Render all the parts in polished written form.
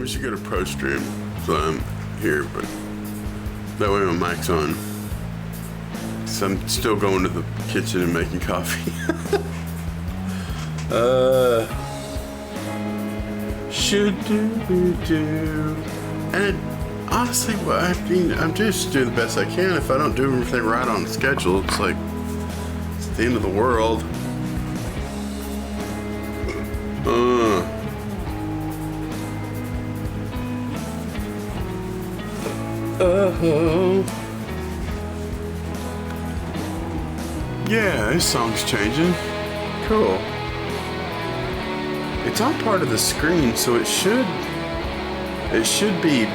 should go to Pro Stream, so I'm here, but that way my mic's on. So I'm still going to the kitchen and making coffee. Should do. And honestly, well, I mean, I'm just doing the best I can. If I don't do everything right on the schedule, it's like, it's the end of the world. Yeah, this song's changing. Cool. It's on part of the screen, so it should be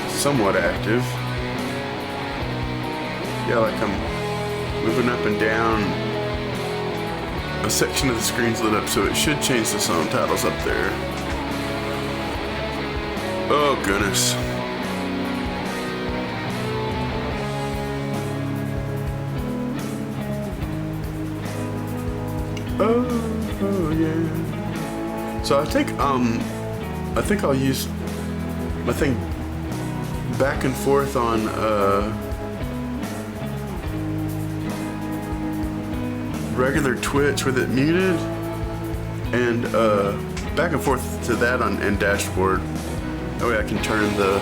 somewhat active. Yeah, like I'm moving up and down. A section of the screen's lit up, so it should change the song titles up there. Oh goodness. Oh yeah. So I think I'll use my thing back and forth on regular Twitch with it muted, and back and forth to that in dashboard. That way I can turn the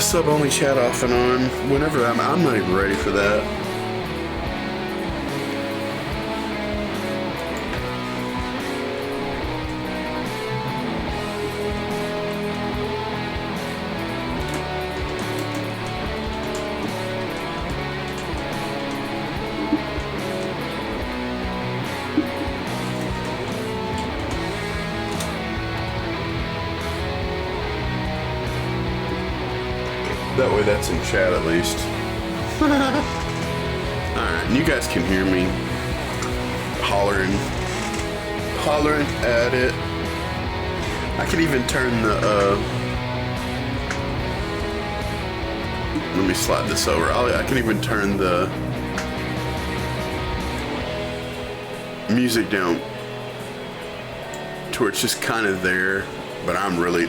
sub only chat off and on whenever I'm not even ready for that. That way that's in chat at least. Alright, and you guys can hear me hollering at it. I can even turn the, let me slide this over. I can even turn the music down to where it's just kind of there, but I'm really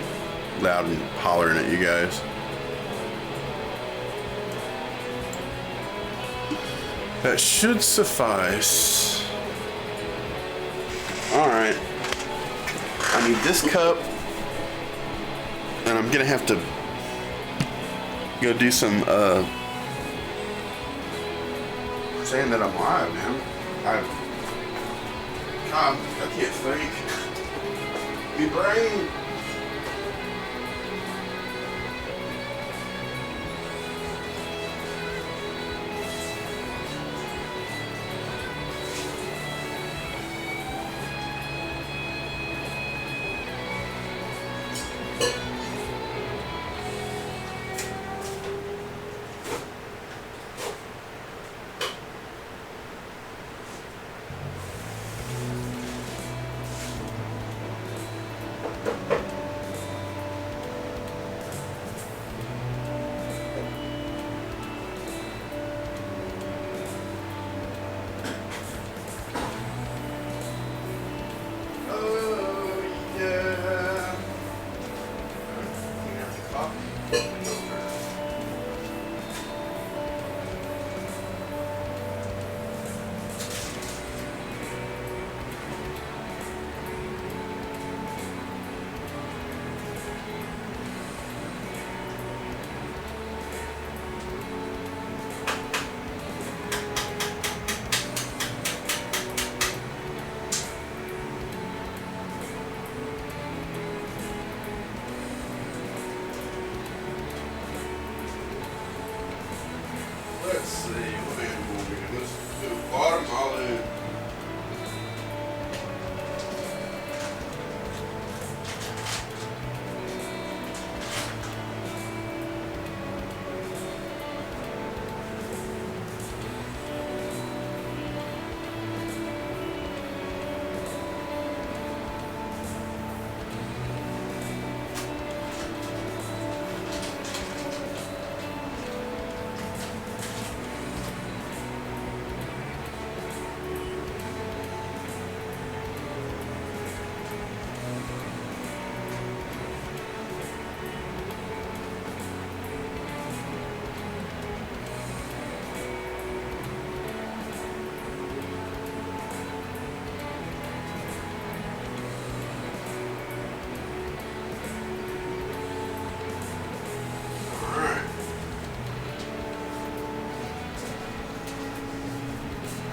loud and hollering at you guys. That should suffice. Alright. I need this cup. And I'm gonna have to go do some saying that I'm live, man. I can't think. My brain.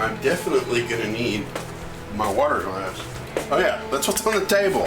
I'm definitely gonna need my water glass. Oh yeah, that's what's on the table.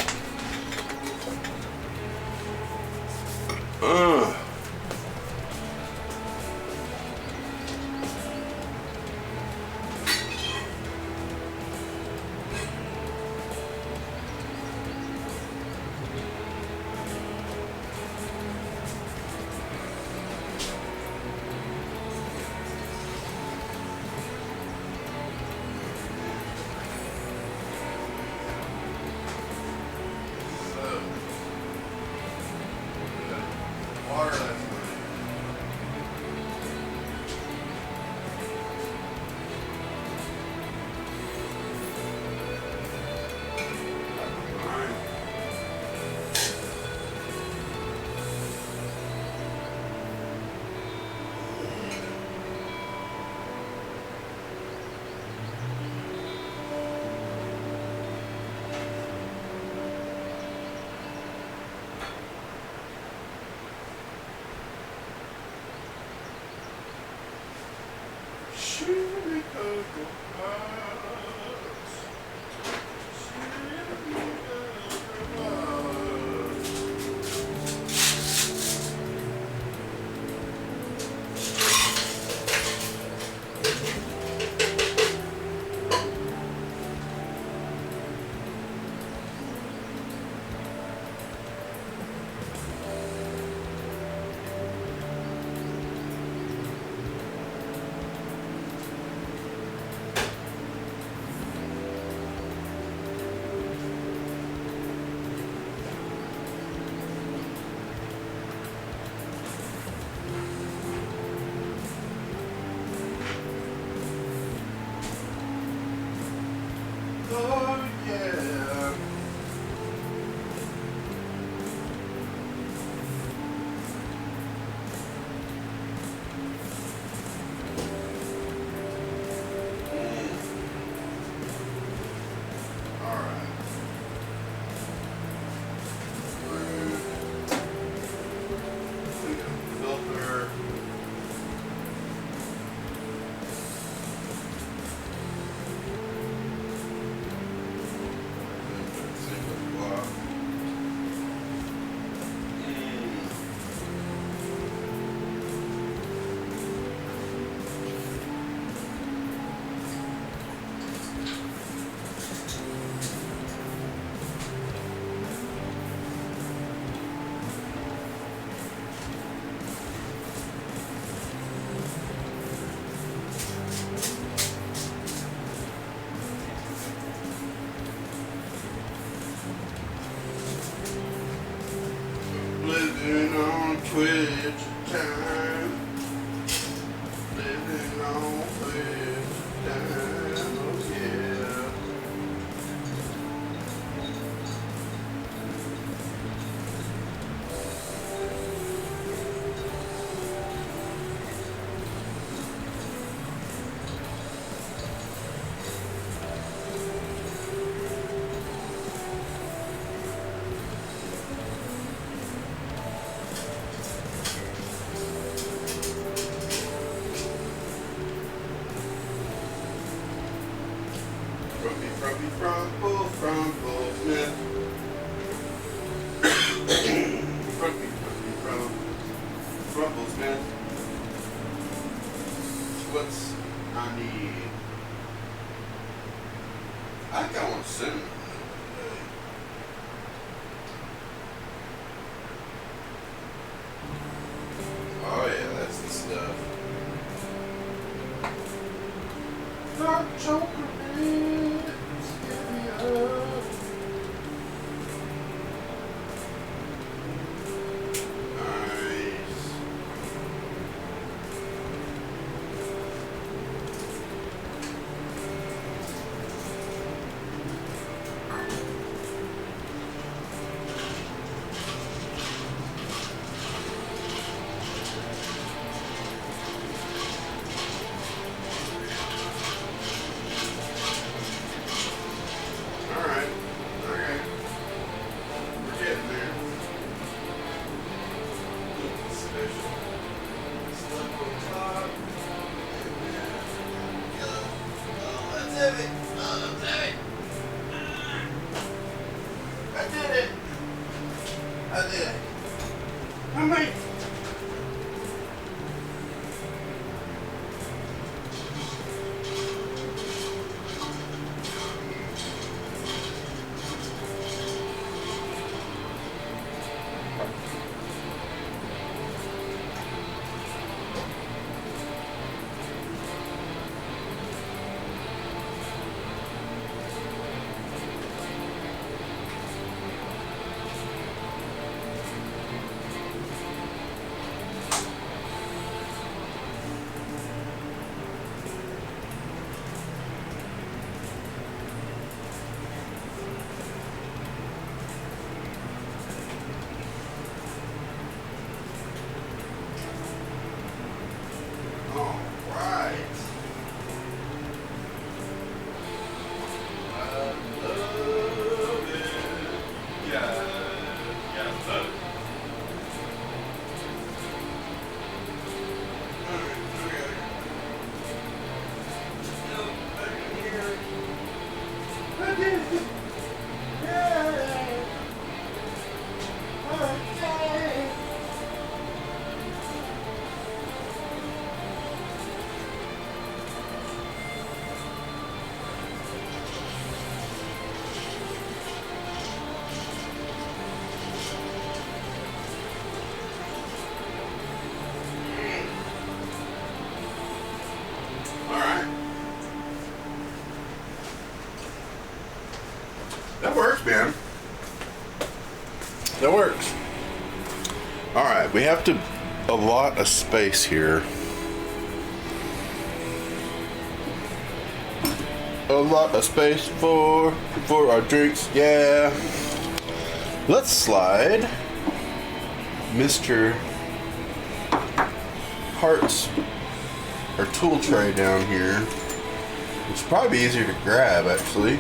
Water last night. Oh yeah. All right. Filter. Living on Twitch time. Living on Twitch time. Oh yeah. Frumple, Smith. Frumple, Smith. What's I need? I think I want cinnamon today. Oh yeah, that's the stuff. Dark chocolate. That works, man. That works. Alright, we have to allot a space here. Allot a space for our drinks, yeah. Let's slide Mr. Hart's or tool tray down here. It's probably easier to grab, actually.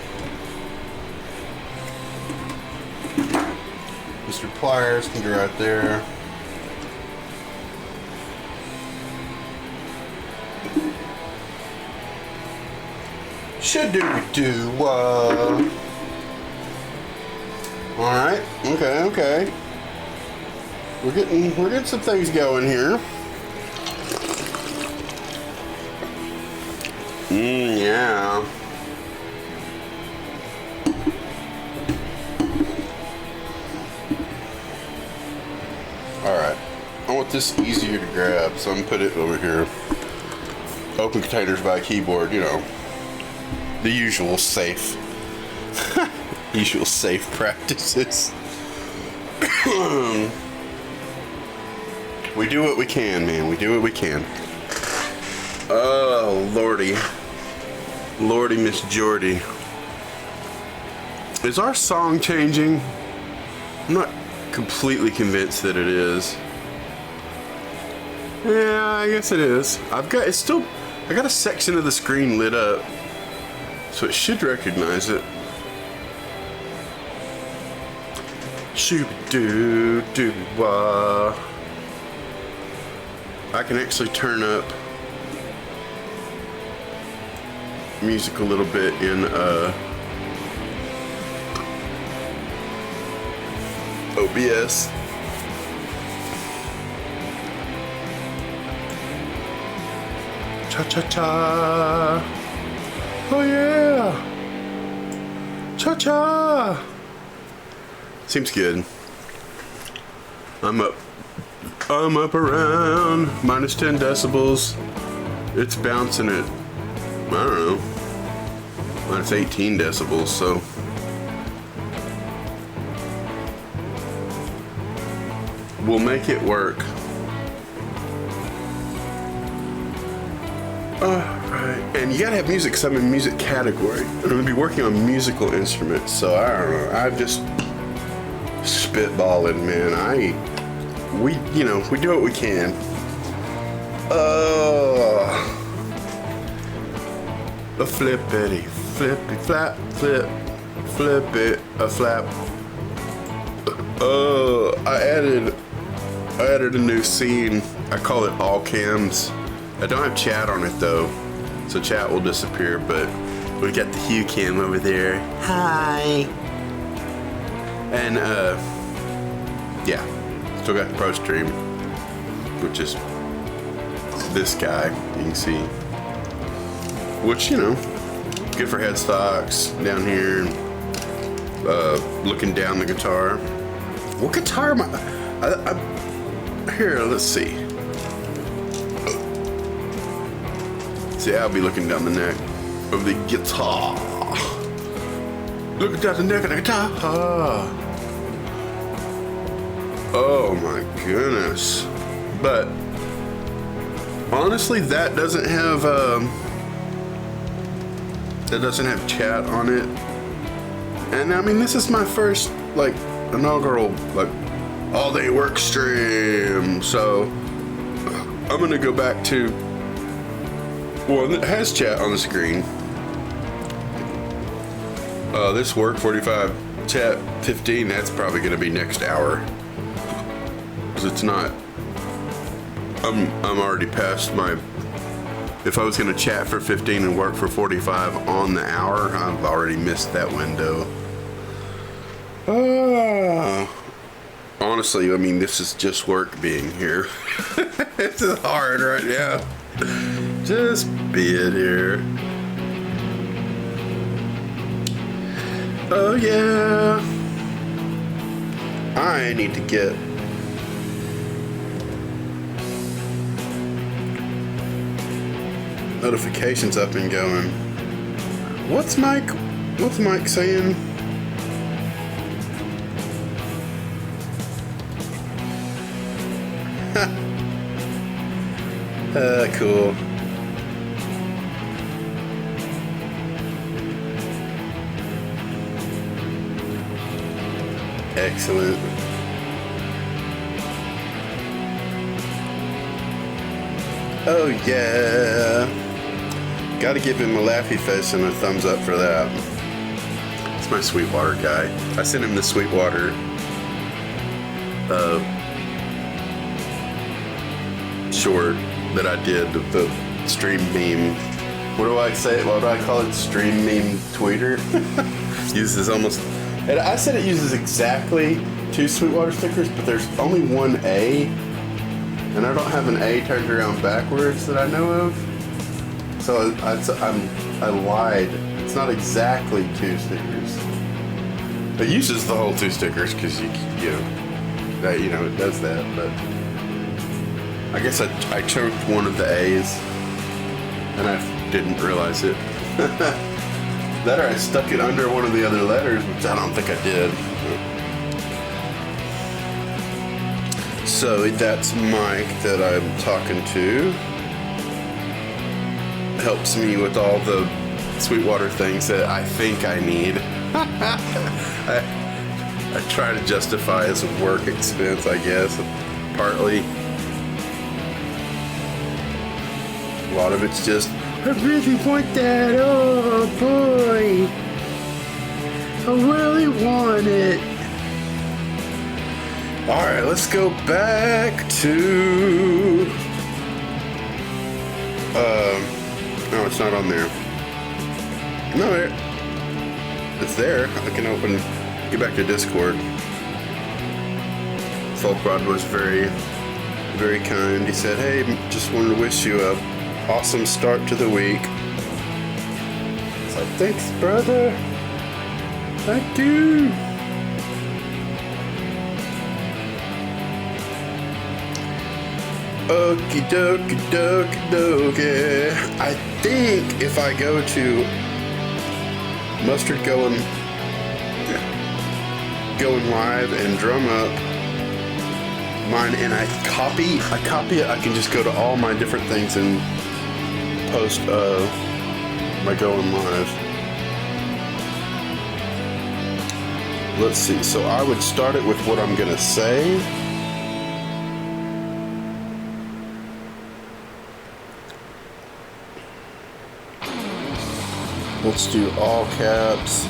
Mr. Pliers can go right there. Should do. Alright, okay. We're getting some things going here. Yeah. Alright. I want this easier to grab, so I'm gonna put it over here. Open containers by keyboard, you know. The usual safe. Usual safe practices. We do what we can, man. We do what we can. Oh, lordy. Lordy, Miss Jordy. Is our song changing? I'm not completely convinced that it is. Yeah, I guess it is. I got a section of the screen lit up, so it should recognize it. Shoo-doo-doo-wah. I can actually turn up music a little bit in OBS. Cha-cha-cha. Oh yeah. Cha-cha. Seems good. I'm up around -10 decibels. It's bouncing at, I don't know, -18 decibels, so. We'll make it work. Alright, and you gotta have music because I'm in music category. I'm gonna be working on musical instruments, so I don't know. I'm just spitballing, man. We do what we can. A flippity, flippy, flap, flip, flip it, a flap. I added a new scene. I call it all cams. I don't have chat on it though, so chat will disappear, but we got the Hue cam over there. Hi. And yeah, still got the Pro Stream, which is this guy, you can see. Which, you know, good for headstocks down here, looking down the guitar. What guitar am I here, let's see. See, I'll be looking down the neck of the guitar. Looking down the neck of the guitar. Oh my goodness. But honestly, that doesn't have chat on it. And I mean, this is my first like inaugural like all day work stream. So I'm gonna go back to one that has chat on the screen. This work 45, chat 15, that's probably gonna be next hour. Cause it's not, I'm already past my if I was gonna chat for 15 and work for 45 on the hour, I've already missed that window. Honestly, I mean, this is just work being here. It's hard right now. Just being here. Oh yeah. I need to get notifications up and going. What's Mike saying? Cool. Excellent. Oh yeah. Gotta give him a laughy face and a thumbs up for that. It's my Sweetwater guy. I sent him the Sweetwater short that I did of the stream meme. What do I say? What do I call it? Stream meme tweeter? Uses almost, and I said it uses exactly 2 Sweetwater stickers, but there's only one A, and I don't have an A turned around backwards that I know of. So I lied. It's not exactly 2 stickers. It uses the whole 2 stickers because you know that it does that, but I guess I choked one of the A's and I didn't realize it. That or I stuck it under one of the other letters, which I don't think I did. So that's Mike that I'm talking to. Helps me with all the Sweetwater things that I think I need. I try to justify as a work expense, I guess, partly. A lot of it's just, I really want that, oh boy, I really want it. Alright, let's go back to, no, it's not on there. No, it's there. I can get back to Discord. Folkrod was very, very kind. He said, hey, just wanted to wish you a awesome start to the week. It's like, thanks, brother. Thank you. Okie dokie dokie dokie. I think if I go to Mustard going live and drum up mine and I copy it, I can just go to all my different things and post my going live. Let's see, so I would start it with what I'm gonna say. Let's do all caps.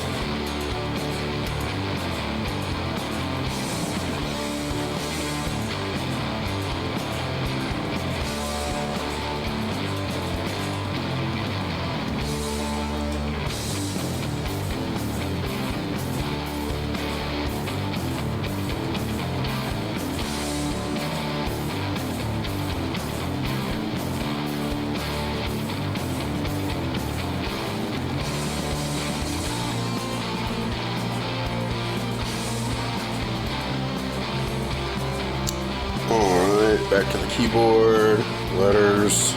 Back to the keyboard, letters.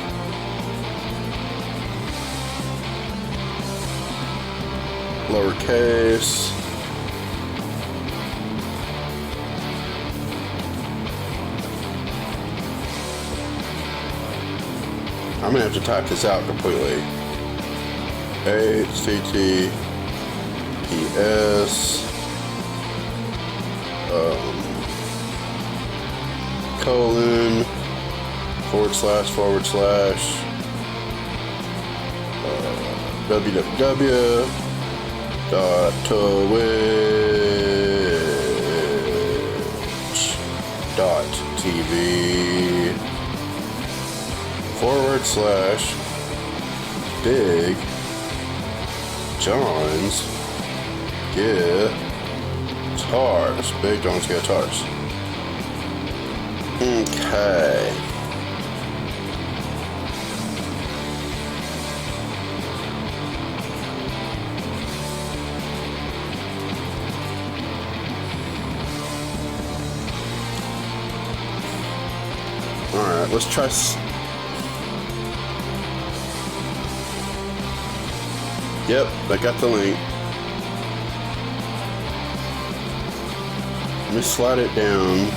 Lowercase. I'm gonna have to type this out completely. HTTPS colon / www.twitch.tv / Big John's guitars. Big John's guitars. Okay. Alright, let's try. Yep, I got the link. Let me slide it down.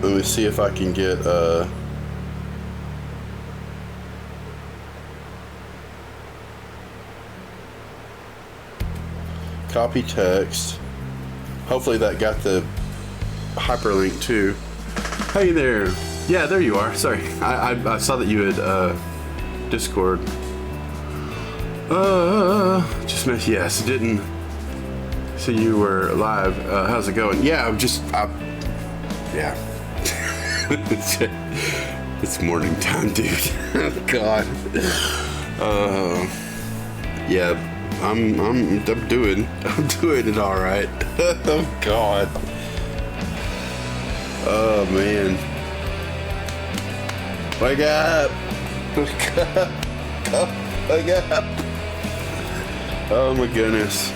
Let me see if I can get copy text. Hopefully that got the hyperlink too. Hey there. Yeah, there you are. Sorry, I saw that you had Discord. Just missed. Yes, didn't see you were live. How's it going? Yeah, yeah. It's morning time, dude. God. Yeah, I'm doing it all right. Oh God. Oh man. Wake up. Wake up. Wake up. Oh my goodness.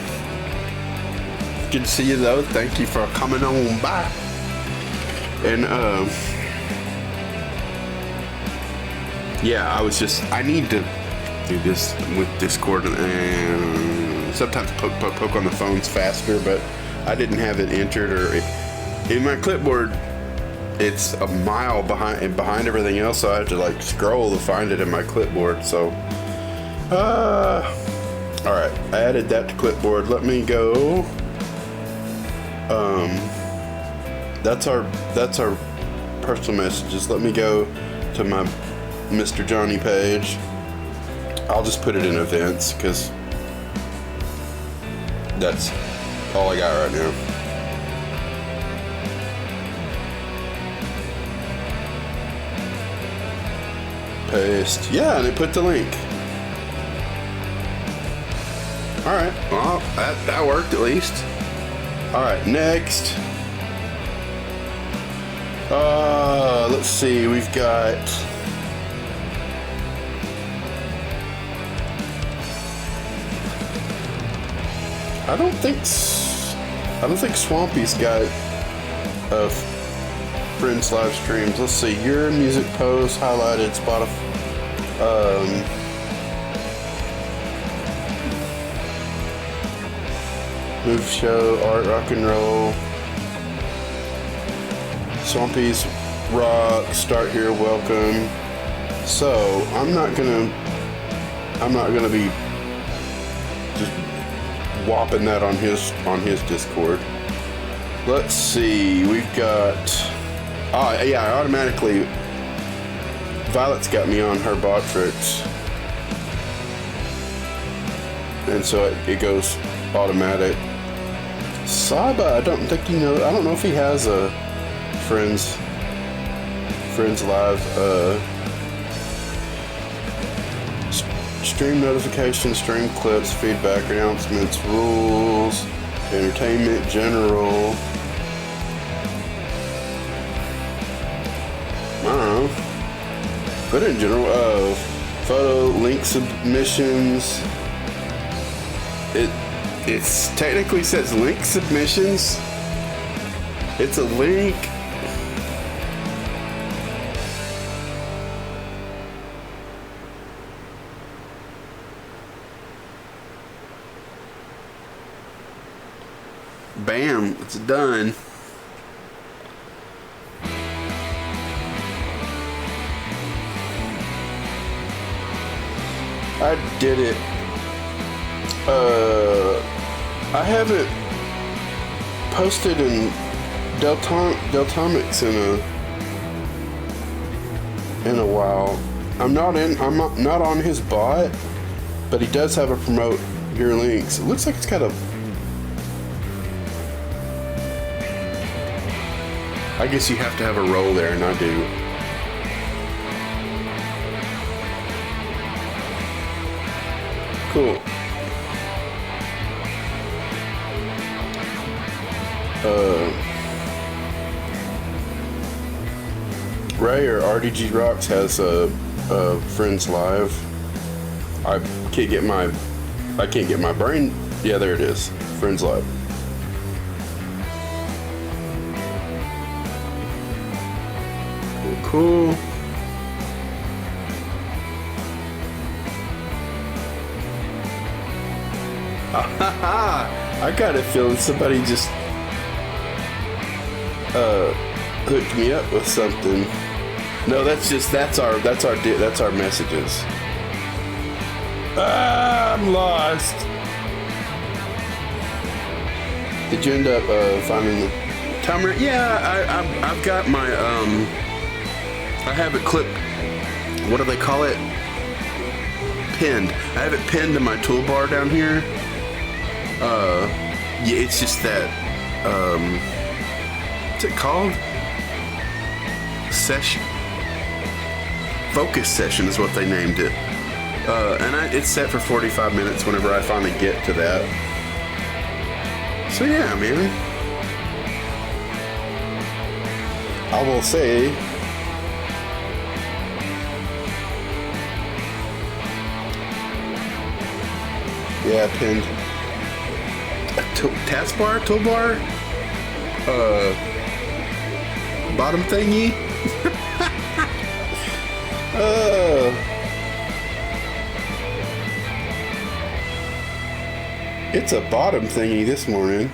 Good to see you though. Thank you for coming on by. And yeah, I need to do this with Discord, and sometimes poke on the phones faster, but I didn't have it entered, or in my clipboard it's a mile behind everything else, so I have to like scroll to find it in my clipboard. So alright, I added that to clipboard. Let me go. That's our personal messages. Let me go to my Mr. Johnny page. I'll just put it in events because that's all I got right now. Paste. Yeah, and it put the link. Alright, well, that worked at least. Alright, next. Let's see, we've got I don't think Swampy's got friends live streams. Let's see, your music post highlighted Spotify. Move show, art, rock and roll. Swampy's rock, start here, welcome. So I'm not gonna be just whopping that on his Discord. Let's see, we've got yeah, I automatically Violet's got me on her bot tricks, and so it goes automatic. Saba, I don't know if he has a friends live stream notifications, stream clips, feedback, announcements, rules, entertainment, general. I don't know. Put it in general. Photo, link submissions. It's technically says link submissions. It's a link. Bam, it's done. I did it. I haven't posted in Deltomics in a while. I'm not on his bot, but he does have a promote your links. It looks like it's got a, I guess you have to have a role there, and I do. cool. Ray or RDG Rocks has a Friends Live. I can't get my brain. Yeah, there it is. Friends Live. Cool. I got a feeling somebody just hooked me up with something. No, that's our messages. I'm lost. Did you end up finding the timer? Yeah, I've got my I have it clipped. What do they call it? Pinned. I have it pinned to my toolbar down here. Yeah, it's just that. What's it called? Session. Focus session is what they named it. And it's set for 45 minutes whenever I finally get to that. So yeah, man. I will say, yeah, pinned. Taskbar, toolbar, bottom thingy. It's a bottom thingy this morning.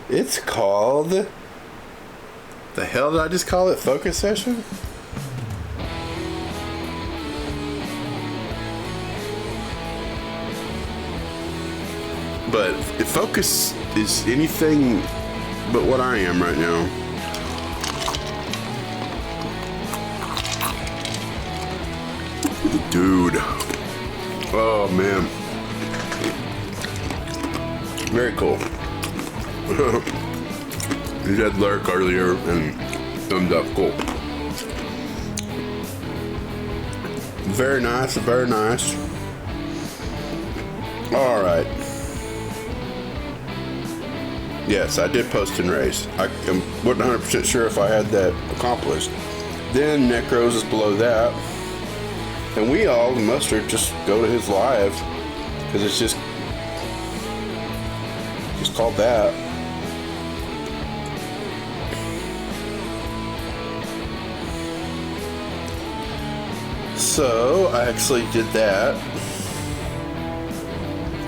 It's called... The hell did I just call it? Focus session? But if focus is anything but what I am right now. Dude. Oh, man. Very cool. You said lurk earlier and thumbs up. Cool. Very nice. Very nice. All right. Yes, I did post and race. I wasn't 100% sure if I had that accomplished. Then Necros is below that. And we all, the mustard, just go to his live. Because it's just called that. So, I actually did that.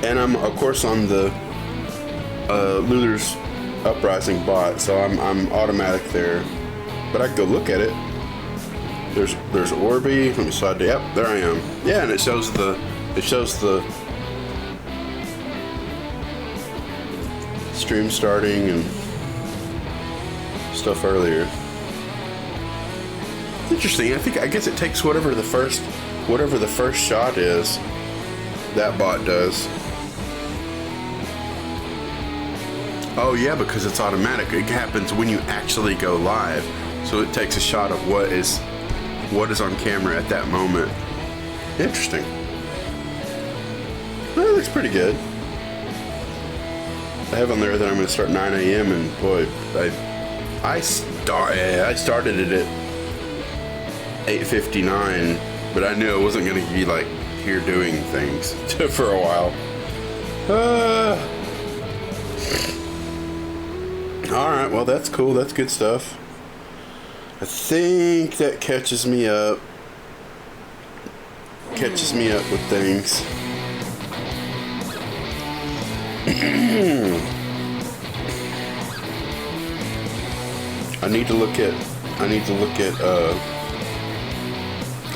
And I'm, of course, on the Luther's Uprising bot, so I'm automatic there. But I can go look at it. There's Orby. Let me slide to, yep, there I am. Yeah, and it shows the stream starting and stuff earlier. Interesting. I guess it takes whatever the first shot is. That bot does. Oh yeah, because it's automatic. It happens when you actually go live. So it takes a shot of what is on camera at that moment. Interesting. Well, it looks pretty good. I have on there that I'm going to start 9 a.m. and boy, I started it at 8:59, but I knew I wasn't going to be like here doing things for a while. All right, well that's cool. That's good stuff. I think that catches me up with things. I need to look at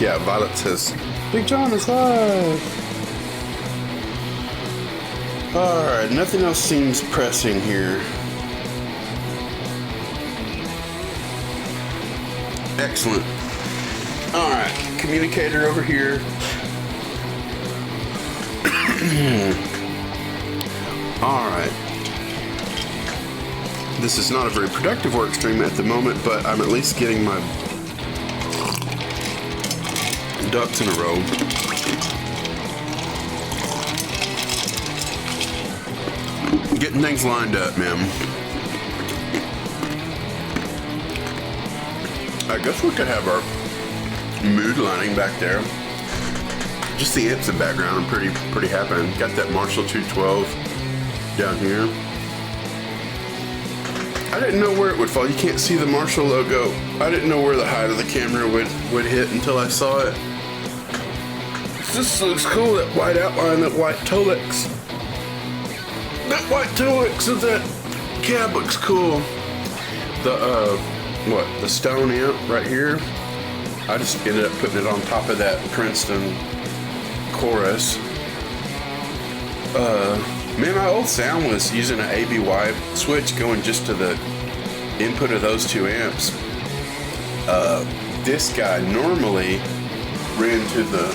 yeah, Violet says Big John is live. Alright, nothing else seems pressing here. Excellent. Alright, communicator over here. Alright. This is not a very productive work stream at the moment, but I'm at least getting my ducks in a row. Getting things lined up, man. I guess we could have our mood lighting back there. Just the amps in background, I'm pretty happy. Got that Marshall 212 down here. I didn't know where it would fall. You can't see the Marshall logo. I didn't know where the height of the camera would hit until I saw it. This looks cool, that white outline, that white Tolex. That white Tolex of that cab looks cool. The stone amp right here, I just ended up putting it on top of that Princeton chorus. Man, my old sound was using an ABY switch going just to the input of those two amps. This guy normally ran to the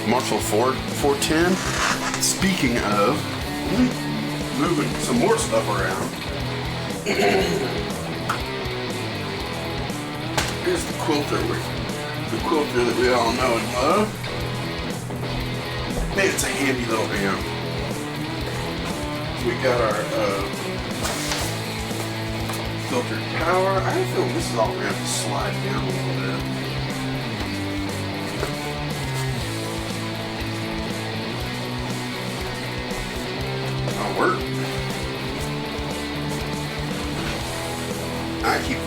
Marshall 410. Speaking of, moving some more stuff around. Here's the quilter that we all know and love. Man, it's a handy little amp. We got our filtered power. I have a feeling this is all going to have to slide down a little bit. That'll work. I keep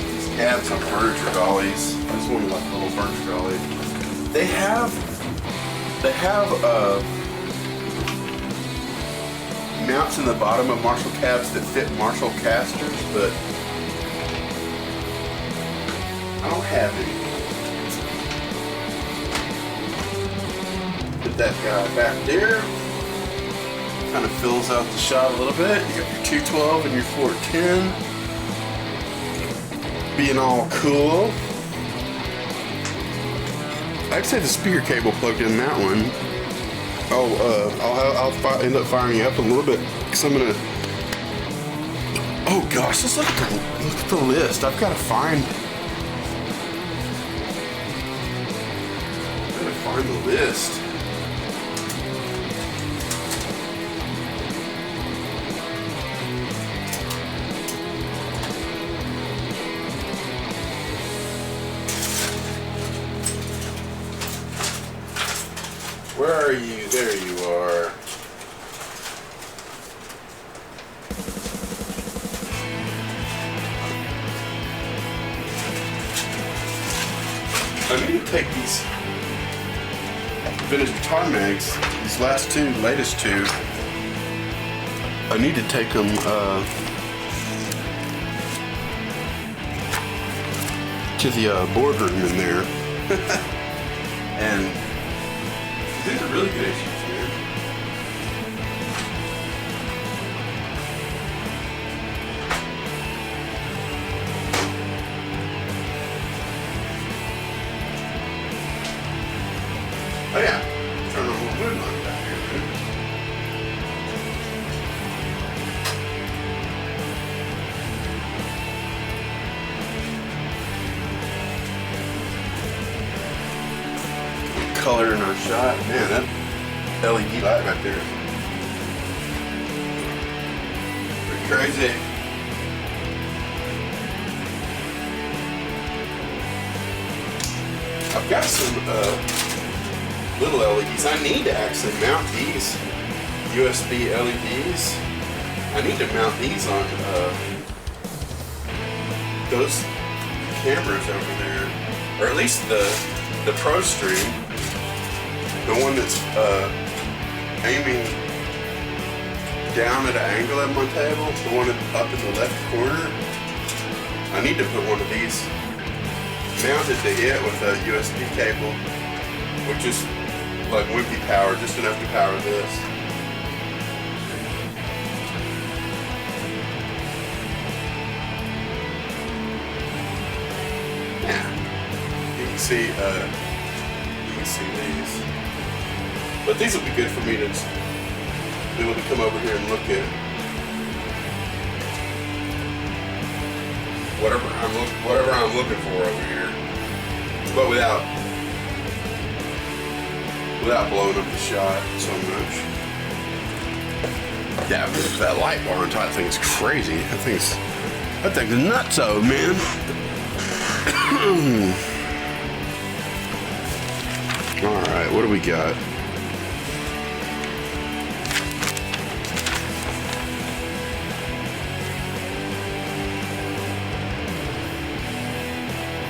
these cabs on furniture dollies. I just want like a little furniture dolly. They have mounts in the bottom of Marshall cabs that fit Marshall casters, but I don't have any. Put that guy back there. Kind of fills out the shot a little bit. You got your 212 and your 410. Being all cool. I'd say the speaker cable plugged in that one. I'll end up firing you up a little bit because I'm gonna. Oh gosh, let's look at the list. I've got to find. I'm gonna find the list. Where are you? There you are. I need to take these vintage guitar mags, these latest two. I need to take them to the boardroom in there. And these are really good issues, man. Oh yeah, turn on a little moon light back here, man. Color in our shot, man. That LED light right there, pretty crazy. I've got some little LEDs. I need to actually mount these USB LEDs. I need to mount these on those cameras over there, or at least the Pro Stream. The one that's aiming down at an angle at my table, the one up in the left corner. I need to put one of these mounted to it with a USB cable, which is like wimpy power, just enough to power this. Yeah, you can see these. But these will be good for me to just be able to come over here and look at whatever I'm I'm looking for over here, but without blowing up the shot so much. Yeah, that light bar on top thing is crazy. That thing's nutso, man. All right, what do we got?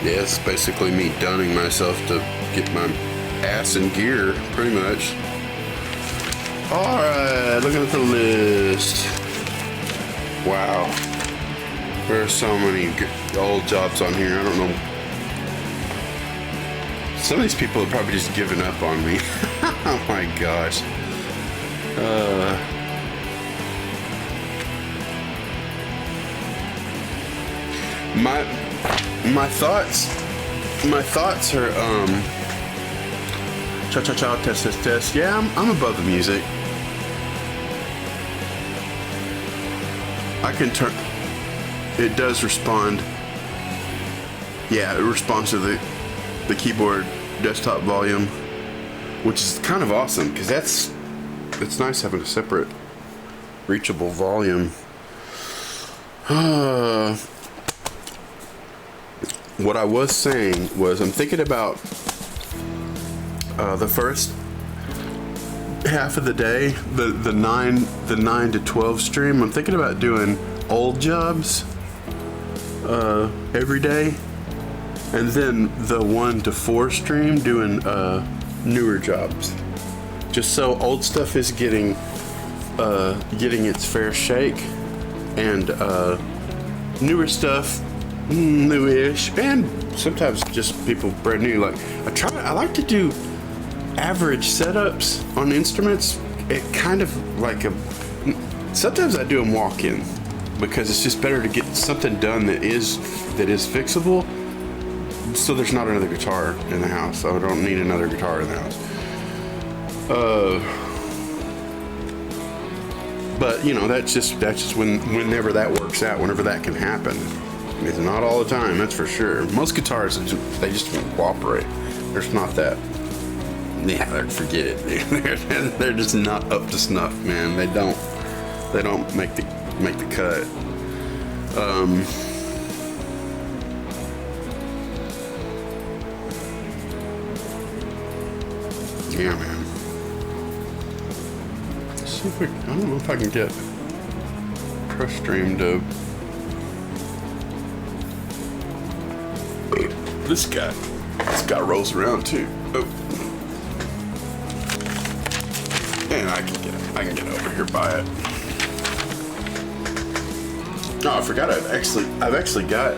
Yeah, it's basically me dunning myself to get my ass in gear, pretty much. Alright, looking at the list. Wow. There are so many old jobs on here, I don't know. Some of these people have probably just given up on me. Oh my gosh. My thoughts are cha-cha-cha, test. Yeah, I'm above the music. I can turn, it does respond. Yeah, it responds to the keyboard desktop volume, which is kind of awesome because it's nice having a separate reachable volume. What I was saying was I'm thinking about the first half of the day, the 9 to 12 stream. I'm thinking about doing old jobs every day, and then the 1 to 4 stream doing newer jobs. Just so old stuff is getting its fair shake, and newer stuff, newish, and sometimes just people brand new. Like I like to do average setups on instruments. It kind of like sometimes I do them walk-in because it's just better to get something done that is fixable, so there's not another guitar in the house. I don't need another guitar in the house. But you know, that's just whenever that works out, whenever that can happen. It's not all the time, that's for sure. Most guitars, they just won't cooperate. There's not that. Yeah, forget it. They're just not up to snuff, man. They don't make the cut. Yeah, man. Let's see if I don't know if I can get Crush Stream to. This guy rolls around too. Oh. And I can get over here by it. Oh, I forgot I've actually got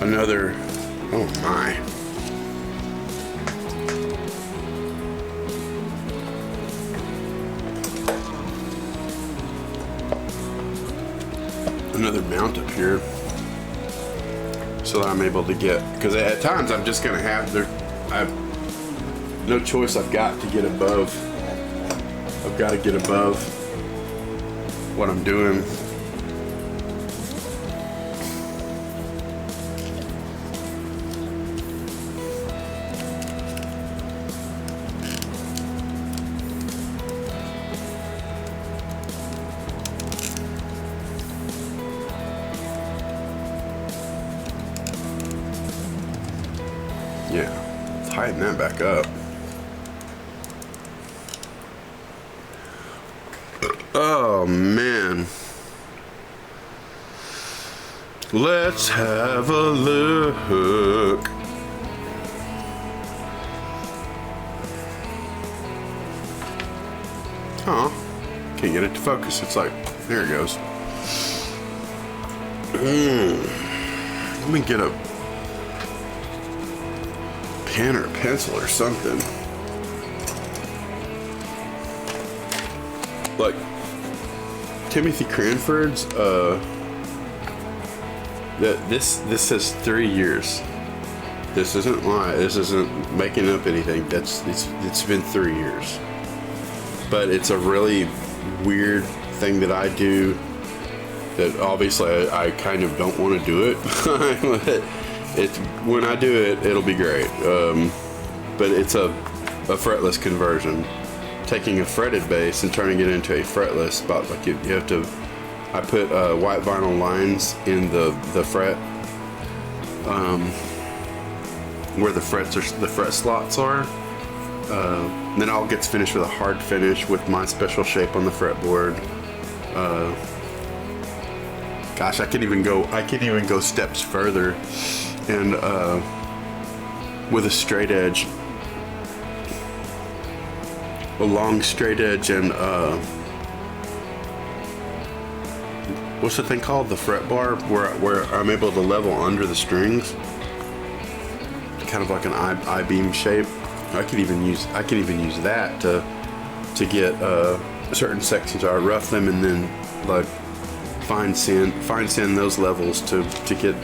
another, oh my. Another mount up here so that I'm able to get, because at times I'm just gonna have I have no choice. I've got to get above what I'm doing. Yeah, tighten that back up. Oh man. Let's have a look. Oh, can't get it to focus. It's like, there it goes. Let me get a pen or a pencil or something. Like Timothy Cranford's this says 3 years. This isn't this isn't making up anything. It's been 3 years. But it's a really weird thing that I do that obviously I kind of don't want to do it. It's when I do it, it'll be great. But it's a fretless conversion, taking a fretted bass and turning it into a fretless. About like you have to. I put white vinyl lines in the fret, where the fret slots are. Then all gets finished with a hard finish with my special shape on the fretboard. Gosh, I can even go steps further, and with a straight edge, a long straight edge, and what's the thing called? The fret bar, where I'm able to level under the strings, kind of like an I-beam shape. I can even use that to get certain sections. I rough them and then like fine sand those levels to get,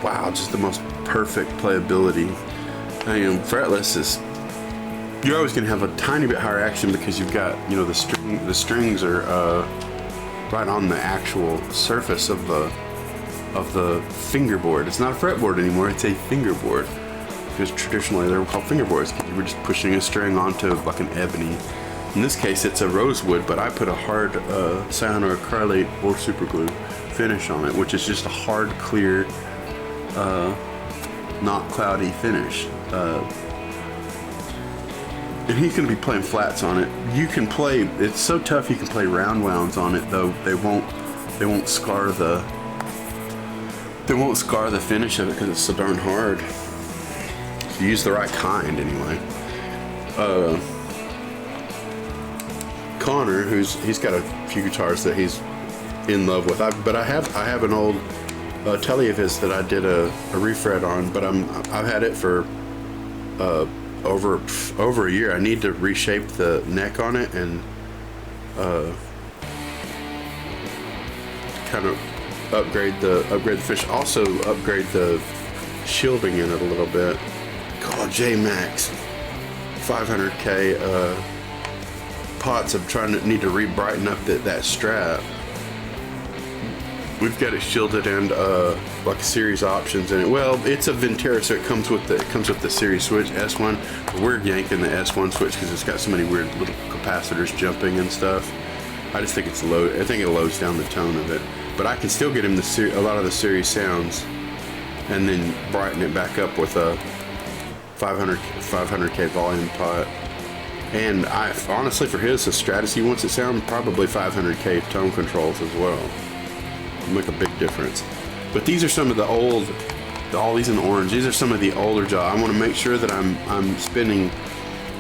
wow, just the most perfect playability. I mean, fretless is, you're always going to have a tiny bit higher action because you've got, you know, the strings are right on the actual surface of the fingerboard. It's not a fretboard anymore, it's a fingerboard, because traditionally they were called fingerboards because you were just pushing a string onto like an ebony. In this case it's a rosewood, but I put a hard cyanoacrylate or superglue finish on it, which is just a hard, clear, not cloudy finish. And he's going to be playing flats on it. You can play, it's so tough, you can play round wounds on it though. They won't scar the finish of it because it's so darn hard. If you use the right kind anyway. Connor, he's got a few guitars that he's in love with. But I have an old Telly of his that I did a refret on, but I've had it for over a year. I need to reshape the neck on it and kind of upgrade the fish. Also upgrade the shielding in it a little bit. God, J-Max 500K pots. I'm need to re-brighten up that strap. We've got it shielded and like series options in it. Well, it's a Ventera, so it comes with the series switch S1. We're yanking the S1 switch because it's got so many weird little capacitors jumping and stuff. I just think it's low. I think it loads down the tone of it. But I can still get him a lot of the series sounds, and then brighten it back up with a 500K volume pot. And I honestly, for his, the Stratus he wants it sound, probably 500K tone controls as well. It'll make a big difference. But these are some of the old, all these in orange, these are some of the older jobs. I want to make sure that I'm spending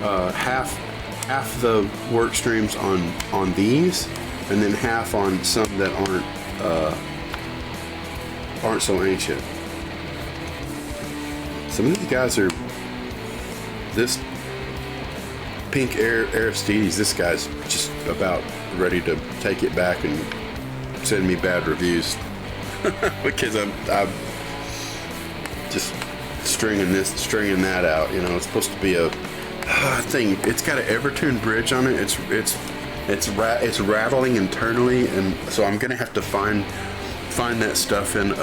half the work streams on these, and then half on some that aren't so ancient. Some of these guys are, this pink Aristides, this guy's just about ready to take it back and send me bad reviews because I'm just stringing that out. You know, it's supposed to be a thing. It's got an Evertune bridge on it. It's rattling internally, and so I'm gonna have to find that stuff. And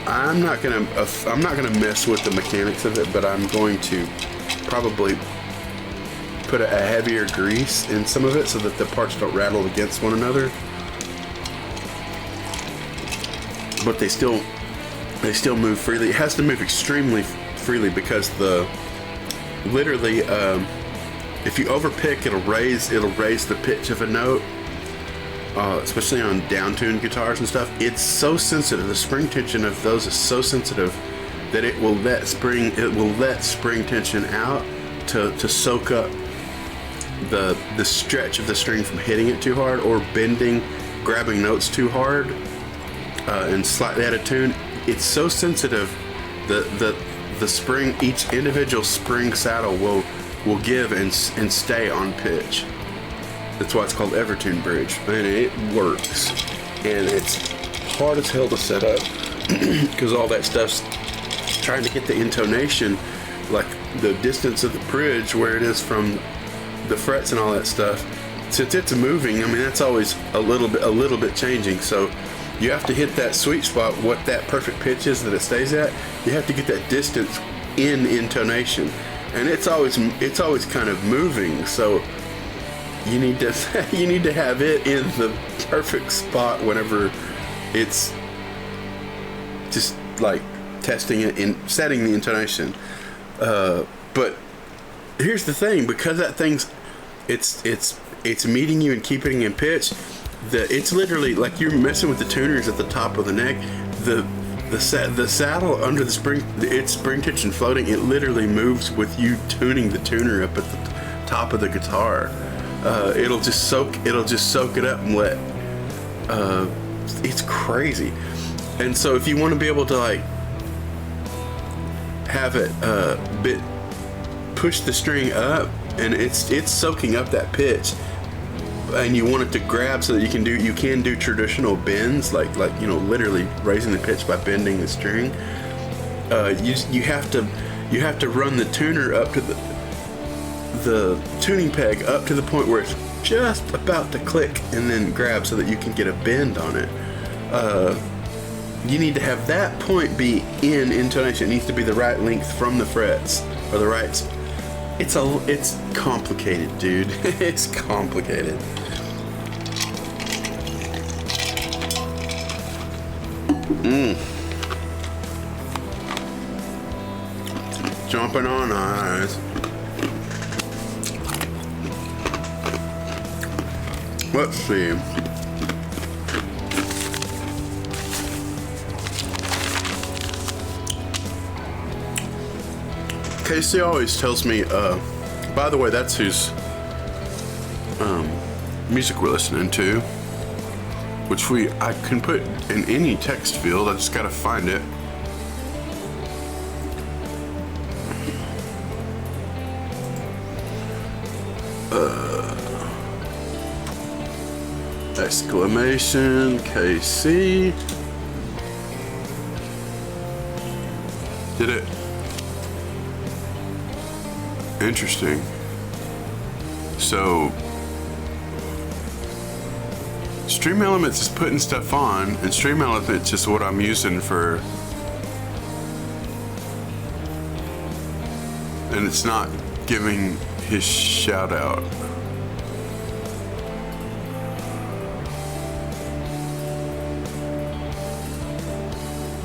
I'm not gonna mess with the mechanics of it, but I'm going to probably put a heavier grease in some of it so that the parts don't rattle against one another. But they still move freely. It has to move extremely freely because literally if you overpick, it'll raise the pitch of a note, especially on downtuned guitars and stuff. It's so sensitive. The spring tension of those is so sensitive that it will let spring tension out to soak up the stretch of the string from hitting it too hard or grabbing notes too hard and slightly out of tune. It's so sensitive that the spring, each individual spring saddle will give and stay on pitch. That's why it's called Evertune bridge, and it works. And it's hard as hell to set up because all that stuff's trying to get the intonation, like the distance of the bridge where it is from the frets and all that stuff. since it's moving, I mean, that's always a little bit changing. So you have to hit that sweet spot, what that perfect pitch is that it stays at. You have to get that distance in intonation, and it's always kind of moving. So you need to have it in the perfect spot whenever it's just like testing it in setting the intonation. But here's the thing, because that thing's it's meeting you and keeping in pitch. It's literally like you're messing with the tuners at the top of the neck. The saddle under the spring, it's spring tension floating. It literally moves with you tuning the tuner up at the top of the guitar. It'll just soak it up and let. It's crazy. And so if you want to be able to like have it push the string up, and it's soaking up that pitch, and you want it to grab so that you can do traditional bends, like literally raising the pitch by bending the string. You have to run the tuner up to the tuning peg up to the point where it's just about to click and then grab so that you can get a bend on it. You need to have that point be in intonation. It needs to be the right length from the frets, or the right. It's complicated, dude. It's complicated. Jumping on eyes. Let's see. Casey always tells me, by the way, that's whose music we're listening to, which I can put in any text field. I just gotta find it. Exclamation KC. Did it? Interesting. So Stream Elements is putting stuff on, and Stream Elements is what I'm using for, and it's not giving his shout out.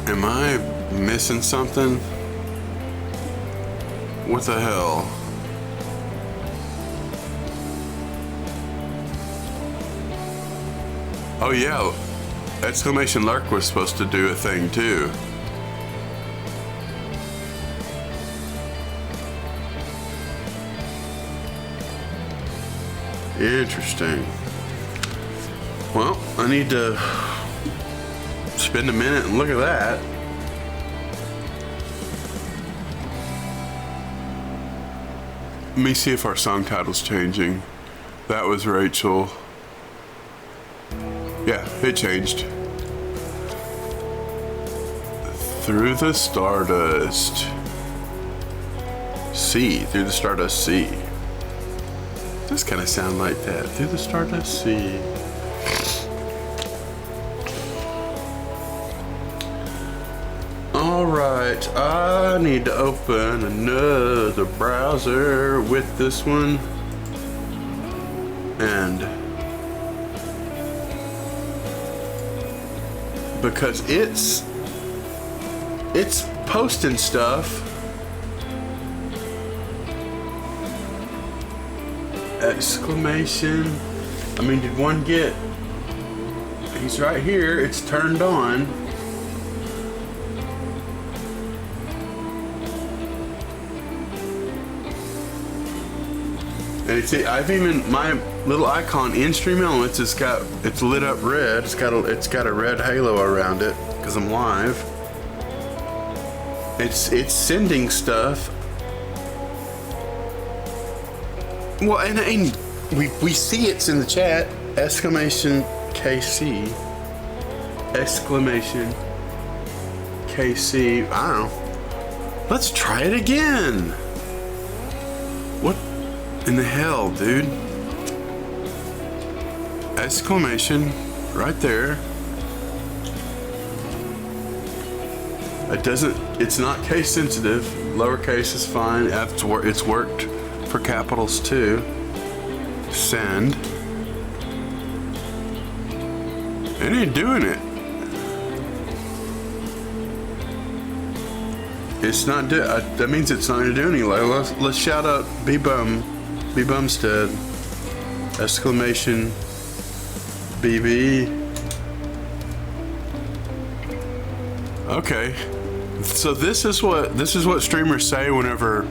Am I missing something? What the hell? Oh yeah, exclamation lurk was supposed to do a thing too. Interesting. Well, I need to spend a minute and look at that. Let me see if our song title's changing. That was Rachel. Yeah, it changed. Through the Stardust Sea. Through the Stardust Sea. Does kind of sound like that. Through the Stardust Sea. Alright, I need to open another browser with this one. And because it's posting stuff. Exclamation. I mean, did one get? He's right here. It's turned on. And it's, I've even, my little icon in Stream Elements, it's lit up red. It's got a red halo around it because I'm live. It's sending stuff. Well, and we see it's in the chat. Exclamation KC. Exclamation KC. I don't know. Let's try it again. What in the hell, dude? exclamation right there. It doesn't, it's not case sensitive. Lowercase is fine. It's worked for capitals too. Send. It ain't doing it. It's not that means it's not gonna do anything. Let's shout out Bumstead. Exclamation BB. Okay. So this is what streamers say whenever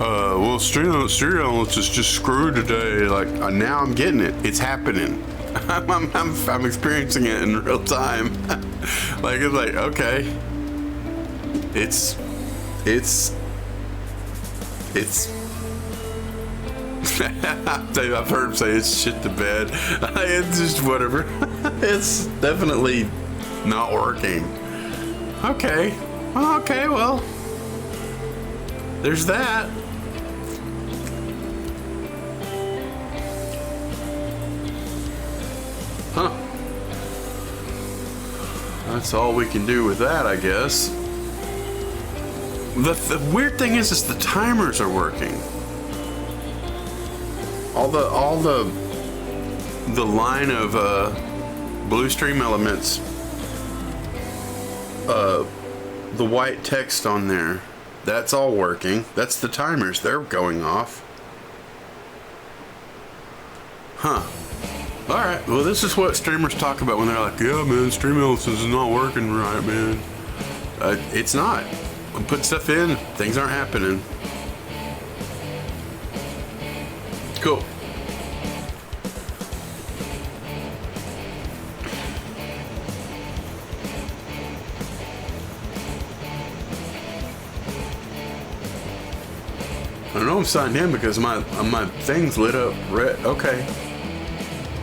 well, Stereo is just screwed today. Like now I'm getting it. It's happening. I'm experiencing it in real time. Like it's like okay. It's I've heard him say it's shit the bed. It's just whatever. It's definitely not working. Okay. Okay, well. There's that. Huh. That's all we can do with that, I guess. The weird thing is the timers are working. All the line of blue stream elements, the white text on there, that's all working. That's the timers. They're going off. Huh. All right. Well, this is what streamers talk about when they're like, "Yeah, man, stream elements is not working right, man." It's not. I'm putting stuff in. Things aren't happening. Cool. I know I'm signed in because my thing's lit up red. Okay.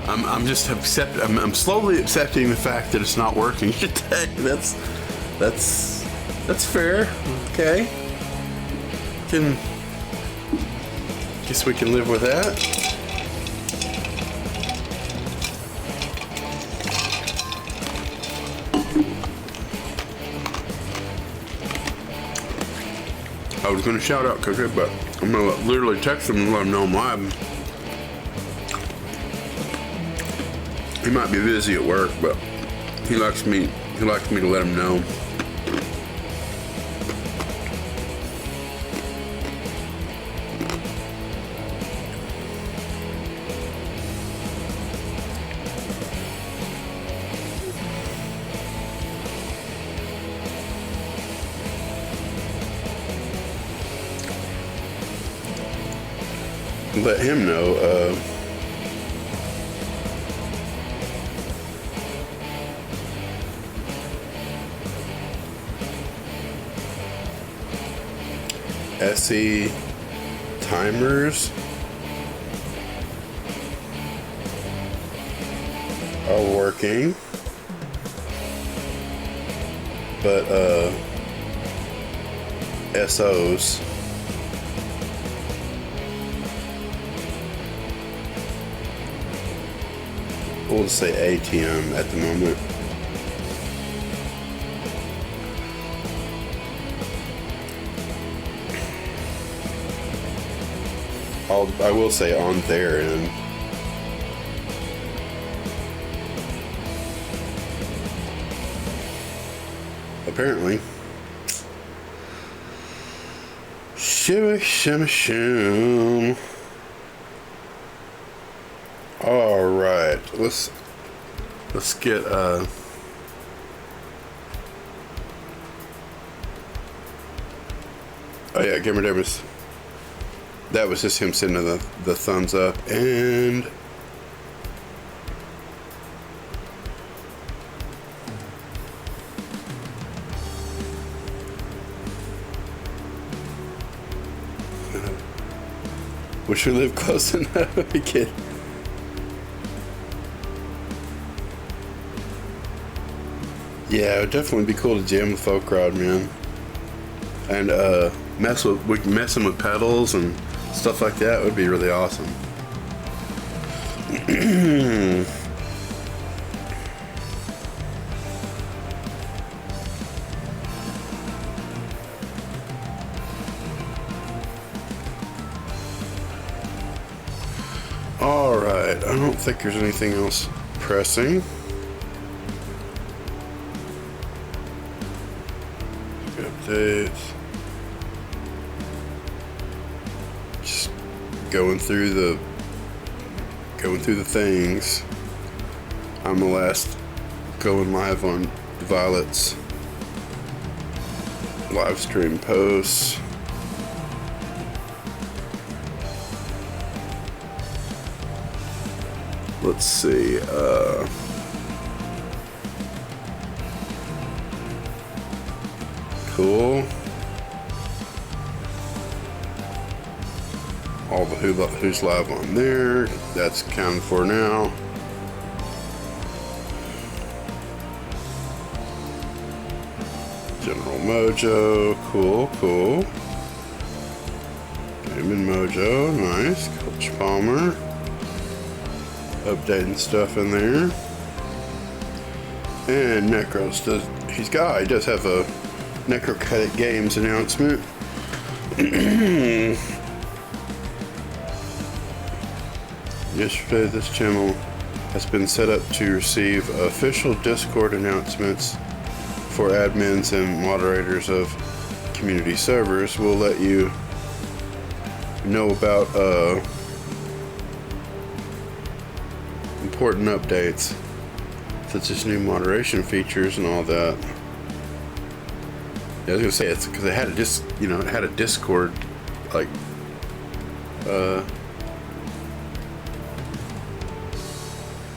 I'm just I'm slowly accepting the fact that it's not working today. That's fair. Okay. Guess we can live with that. I was gonna shout out Cookie, but I'm gonna literally text him and let him know I'm live. He might be busy at work, but he likes me to let him know. Let him know. SE timers are working, but SOs we'll just say ATM at the moment. I will say on their end. Apparently. Shimmy, shimmy, shim. All right, let's get oh yeah, Gamer Davis. That was just him sending the thumbs up, and wish we lived close enough. We can. Yeah, it would definitely be cool to jam with folk crowd, man, and messing with pedals and stuff like that would be really awesome. Alright, I don't think there's anything else pressing. Updates. Just going through the things. I'm the last going live on Violet's live stream posts. Let's see, cool. All the who's live on there, that's accounted for now. General Mojo, cool. Gaming Mojo, nice. Coach Palmer. Updating stuff in there. And Necros he does have a Necrocut Games announcement. Yesterday, this channel has been set up to receive official Discord announcements for admins and moderators of community servers. We'll let you know about important updates such as new moderation features and all that. Yeah, I was gonna say it's because it had it had a Discord like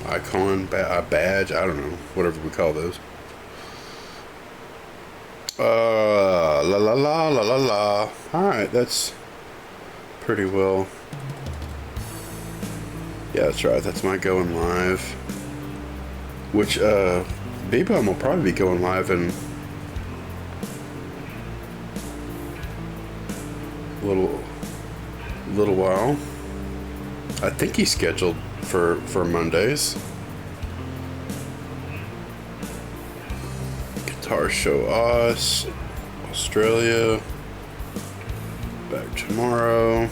icon, badge, I don't know, whatever we call those. La la la la la la. Alright, that's pretty well. Yeah, that's right, that's my going live. Which, B-Bum will probably be going live in a little while. I think he's scheduled for Mondays. Guitar Show Us, Australia, back tomorrow.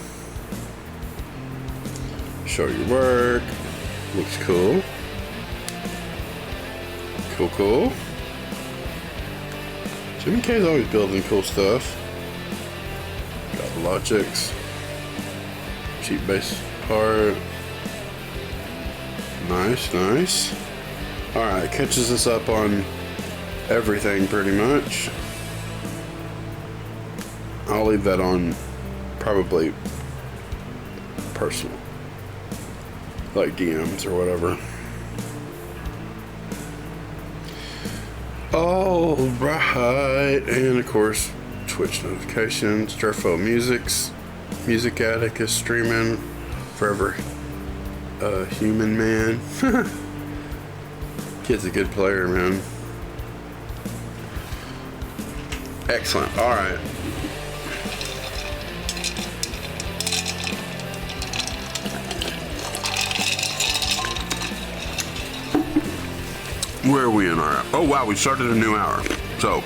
Show your work, looks cool. Cool. Jimmy K's always building cool stuff. Got the Logics, cheap bass part. Nice. Alright, catches us up on everything pretty much. I'll leave that on probably personal, like DMs or whatever. Alright, and of course Twitch notifications. Jerfo Music Addict is streaming. Forever Human Man. Kid's a good player, man. Excellent. Alright. Where are we in our... Oh, wow, we started a new hour. So,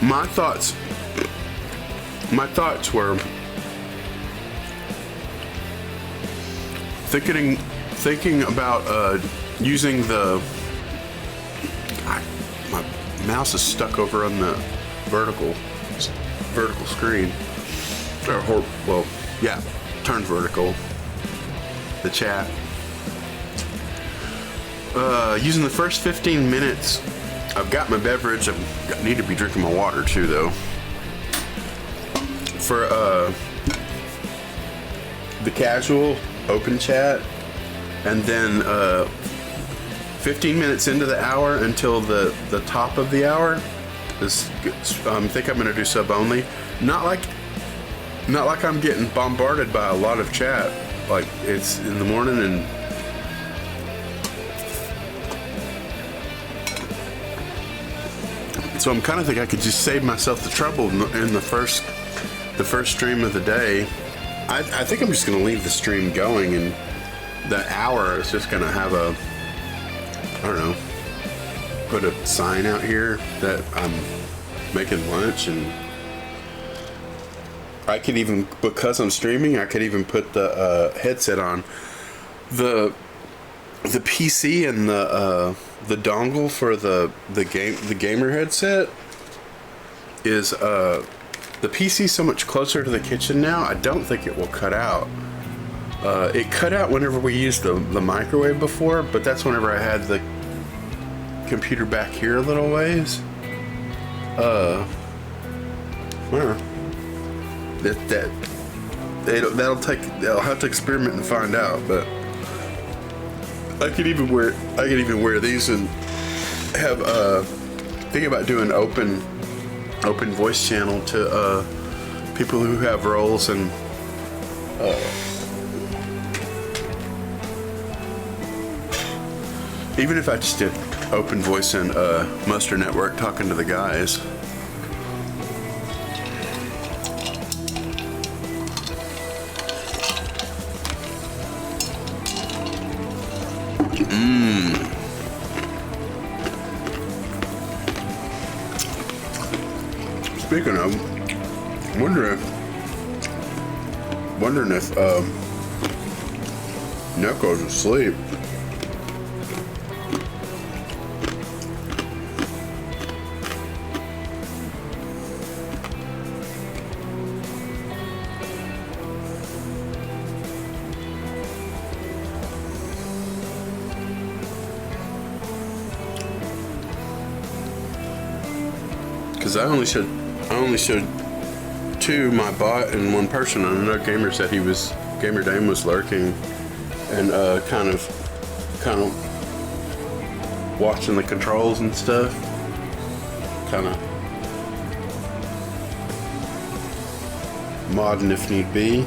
my thoughts were... Thinking about using the... My mouse is stuck over on the vertical screen. Well, yeah, turned vertical. The chat. Using the first 15 minutes, I've got my beverage. I need to be drinking my water too, though. For the casual open chat, and then 15 minutes into the hour until the top of the hour. I think I'm gonna do sub only. Not like I'm getting bombarded by a lot of chat. Like it's in the morning and. So I'm kind of thinking I could just save myself the trouble in the first stream of the day. I think I'm just going to leave the stream going and that hour is just gonna have a, I don't know, put a sign out here that I'm making lunch, and I could even, because I'm streaming, I could even put the headset on. The PC and the dongle for the gamer headset is the PC so much closer to the kitchen now. I don't think it will cut out. It cut out whenever we used the microwave before, but that's whenever I had the computer back here a little ways. Well, they'll have to experiment and find out, but I could even wear these and have think about doing open voice channel to people who have roles, and even if I just did open voice and Muster Network talking to the guys. Speaking of, wondering if Neko's asleep. Because I only showed two, my bot and one person. And another gamer said Gamer Dame was lurking and kind of watching the controls and stuff. Kind of modding if need be.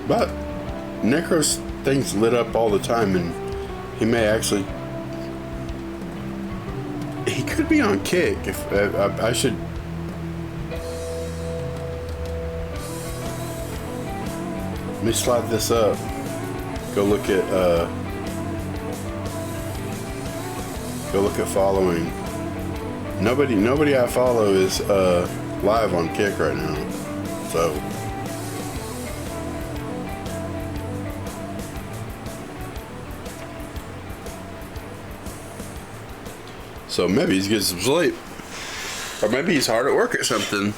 But Necro's thing's lit up all the time, and he may actually, he could be on Kick. If I should, let me slide this up. Go look at following. Nobody I follow is live on Kick right now, so. So maybe he's getting some sleep, or maybe he's hard at work at something,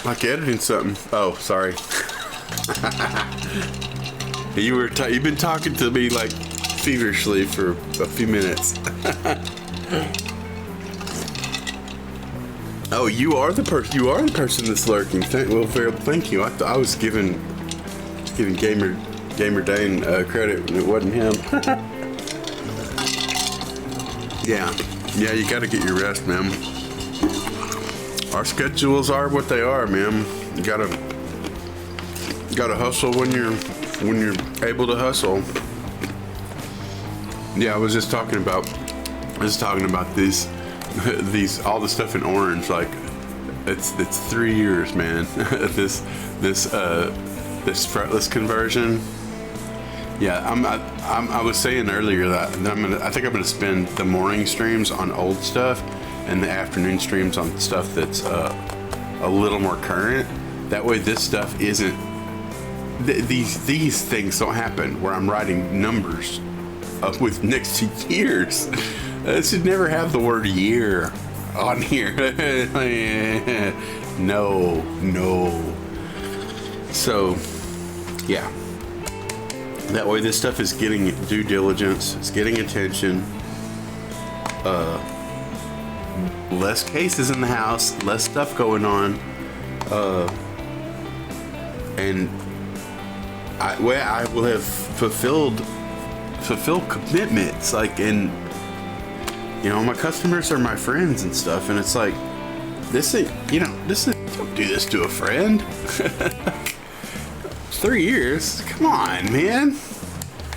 like editing something. Oh, sorry. You've been talking to me like feverishly for a few minutes. Oh, you are the person that's lurking. Thank you. I was giving Gamer Dane credit when it wasn't him. Yeah, you gotta get your rest, man. Our schedules are what they are, man. You gotta hustle when you're able to hustle. Yeah, I was just talking about these all the stuff in orange. Like it's 3 years, man. this fretless conversion. Yeah, I was saying earlier that I think I'm gonna spend the morning streams on old stuff and the afternoon streams on stuff that's a little more current. That way, this stuff isn't. These things don't happen where I'm writing numbers up with next to years. It should never have the word year on here. No. So, yeah. That way this stuff is getting due diligence, it's getting attention, less cases in the house, less stuff going on, and I will have fulfilled commitments, like, and my customers are my friends and stuff, and it's like, don't do this to a friend. 3 years? Come on, man.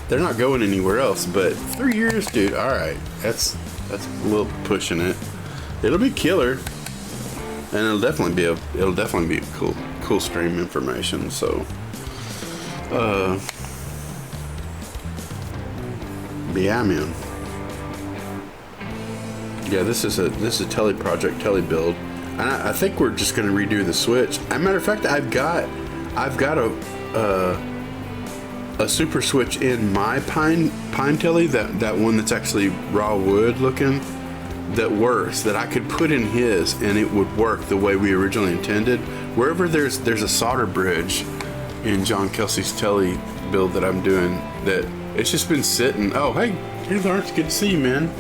They're not going anywhere else, but 3 years, dude. All right, that's a little pushing it. it'll be killer, and it'll definitely be a cool stream information. So, but yeah, man. Yeah, this is a tele project, tele build, and I think we're just gonna redo the switch. As a matter of fact, I've got a super switch in my pine telly, that one that's actually raw wood looking, that works, that I could put in his and it would work the way we originally intended. Wherever there's a solder bridge in John Kelsey's telly build that I'm doing, that it's just been sitting. Oh, hey Lawrence, good to see you, man.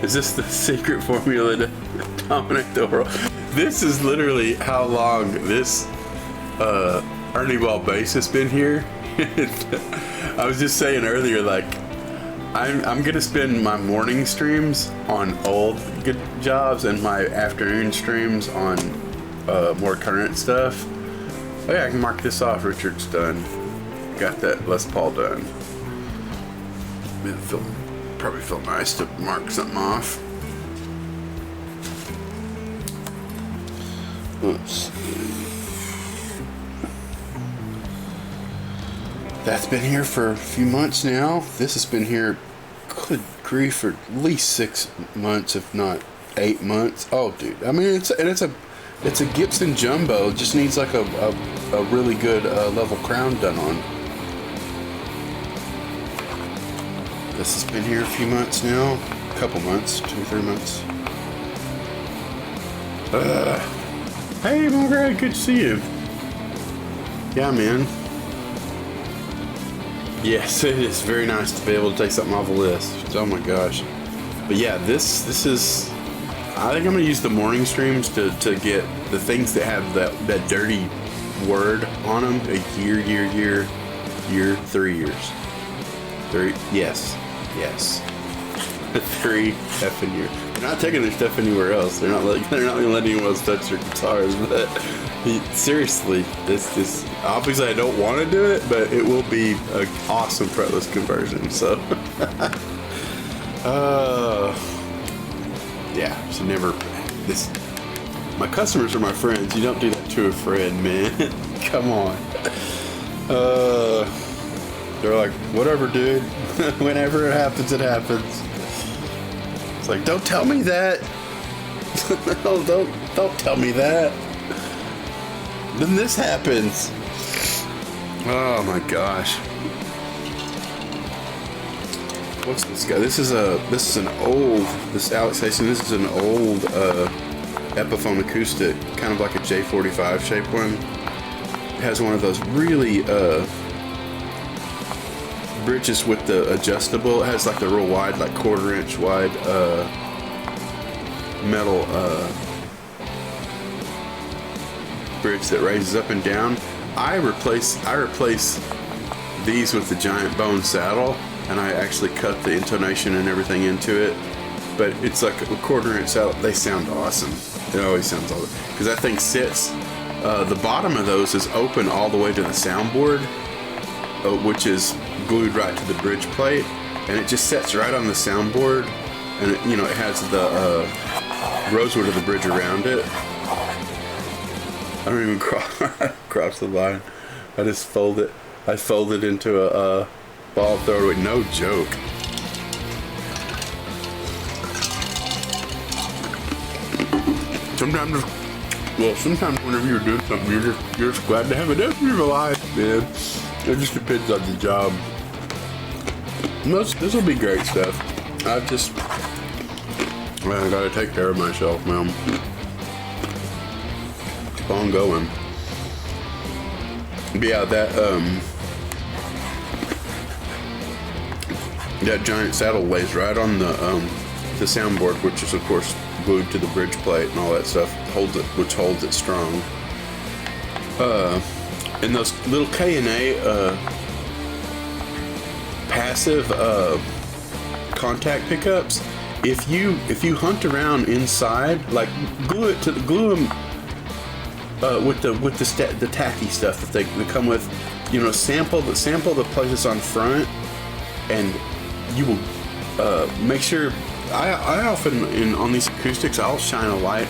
Is this the secret formula to dominate the world? This is literally how long this Ernie Ball bass has been here. I was just saying earlier, like, I'm gonna spend my morning streams on old good jobs and my afternoon streams on more current stuff. Oh yeah, I can mark this off. Richard's done. Got that Les Paul done. Probably feel nice to mark something off. Let's see. That's been here for a few months now. This has been here, good grief, for at least 6 months, if not 8 months. Oh, dude. I mean, it's a Gibson Jumbo. It just needs like a really good level crown done on. This has been here a few months now. A couple months, 2-3 months. Hey, Margaret, good to see you. Yeah, man. Yes, it is very nice to be able to take something off the list. Oh my gosh. But yeah, this is, I think I'm gonna use the morning streams to get the things that have that dirty word on them. A year, 3 years. 3, yes. 3 effing years. They're not taking their stuff anywhere else. They're not gonna let anyone else touch their guitars. But seriously, this obviously I don't want to do it, but it will be an awesome fretless conversion. So, yeah. So never this. My customers are my friends. You don't do that to a friend, man. Come on. They're like, whatever, dude. Whenever it happens, it happens. It's like, don't tell me that. No, don't tell me that. Then this happens. Oh my gosh. What's this guy? This is an old. This Alex Hastings. This is an old Epiphone acoustic, kind of like a J45 shaped one. It has one of those really bridges with the adjustable. It has like the real wide, like 1/4 inch wide metal bridge that raises up and down. I replace these with the giant bone saddle, and I actually cut the intonation and everything into it. But it's like a 1/4 inch saddle. They sound awesome. It always sounds awesome because that thing sits. The bottom of those is open all the way to the soundboard, which is glued right to the bridge plate, and it just sets right on the soundboard, and it has the rosewood of the bridge around it. I don't even cross the line. I just fold it. I fold it into a ball, throw it away. No joke. Sometimes whenever you're doing something, you're just glad to have it in your life, man. It just depends on the job. This will be great stuff. I gotta take care of myself, man. Keep on going. But yeah, that giant saddle lays right on the soundboard, which is of course glued to the bridge plate and all that stuff, which holds it strong. And those little K&A passive contact pickups, if you hunt around inside, like glue them with the tacky stuff that they come with, sample the places on front, and you will make sure I often on these acoustics I'll shine a light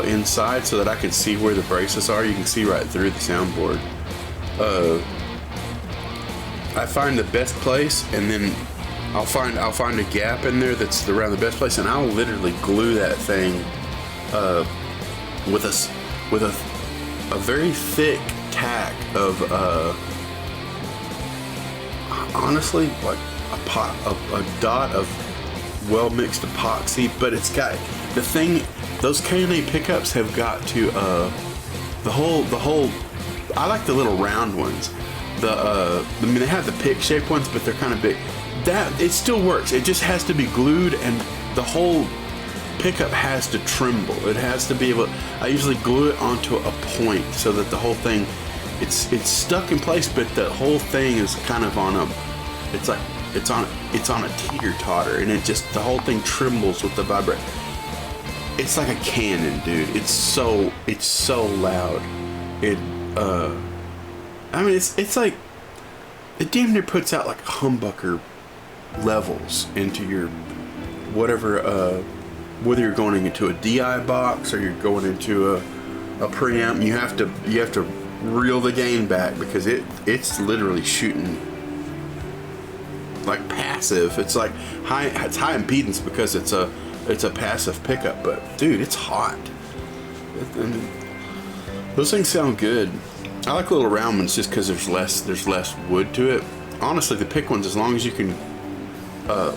inside so that I can see where the braces are. You can see right through the soundboard. I find the best place, and then I'll find a gap in there that's around the best place, and I'll literally glue that thing with a very thick tack of honestly like a dot of well mixed epoxy. But it's got the thing. Those K&A pickups have got to the whole. I like the little round ones. I mean, they have the pick shaped ones, but they're kind of big. That it still works. It just has to be glued, and the whole pickup has to tremble. It has to be able. I usually glue it onto a point so that the whole thing, it's stuck in place, but the whole thing is kind of on a. It's like it's on a teeter totter, and it just the whole thing trembles with the vibrate. It's like a cannon, dude. It's so loud. I mean, it's like it damn near puts out like humbucker levels into your whatever. Whether you're going into a DI box or you're going into a preamp, you have to reel the gain back because it's literally shooting like passive. It's like high impedance because it's a passive pickup. But dude, it's hot. Those things sound good. I like little round ones just because there's less wood to it. Honestly, the pick ones, as long as you can, I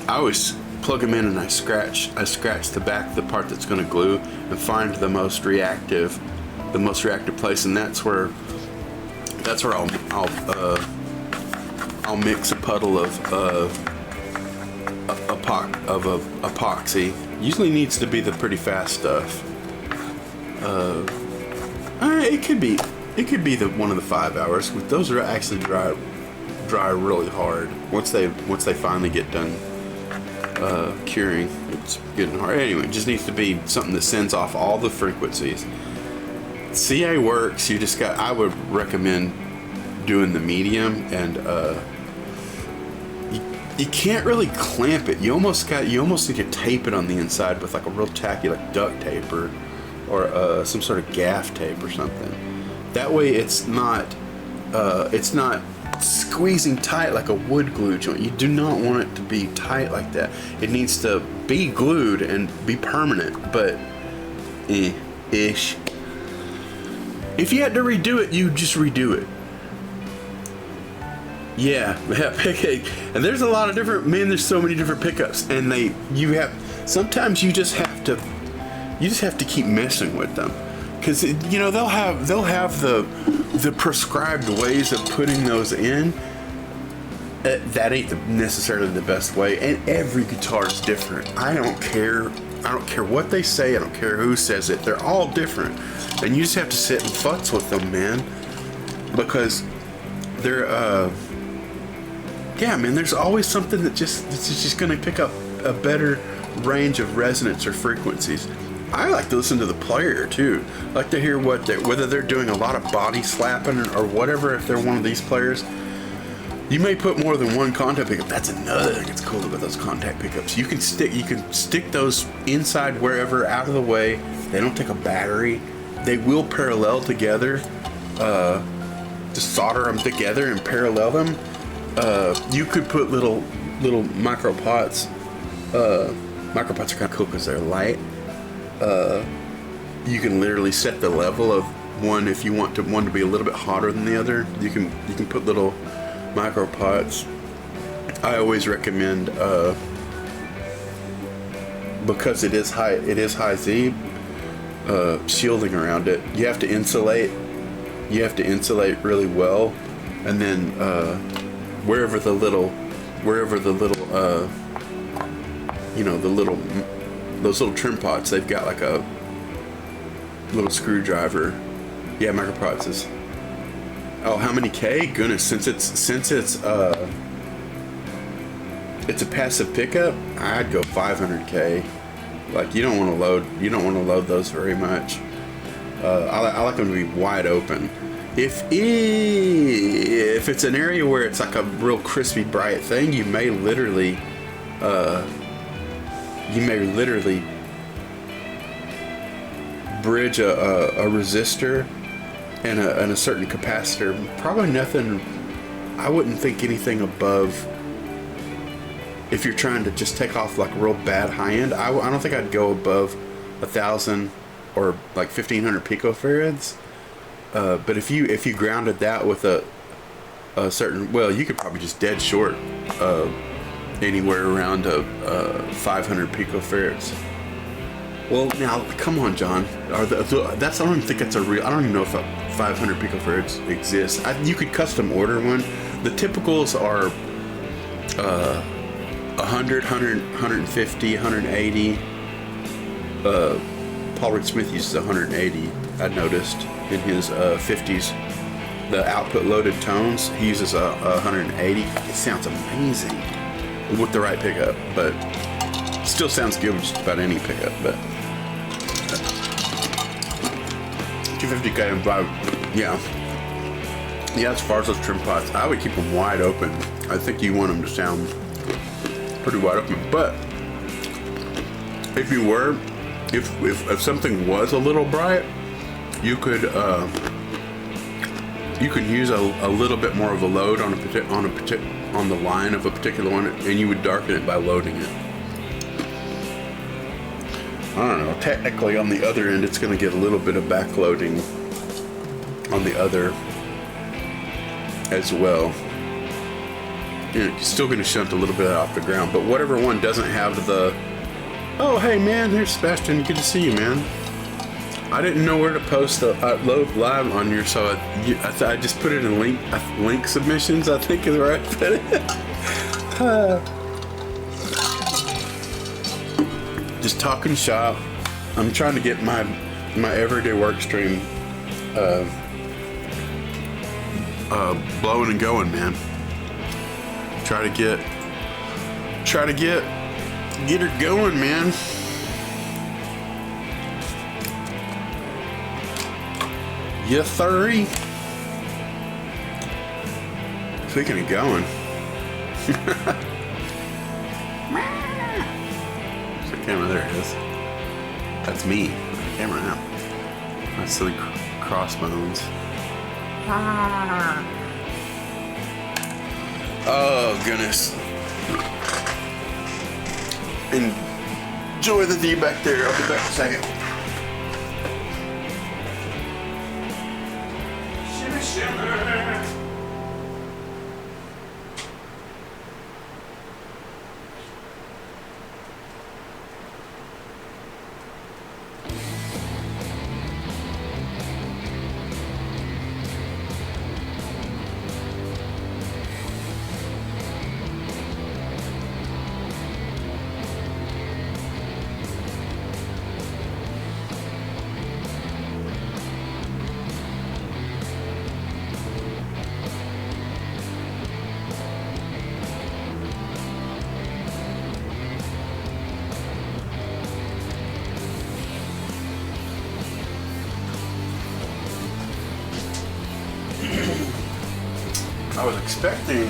always plug them in and I scratch the back, the part that's going to glue, and find the most reactive place, and that's where I'll mix a puddle of epoxy. Usually needs to be the pretty fast stuff. It could be one of the 5 hours. Those are actually dry really hard. Once they finally get done curing, it's getting hard. Anyway, it just needs to be something that sends off all the frequencies. CA works. I would recommend doing the medium, and you can't really clamp it. You almost need to tape it on the inside with like a real tacky like duct tape or some sort of gaff tape or something. That way it's not squeezing tight like a wood glue joint. You do not want it to be tight like that. It needs to be glued and be permanent, but ish. If you had to redo it, you just redo it. Yeah, and there's a lot of different, there's so many different pickups, and sometimes you just have to keep messing with them. Because they'll have the prescribed ways of putting those in. That ain't necessarily the best way, and every guitar is different. I don't care what they say. I don't care who says it. They're all different, and you just have to sit and futz with them, man. Because they're there's always something that's just gonna pick up a better range of resonance or frequencies. I like to listen to the player too. I like to hear whether they're doing a lot of body slapping or whatever. If they're one of these players, you may put more than one contact pickup. That's another thing that's cool about those contact pickups. You can stick those inside wherever, out of the way. They don't take a battery. They will parallel together. Just solder them together and parallel them. You could put little micro pots. Micro pots are kind of cool because they're light. You can literally set the level of one if you want one to be a little bit hotter than the other. You can put little micro pots. I always recommend because it is high Z, shielding around it. You have to insulate really well, and then wherever the little those little trim pots, they've got like a little screwdriver. Yeah, micro pots is. Oh, how many K? Goodness, since it's a passive pickup, I'd go 500K. Like you don't want to load those very much. I like them to be wide open. If it's an area where it's like a real crispy, bright thing, you may literally you may literally bridge a resistor and a certain capacitor. Probably nothing, I wouldn't think anything above, if you're trying to just take off like real bad high end, I don't think I'd go above 1,000 or like 1,500 picofarads. But if you grounded that with a certain, well, you could probably just dead short anywhere around 500 picofarads. Well, now come on, John. I don't even think that's a real. I don't even know if a 500 picofarads exists. You could custom order one. The typicals are 100, 150, 180. Paul Rick Smith uses 180. I noticed in his 50s, the output loaded tones. He uses 180. It sounds amazing with the right pickup, but still sounds good with just about any pickup. But 250K and 5, yeah. As far as those trim pots, I would keep them wide open. I think you want them to sound pretty wide open. But if you were, if something was a little bright, you could use a little bit more of a load on the line of a particular one, and you would darken it by loading it. I don't know. Technically, on the other end, it's going to get a little bit of backloading on the other as well. You're still going to shunt a little bit off the ground, but whatever one doesn't have the, oh hey man, here's Sebastian, good to see you, man. I didn't know where to post the load live on here, so I just put it in link submissions, I think is where I put it. Just talking shop. I'm trying to get my everyday work stream blowing and going, man. Try to get her going, man. Yes, sirree. Speaking of going, there's the camera. There it is. That's me. The camera now. My silly crossbones. Oh goodness. Enjoy the view back there. I'll be back in a second. Shimmy, shimmer. I was expecting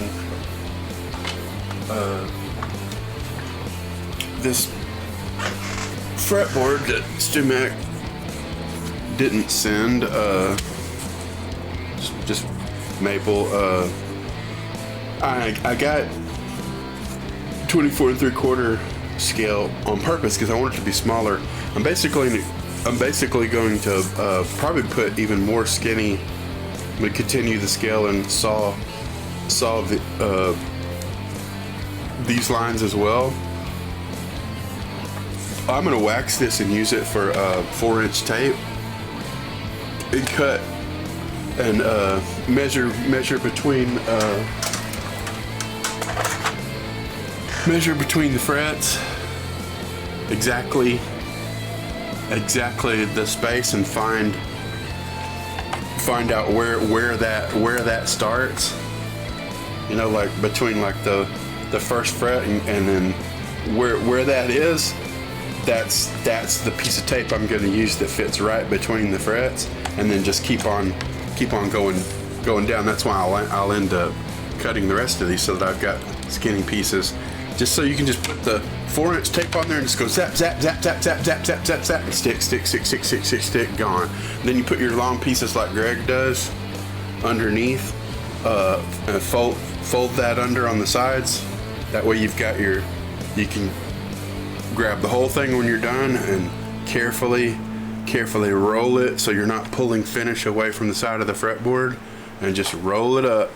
this fretboard that StuMac didn't send, just maple. I got 24 3/4 scale on purpose because I want it to be smaller. I'm basically going to probably put even more skinny. I'm gonna continue the scale and saw these lines as well. I'm gonna wax this and use it for 4-inch tape and cut and measure between the frets exactly the space and find out where that starts, you know, like between like the first fret and then where that is, that's the piece of tape I'm going to use that fits right between the frets, and then just keep on going down. That's why I'll end up cutting the rest of these so that I've got skinny pieces just so you can just put the 4-inch tape on there and just go zap, zap, zap, zap, zap, zap, zap, zap, zap, and stick, stick, stick, stick, stick, stick, stick, gone. Then you put your long pieces like Greg does underneath, and fold that under on the sides. That way you've got you can grab the whole thing when you're done and carefully roll it so you're not pulling finish away from the side of the fretboard, and just roll it up,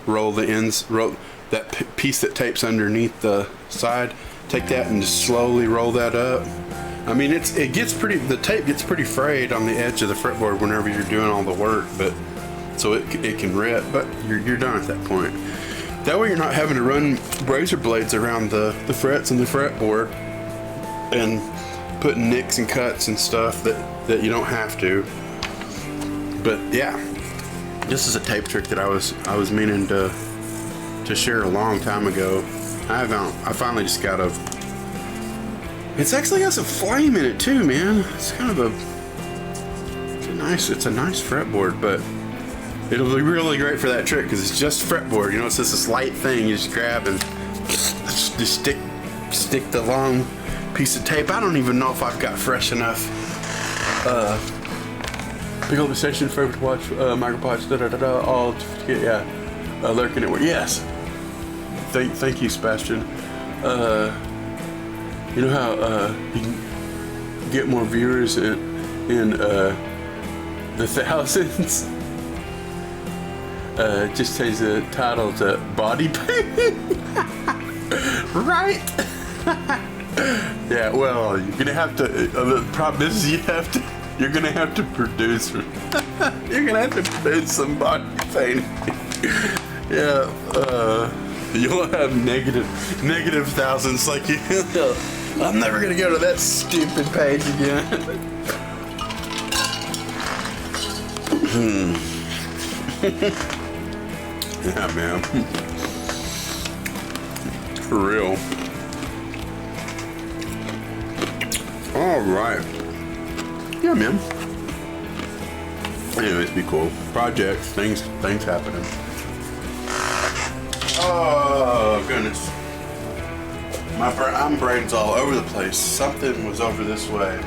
roll the ends, roll that piece that tapes underneath the side, take that and just slowly roll that up. I mean, the tape gets pretty frayed on the edge of the fretboard whenever you're doing all the work, but so it can rip, but you're done at that point. That way you're not having to run razor blades around the frets and the fretboard and putting nicks and cuts and stuff that you don't have to. But yeah, this is a tape trick that I was meaning to share a long time ago. I finally just got it's actually got some flame in it too, man. It's kind of it's a nice fretboard, but it'll be really great for that trick because it's just fretboard. You know, it's just this light thing you just grab and just stick the long piece of tape. I don't even know if I've got fresh enough. Pick up the station, favorite to watch, micropods, all to get, yeah, lurking at work. Yes. Thank you, Sebastian. You know how you can get more viewers in the thousands? Just change the title to body pain. Right? Yeah, well, you're gonna have to, the problem is you're gonna have to produce some body pain. Yeah, you'll have negative thousands like you. I'm never gonna go to that stupid page again. Yeah, man. For real. All right. Yeah, man. Anyways, be cool. Projects, things happening. Oh goodness. My brain's all over the place. Something was over this way.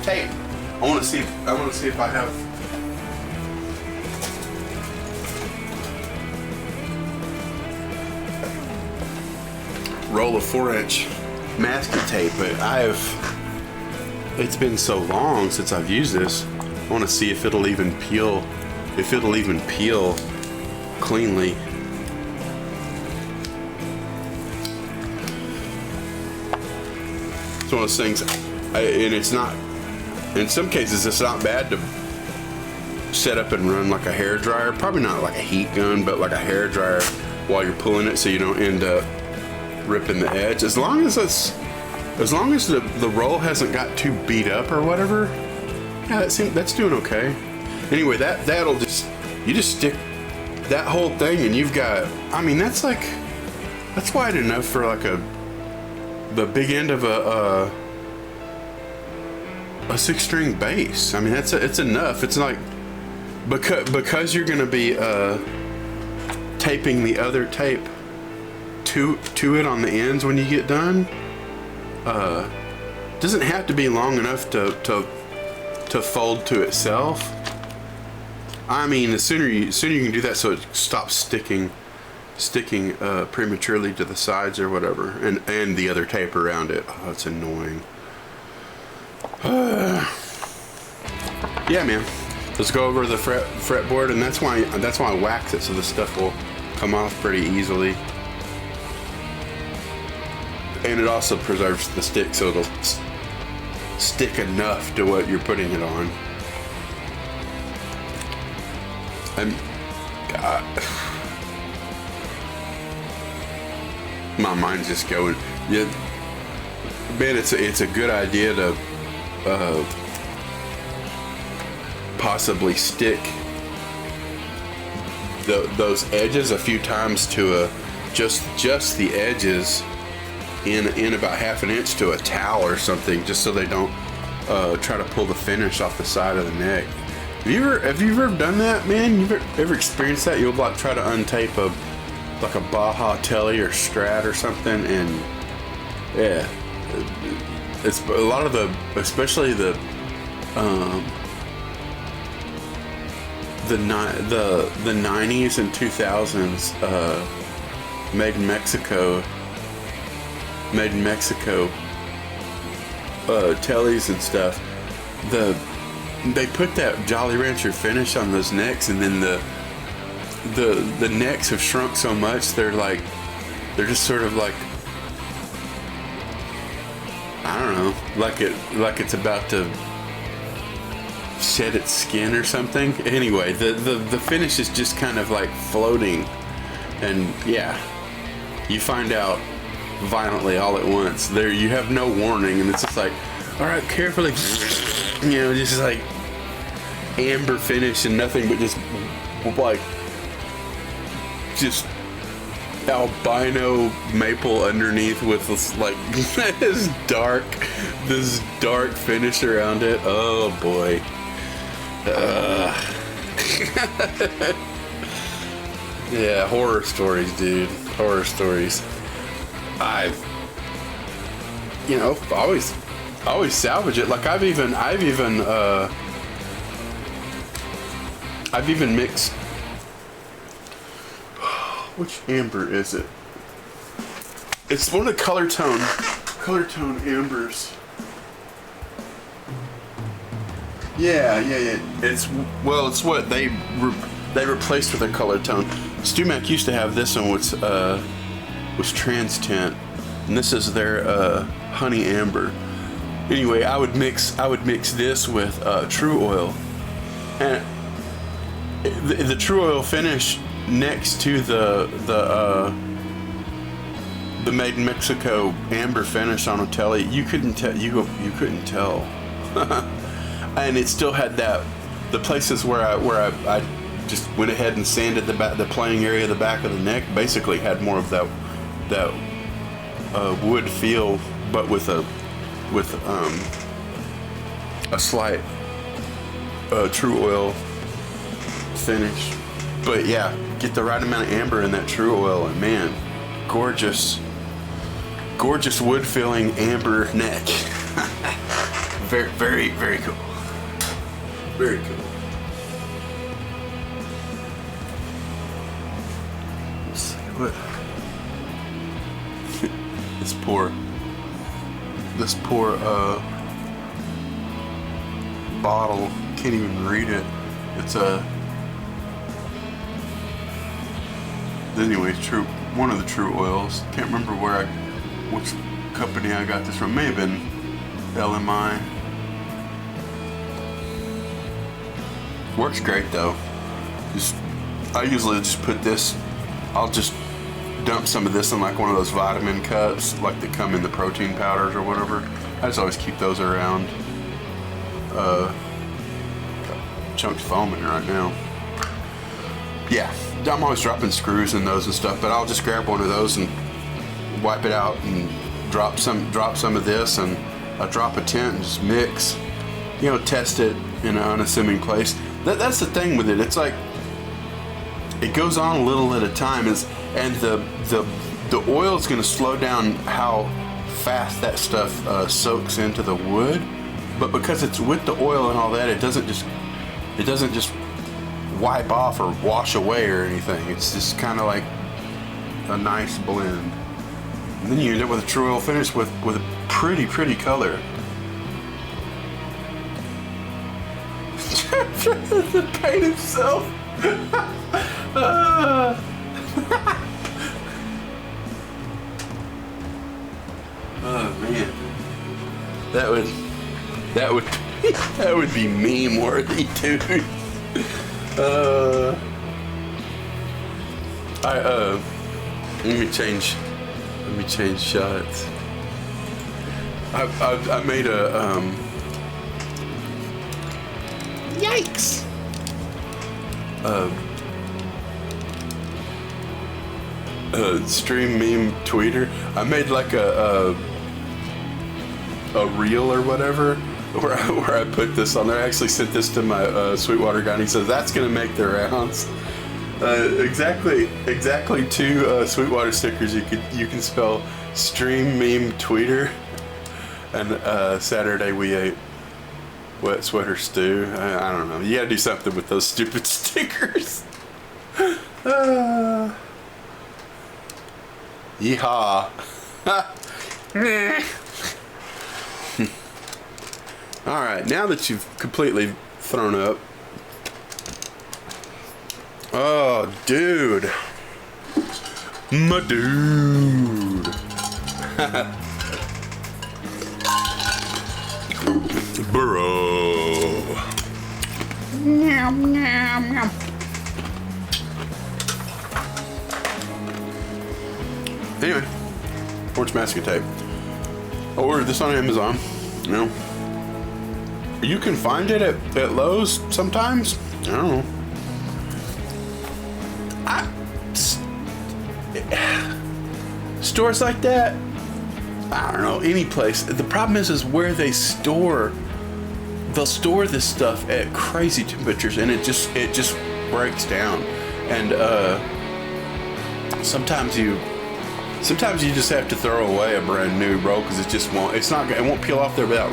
Tape. I want to see if I have. Roll of 4-inch masking tape, but it's been so long since I've used this. I want to see if it'll even peel. If it'll even peel cleanly. It's one of those things, and it's not. In some cases, it's not bad to set up and run like a hair dryer. Probably not like a heat gun, but like a hair dryer while you're pulling it, so you don't end up ripping the edge. As long as the roll hasn't got too beat up or whatever, yeah, that's doing okay. Anyway, that'll you just stick that whole thing, and you've got. I mean, that's wide enough for like the big end of a 6-string bass. I mean, it's enough. It's like because you're gonna be taping the other tape to it on the ends when you get done. Doesn't have to be long enough to fold to itself. I mean, the sooner you can do that, so it stops sticking prematurely to the sides or whatever, and the other tape around it. Oh, it's annoying. Yeah, man. Let's go over the fretboard, and that's why I wax it so the stuff will come off pretty easily. And it also preserves the stick, so it'll stick enough to what you're putting it on. And God, my mind's just going. Yeah, man, it's a good idea to possibly stick those edges a few times to just the edges in about ½ an inch to a towel or something, just so they don't try to pull the finish off the side of the neck. Have you ever done that, man? You've ever experienced that? You'll like try to untape a Baja Telly or Strat or something, and yeah, it's a lot of especially the 90s and 2000s made in Mexico tellies and stuff. They put that Jolly Rancher finish on those necks, and then the necks have shrunk so much they're just sort of like, I don't know, like it's about to shed its skin or something. Anyway, the finish is just kind of like floating, and yeah, you find out violently all at once. There, you have no warning, and it's just like, all right, carefully, just like amber finish and nothing but just like albino maple underneath with this like this dark finish around it. Oh boy. Yeah, horror stories, dude. Horror stories. I've always salvage it. Like I've even mixed. Which amber is it? It's one of the color tone ambers. Yeah. It's what they replaced with a color tone. StewMac used to have this one, was trans tint, and this is their honey amber. Anyway, I would mix this with True Oil, and the True Oil finish next to the Made in Mexico amber finish on a telly, you couldn't tell. You couldn't tell, and it still had the places where I just went ahead and sanded the playing area of the back of the neck. Basically, had more of that wood feel, but with a slight True Oil finish. But yeah, get the right amount of amber in that True Oil, and man, gorgeous wood feeling amber neck. Very, very, very cool. Very cool. Let's see what this poor bottle, can't even read it. It's anyway, one of the True Oils. Can't remember which company I got this from. May have been LMI. Works great though. I usually just put this. I'll just dump some of this in like one of those vitamin cups, like that come in the protein powders or whatever. I just always keep those around. Chunks foaming right now. Yeah, I'm always dropping screws in those and stuff, but I'll just grab one of those and wipe it out and drop some of this, and I drop a tint and just mix, test it in an unassuming place. That's the thing with it. It's like it goes on a little at a time, and the oil is going to slow down how fast that stuff soaks into the wood. But because it's with the oil and all that, it doesn't just wipe off or wash away or anything. It's just kind of like a nice blend. And then you end up with a True Oil finish with a pretty color. The paint itself. Oh man, that would be meme worthy, dude. Let me change shots. I made a yikes. Stream meme tweeter. I made like a reel or whatever where I put this on there. I actually sent this to my Sweetwater guy, and he says that's gonna make the rounds. Exactly 2 Sweetwater stickers. You can spell stream meme tweeter, and Saturday we ate wet sweater stew. I don't know. You gotta do something with those stupid stickers. Yeehaw. Alright, now that you've completely thrown up. Oh, dude. My dude. Burrow. Nom, nom, nom. Anyway, orange masking tape. I ordered this on Amazon. You know, you can find it at Lowe's sometimes. I don't know. Stores like that, I don't know, any place. The problem is where they store. They'll store this stuff at crazy temperatures, and it just breaks down. And sometimes you just have to throw away a brand new roll because it won't peel off there without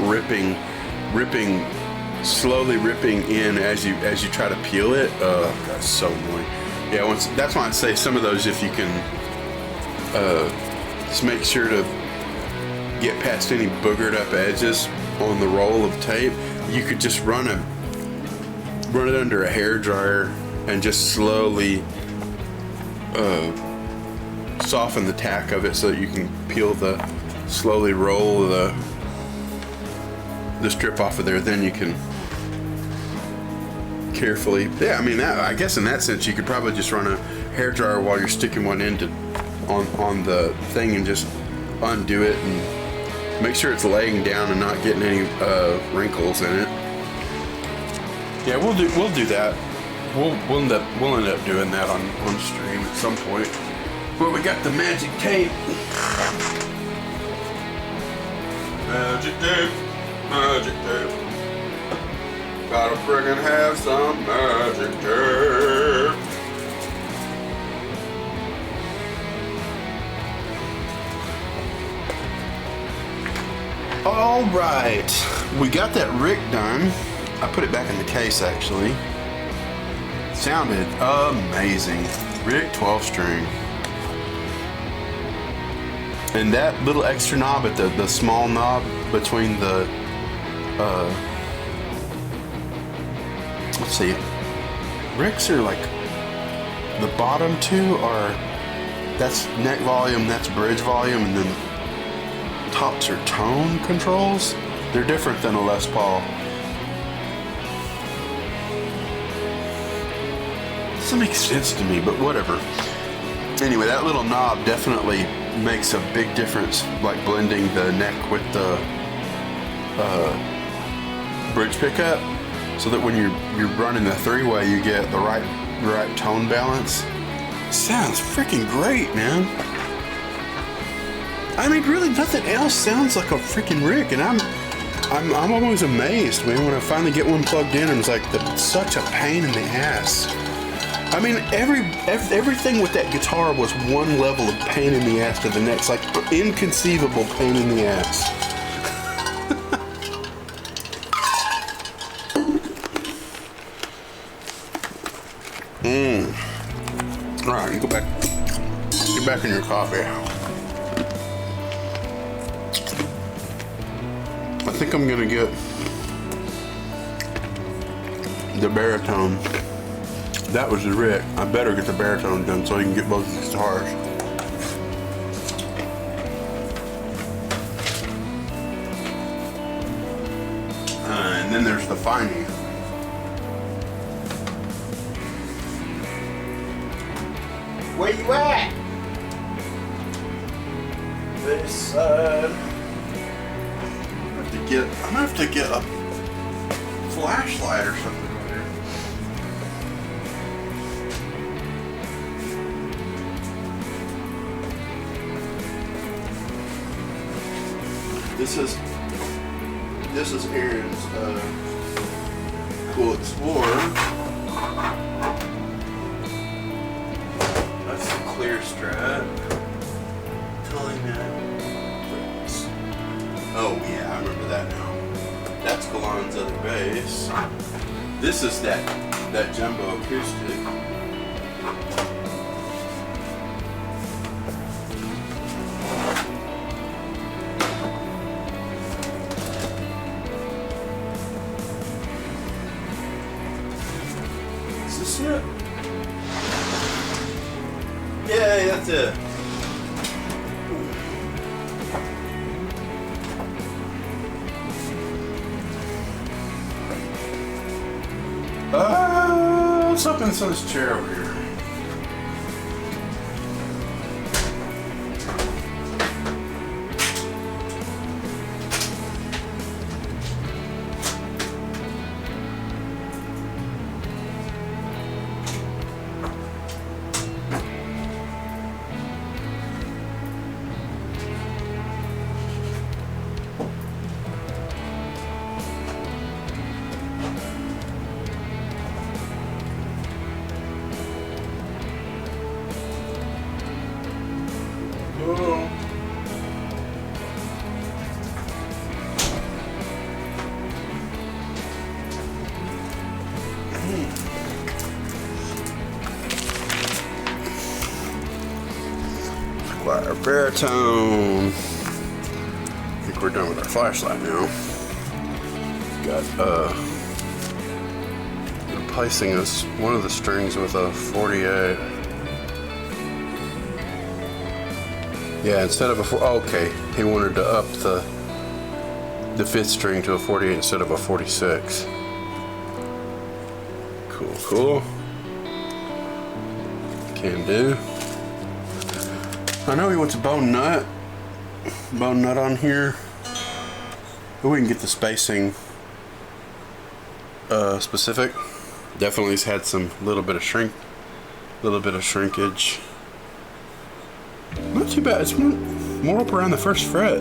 slowly ripping in as you try to peel it. Oh god, it's so annoying. Yeah, that's why I say some of those, if you can just make sure to get past any boogered up edges on the roll of tape. You could just run it under a hair dryer and just slowly soften the tack of it so that you can slowly roll the strip off of there. Then you can carefully, I mean, I guess in that sense you could probably just run a hair dryer while you're sticking one on the thing and just undo it and make sure it's laying down and not getting any wrinkles in it. Yeah, we'll do that. We'll end up doing that on stream at some point. But we got the magic tape. Magic tape. Magic tape. Gotta friggin' have some magic tape. All right, we got that Rick done. I put it back in the case actually. Sounded amazing. Rick 12 string. And that little extra knob at the small knob between the let's see, Ricks are like the bottom two are, that's neck volume, that's bridge volume, and then tops are tone controls. They're different than a Les Paul. Doesn't make sense to me, but whatever. Anyway, that little knob definitely makes a big difference, like blending the neck with the bridge pickup, so that when you're running the 3-way, you get the right tone balance. Sounds freaking great, man. I mean, really, nothing else sounds like a freaking Rick, and I'm always amazed, man, when I finally get one plugged in, and it's like such a pain in the ass. I mean, everything with that guitar was one level of pain in the ass to the next, like inconceivable pain in the ass. All right, you get back in your coffee. I think I'm gonna get the baritone. That was the Rick. I better get the baritone done so you can get both of the guitars. And then there's the Finey. Where you at? This side. I'm gonna have to get a flashlight or something. This is This is Aaron's Cool Explorer. That's the clear strap. Telling that. Oh yeah, I remember that now. That's Galan's other bass. This is that jumbo acoustic. Is this it? Yay, that's it. Let's open this chair over here. Our baritone. I think we're done with our flashlight now. Got replacing one of the strings with a 48. Yeah, instead of a okay, he wanted to up the fifth string to a 48 instead of a 46. Cool. Can do. I know he wants a bone nut on here, but we can get the spacing specific. Definitely has had some little bit of shrinkage. Not too bad. It's more up around the first fret.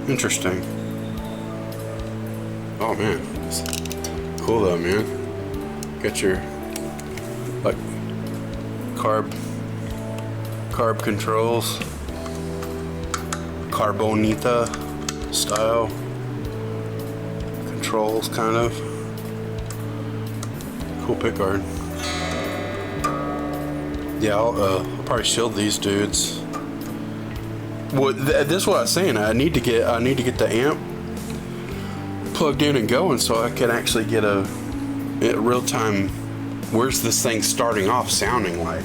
Interesting. Oh man, it's cool though, man. Got your like carb controls, carbonita style controls, kind of cool pickguard. Yeah, I'll probably shield these dudes. Well, this is what I was saying. I need to get the amp plugged in and going so I can actually get a real time. Where's this thing starting off sounding like?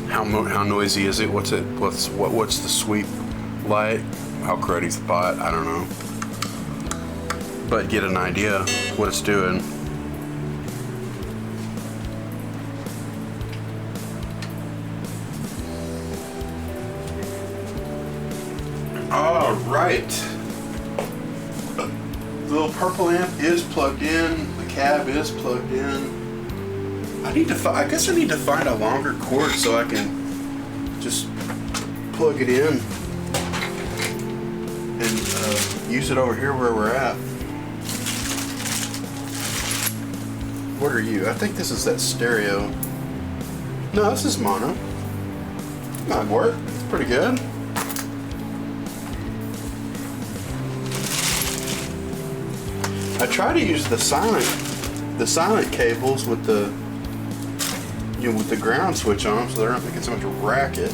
How noisy is it? What's the sweep like? How cruddy's the pot? I don't know. But get an idea what it's doing. All right. The little purple amp is plugged in. The cab is plugged in. I guess I need to find a longer cord so I can just plug it in and use it over here where we're at. What are you? I think this is that stereo. No, this is mono. Might work. It's pretty good. I try to use the silent cables with the ground switch on, so they're not making so much racket.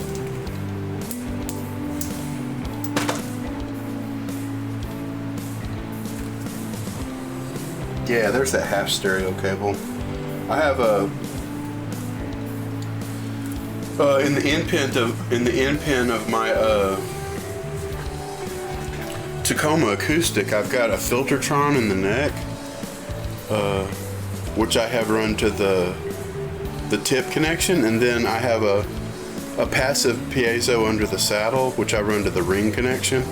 Yeah, there's that half stereo cable. I have in the end pin of my Tacoma acoustic, I've got a Filtertron in the neck, which I have run to the tip connection, and then I have a passive piezo under the saddle, which I run to the ring connection,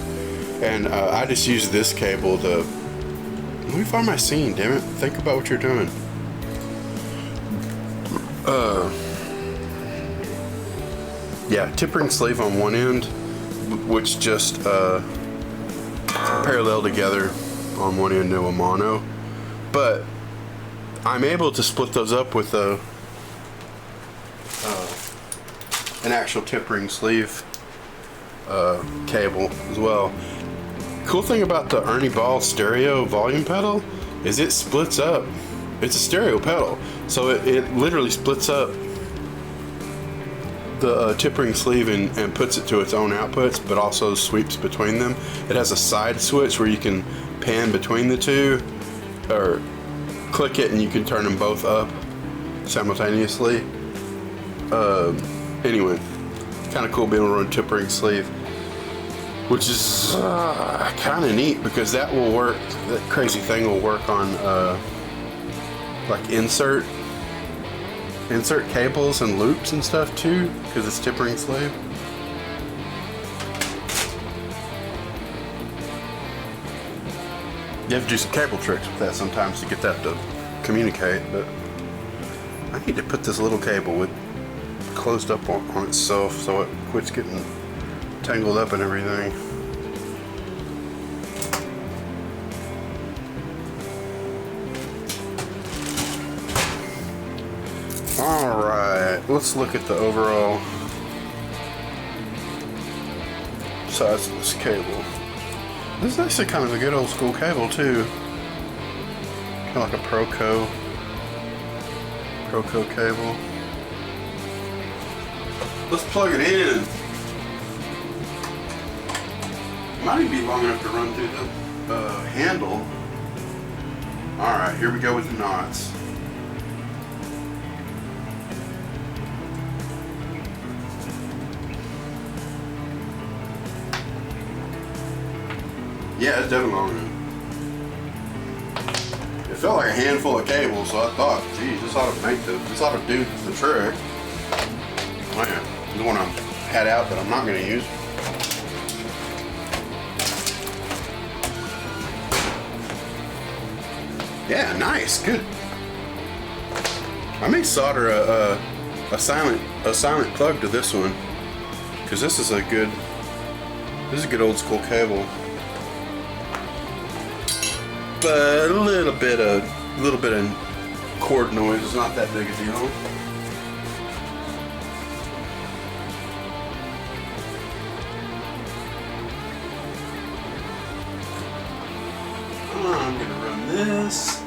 and I just use this cable to. Let me find my scene, damn it! Think about what you're doing. Yeah, tip ring sleeve on one end, which just parallel together on one end to a mono, but I'm able to split those up with an actual tip ring sleeve cable as well. Cool thing about the Ernie Ball stereo volume pedal is it splits up. It's a stereo pedal, so it literally splits up the tip ring sleeve and puts it to its own outputs, but also sweeps between them. It has a side switch where you can pan between the two, or click it and you can turn them both up simultaneously. Anyway, kind of cool being able to run tip ring sleeve, which is kind of neat because that will work. That crazy thing will work on like insert cables and loops and stuff too, because it's tip ring sleeve. You have to do some cable tricks with that sometimes to get that to communicate, but I need to put this little cable closed up on itself so it quits getting tangled up and everything. Alright, let's look at the overall size of this cable. This is actually kind of a good old school cable too. Kind of like a Proco cable. Let's plug it in. Might even be long enough to run through the handle. Alright, here we go with the knots. Yeah, it's definitely long enough. It felt like a handful of cables, so I thought, geez, this ought to do the trick. Man, the one I had out that I'm not going to use. Yeah, nice, good. I may solder a silent plug to this one, because this is a good old school cable. But a little bit of cord noise is not that big a deal. I'm gonna run this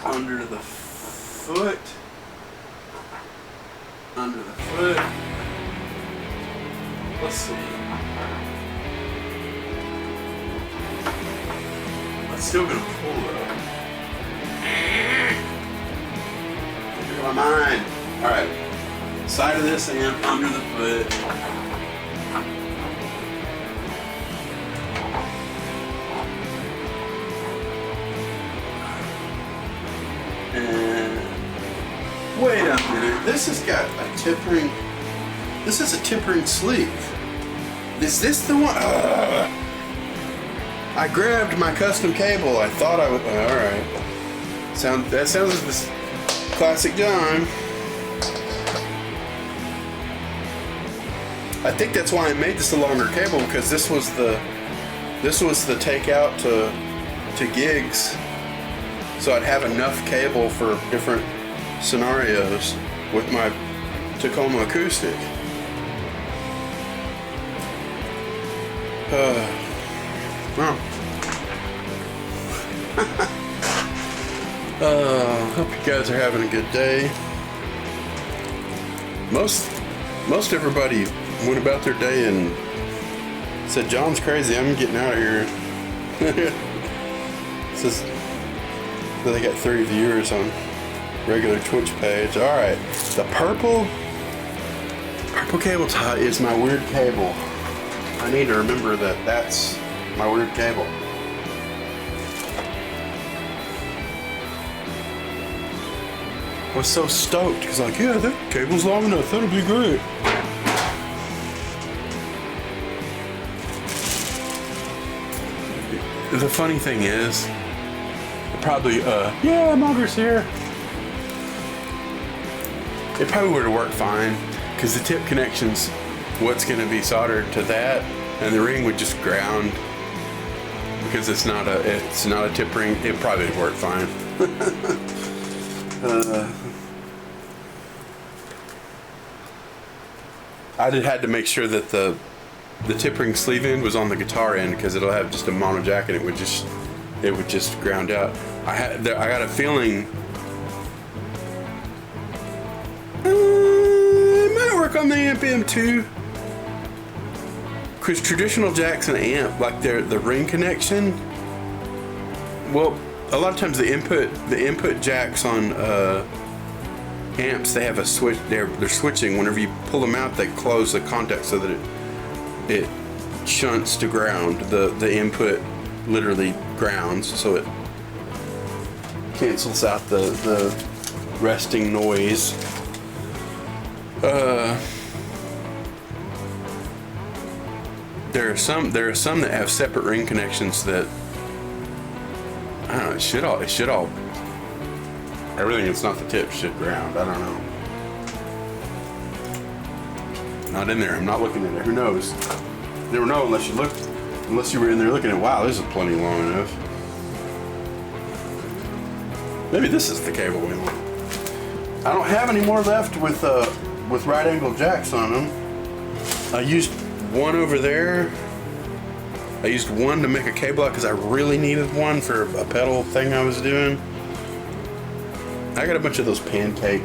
under the foot. Let's see. It's still gonna pull though. Look at my mind. Alright. Side of this and under the foot. And wait a minute. This has got a tip ring. This is a tip ring sleeve. Is this the one? I grabbed my custom cable. I thought I would. All right. That sounds like this classic John. I think that's why I made this a longer cable, because this was the takeout to gigs, so I'd have enough cable for different scenarios with my Tacoma acoustic. Well, hope you guys are having a good day. Most everybody went about their day and said, "John's crazy. I'm getting out of here." Says that they got 30 viewers on regular Twitch page. All right, the purple cable tie is my weird cable. I need to remember that that's my weird cable. I was so stoked because like, yeah, that cable's long enough. That'll be great. The funny thing is, probably, yeah, Monger's here. It probably would have worked fine because the tip connection's what's going to be soldered to that, and the ring would just ground because it's not a tip ring. It probably would work fine. I had to make sure that the tip ring sleeve end was on the guitar end, because it'll have just a mono jack and it would just ground out. I got a feeling it might work on the amp too, because traditional jacks and amp, like the ring connection, well, a lot of times the input jacks on amps, they have a switch. They're switching. Whenever you pull them out, they close the contact so that it shunts to ground. The input literally grounds, so it cancels out the resting noise. There are some that have separate ring connections that, I don't know, it should all everything that's not the tip should ground. I don't know. Not in there. I'm not looking at it. Who knows? You never know unless you were in there looking at, wow, this is plenty long enough. Maybe this is the cable we want. I don't have any more left with right angle jacks on them. I used one over there. I used one to make a cable out because I really needed one for a pedal thing I was doing. I got a bunch of those pancake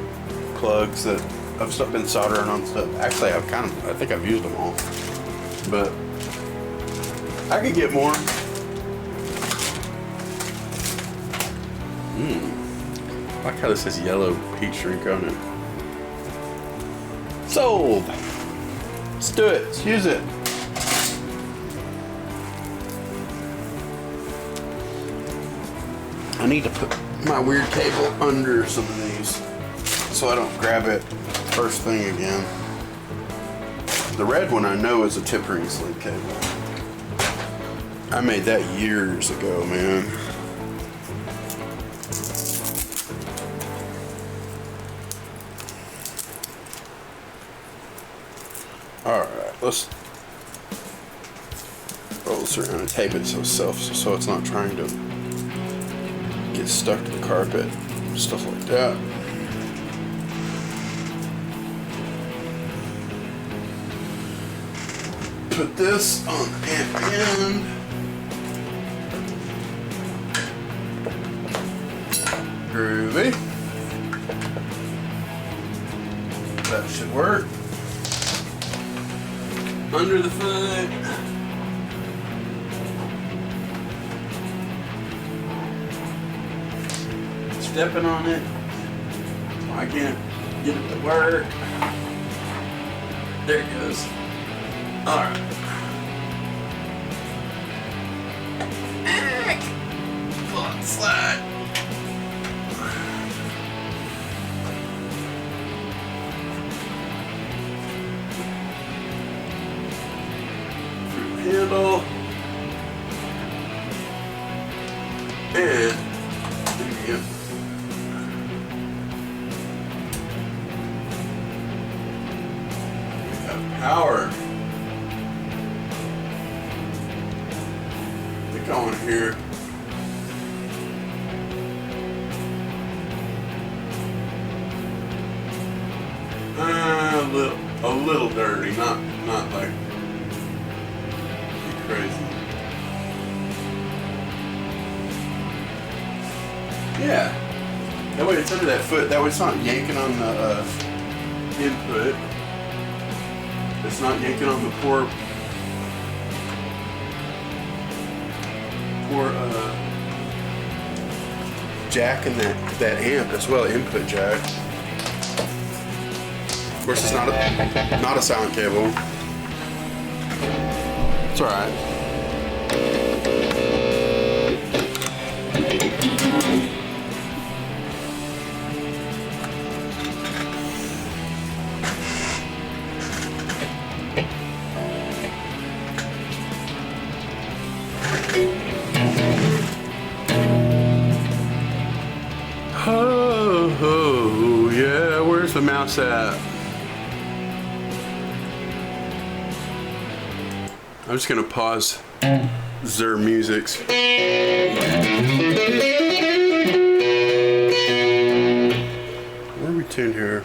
plugs that I've been soldering on stuff. Actually, I think I've used them all, but I could get more. I like how this says yellow heat shrink on it. Sold. Let's do it. Let's use it. I need to put my weird cable under some of these so I don't grab it first thing again. The red one I know is a tip ring sleeve cable. I made that years ago, man. Alright, let's roll this around and tape it so it's not trying to get stuck to the carpet, stuff like that. Put this on the amp end. Groovy. That should work. Under the foot. Stepping on it. I can't get it to work. There it goes. Alright. Pull out the slide. Through the handle. And yep. Power. Get on here. A little dirty, not like crazy. Yeah. That way it's under that foot. That way it's not yanking on the input. It's not yanking on the poor jack and that amp as well, input jack. Of course, it's not a silent cable. It's alright. Oh, yeah, where's the mouse at? I'm just gonna pause their musics. Where are we tuned here?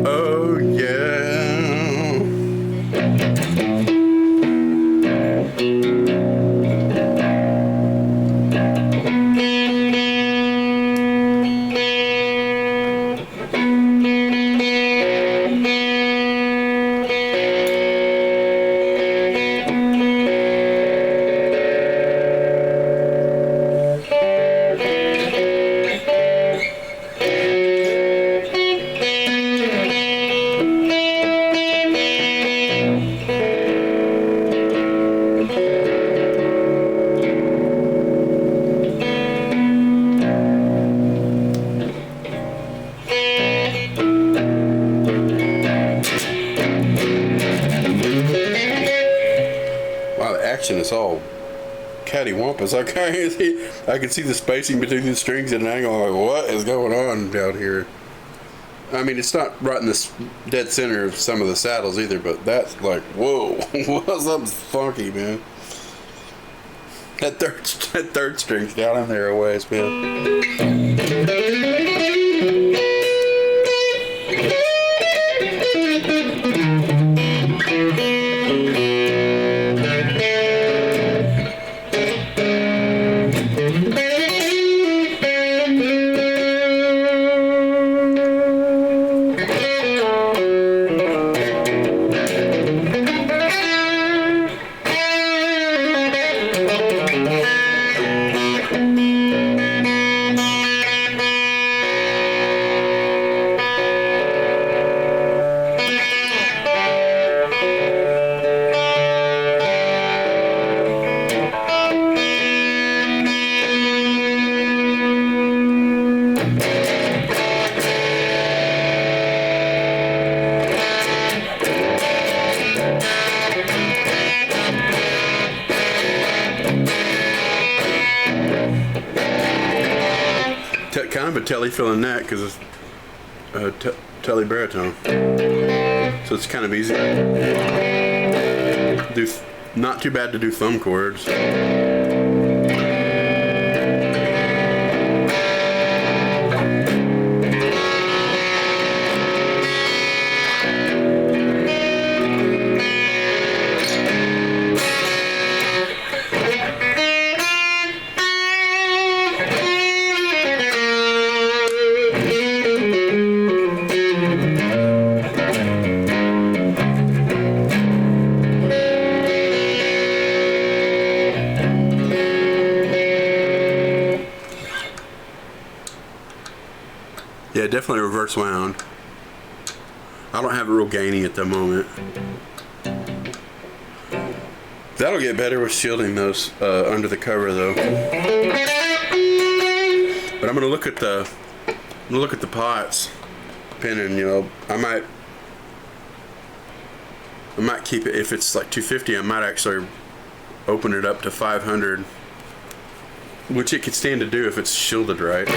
Oh yeah. Wow, the action is all cattywampus. I can see the spacing between the strings at an angle. Like, what is going on down here? I mean, it's not right in the dead center of some of the saddles either, but that's like, whoa, something's funky, man. That third string's down in there a ways, man. Kind of a telly filling neck because it's a telly baritone, so it's kind of easy. Not too bad to do thumb chords. Yeah, definitely reverse wound. I don't have it real gainy at the moment. That'll get better with shielding those under the cover though. But I'm gonna look at the pots pinning. You know, I might keep it if it's like 250. I might actually open it up to 500, which it could stand to do if it's shielded right.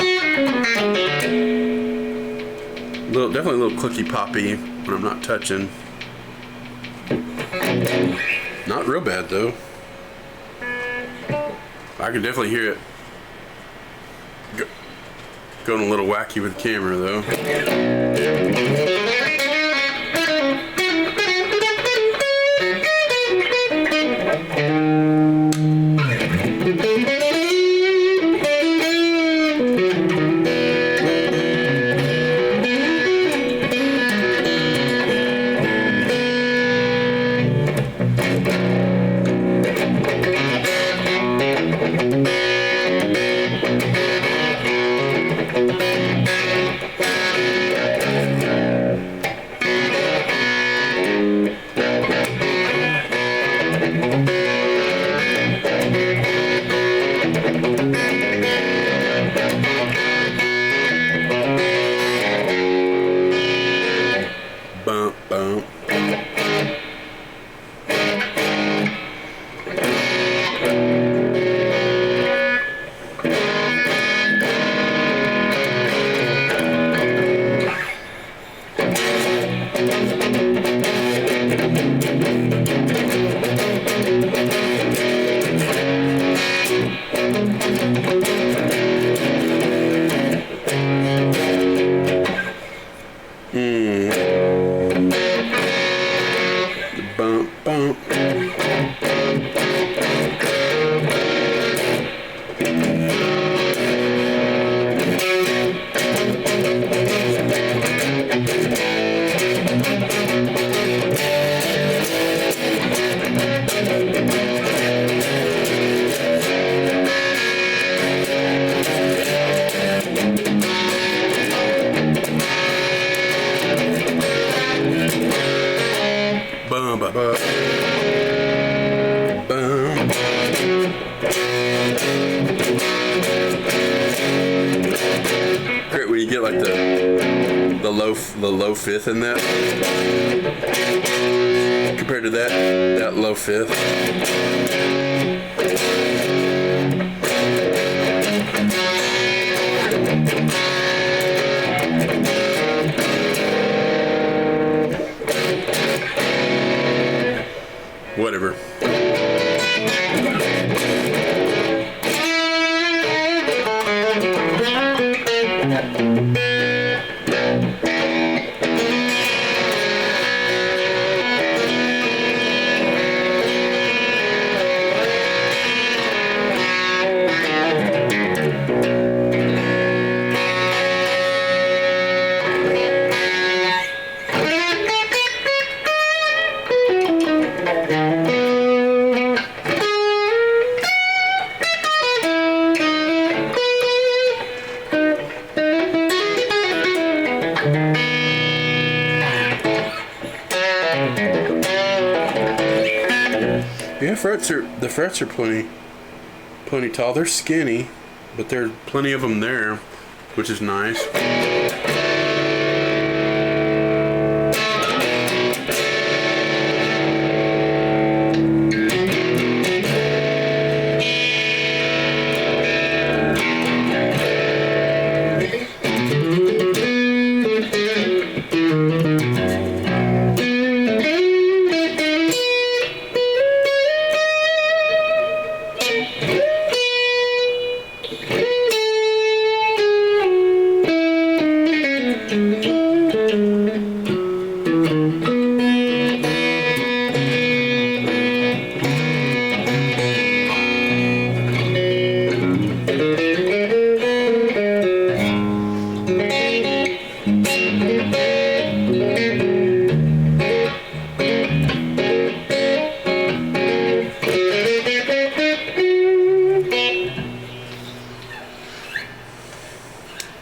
Definitely a little clicky poppy when I'm not touching. Not real bad though. I can definitely hear it going a little wacky with the camera though. the low fifth in that compared to that low fifth. Whatever. Yeah, the frets are plenty tall. They're skinny, but there are plenty of them there, which is nice.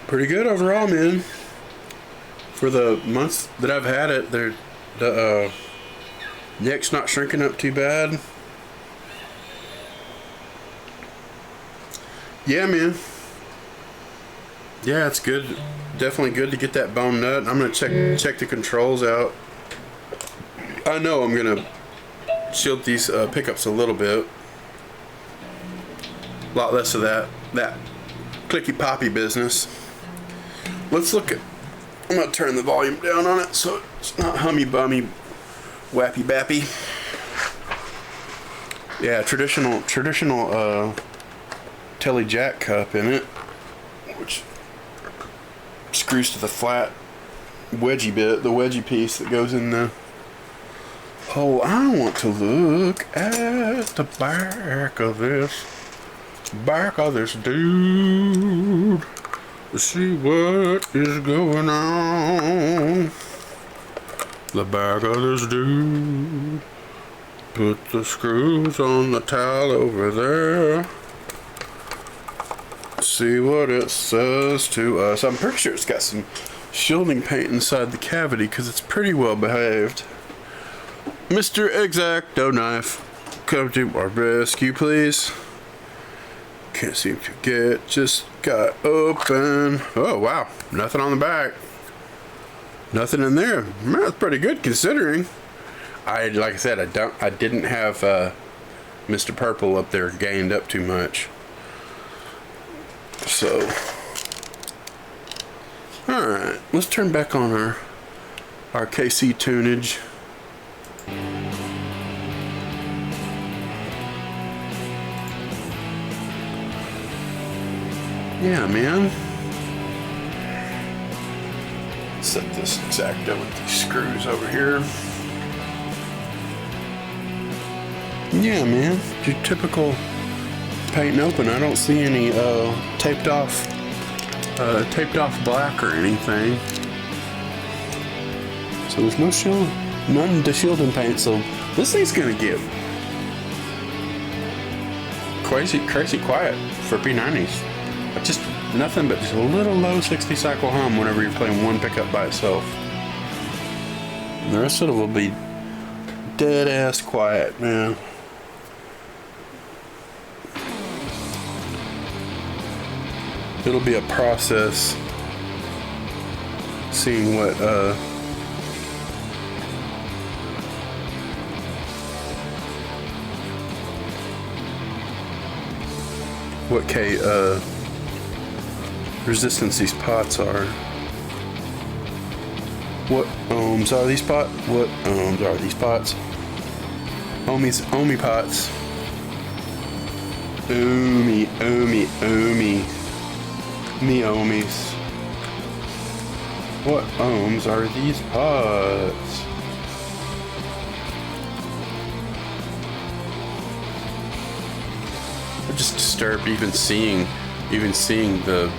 Pretty good overall, man. For the months that I've had it, the neck's not shrinking up too bad. Yeah, man. Yeah, it's good. Definitely good to get that bone nut. I'm gonna check the controls out. I know I'm gonna shield these pickups a little bit. A lot less of that clicky poppy business. Let's look at. I'm gonna turn the volume down on it so it's not hummy bummy, wappy bappy. Yeah, traditional telly jack cup in it, which screws to the flat wedgie bit, the wedgie piece that goes in the hole. I want to look at the back of this dude. See what is going on. The back of this dude. Put the screws on the towel over there. See what it says to us. I'm pretty sure it's got some shielding paint inside the cavity because it's pretty well behaved. Mr. X-Acto Knife, come to our rescue, please. Can't seem to get, just got open. Oh wow, nothing on the back. Nothing in there. Man, that's pretty good considering. Like I said, I didn't have Mr. Purple up there gained up too much. So, all right, let's turn back on our KC tunage. Yeah, man. Set this X-Acto with these screws over here. Yeah, man. Your typical paint and open. I don't see any taped off black or anything. So there's no shield, none to shielding paint. So this thing's gonna get crazy quiet for P90s. Just nothing but just a little low 60 cycle hum whenever you're playing one pickup by itself. And the rest of it will be dead ass quiet, man. It'll be a process seeing what K resistance these pots are. What ohms are these pots? What ohms are these pots? Ohmy pots. Ohmy. Me ohmies. What ohms are these pots? I'm just disturbed even seeing the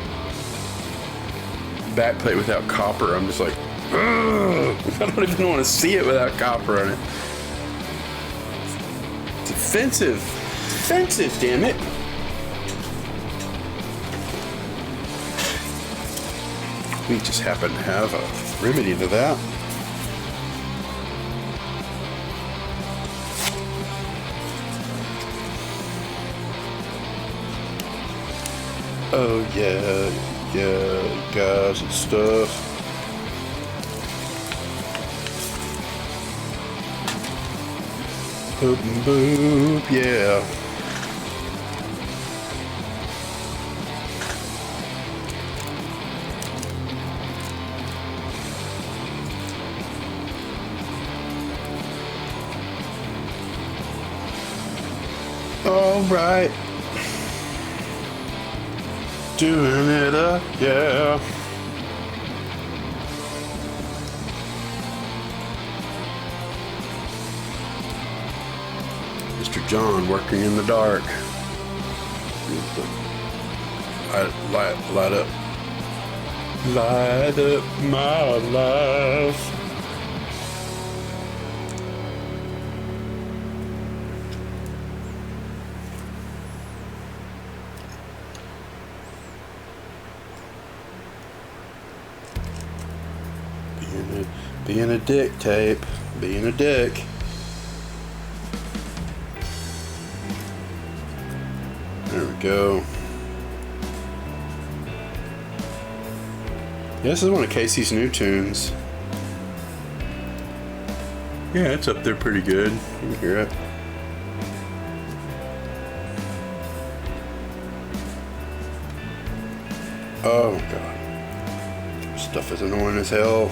backplate without copper. I'm just like, ugh! I don't even want to see it without copper on it. It's offensive. It's offensive, damn it. We just happen to have a remedy to that. Oh yeah, guys and stuff. Boop and boop, yeah. All right. Doing it up, yeah. Mr. John working in the dark. Light up my life. Being a dick, tape. Being a dick. There we go. Yeah, this is one of Casey's new tunes. Yeah, it's up there pretty good. You can hear it. Oh god. Stuff is annoying as hell.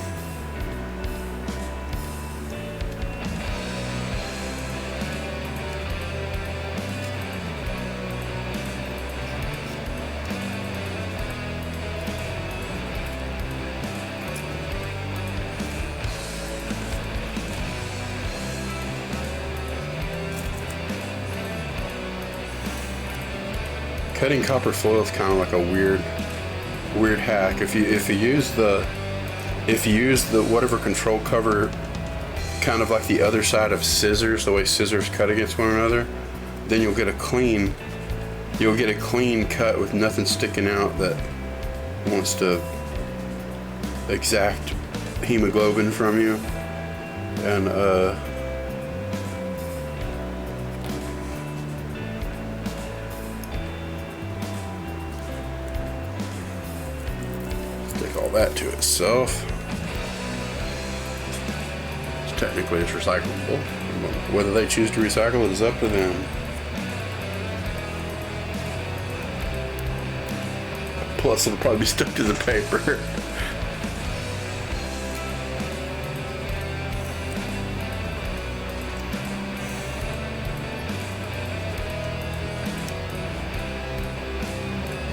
Cutting copper foil is kind of like a weird hack. If you use the whatever control cover, kind of like the other side of scissors, the way scissors cut against one another, then you'll get a clean cut with nothing sticking out that wants to exact hemoglobin from you. And all that to itself. Technically it's recyclable. Whether they choose to recycle it is up to them. Plus it'll probably be stuck to the paper.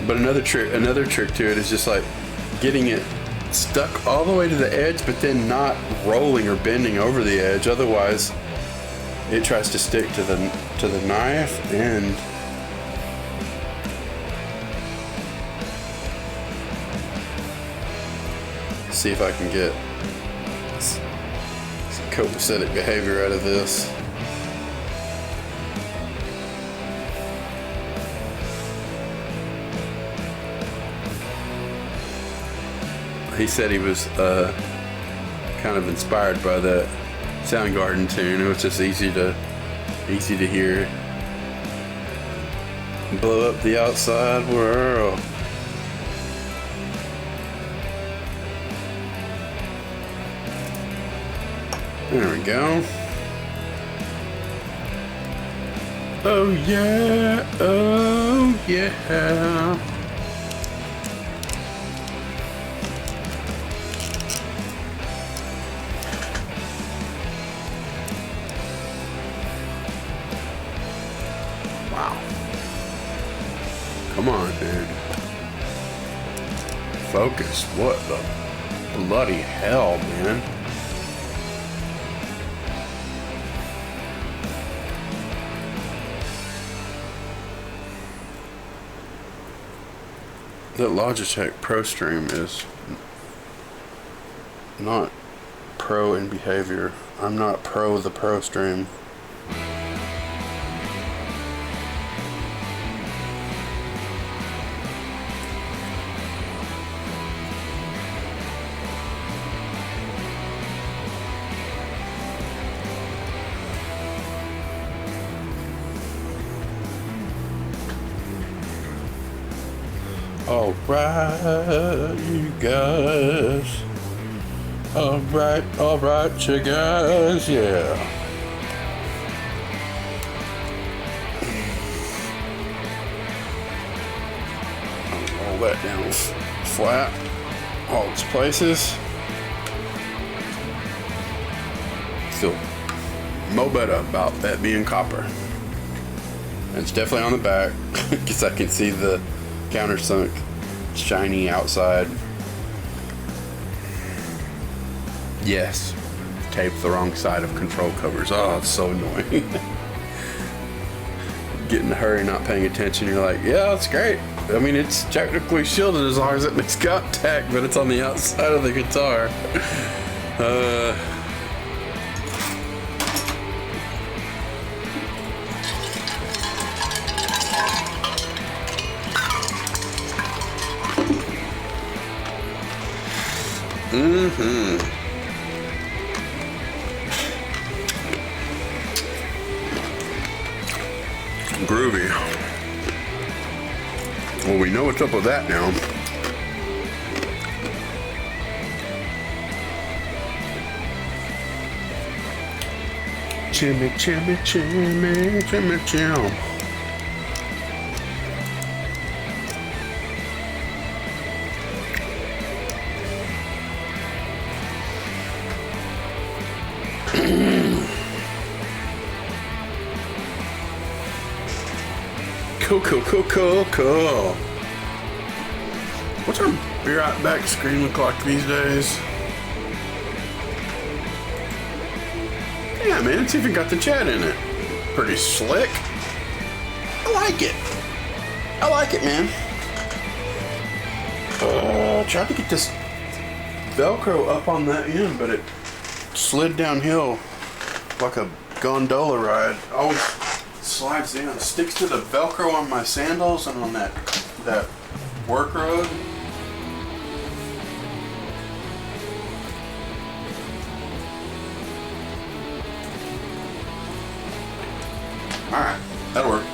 But another trick to it is just like getting it stuck all the way to the edge, but then not rolling or bending over the edge. Otherwise, it tries to stick to the knife. And see if I can get some copacetic behavior out of this. He said he was kind of inspired by that Soundgarden tune. It was just easy to hear. Blow up the outside world. There we go. Oh yeah, oh yeah. Wow. Come on, dude. Focus. What the bloody hell, man? That Logitech Pro Stream is not pro in behavior. I'm not pro the Pro Stream. Alright, you guys. Alright, you guys, yeah. I'll roll that down flat. All its places. Feel mo better about that being copper. And it's definitely on the back because I can see the countersunk shiny outside. Yes, taped the wrong side of control covers. Oh, it's so annoying. Get in a hurry, not paying attention. You're like, yeah, that's great. I mean, it's technically shielded as long as it makes contact, but it's on the outside of the guitar. Groovy. Well, we know what's up with that now. Chimmy, chimmy, chimmy, chimmy, chim. Cool. What's our Be Right Back screen look like these days? Yeah, man, it's even got the chat in it. Pretty slick. I like it, man. Tried to get this Velcro up on that end, but it slid downhill like a gondola ride. Always slides in. It sticks to the Velcro on my sandals and on that work rug. Alright, that'll work.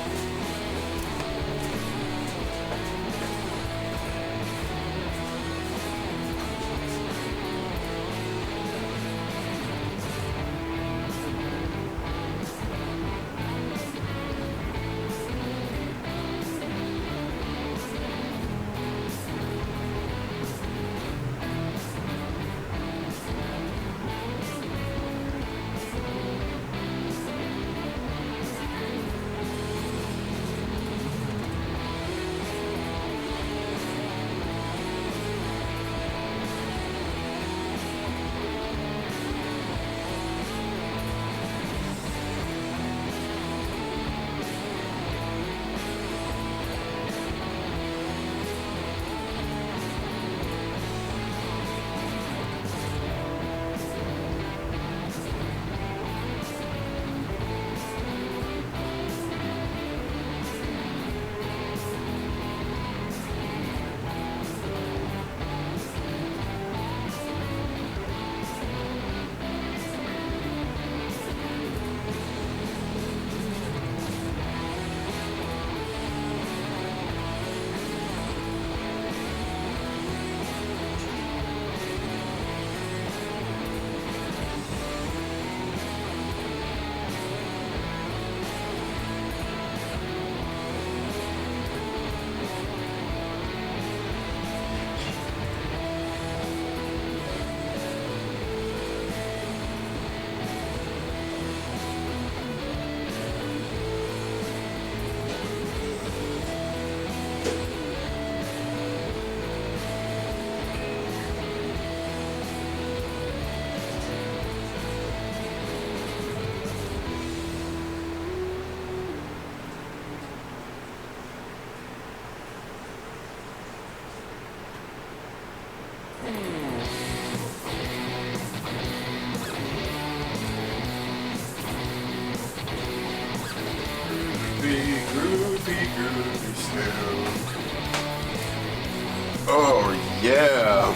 yeah.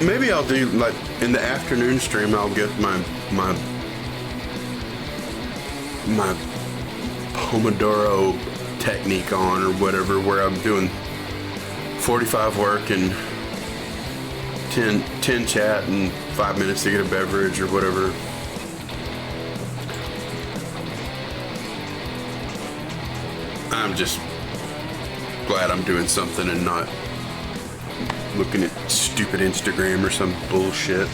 Maybe I'll do, like, in the afternoon stream, I'll get my Pomodoro technique on or whatever, where I'm doing 45 work and 10 chat and 5 minutes to get a beverage or whatever. I'm just glad I'm doing something and not looking at stupid Instagram or some bullshit.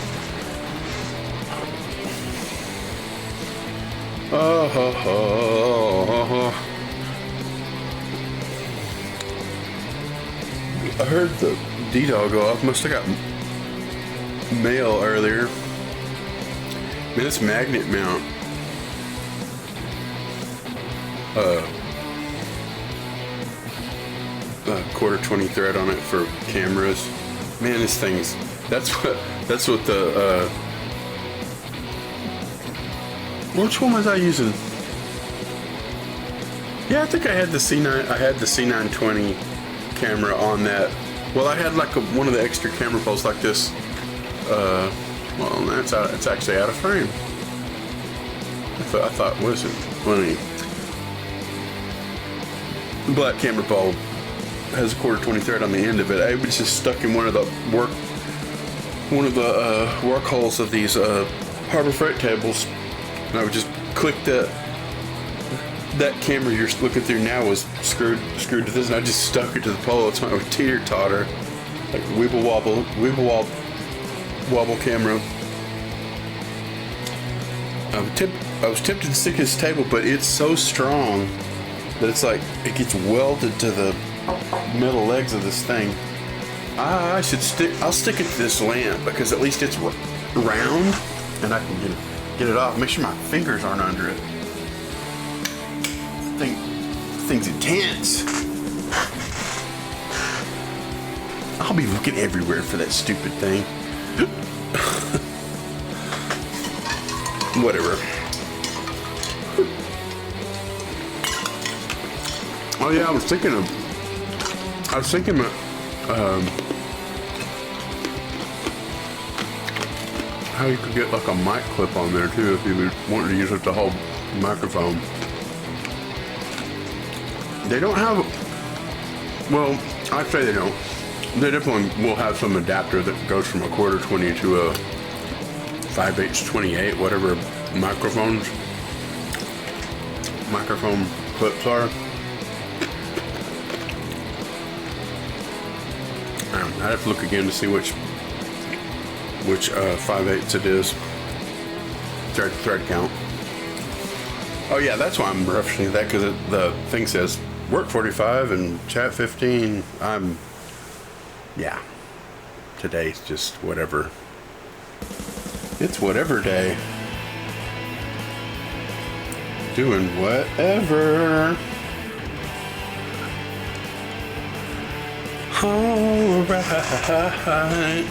I heard the D-Dog go off. Must have got mail earlier. Man, this magnet mount. Quarter 20 thread on it for cameras. Man, this thing's, that's what the, which one was I using? Yeah, I think I had the C920 camera on that. Well, I had like one of the extra camera poles like this. Well, it's actually out of frame. I thought, what is it? Funny. The black camera pole has a quarter 20 thread on the end of it. I was just stuck in one of the work holes of these Harbor Freight tables, and I would just click that camera you're looking through now was screwed to this, and I just stuck it to the pole. It's my teeter totter, like wibble wobble camera. I was tempted to stick this table, but it's so strong that it's like it gets welded to the metal legs of this thing. I'll stick it to this lamp because at least it's round and I can get it off. Make sure my fingers aren't under it. Thing's intense. I'll be looking everywhere for that stupid thing. Whatever. Oh yeah, I was thinking how you could get like a mic clip on there too if you wanted to use it to hold the microphone. They don't have, well, I'd say they don't. They definitely will have some adapter that goes from a quarter 20 to a 5/8 28, whatever microphone clips are. I'd have to look again to see which 5/8 it is. Thread count. Oh yeah, that's why I'm referencing that, because the thing says work 45 and chat 15. Yeah. Today's just whatever. It's whatever day. Doing whatever. All right.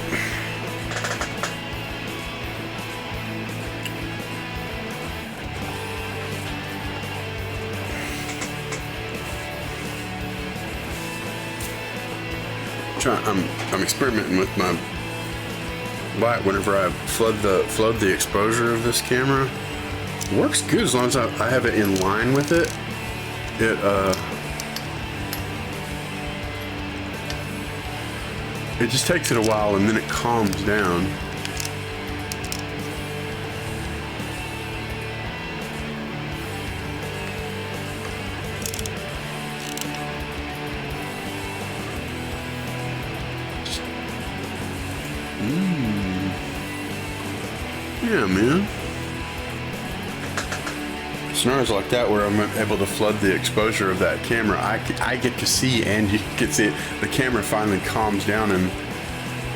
I'm experimenting with my light whenever I flood the exposure of this camera. It works good as long as I have it in line with it. It just takes it a while and then it calms down. Yeah, man. Scenarios like that where I'm able to flood the exposure of that camera, I get to see, and you can see it. The camera finally calms down and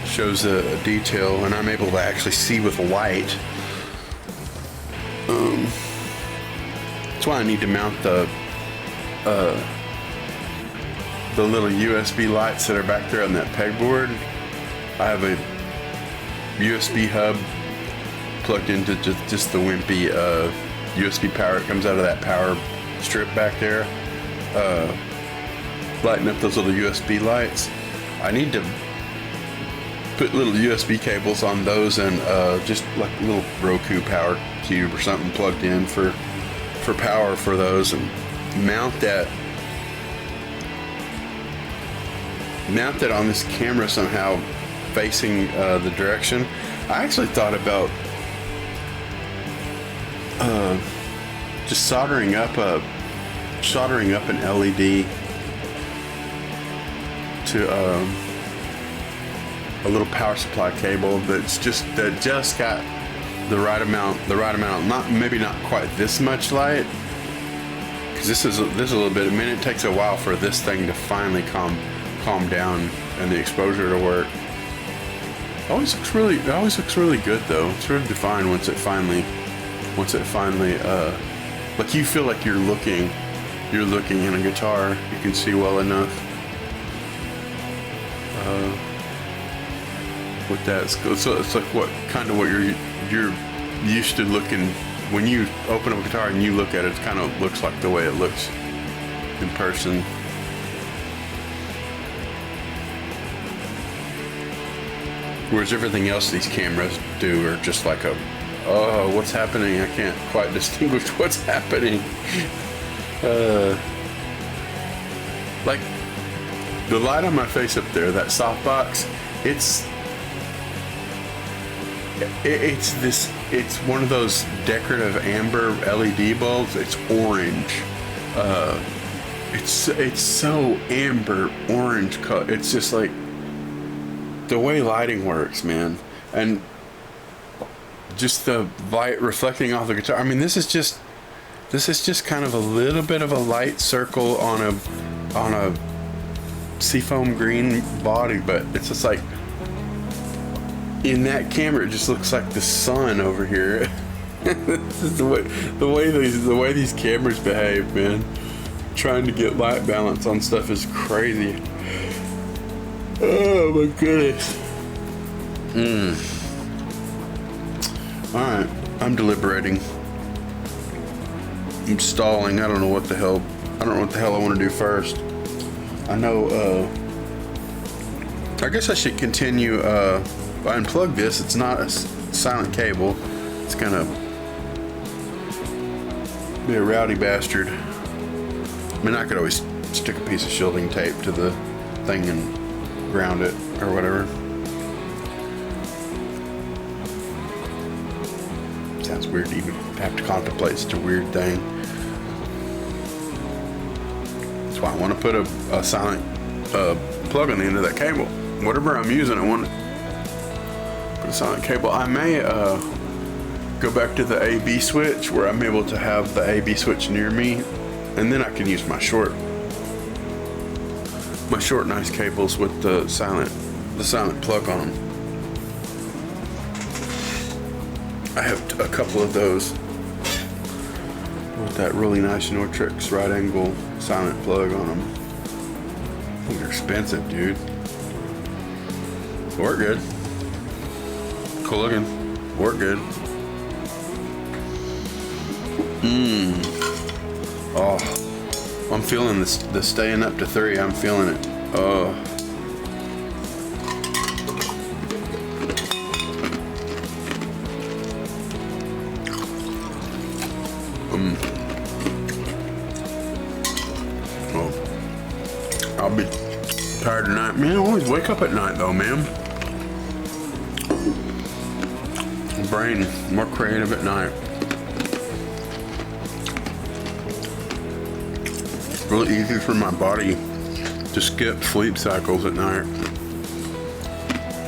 shows a detail, and I'm able to actually see with light. That's why I need to mount the little USB lights that are back there on that pegboard. I have a USB hub plugged into just the wimpy USB power. It comes out of that power strip back there. Lighting up those little USB lights. I need to put little USB cables on those and just like a little Roku power cube or something plugged in for power for those, and mount that on this camera somehow facing the direction. I actually thought about just soldering up an LED to a little power supply cable that just got the right amount, maybe not quite this much light, because this is a little bit. I mean, it takes a while for this thing to finally calm down and the exposure to work. It always looks really good though. It's really defined once it finally like you feel like you're looking in a guitar. You can see well enough with that. So it's like what you're used to looking when you open up a guitar and you look at it. It kind of looks like the way it looks in person. Whereas everything else these cameras do are just like oh, what's happening? I can't quite distinguish what's happening. Like the light on my face up there, that softbox, it's one of those decorative amber LED bulbs. It's orange. It's so amber orange color. It's just like the way lighting works, man. And just the light reflecting off the guitar. I mean, this is just kind of a little bit of a light circle on a seafoam green body, but it's just like in that camera it just looks like the sun over here. This is the way these cameras behave, man. Trying to get light balance on stuff is crazy. Oh my goodness. Alright, I'm deliberating. I'm stalling. I don't know what the hell I want to do first. I know, I guess I should continue, I unplug this. It's not a silent cable. It's gonna be a rowdy bastard. I mean, I could always stick a piece of shielding tape to the thing and ground it or whatever. Sounds weird to even have to contemplate such a weird thing. That's why I want to put a silent plug on the end of that cable. Whatever I'm using, I want to put a silent cable. I may go back to the AB switch where I'm able to have the AB switch near me, and then I can use my short nice cables with the silent plug on them. I have a couple of those with that really nice Nortrix right angle silent plug on them. They're expensive, dude. Work good. Cool looking. Work good. Oh, I'm feeling this. The staying up to 3. I'm feeling it. Oh. I'll be tired tonight. Man, I always wake up at night though, man. Brain more creative at night. It's really easy for my body to skip sleep cycles at night.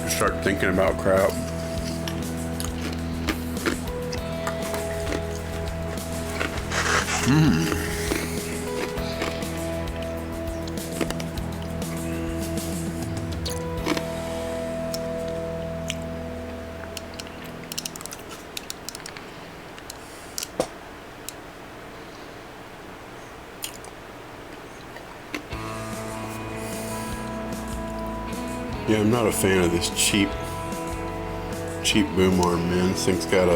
Start thinking about crap. Yeah, I'm not a fan of this cheap boom arm, man. This thing's got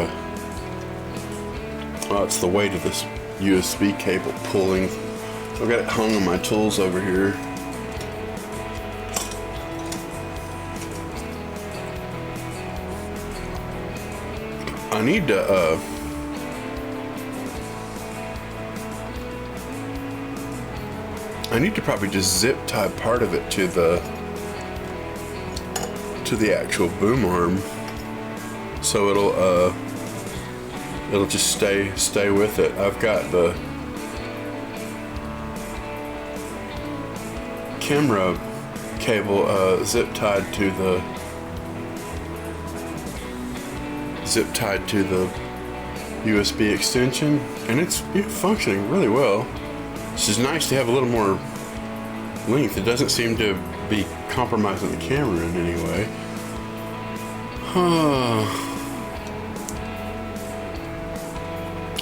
Oh, it's the weight of this USB cable pulling. So I've got it hung on my tools over here. I need to probably just zip tie part of it to the actual boom arm, so it'll just stay with it. I've got the camera cable zip tied to the USB extension, and it's functioning really well. It's just nice to have a little more length. It doesn't seem to be compromising the camera in any way.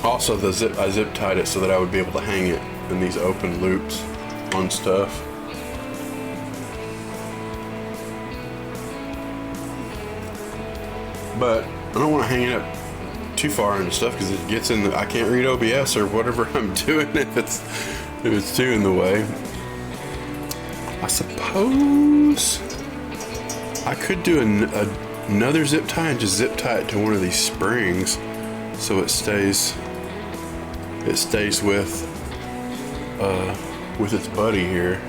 Also, I zip tied it so that I would be able to hang it in these open loops on stuff. But I don't want to hang it up too far into stuff because it gets in I can't read OBS or whatever I'm doing if it's too in the way. I suppose I could do another zip tie and just zip tie it to one of these springs so it stays with its buddy here.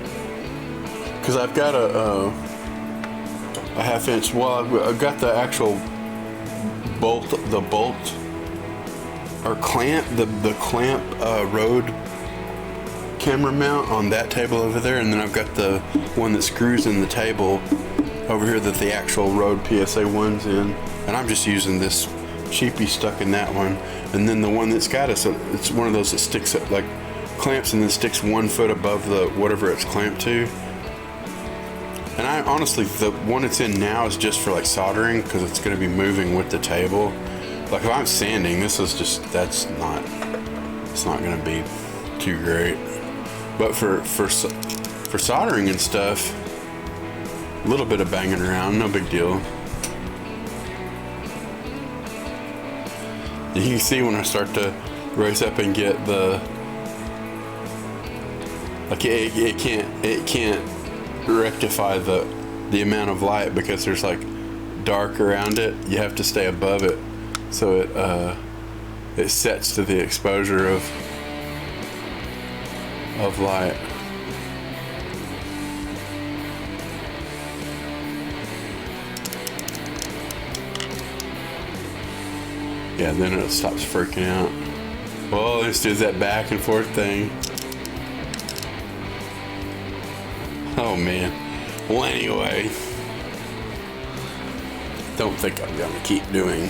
Because I've got a half inch. Well, I've got the actual bolt or clamp, the clamp Rode camera mount on that table over there, and then I've got the one that screws in the table over here that the actual Rode PSA 1's in, and I'm just using this cheapie stuck in that one, and then the one that's got it's one of those that sticks up, like clamps and then sticks 1 foot above the whatever it's clamped to. And I honestly, the one it's in now is just for like soldering because it's going to be moving with the table. Like if I'm sanding, this is just, it's not going to be too great. But for soldering and stuff, a little bit of banging around, no big deal. You can see when I start to race up and get the, like it can't rectify the amount of light because there's like dark around it. You have to stay above it so it sets to the exposure of light. Yeah, then it stops freaking out. Well, let's do that back and forth thing. Oh man. Well, anyway, don't think I'm gonna keep doing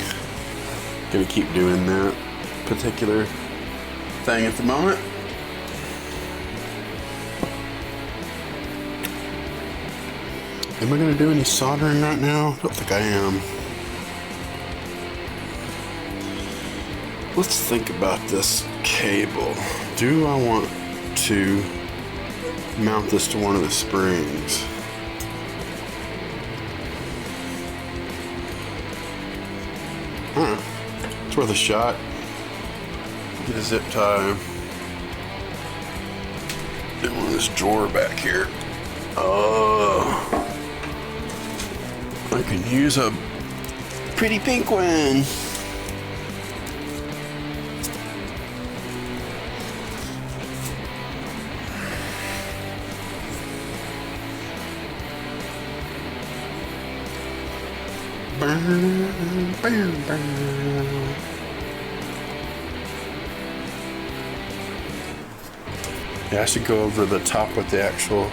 that particular thing at the moment. Am I gonna do any soldering right now? I don't think I am. Let's think about this cable. Do I want to mount this to one of the springs? It's worth a shot. Get a zip tie. Get one of this drawer back here. I can use a pretty pink one. Yeah, I should go over the top with the actual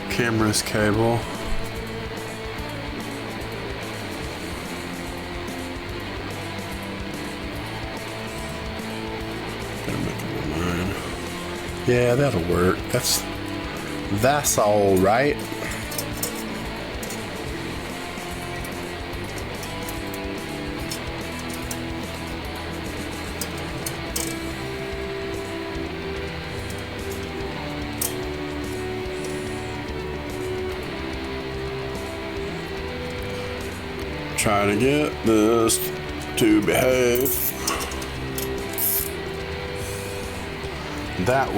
camera's cable. Gotta make up my mind. Yeah, that'll work. That's all right. Try to get this to behave. that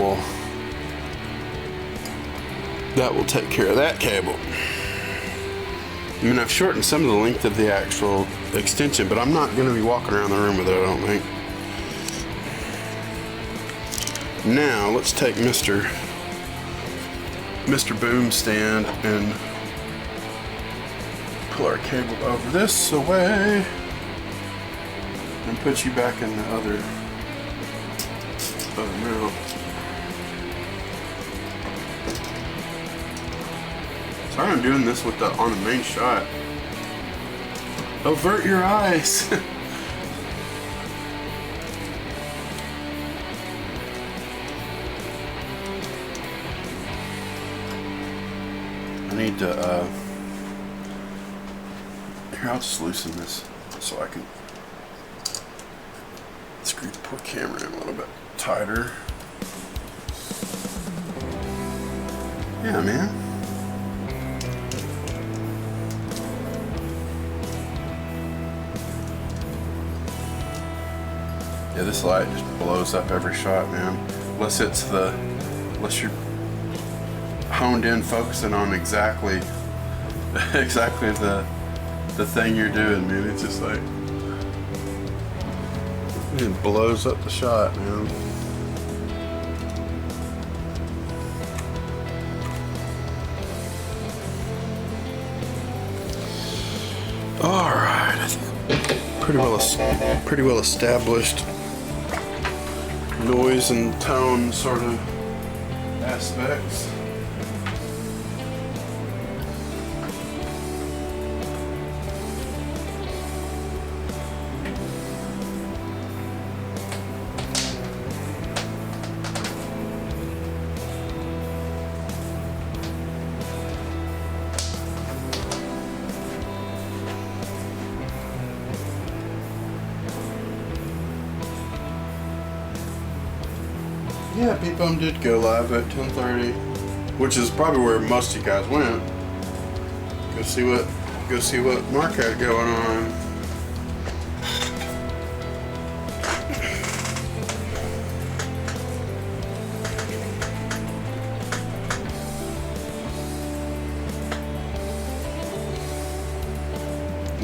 will take care of that cable. I mean, I've shortened some of the length of the actual extension, but I'm not going to be walking around the room with it, I don't think. Now, let's take Mr. Boom stand and pull our cable over this away and put you back in the other mount. Sorry I'm doing this with on the main shot. Avert your eyes. I need to, here, I'll just loosen this so I can screw the poor camera in a little bit tighter. Yeah, man. Yeah, this light just blows up every shot, man. Unless you're honed in, focusing on exactly the thing you're doing, man. It's just like, it blows up the shot, man. All right, I think pretty well established noise and tone sort of aspects. Yeah, Beat Bum did go live at 10:30, which is probably where most of you guys went. Go see what Mark had going on.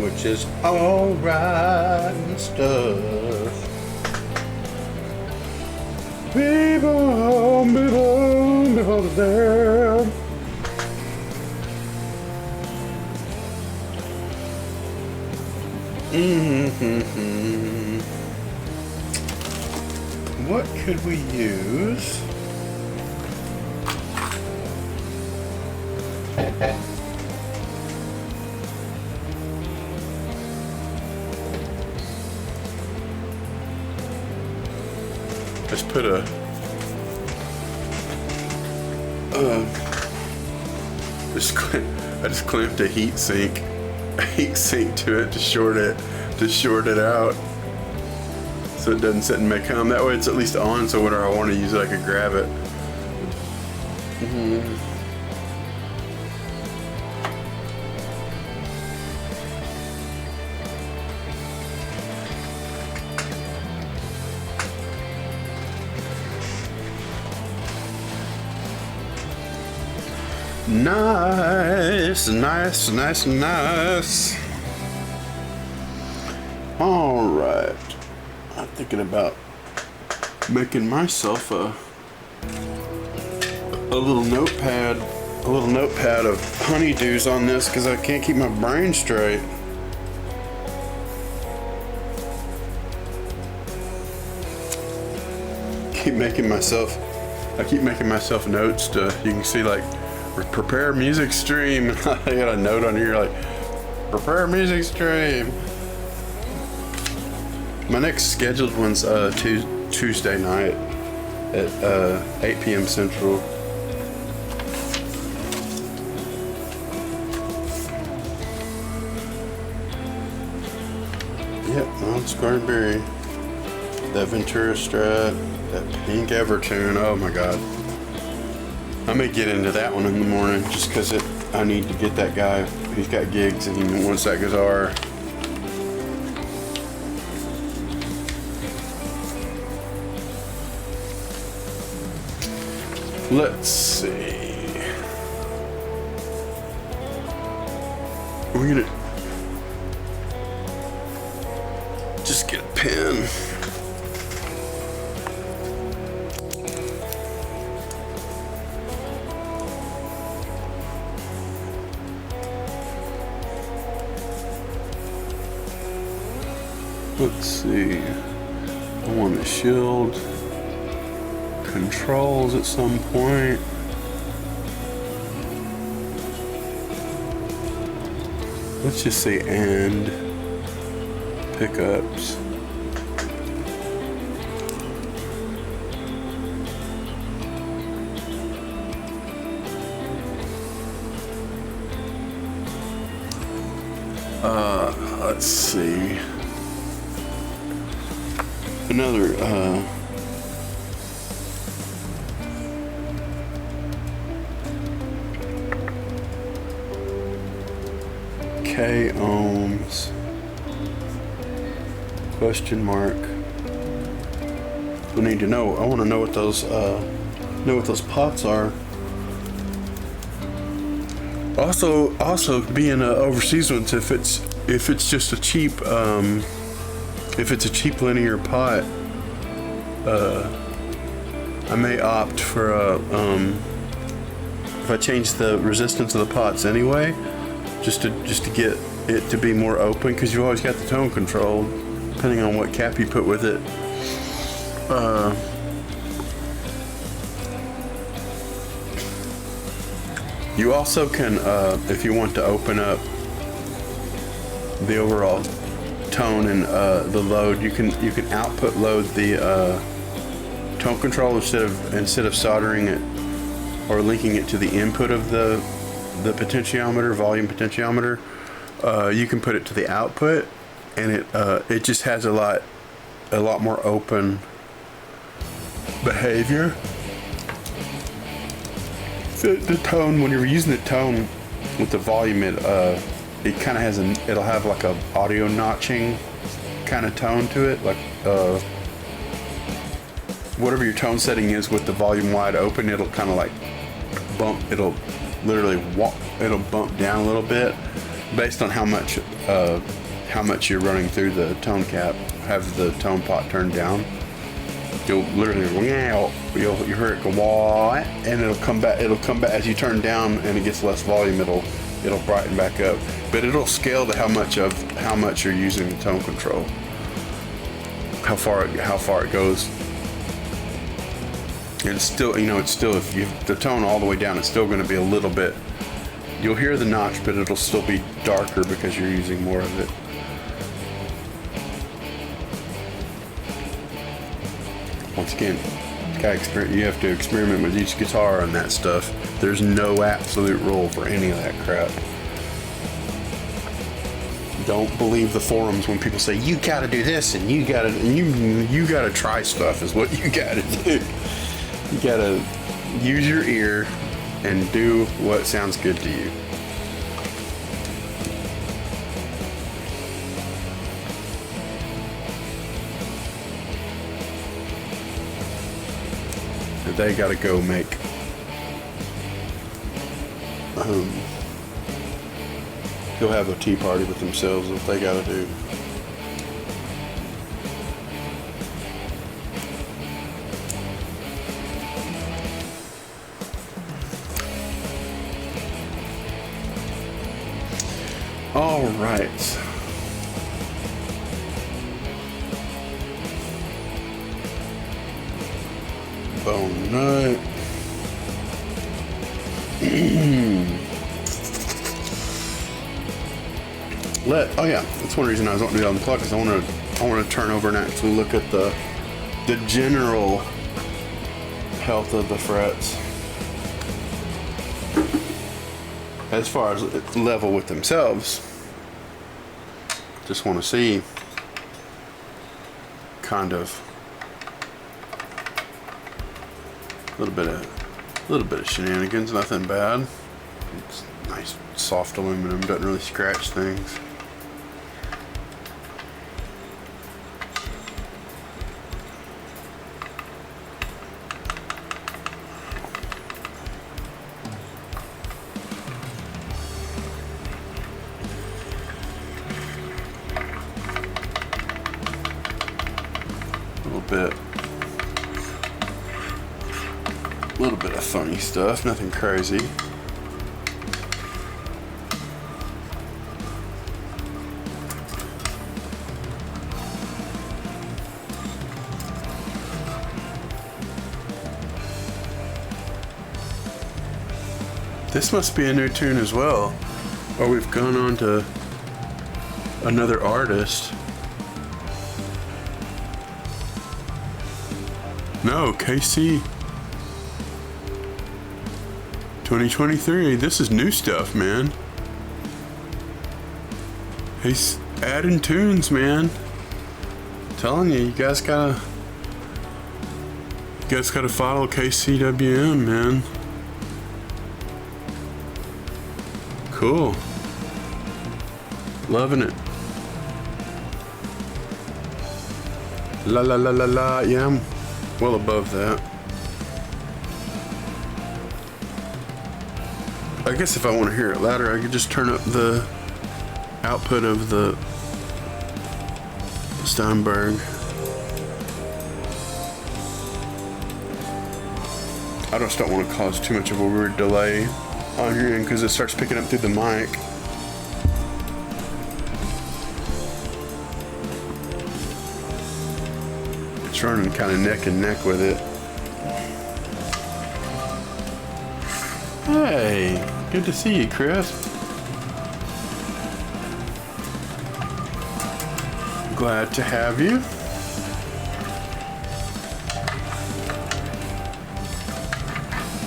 Which is alright and stuff. People there. What could we use? Just put a I just clamped a heat sink to it to short it out so it doesn't sit and make hum. That way it's at least on, so whenever I want to use it I could grab it. Nice. All right. I'm thinking about making myself a little notepad of honeydews on this because I can't keep my brain straight. I keep making myself notes to, you can see like, prepare music stream. I got a note on here like, prepare music stream. My next scheduled one's Tuesday night at 8 p.m. Central. Yep, on Scarberry. That Ventura Strat, that pink Evertune, oh my god. I may get into that one in the morning just because I need to get that guy. He's got gigs and he wants that guitar. Let's see. We're gonna just get a pen. Let's see. I want to shield controls at some point. Let's just say and pickups. Let's see. Another K ohms question mark. We need to know. I want to know what those pots are. Also being overseas ones, if it's just a cheap if it's a cheap linear pot, I may opt for if I change the resistance of the pots anyway, just to get it to be more open, because you always got the tone control depending on what cap you put with it. You also can, if you want to open up the overall tone and the load, you can output load the tone control instead of soldering it or linking it to the input of the potentiometer, volume potentiometer. You can put it to the output, and it just has a lot more open behavior. The tone, when you're using the tone with the volume, it kind of has it'll have like a audio notching kind of tone to it, like whatever your tone setting is with the volume wide open, it'll kind of like bump. It'll bump down a little bit based on how much you're running through the tone cap. Have the tone pot turned down. You'll literally you'll hear it go wah, and it'll come back as you turn down and it gets less volume. It'll brighten back up, but it'll scale to how much you're using the tone control, how far it goes. And it's still, if you have the tone all the way down, it's still going to be a little bit. You'll hear the notch, but it'll still be darker because you're using more of it. Once again, you have to experiment with each guitar and that stuff. There's no absolute rule for any of that crap. Don't believe the forums when people say you gotta do this and you gotta try stuff is what you gotta do. You gotta use your ear and do what sounds good to you. They gotta go make go have a tea party with themselves, what they gotta do. All right. Bone nut. Oh yeah, that's one reason I was wanting to do it unplug, because I want to turn over and actually look at the general health of the frets as far as level with themselves. Just want to see kind of a little bit of shenanigans, nothing bad. It's nice soft aluminum, doesn't really scratch things. bit. A little bit of funny stuff, nothing crazy. This must be a new tune as well. Or we've gone on to another artist. No, KC 2023. This is new stuff, man. He's adding tunes, man. Telling you, you guys gotta follow KCWM, man. Cool. Loving it. La la la la la. Yeah, I'm well above that. I guess if I want to hear it louder, I could just turn up the output of the Steinberg. I just don't want to cause too much of a weird delay on your end because it starts picking up through the mic. It's running kind of neck and neck with it. Hey, good to see you, Chris. Glad to have you.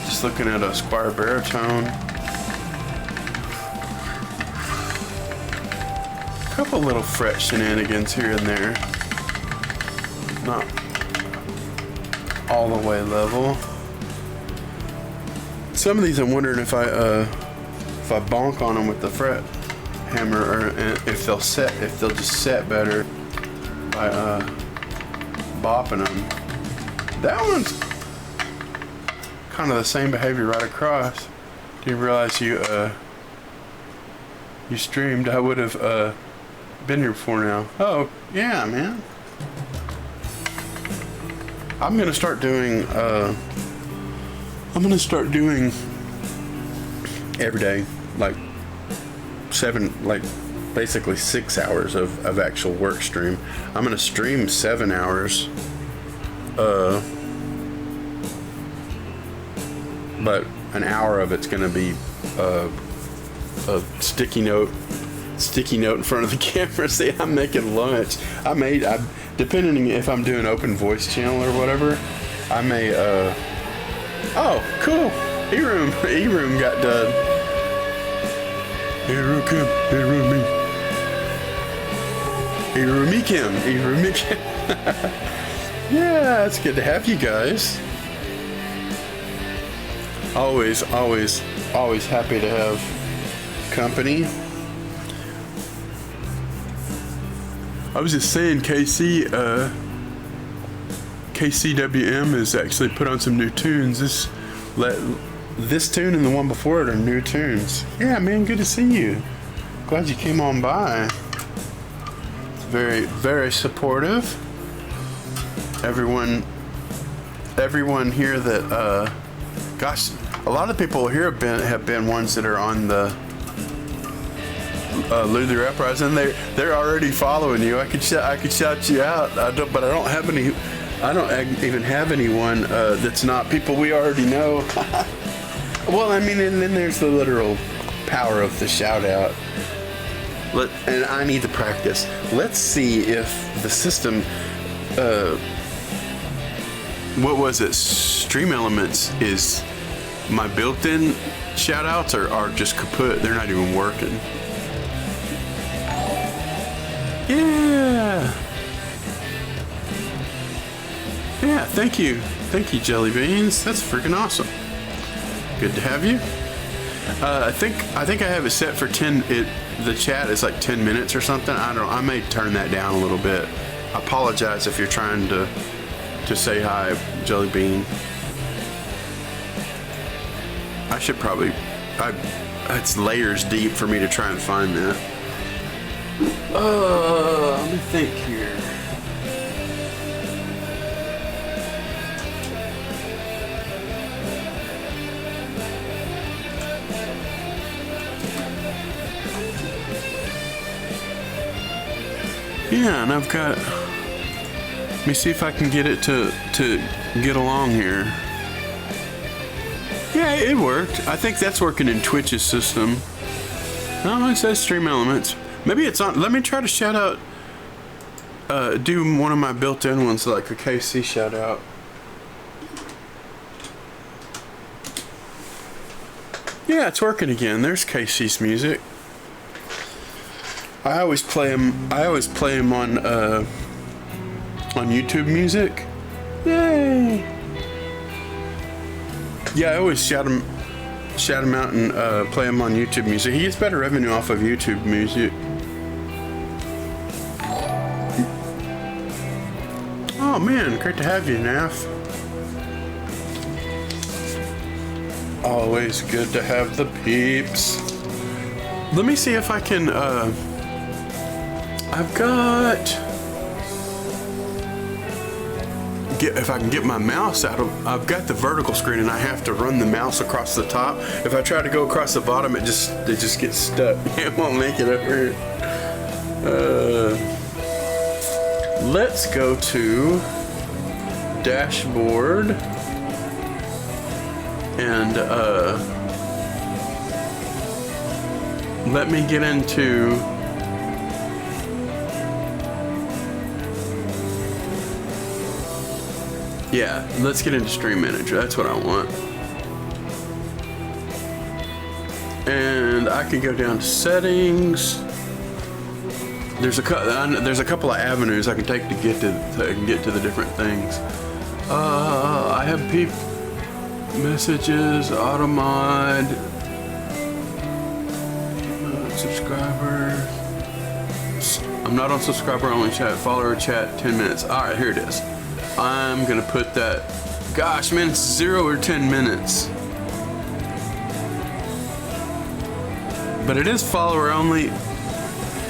Just looking at a Squire baritone. A couple little fret shenanigans here and there. Not all the way level. Some of these I'm wondering if I bonk on them with the fret hammer, or if they'll just set better by bopping them. That one's kind of the same behavior right across. Didn't realize you streamed. I would have been here before now. Oh yeah, man. I'm gonna start doing every day, like basically 6 hours of actual work stream. I'm gonna stream 7 hours, but an hour of it's gonna be a sticky note in front of the camera. See, I'm making lunch. Depending if I'm doing open voice channel or whatever, I may oh, cool. E-room got done. E-room Kim. E-room me. E-room me Kim. E-room me Kim. Yeah, it's good to have you guys. Always happy to have company. I was just saying, KCWM has actually put on some new tunes. This tune and the one before it are new tunes. Yeah, man, good to see you. Glad you came on by. It's very, very supportive. Everyone here that, gosh, a lot of people here have been ones that are on the Luther Uprising. They're already following you. I could shout you out. But I don't even have anyone that's not people we already know. Well, I mean, and then there's the literal power of the shout out. And I need to practice. Let's see if the system, what was it? Stream Elements is my built-in shout outs are just kaput. They're not even working. Yeah. Yeah, thank you, Jelly Beans. That's freaking awesome. Good to have you. I think I have it set for 10. The chat is like 10 minutes or something. I may turn that down a little bit. I apologize if you're trying to say hi, Jelly Bean. I should probably. It's layers deep for me to try and find that. Let me think here. Yeah, and I've got, let me see if I can get it to get along here. Yeah, it worked. I think that's working in Twitch's system. Oh, it says stream elements. Maybe it's on. Let me try to shout out, do one of my built-in ones, like a KC shout out. Yeah, it's working again. There's KC's music. I always play him on YouTube Music. Yay! Yeah, I always shout him out and play him on YouTube Music. He gets better revenue off of YouTube Music. Oh man, great to have you, Naf. Always good to have the peeps. Let me see if I can, if I can get my mouse out of, I've got the vertical screen and I have to run the mouse across the top. If I try to go across the bottom, it just gets stuck. It won't make it over here. Let's go to dashboard and let me get into let's get into Stream Manager. That's what I want. And I can go down to settings. There's a couple of avenues I can take to get to the different things. I have peep messages, automod, subscriber. I'm not on subscriber only chat, follower chat 10 minutes. All right, here it is. I'm gonna put that. Gosh, man, it's 0 or 10 minutes. But it is follower only.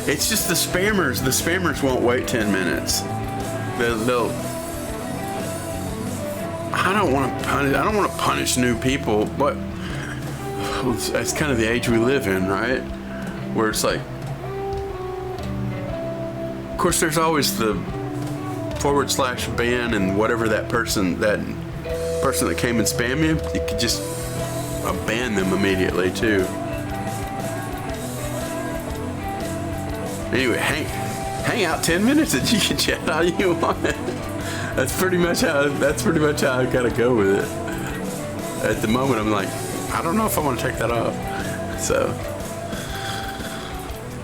It's just the spammers. The spammers won't wait 10 minutes. They'll. I don't want to punish new people, but it's kind of the age we live in, right? Where it's like, of course, there's always the /ban and whatever that person that came and spammed you could just ban them immediately too. Anyway, hang out 10 minutes and you can chat all you want. That's pretty much how I gotta go with it. At the moment, I'm like, I don't know if I want to take that off. So,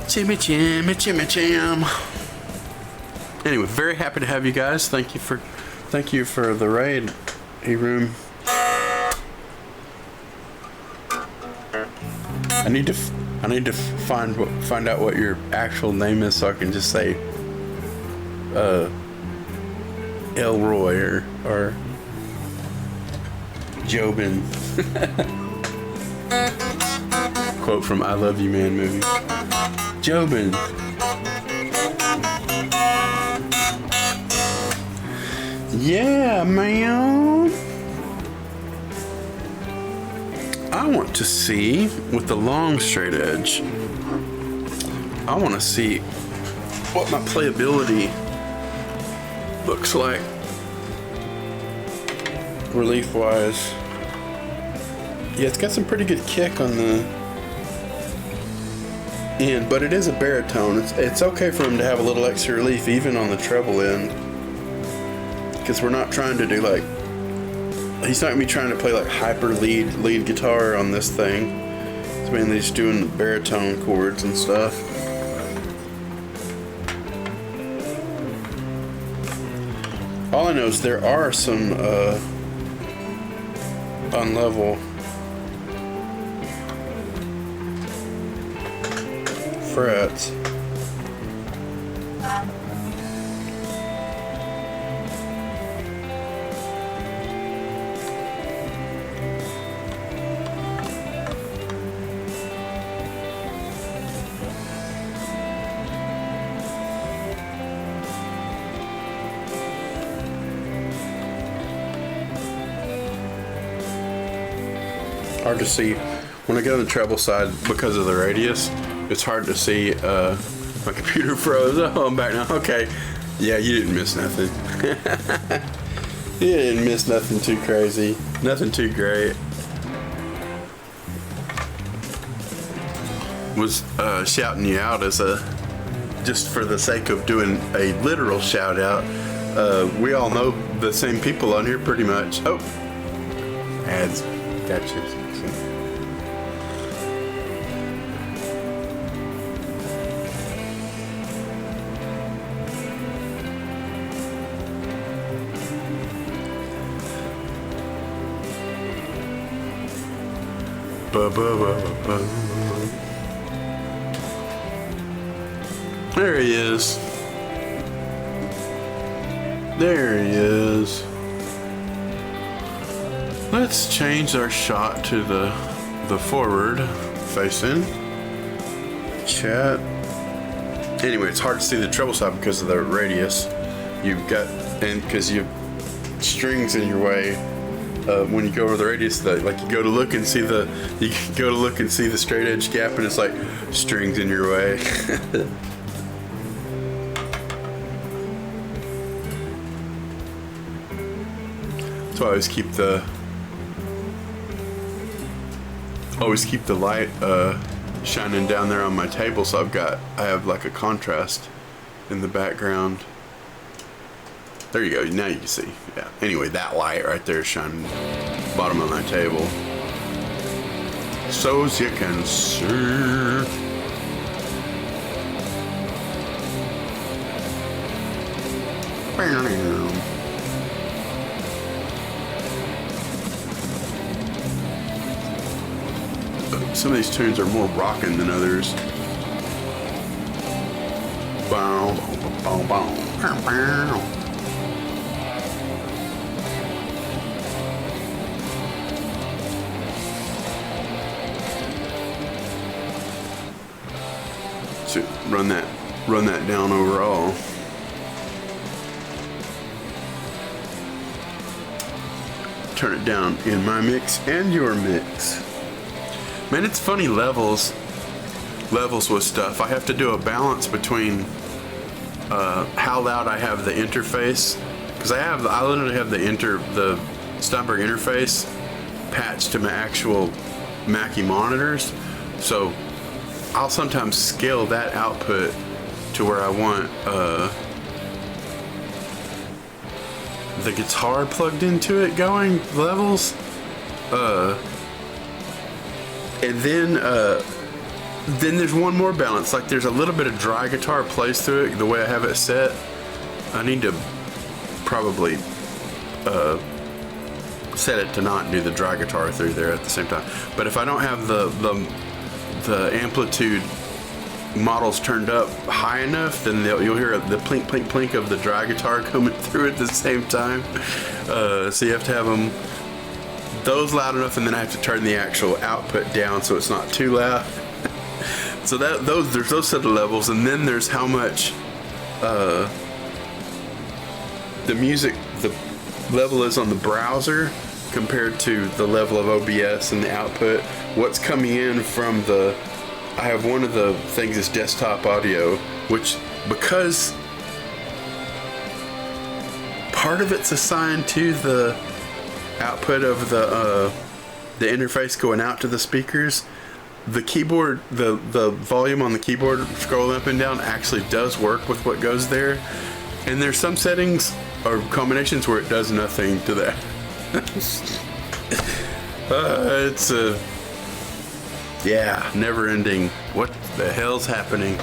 chimmy chim. Anyway, very happy to have you guys. Thank you for the raid, E-Room. I need to find out what your actual name is so I can just say Elroy or Jobin. Quote from I Love You Man movie. Jobin. Yeah, man. I want to see with the long straight edge. I want to see what my playability looks like relief wise. Yeah, it's got some pretty good kick on the end, but it is a baritone. It's okay for him to have a little extra relief even on the treble end, because we're not trying to do like, he's not gonna be trying to play like hyper lead guitar on this thing. It's mainly just doing the baritone chords and stuff. All I know is there are some unlevel frets. Hard to see when I go to the treble side because of the radius. It's hard to see My computer froze. Oh, I'm back now. Okay. Yeah, you didn't miss nothing. You didn't miss nothing too crazy. Nothing too great. Was shouting you out as just for the sake of doing a literal shout out. We all know the same people on here pretty much. Oh, ads. Gotcha. There he is. There he is. Let's change our shot to the forward facing chat. Anyway, it's hard to see the treble side because of the radius. You've got, and because you have strings in your way. When you go over the radius, like you go to look and see the straight edge gap, and it's like strings in your way. So I always keep the light shining down there on my table, so I have like a contrast in the background. There you go. Now you can see. Yeah. Anyway, that light right there is shining bottom of my table, so as you can see. Some of these tunes are more rocking than others. Bow, bow, bow, bow, bow. So run that down overall. Turn it down in my mix and your mix. Man, it's funny levels with stuff. I have to do a balance between how loud I have the interface, because I literally have the Steinberg interface patched to my actual Mackie monitors. So I'll sometimes scale that output to where I want the guitar plugged into it going levels. And then there's one more balance. Like there's a little bit of dry guitar plays through it the way I have it set. I need to probably set it to not do the dry guitar through there at the same time. But if I don't have the amplitude models turned up high enough, then you'll hear the plink, plink, plink of the dry guitar coming through at the same time. So you have to have those loud enough, and then I have to turn the actual output down so it's not too loud. So there's those set of levels, and then there's how much the level is on the browser compared to the level of OBS and the output. What's coming in from I have one of the things is desktop audio, which, because part of it's assigned to the output of the interface going out to the speakers, the keyboard, the volume on the keyboard scrolling up and down actually does work with what goes there. And there's some settings or combinations where it does nothing to that. It's a never ending. What the hell's happening?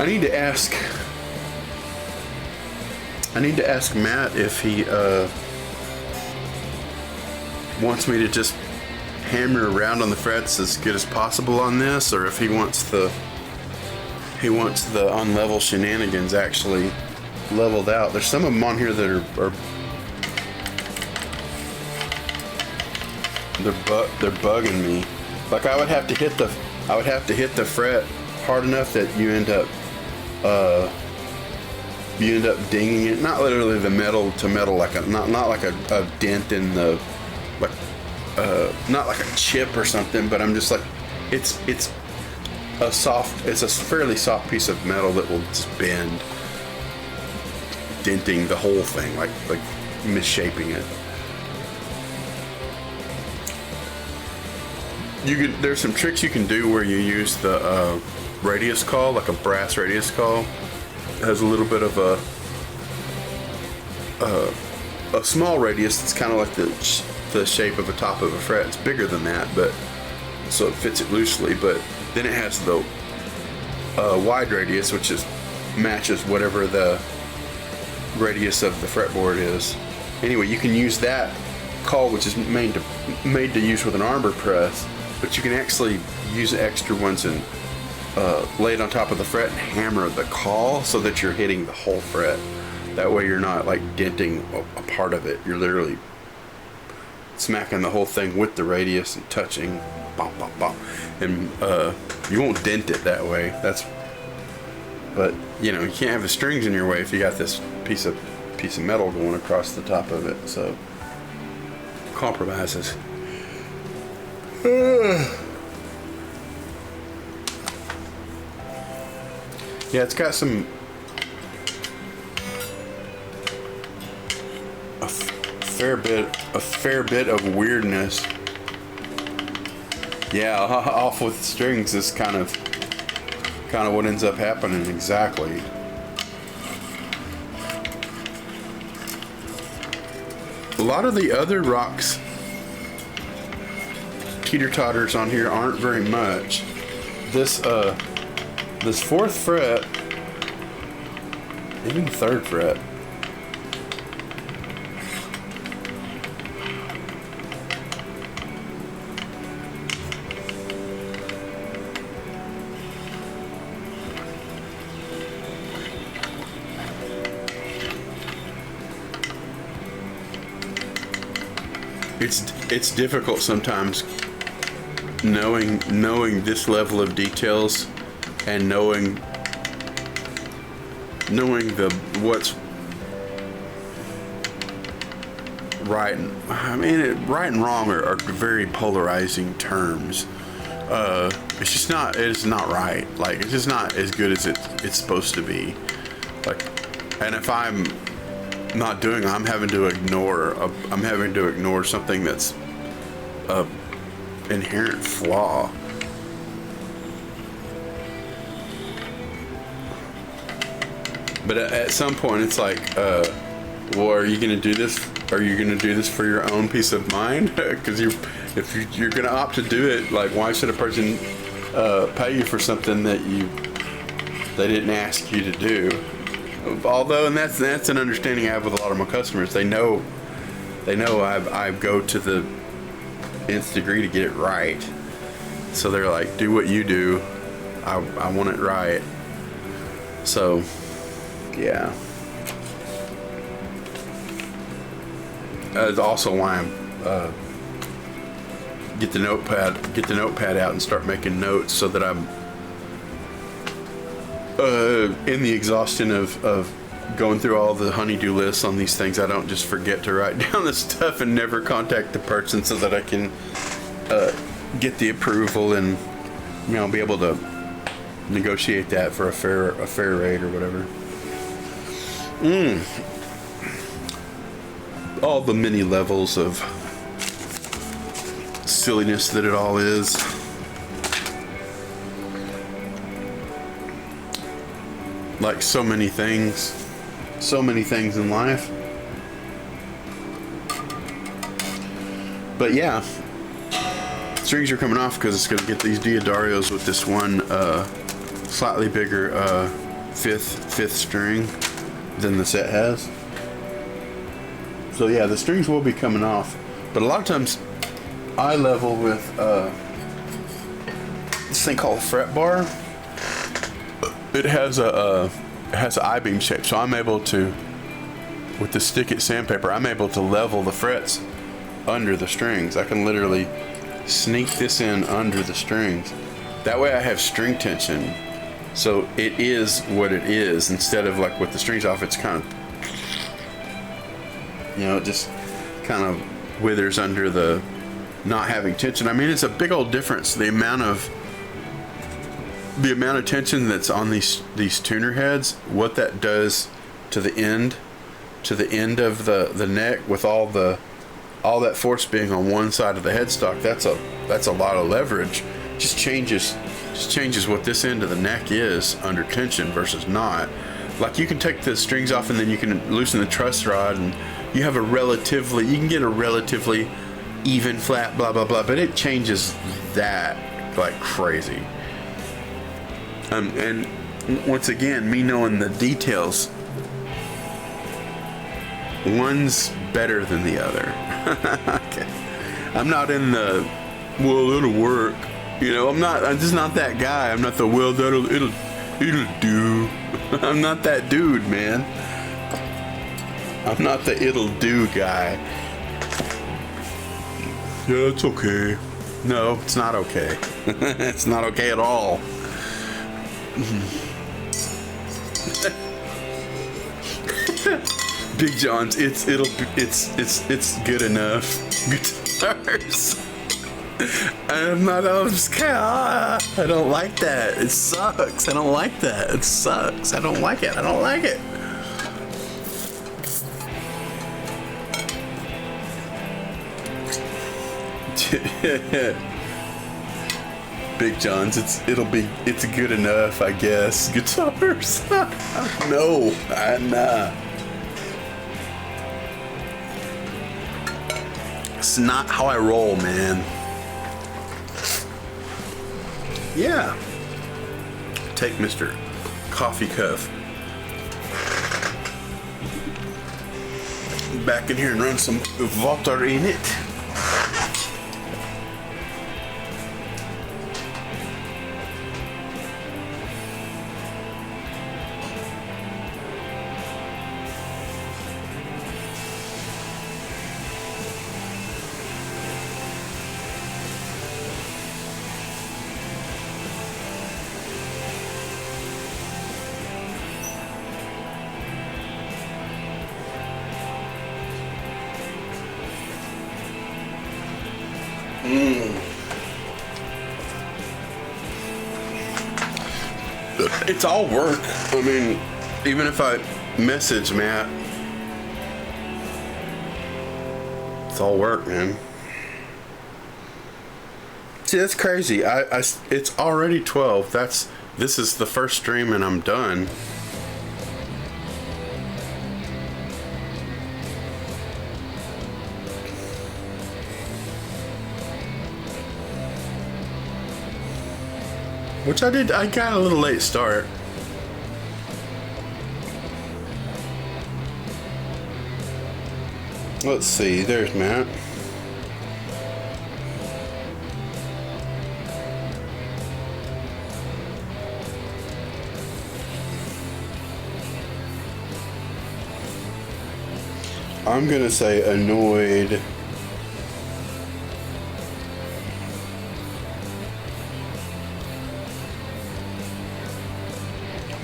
I need to ask Matt if he wants me to just hammer around on the frets as good as possible on this, or if he wants the unlevel shenanigans actually leveled out. There's some of them on here that are they're bugging me. Like I would have to hit the fret hard enough that you end up dinging it. Not literally the metal to metal, like not like a dent in the, like not like a chip or something, but I'm just like, it's a fairly soft piece of metal that will just bend, denting the whole thing, like misshaping it. There's some tricks you can do where you use the radius call, like a brass radius call. It has a little bit of a small radius. It's kind of like the shape of the top of a fret. It's bigger than that, but so it fits it loosely. But then it has the wide radius, which matches whatever the radius of the fretboard is. Anyway, you can use that call, which is made to use with an arbor press, but you can actually use extra ones and lay it on top of the fret and hammer the call so that you're hitting the whole fret. That way you're not like denting a part of it. You're literally smacking the whole thing with the radius and touching, bop, bop, bop. And you won't dent it that way. But you know, you can't have the strings in your way if you got this piece of metal going across the top of it. So compromises. Yeah, it's got a fair bit of weirdness. Yeah, off with strings is kind of what ends up happening exactly. A lot of the other rocks teeter-totters on here aren't very much. This fourth fret, even the third fret, it's difficult sometimes knowing this level of details and knowing what's right. Right and wrong are very polarizing terms. It's just not. It is not right. Like, it's just not as good as it's supposed to be. Like, and if I'm not doing, I'm having to ignore something that's a inherent flaw. But at some point, it's like, well, are you going to do this? Are you going to do this for your own peace of mind? Because if you're going to opt to do it, like, why should a person pay you for something that they didn't ask you to do? Although, and that's an understanding I have with a lot of my customers. They know I go to the nth degree to get it right. So they're like, do what you do. I want it right. So, yeah. That's also why I'm get the notepad out and start making notes, so that I'm in the exhaustion of going through all the honeydew lists on these things. I don't just forget to write down the stuff and never contact the person, so that I can get the approval and, you know, be able to negotiate that for a fair rate or whatever. All the many levels of silliness that it all is. Like so many things in life. But yeah, strings are coming off because it's going to get these Diodarios with this one slightly bigger fifth string than the set has. So yeah, the strings will be coming off, but a lot of times I level with this thing called a fret bar. It has an I-beam shape, so I'm able to, with the stick-it sandpaper, I'm able to level the frets under the strings. I can literally sneak this in under the strings. That way I have string tension. So it is what it is, instead of like with the strings off, it's kind of, you know, it just kind of withers under the not having tension. I mean, it's a big old difference. The amount of tension that's on these tuner heads, what that does to the end of the neck, with all that force being on one side of the headstock. That's a lot of leverage. Just changes what this end of the neck is under tension versus not. Like, you can take the strings off and then you can loosen the truss rod, and you can get a relatively even flat, blah blah blah, but it changes that like crazy. And once again, me knowing the details, one's better than the other. Okay. I'm not in the, well, it'll work. You know, I'm just not that guy. I'm not the, well, it'll do. I'm not that dude, man. I'm not the it'll do guy. Yeah, it's okay. No, it's not okay. It's not okay at all. Big John's, it's good enough. Guitars. I'm just kind of, I don't like that. It sucks. I don't like that. It sucks. I don't like it. I don't like it. Big John's, it's good enough, I guess. Guitars. No, nah. It's not how I roll, man. Yeah. Take Mr. Coffee Cuff back in here and run some water in it. It's all work. I mean, even if I message Matt, it's all work, man. See, that's crazy. It's already 12. This is the first stream and I'm done. Which I did. I got a little late start. Let's see. There's Matt. I'm gonna say annoyed.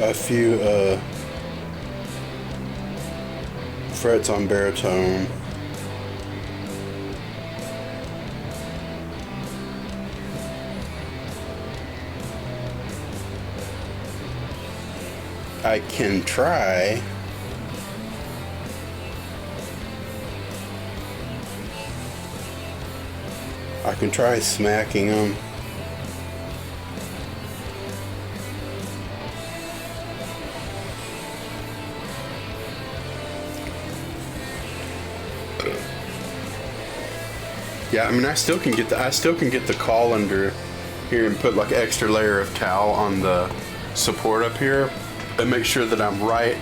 A few frets on baritone. I can try. I can try smacking them. Yeah, I mean, I still can get the colander here and put like an extra layer of towel on the support up here and make sure that I'm right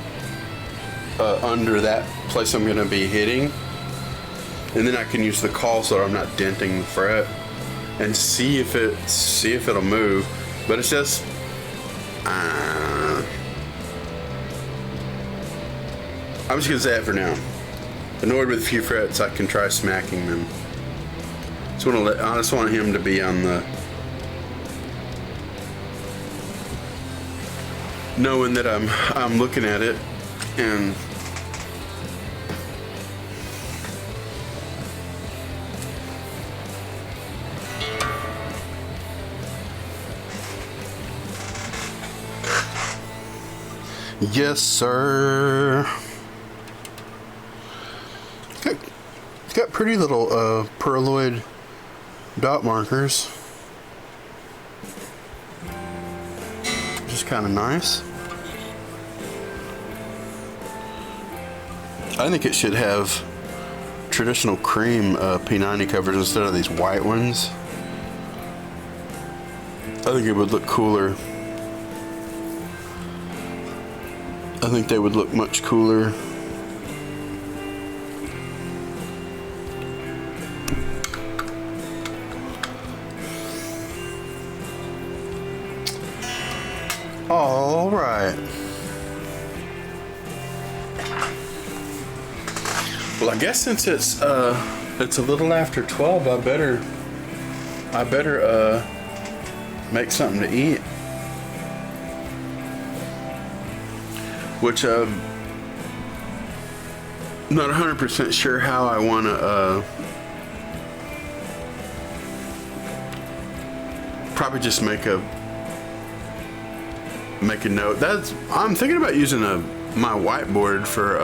under that place I'm gonna be hitting, and then I can use the caul so I'm not denting the fret and see if it'll move. But it's just I'm just gonna say it for now. Annoyed with a few frets, I can try smacking them. I just want him to be on the, knowing that I'm looking at it, and yes, sir. It's got pretty little perloid dot markers, which is kind of nice. I think it should have traditional cream P90 covers instead of these white ones. I think it would look cooler. I think they would look much cooler. All right. Well, I guess since it's a little after 12, I better make something to eat. Which I'm not 100% sure how I want to probably just make a note. I'm thinking about using my whiteboard for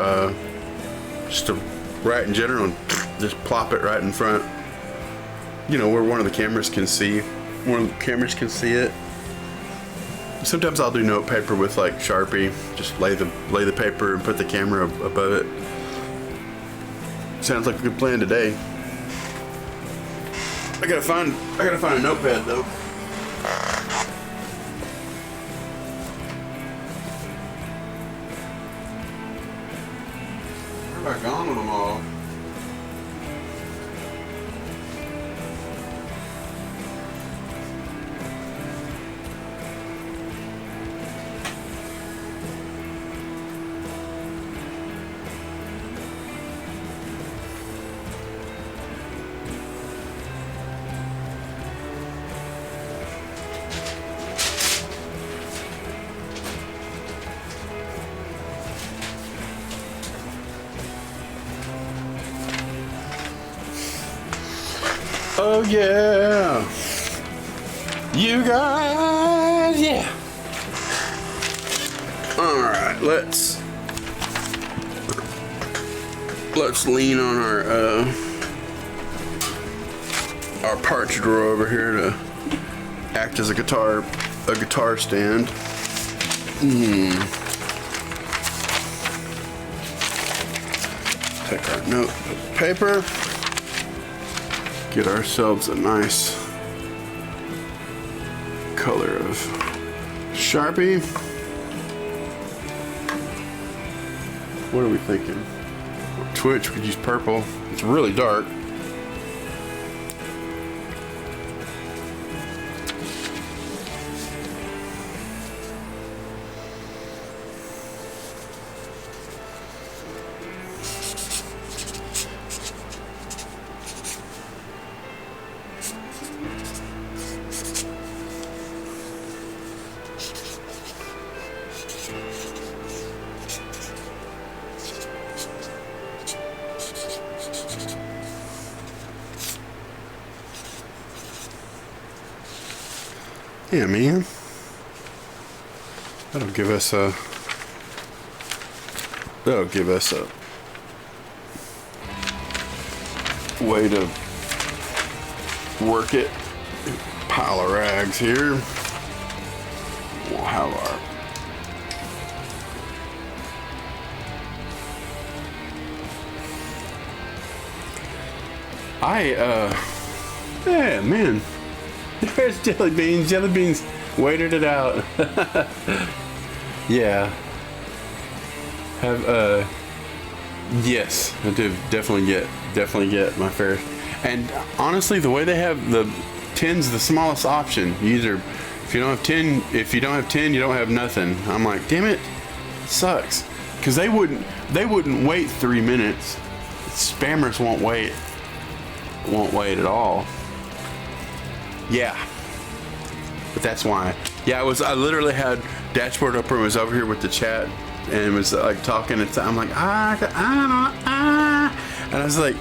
just to write in general and just plop it right in front, you know, where one of the cameras can see it. Sometimes I'll do note paper with like Sharpie, just lay the paper and put the camera above it. Sounds like a good plan today. I gotta find a notepad though. Where have I gone with them all? Oh yeah, you guys, yeah. All right, let's lean on our parts drawer over here to act as a guitar stand. Take our note paper. Get ourselves a nice color of Sharpie. What are we thinking? Twitch, we could use purple. It's really dark. Yeah, man. That'll give us a way to work it. Pile of rags here. We'll have our yeah, man. There's jelly beans. Jelly beans waited it out. Yeah. Yes, I do definitely get my fair. And honestly, the way they have the 10's the smallest option. You either, if you don't have 10, you don't have nothing. I'm like, damn it, sucks. Because they wouldn't wait 3 minutes. Spammers won't wait at all. Yeah. But that's why. Yeah, I literally had dashboard open, was over here with the chat, and was like talking, and I'm like, and I was like,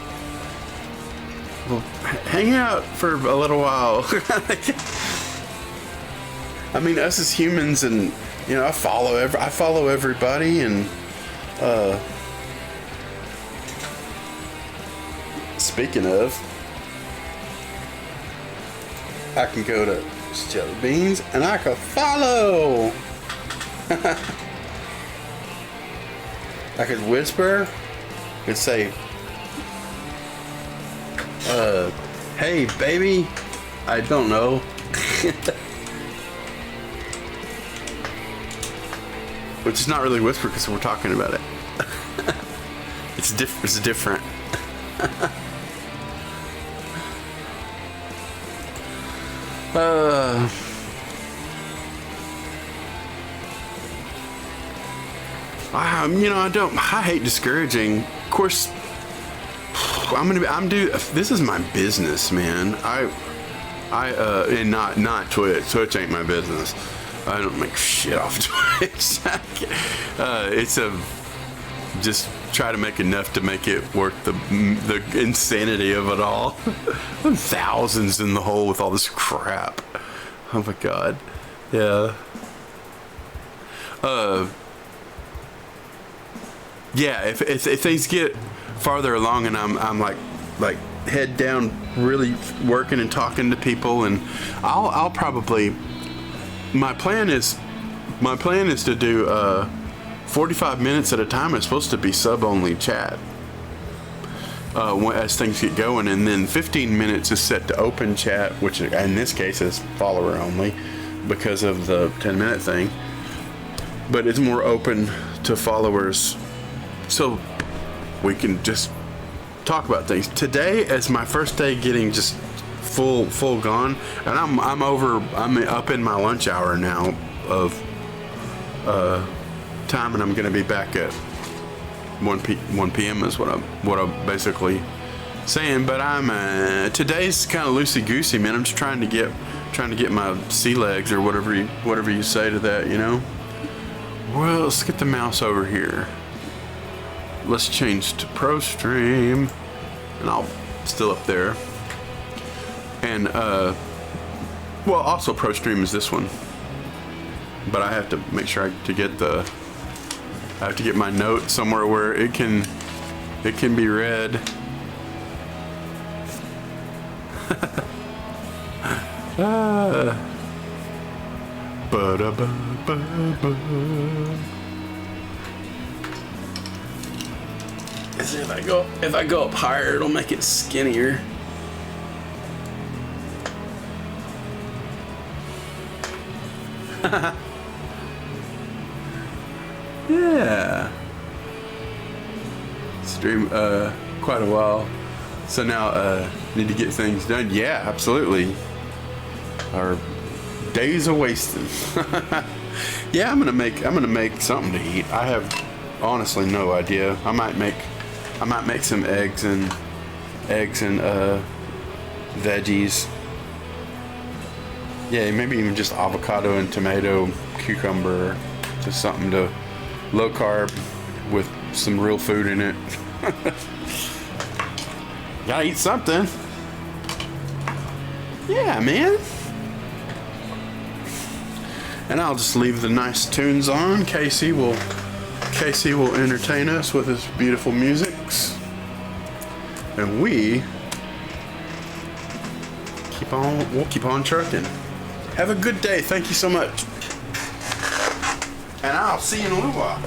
well, hang out for a little while. I mean, us as humans, and you know, I follow everybody, and speaking of, I can go to Jelly Beans and I can follow. I could whisper and say, hey baby, I don't know. Which is not really whisper because we're talking about it. It's different. You know, I hate discouraging. Of course, this is my business, man. And not Twitch. Twitch ain't my business. I don't make shit off Twitch. Just try to make enough to make it worth the insanity of it all. Thousands in the hole with all this crap. Oh my god. Yeah. Yeah, if things get farther along and I'm like head down really working and talking to people, and I'll probably, my plan is to do 45 minutes at a time. It's supposed to be sub only chat as things get going, and then 15 minutes is set to open chat, which in this case is follower only because of the 10-minute thing, but it's more open to followers so we can just talk about things. Today is my first day getting just full gone, and I'm up in my lunch hour now of time, and I'm gonna be back at 1 p.m. is what I'm basically saying. But today's kind of loosey goosey, man. I'm just trying to get my sea legs, or whatever you say to that, you know. Well, let's get the mouse over here. Let's change to Pro Stream, and I'll still up there. And also Pro Stream is this one, but I have to make sure I have to get my note somewhere where it can be read. If I go up higher, it'll make it skinnier. Yeah. Stream quite a while. So now need to get things done. Yeah, absolutely. Our days are wasting. Yeah, I'm gonna make something to eat. I have honestly no idea. I might make some eggs and veggies. Yeah, maybe even just avocado and tomato, cucumber, just something to low carb with some real food in it. Gotta eat something. Yeah, man. And I'll just leave the nice tunes on. Casey will entertain us with his beautiful musics, and we'll keep on trucking. Have a good day. Thank you so much, and I'll see you in a little while.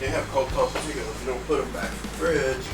Can't have cold salsa chicken if you don't put them back in the fridge.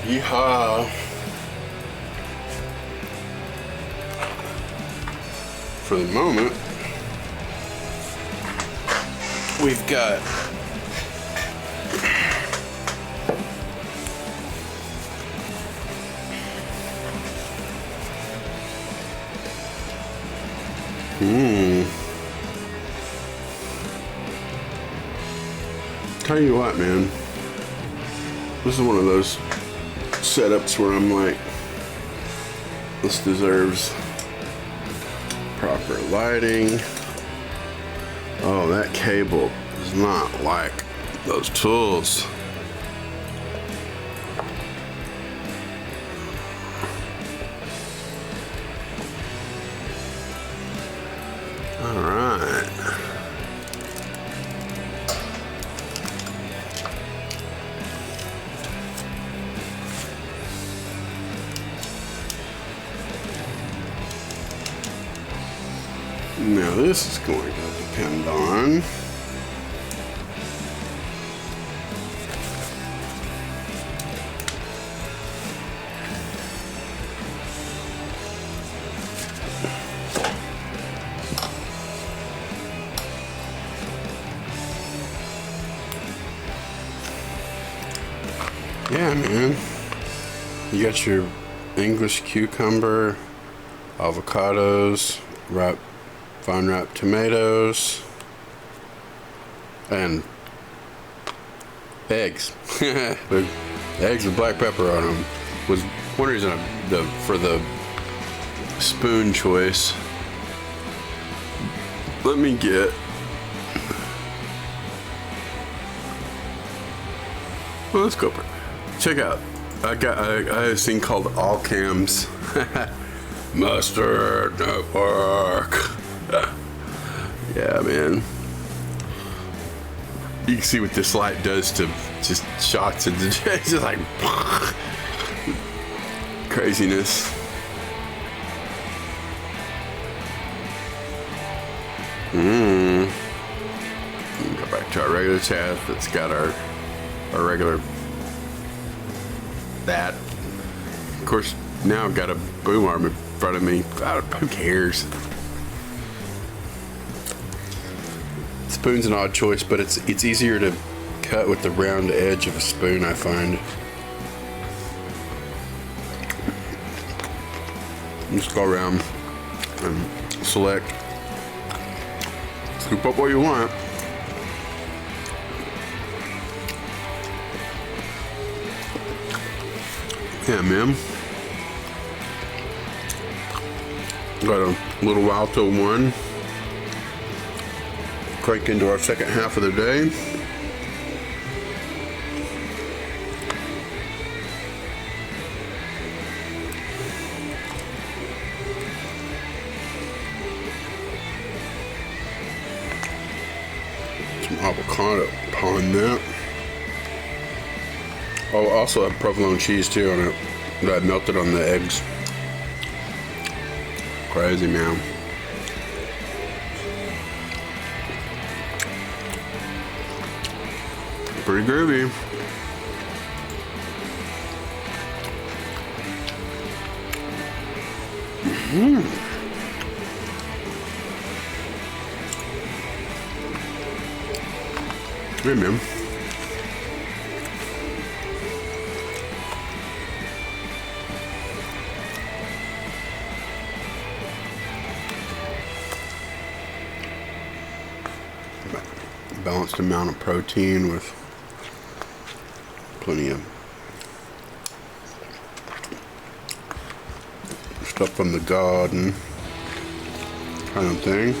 Yeehaw. For the moment, we've got Tell you what, man, this is one of those setups where I'm like, this deserves proper lighting. Oh, that cable is not like those tools. All right. Now this is going to depend on yeah, man. You got your English cucumber, avocados, fine wrapped tomatoes, and eggs. With eggs with black pepper on them was one reason for the spoon choice. Let me get. Well, let's go. Check out. I got this thing called All Cams Mustard Network. Yeah, man. You can see what this light does to just shots and it's just like craziness. Go back to our regular chat that's got our regular that. Of course, now I've got a boom arm in front of me. Who cares? Spoon's an odd choice, but it's easier to cut with the round edge of a spoon, I find. Just go around and select, scoop up what you want. Yeah, man. Got a little while till 1. Crank into our second half of the day. avocado on that. Oh, also have provolone cheese too on it that I melted on the eggs. Crazy, man. Pretty groovy. Hey, man. Balanced amount of protein with plenty of stuff from the garden kind of thing.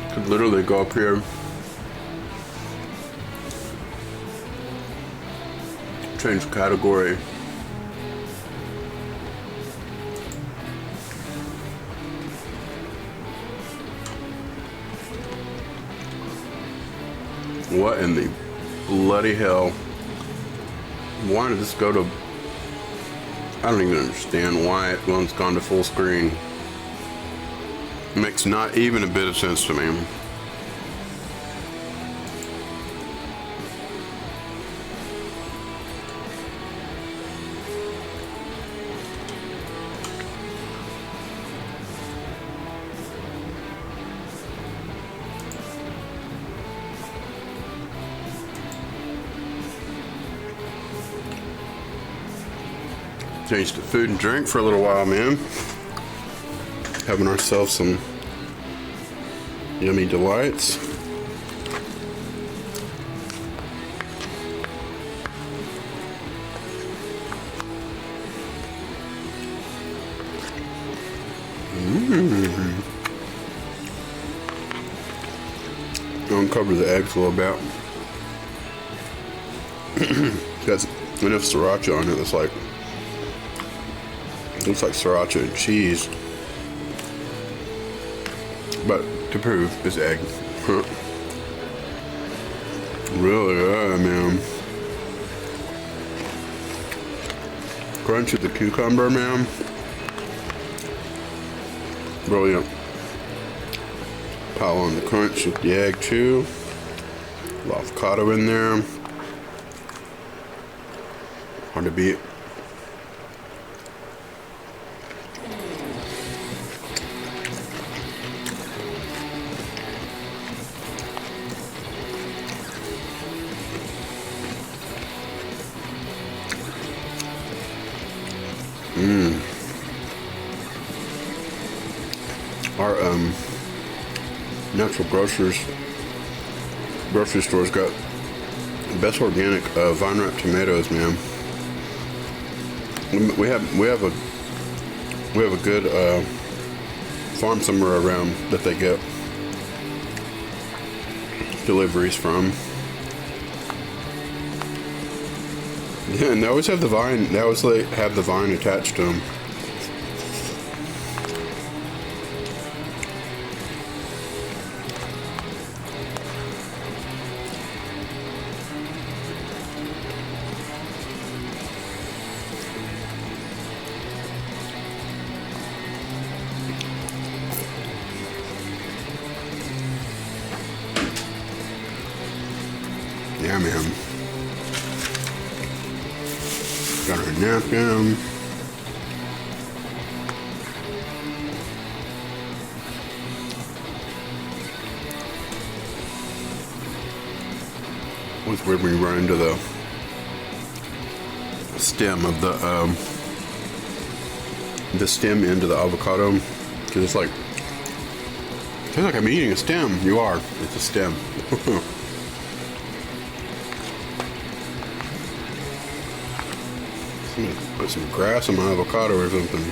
Could literally go up here, change category, what in the bloody hell? Why did this go to, I don't even understand why one's gone to full screen. Makes not even a bit of sense to me. Changed to food and drink for a little while, man. Having ourselves some yummy delights. Uncover the eggs a little bit. Got enough sriracha on it. It's like, looks like sriracha and cheese. But to prove, it's egg. Really good, man. Crunch with the cucumber, man. Brilliant. Pile on the crunch with the egg too. A little avocado in there. Hard to beat. Our natural grocery store's got the best organic vine wrapped tomatoes, man. We have a good farm somewhere around that they get deliveries from. Yeah, and they always have the vine. They always have the vine attached to them. Yeah, man. Got our napkin. It's weird when you run into the stem of the stem into the avocado, because it's like, it feels like I'm eating a stem. You are. It's a stem. I'm gonna put some grass on my avocado or something.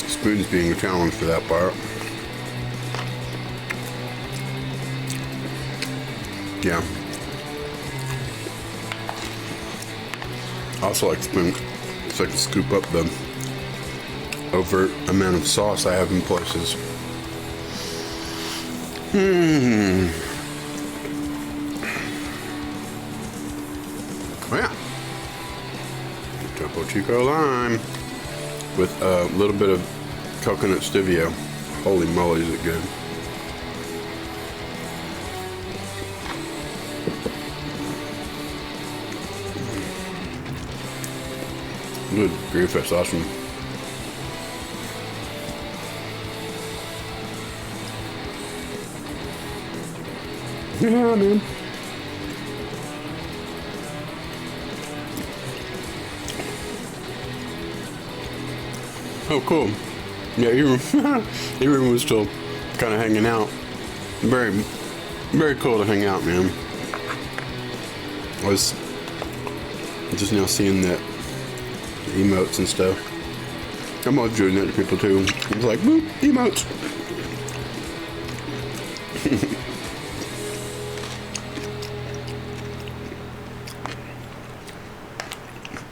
Spoons being a challenge for that part. Yeah. I also like spoons so I can scoop up the overt amount of sauce I have in places. Oh yeah. Topo Chico lime with a little bit of coconut stevia. Holy moly, is it good. Good grief, that's awesome. Yeah, man. Oh, cool. Yeah, everyone was still kind of hanging out. Very, very cool to hang out, man. I was just now seeing that emotes and stuff. I'm always doing that to people too. It's like, boop, emotes.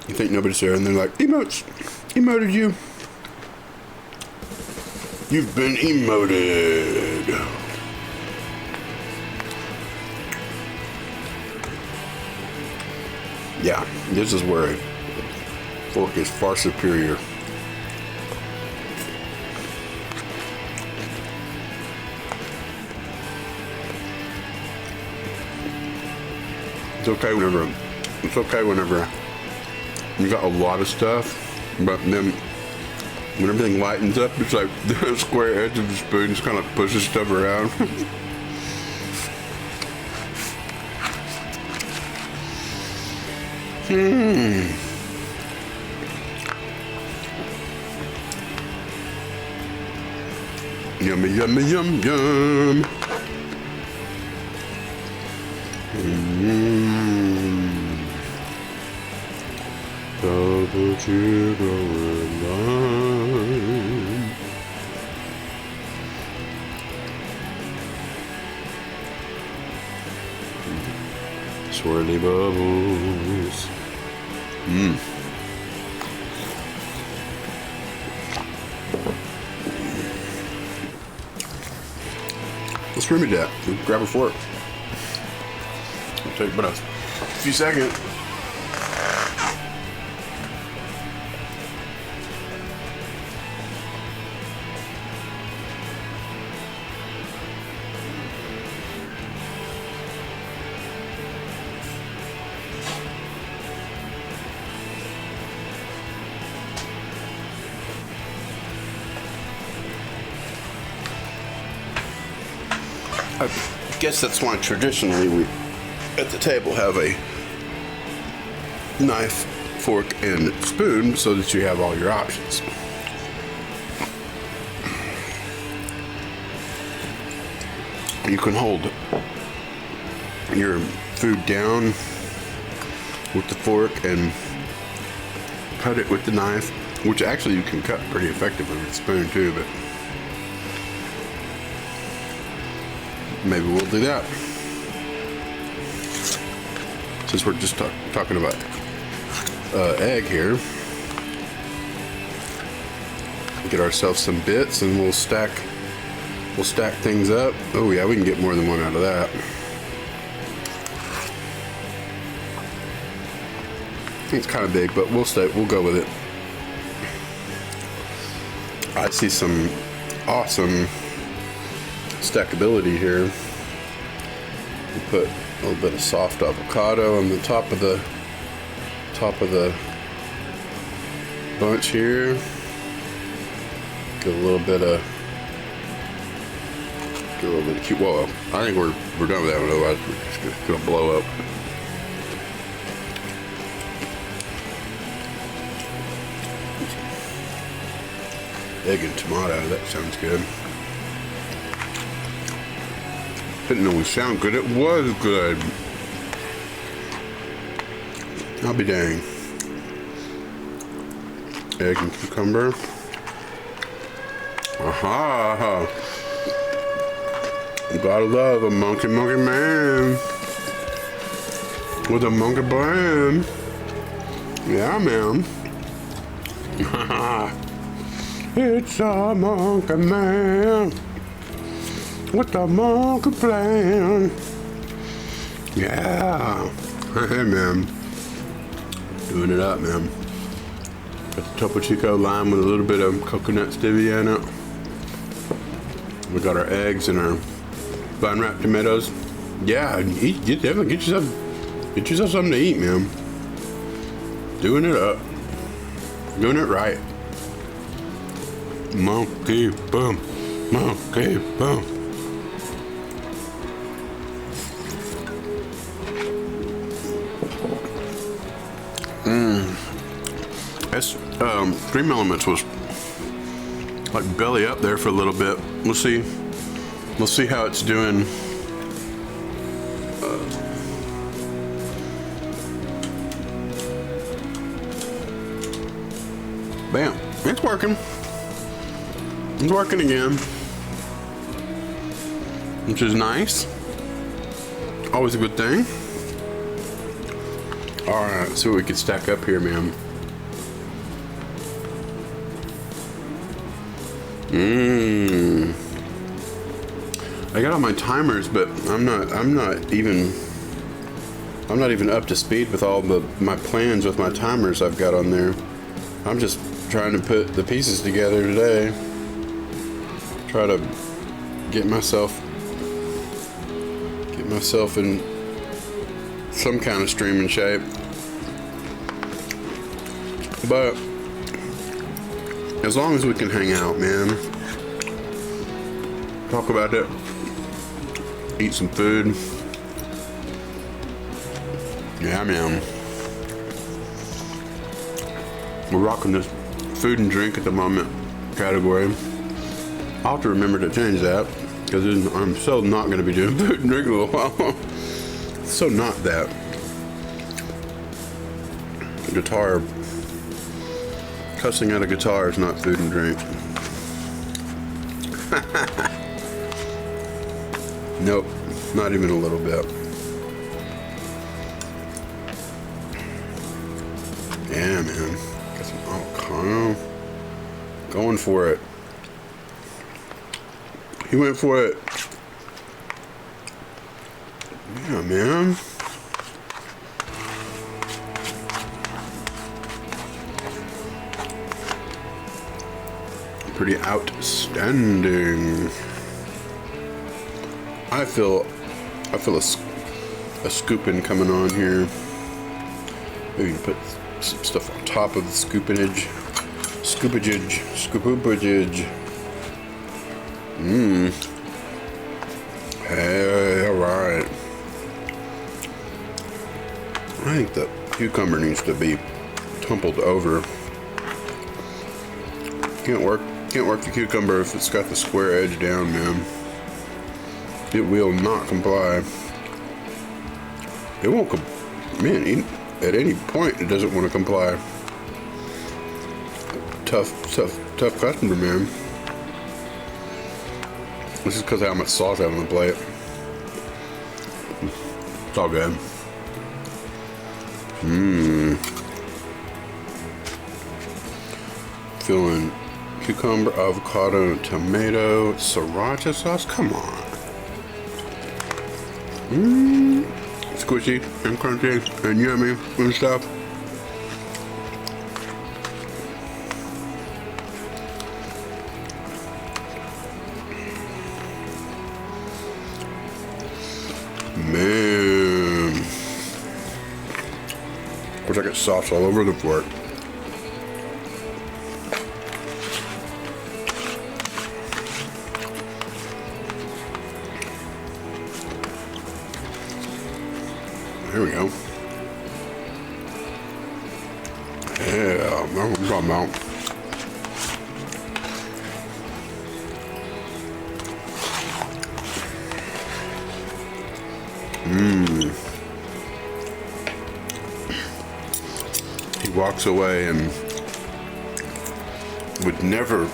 You think nobody's there, and they're like, emotes, emoted you. You've been emoted. Yeah, this is where a fork is far superior. It's okay whenever you got a lot of stuff, but then when everything lightens up, it's like the square edge of the spoon just kind of pushes stuff around. Yummy, yummy, yum, yum. Double Chico lime. Swirly bubbles. Let's remedy that. Grab a fork. It'll take about a few seconds. I guess that's why traditionally we at the table have a knife, fork, and spoon so that you have all your options. You can hold your food down with the fork and cut it with the knife, which actually you can cut pretty effectively with the spoon too, but maybe we'll do that. Since we're just talking about egg here, get ourselves some bits and we'll stack things up. Oh yeah, we can get more than one out of that. I think it's kind of big, but we'll go with it. I see some awesome stackability here. We put a little bit of soft avocado on the top of the bunch here. Get a little bit of cute. Whoa! I think we're done with that one. Otherwise, we're just gonna blow up. Egg and tomato, that sounds good. Didn't always sound good, it was good. I'll be dang. Egg and cucumber. Aha! You gotta love a monkey man with a monkey brain. Yeah, man. It's a monkey man with a monkey brain. Yeah. Hey, man. Doing it up, man. Got the Topo Chico lime with a little bit of coconut stevia in it. We got our eggs and our vine wrapped tomatoes. Yeah, definitely get yourself something to eat, man. Doing it up, doing it right. Monkey boom, monkey boom. That's Dream Elements was like belly up there for a little bit. We'll see how it's doing. Bam, it's working. It's working again, which is nice. Always a good thing. All right, let's see what we can stack up here, man. I got all my timers, but I'm not even up to speed with all my plans with my timers I've got on there. I'm just trying to put the pieces together today. Try to get myself in some kind of streaming shape. But as long as we can hang out, man, talk about it, eat some food. Yeah, man. We're rocking this food and drink at the moment category. I'll have to remember to change that because I'm so not going to be doing food and drink in a little while. So not that. Guitar. Cussing out a guitar is not food and drink. Nope, not even a little bit. Yeah, man. Got some avocado. Going for it. He went for it. Yeah, man. Pretty outstanding. I feel a scooping coming on here. Maybe you can put some stuff on top of the scoopage. Hey, all right. I think the cucumber needs to be tumbled over. Can't work the cucumber if it's got the square edge down, man. It will not comply. It won't man, at any point it doesn't want to comply. Tough customer, man. This is because of how much sauce I have on the plate. It's all good. Feeling cucumber, avocado, and tomato, sriracha sauce. Come on. Squishy and crunchy and yummy and stuff. Man. Of course, I got sauce all over the fork. There we go. Yeah, talking about. He walks away and would never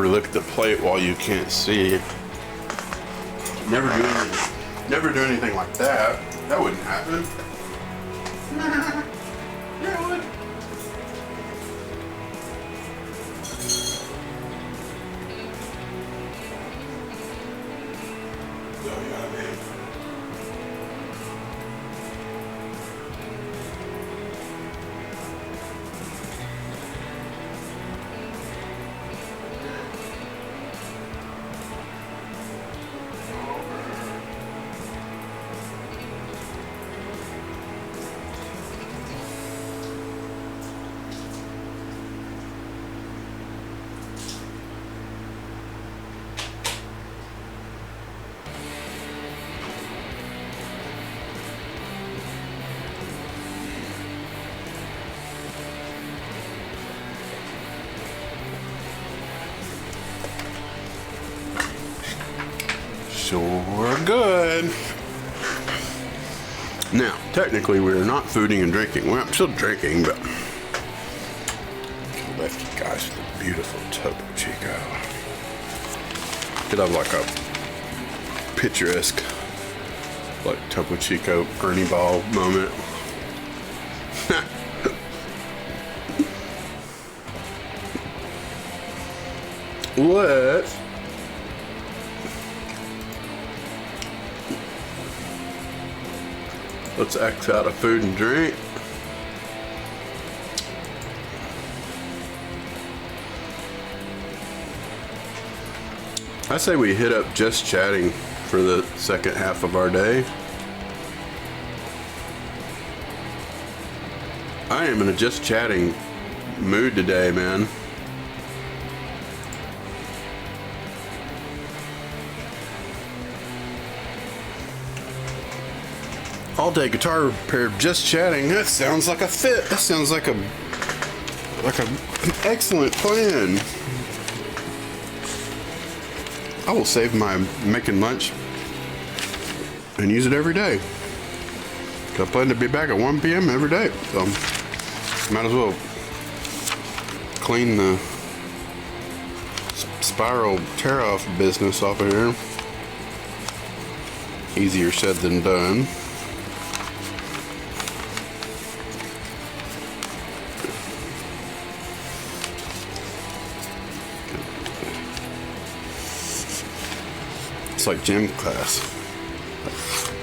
lick the plate while you can't see. Never do anything like that. That wouldn't happen. Yeah, it would. Sure good. Now, technically, we are not fooding and drinking. Well, I'm still drinking, but I left you guys with a beautiful Topo Chico. Could have like a picturesque, like Topo Chico Ernie Ball moment. Let's X out of food and drink. I say we hit up just chatting for the second half of our day. I am in a just chatting mood today, man. All day guitar repair, just chatting. That sounds like a fit. That sounds like an excellent plan. I will save my making lunch and use it every day. I plan to be back at 1 p.m. every day, so might as well clean the spiral tear off business off of here. Easier said than done. It's like gym class.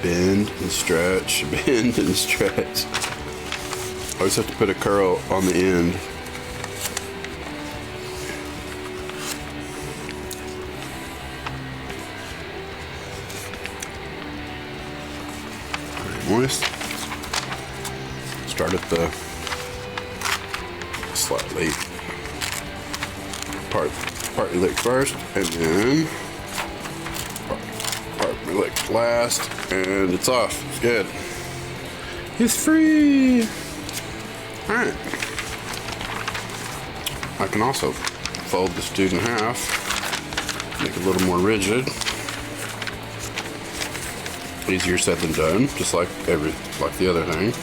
Bend and stretch, bend and stretch. I always have to put a curl on the end. Very moist. Start at the slightly partly licked first, and then partly licked last, and it's off. It's good. It's free. All right. I can also fold this dude in half, make it a little more rigid. Easier said than done, just like the other thing.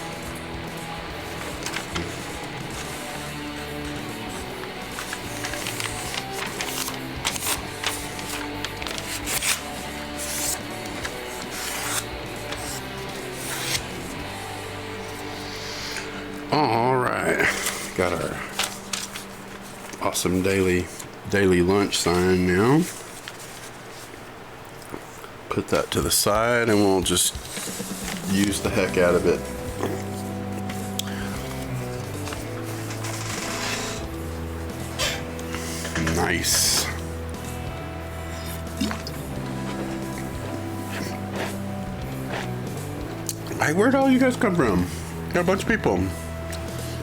All right, got our awesome daily lunch sign now. Put that to the side and we'll just use the heck out of it. Nice. Hey, where'd all you guys come from? Got a bunch of people.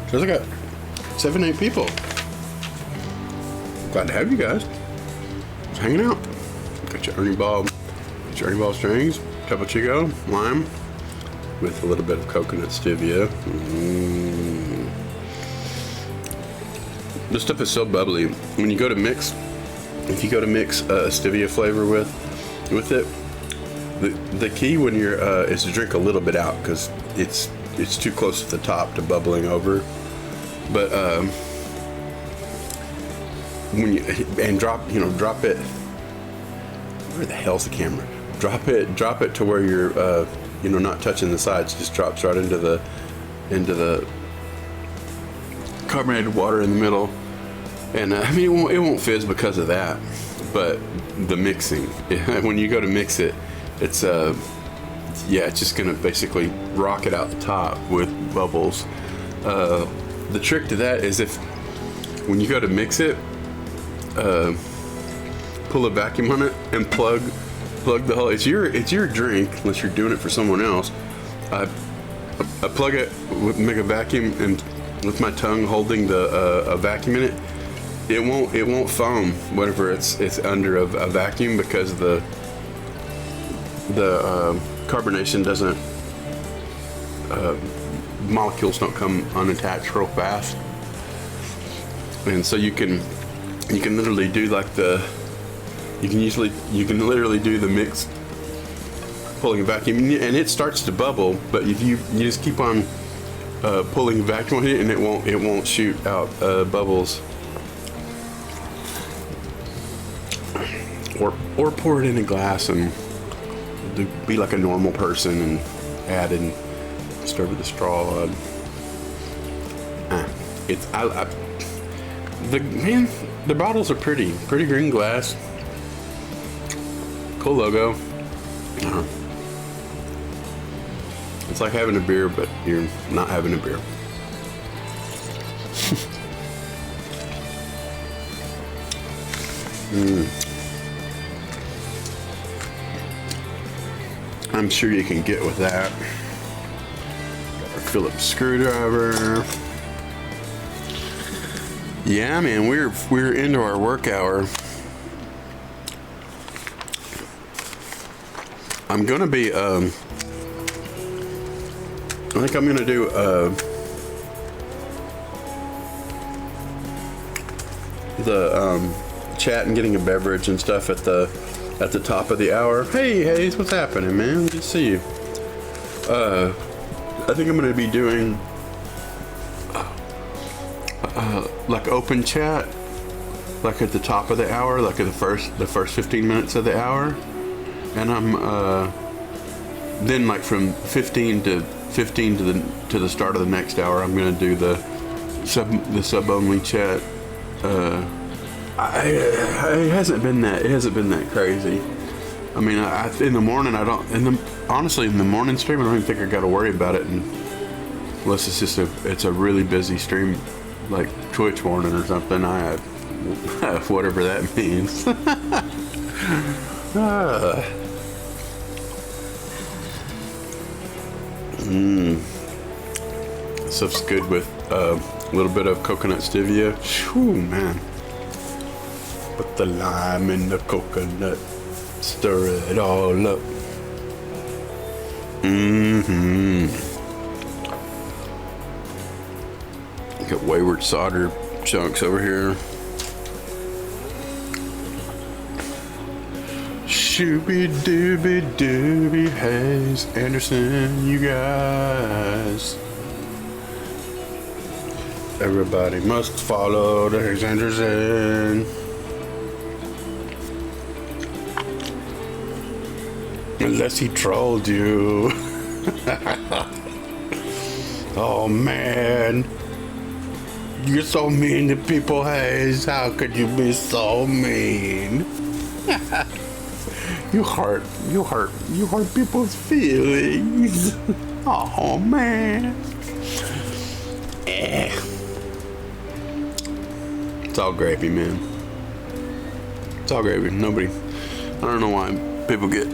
Cause I got 7-8 people. Glad to have you guys. Just hanging out. Got your Ernie Ball strings, Topo Chico, lime, with a little bit of coconut stevia. This stuff is so bubbly. When you go to mix, if you go to mix stevia flavor with it, the key when you're is to drink a little bit out because it's too close to the top to bubbling over. But when you drop it. Where the hell's the camera? Drop it to where you're not touching the sides. Just drops right into the carbonated water in the middle. And I mean, it won't fizz because of that, but the mixing, when you go to mix it, it's just gonna basically rock it out the top with bubbles. The trick to that is when you go to mix it, pull a vacuum on it and plug the hole. It's your drink unless you're doing it for someone else. I plug it, make a vacuum, and with my tongue holding a vacuum in it, it won't foam whenever it's under a vacuum because the carbonation doesn't, molecules don't come unattached real fast, and so you can literally do you can literally do the mix pulling a vacuum, and it starts to bubble, but if you just keep on pulling a vacuum on it, and it won't shoot out bubbles. Or pour it in a glass and be like a normal person and add and stir with a straw. The bottles are pretty green glass. Cool logo. It's like having a beer, but you're not having a beer. I'm sure you can get with that. Got our Phillips screwdriver. Yeah, man, we're into our work hour. I'm gonna be I think I'm gonna do the chat and getting a beverage and stuff at the top of the hour. Hey Hayes, what's happening, man? Good to see you. I think I'm gonna be doing like open chat, like at the top of the hour, like at the first 15 minutes of the hour, and I'm then like from 15 to the start of the next hour, I'm gonna do the sub only chat. It hasn't been that crazy. I mean, in the morning honestly in the morning stream I don't even think I got to worry about it, unless it's just it's a really busy stream like Twitch morning or something. Whatever that means. Stuff's good with a little bit of coconut stevia. Whew, man. Put the lime in the coconut, stir it all up. Got wayward solder chunks over here. Shooby dooby dooby Hayes Anderson, you guys. Everybody must follow the Hayes Anderson. Unless he trolled you. Oh man. You're so mean to people, Hayes. How could you be so mean? You hurt people's feelings. Oh man. It's all gravy, man. It's all gravy. Nobody, I don't know why people get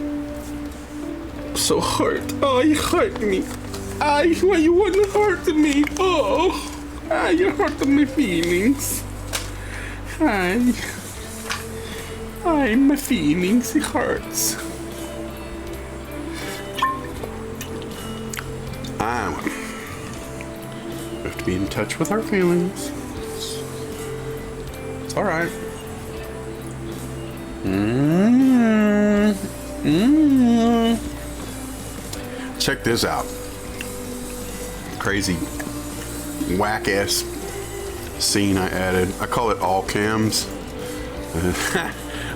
so hurt. Oh, you hurt me. Why you wouldn't hurt me? Oh, you hurt my feelings. My feelings, it hurts. We have to be in touch with our feelings. All right. Check this out. Crazy, whack ass scene I added. I call it all cams.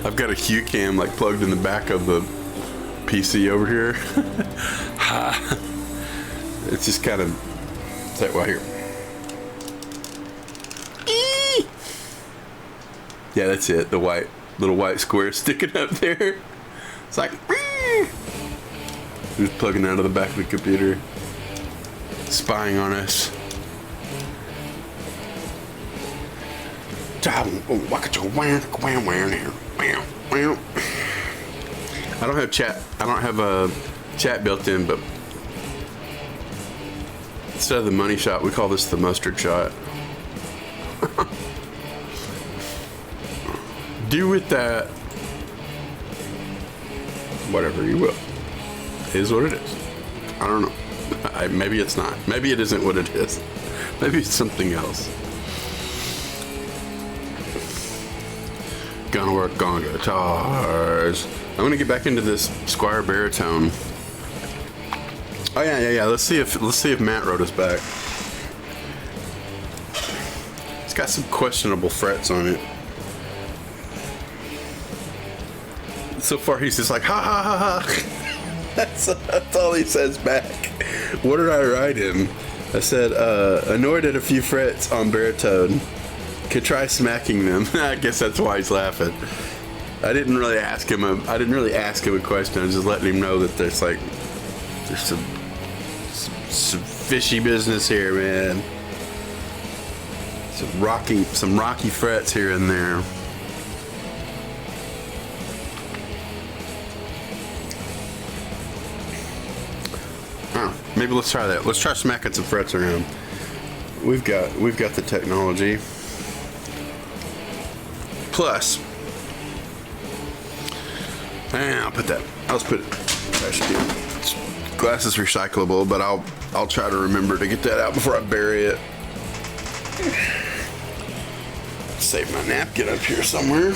I've got a Hue cam like plugged in the back of the PC over here. It's just kind of that way here. Yeah, that's it. The little white square sticking up there. It's like just plugging out of the back of the computer, spying on us. I don't have chat. I don't have a chat built in, but instead of the money shot, we call this the mustard shot. Do with that whatever you will. It is what it is. I don't know. Maybe it's not. Maybe it isn't what it is. Maybe it's something else. Gonna work on guitars. I'm gonna get back into this Squire baritone. Oh yeah. Let's see if Matt wrote us back. It's got some questionable frets on it. So far he's just like ha ha ha ha. That's all he says back. What did I write him? I said annoyed at a few frets on baritone. Could try smacking them. I guess that's why he's laughing. I didn't really ask him a question. I was just letting him know that there's some fishy business here, man. Some rocky frets here and there. Maybe let's try that. Let's try smacking some frets around. We've got the technology. Plus, I'll put it. That should be. Glass is recyclable, but I'll try to remember to get that out before I bury it. Save my napkin up here somewhere.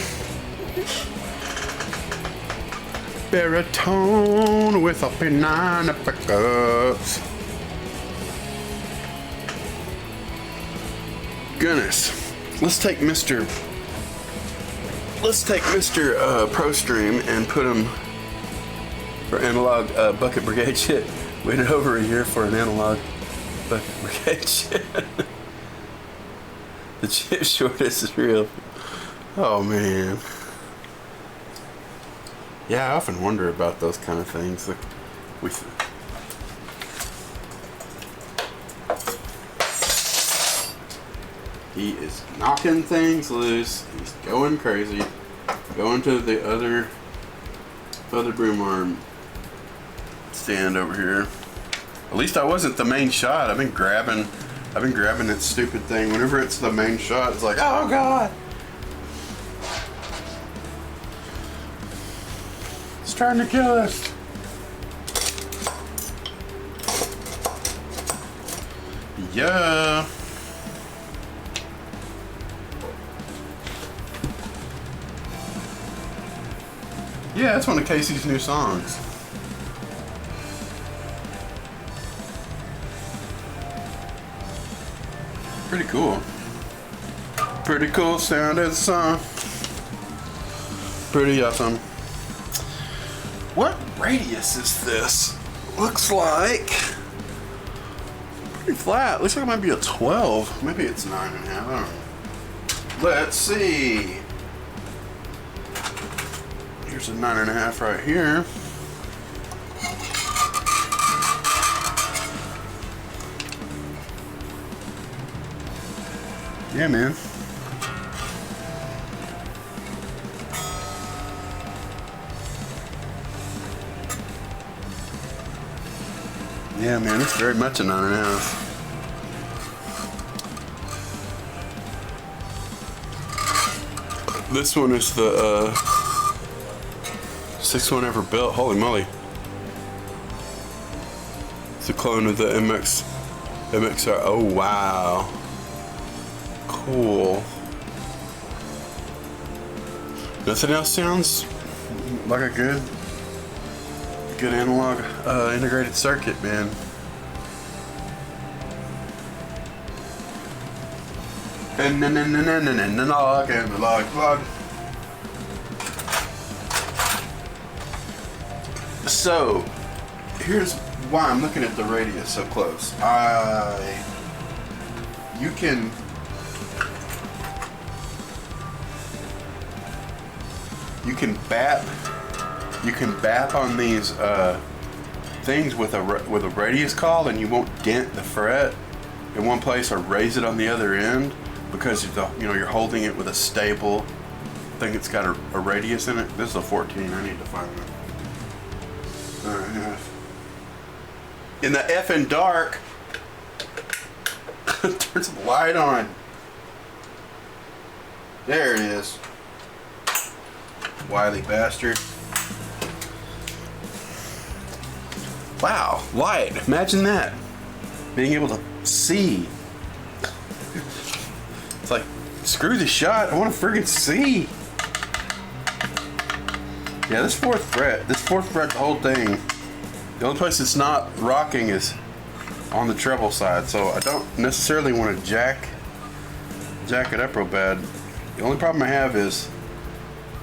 Baritone with a banana pickups. Goodness. Let's take Mr. Pro Stream and put him for analog bucket brigade shit. Waited over a year for an analog bucket brigade shit. The chip shortage is real. Oh man. Yeah, I often wonder about those kind of things. Look, he is knocking things loose. He's going crazy. Going to the other broom arm stand over here. At least I wasn't the main shot. I've been grabbing that stupid thing. Whenever it's the main shot, it's like, oh god. It's trying to kill us. Yeah. Yeah, that's one of Casey's new songs. Pretty cool. Pretty cool sound of the song. Pretty awesome. What radius is this? Looks like pretty flat. Looks like it might be a 12. Maybe it's 9.5. I don't know. Let's see. Here's a 9.5 right here. Yeah, man. Yeah, man, it's very much a 9.5. This one is the 6th one ever built. Holy moly. It's a clone of the MXR. Oh, wow. Cool. Nothing else sounds like a good analog integrated circuit, man. And analog. So here's why I'm looking at the radius so close. You can bap on these things with a radius call, and you won't dent the fret in one place or raise it on the other end, because you're holding it with a stable thing that's got a radius in it. This is a 14. I need to find it. In the effing dark. Turn some light on. There it is. Wily bastard. Wow, light. Imagine that. Being able to see. It's like, screw the shot. I want to friggin' see. Yeah, this fourth fret, the whole thing. The only place it's not rocking is on the treble side, so I don't necessarily want to jack it up real bad. The only problem I have is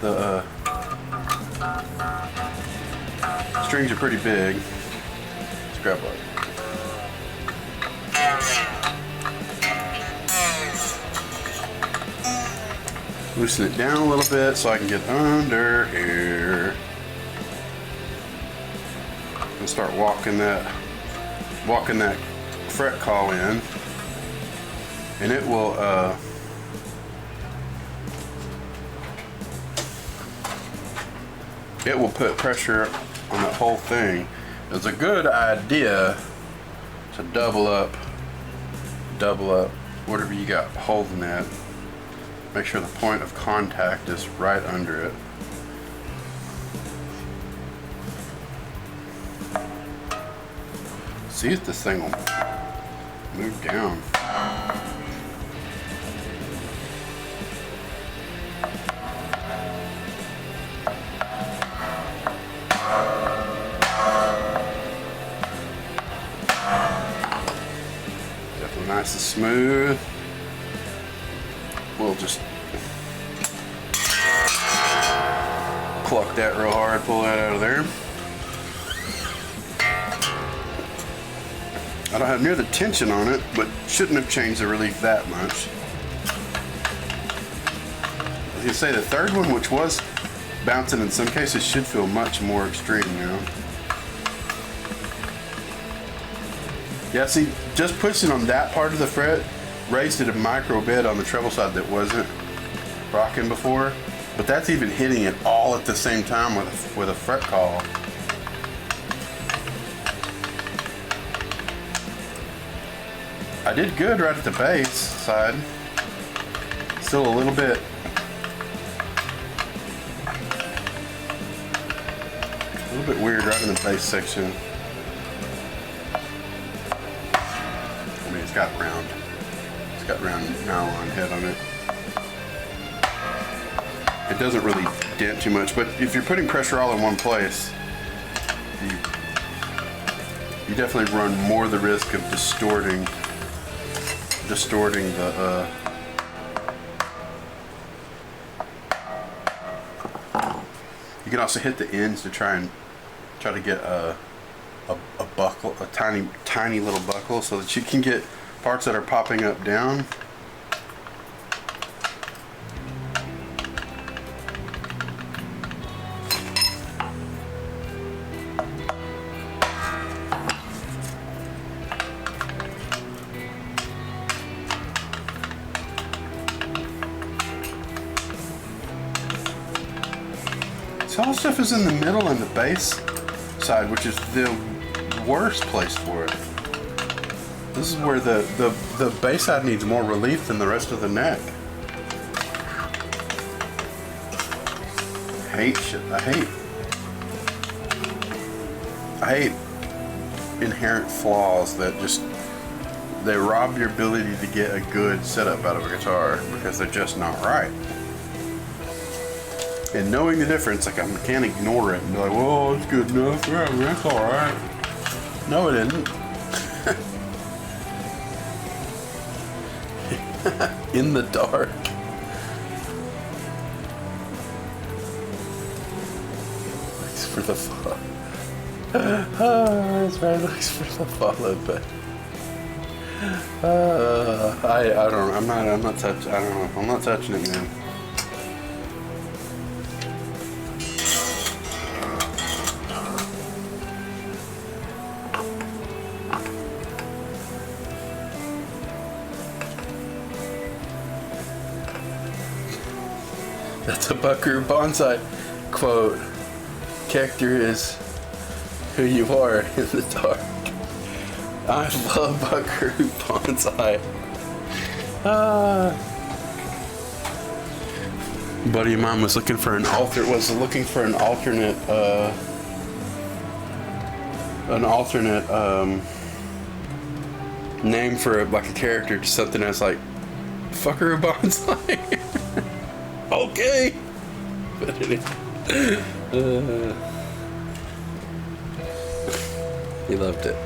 the strings are pretty big. Let's grab one. Loosen it down a little bit so I can get under here. And start walking that fret call in, and it will put pressure on that whole thing. It's a good idea to double up whatever you got holding that. Make sure the point of contact is right under it. See if this thing will move down. Definitely nice and smooth. We'll just pluck that real hard, pull that out of there. I don't have near the tension on it, but shouldn't have changed the relief that much. I was gonna say the third one, which was bouncing in some cases, should feel much more extreme now. Yeah, see, just pushing on that part of the fret raised it a micro bit on the treble side that wasn't rocking before, but that's even hitting it all at the same time with a fret call. I did good right at the bass side. Still a little bit weird right in the bass section. I mean, it's got round nylon head on it. It doesn't really dent too much, but if you're putting pressure all in one place, you definitely run more the risk of distorting the you can also hit the ends to try to get a buckle, a tiny little buckle, so that you can get parts that are popping up down. So all stuff is in the middle and the bass side, which is the worst place for it. This is where the bass side needs more relief than the rest of the neck. I hate inherent flaws that they rob your ability to get a good setup out of a guitar because they're just not right. And knowing the difference, like I can't ignore it and be like, "Whoa, it's good enough. Yeah, that's all right." No, it isn't. In the dark. Looks for the follow. That's right. Looks for the follow button. I don't know. I'm not touching. I don't know. I'm not touching it, man. That's a Buckaroo Bonsai quote. Character is who you are in the dark. I love Buckaroo Bonsai. Buddy of mine was looking for an alternate name for like a character, just something that's like Buckaroo Bonsai. Okay. But he loved it.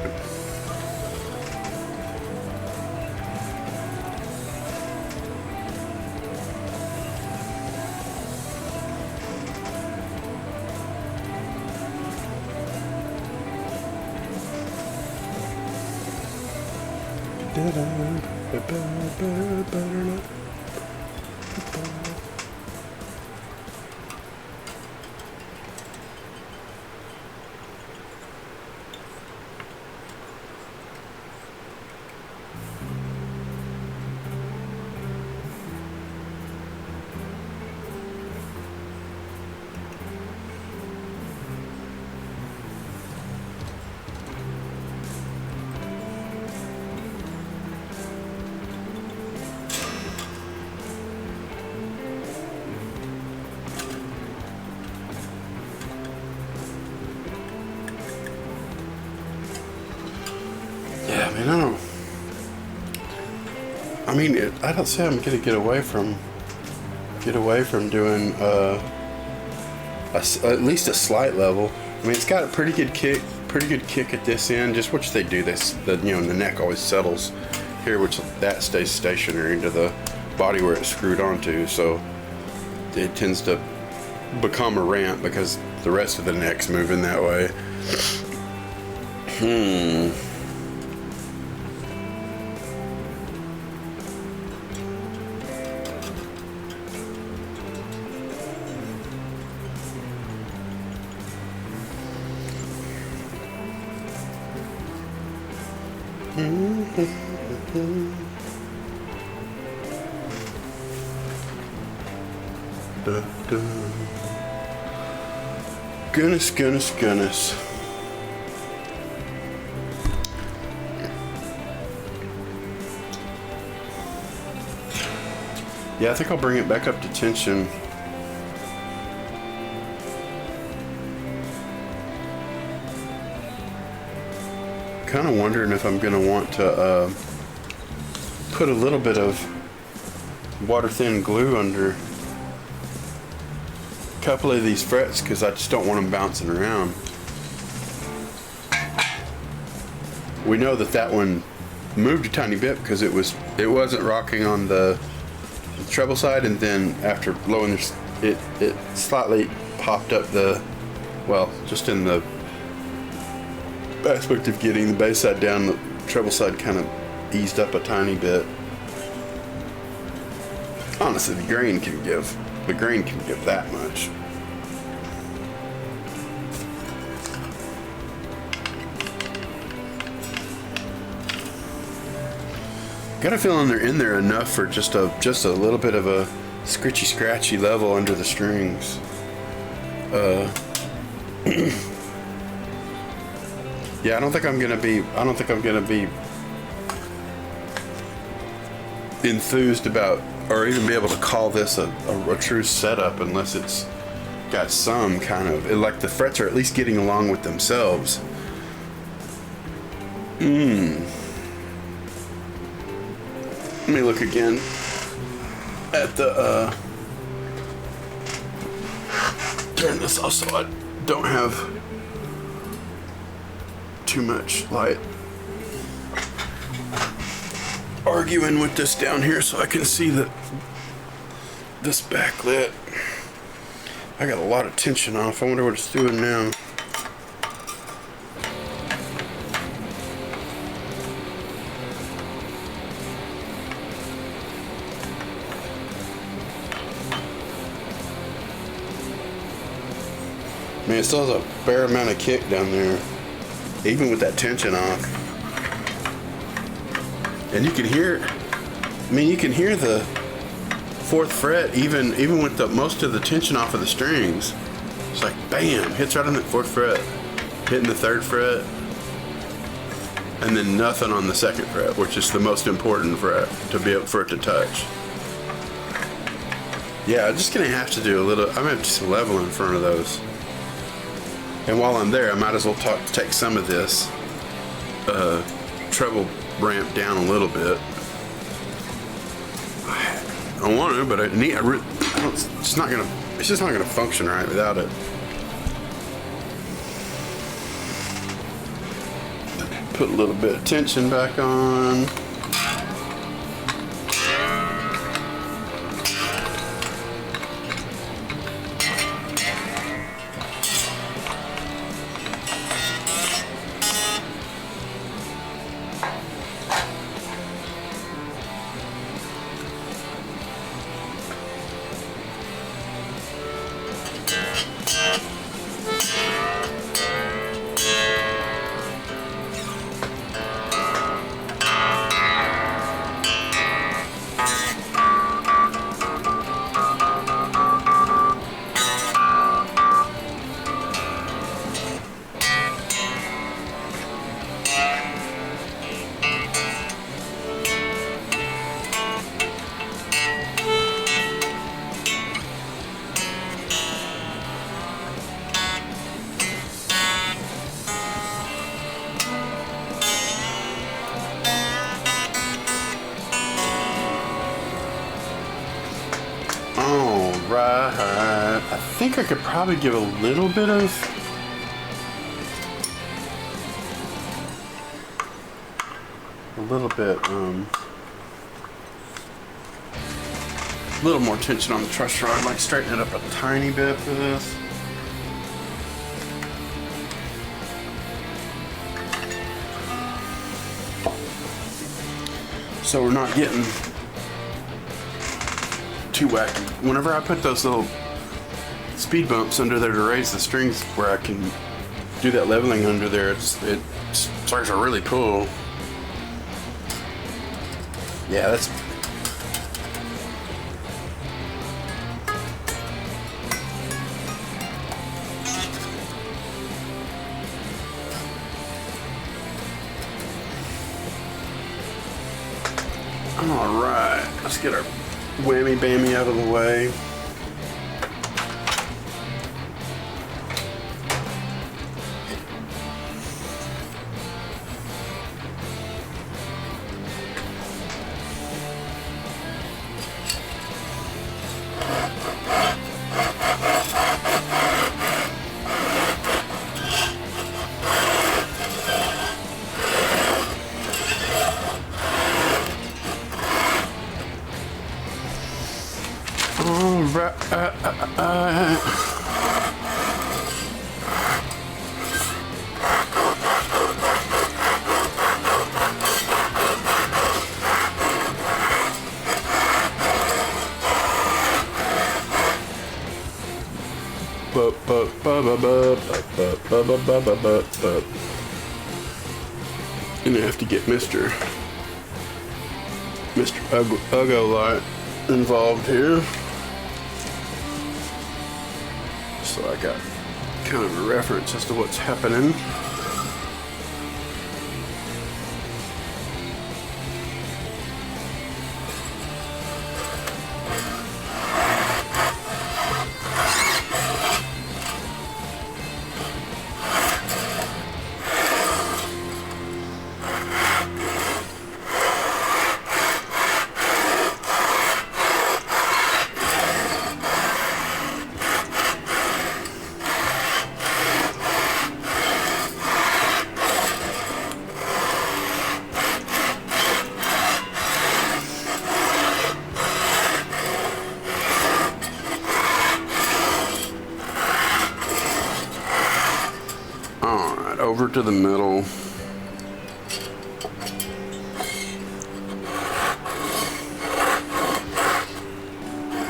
Yeah, I mean, I don't say I'm gonna get away from doing at least a slight level. I mean, it's got a pretty good kick at this end. Just what they do, the neck always settles here, which that stays stationary into the body where it's screwed onto. So it tends to become a ramp because the rest of the neck's moving that way. Goodness. Yeah, I think I'll bring it back up to tension. Kind of wondering if I'm gonna want to put a little bit of water thin glue under a couple of these frets because I just don't want them bouncing around. We know that one moved a tiny bit because it wasn't rocking on the treble side, and then after blowing it slightly popped up just in the aspect of getting the bass side down, the treble side kind of eased up a tiny bit. Honestly, the grain can give that much. Got a feeling they're in there enough for just a little bit of a scratchy level under the strings. Yeah, I don't think I'm gonna be enthused about, or even be able to call this a true setup unless it's got some kind of, like the frets are at least getting along with themselves. Let me look again at the turn this off so I don't have too much light arguing with this down here so I can see this backlit. I got a lot of tension off. I wonder what it's doing now. Man, it still has a fair amount of kick down there, even with that tension off. And you can hear, I mean, you can hear the 4th fret even with most of the tension off of the strings. It's like bam, hits right on that 4th fret, hitting the 3rd fret, and then nothing on the 2nd fret, which is the most important fret to be able for it to touch. Yeah, I'm just gonna have to do a little. I'm gonna have to just level in front of those. And while I'm there, I might as well take some of this treble ramp down a little bit. I want to, but it's just not gonna function right without it. Put a little bit of tension back on. Alright, I think I could probably give a little bit of a little more tension on the truss rod, like straighten it up a tiny bit for this. So we're not getting too wacky. Whenever I put those little speed bumps under there to raise the strings where I can do that leveling under there, it starts to really pull. Yeah, that's alright. Let's get our whammy bammy out of the way. Gonna have to get Mr. Uggo Light involved here. So I got kind of a reference as to what's happening. over to the middle.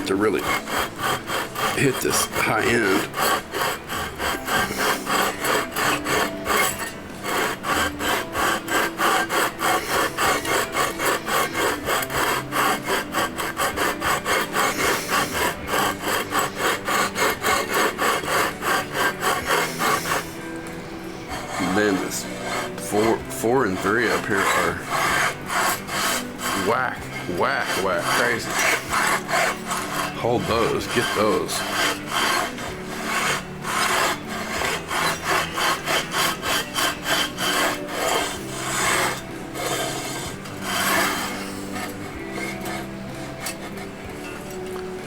To really hit this high end. Then this four and three up here are whack, crazy. Hold those, get those.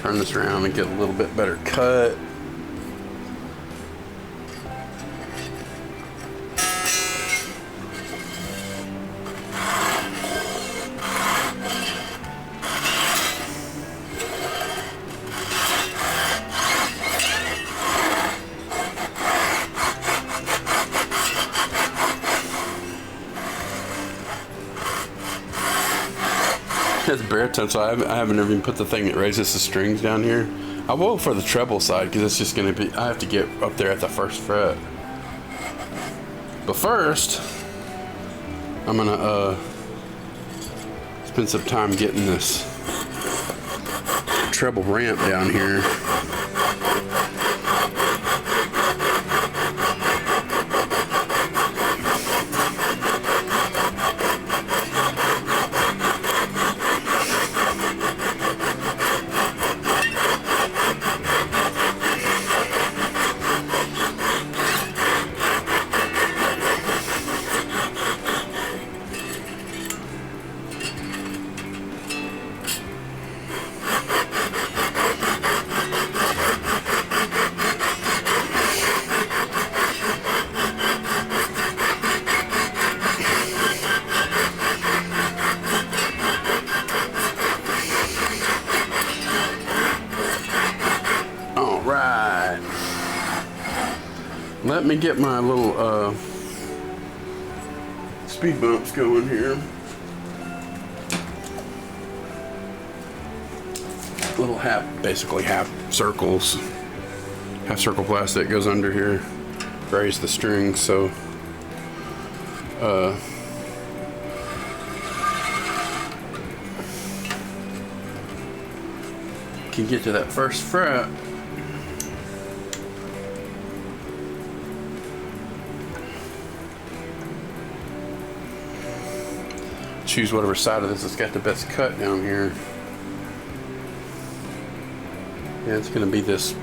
Turn this around and get a little bit better cut. It's baritone, so I haven't even put the thing that raises the strings down here. I will for the treble side because it's just gonna be, I have to get up there at the first fret. But first, I'm gonna spend some time getting this treble ramp down here. Let me get my little speed bumps going here. Little basically half circles. Half circle plastic goes under here. Raise the strings so can get to that first fret. Choose whatever side of this has got the best cut down here. Yeah, it's gonna be this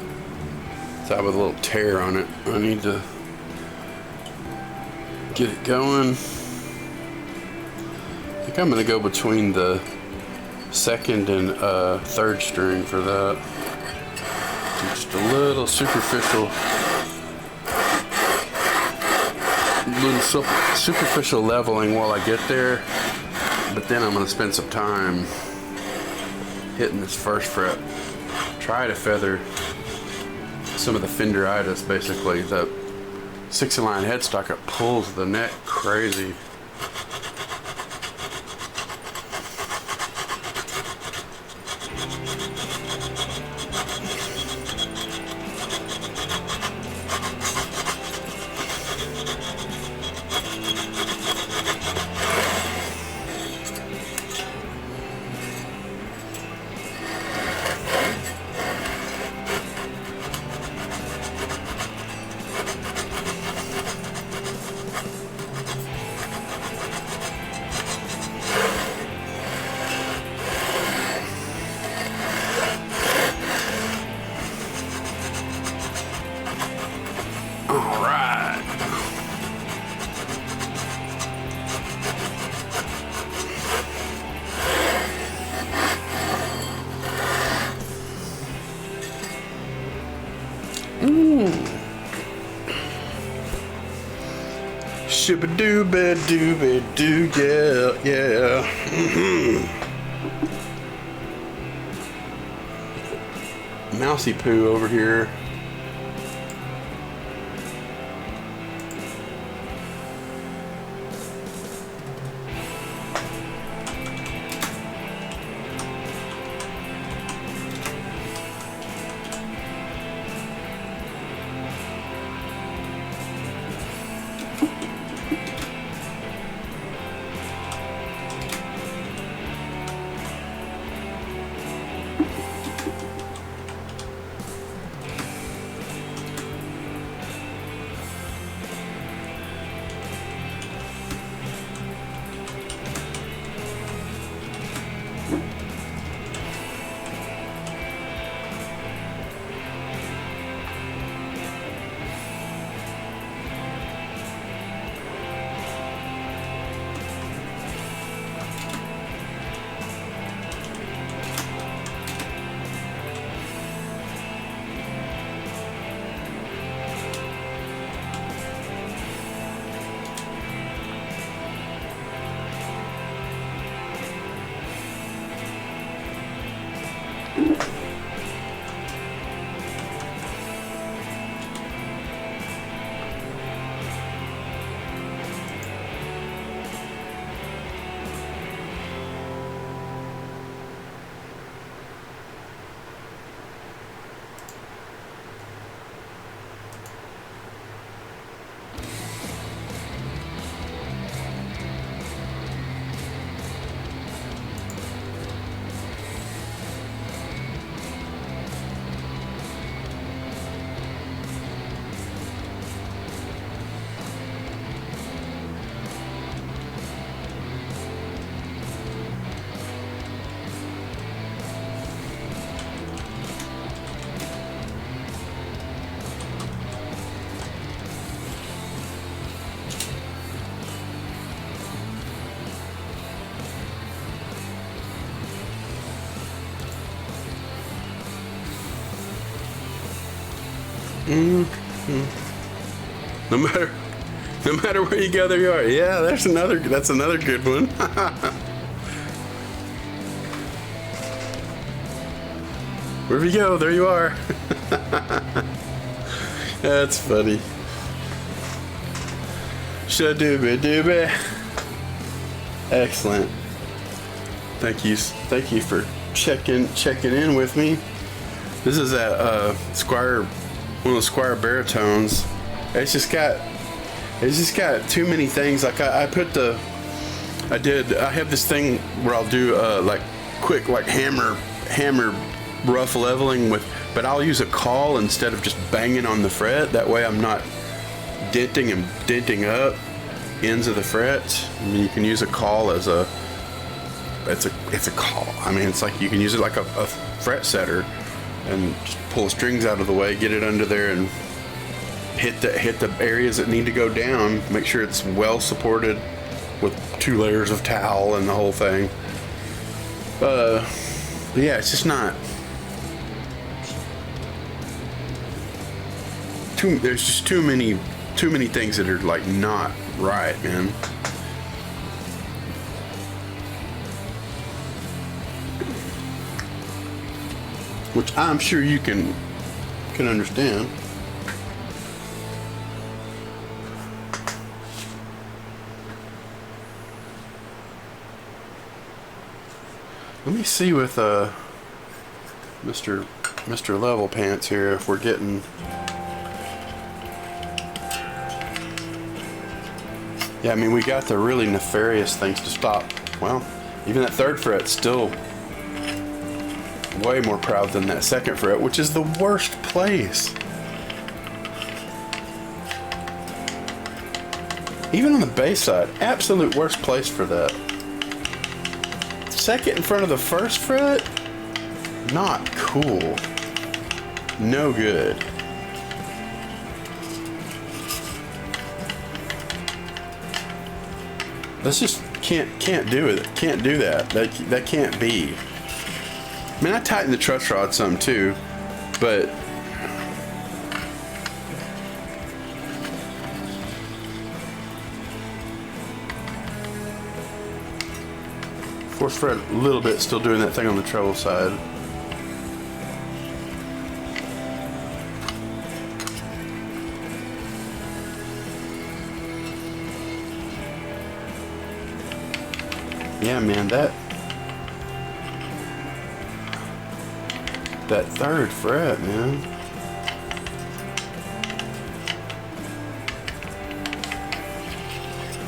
side with a little tear on it. I need to get it going. I think I'm gonna go between the second and third string for that. Just a little superficial leveling while I get there. But then I'm going to spend some time hitting this first fret. Try to feather some of the fenderitis, basically. That 6-line headstock, it pulls the neck crazy. Shibba-doo-ba-doo-ba-doo, yeah. Mousy poo over here. No matter, no matter where you go, there you are. Yeah, that's another good one. Wherever you go, there you are. That's funny. Shadooby dooby. Excellent. Thank you for checking in with me. This is that Squire, one of the Squire baritones. It's just got too many things. Like I have this thing where I'll do like quick like hammer rough leveling with, but I'll use a caul instead of just banging on the fret. That way I'm not denting up ends of the frets. I mean, you can use a caul as it's a caul. I mean, it's like you can use it like a fret setter and just pull the strings out of the way, get it under there, and hit the areas that need to go down. Make sure it's well supported with 2 layers of towel and the whole thing. But yeah, it's just not. There's just too many things that are like not right, man. Which I'm sure you can understand. Let me see with Mr. Level Pants here if we're getting. Yeah, I mean, we got the really nefarious things to stop. Well, even that 3rd fret's still way more proud than that 2nd fret, which is the worst place. Even on the bass side, absolute worst place for that. 2nd in front of the 1st fret, not cool. No good. That's just can't do it. Can't do that. That can't be. I mean, I tightened the truss rod some too, but fourth fret a little bit, still doing that thing on the treble side. Yeah, man, that 3rd fret, man.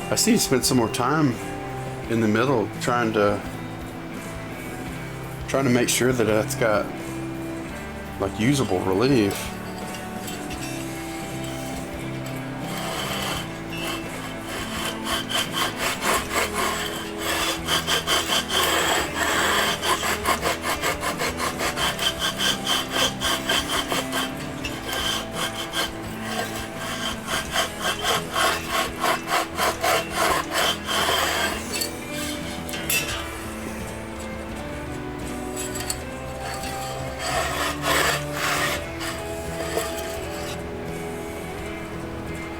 I see you spend some more time in the middle trying to make sure that that's got like usable relief.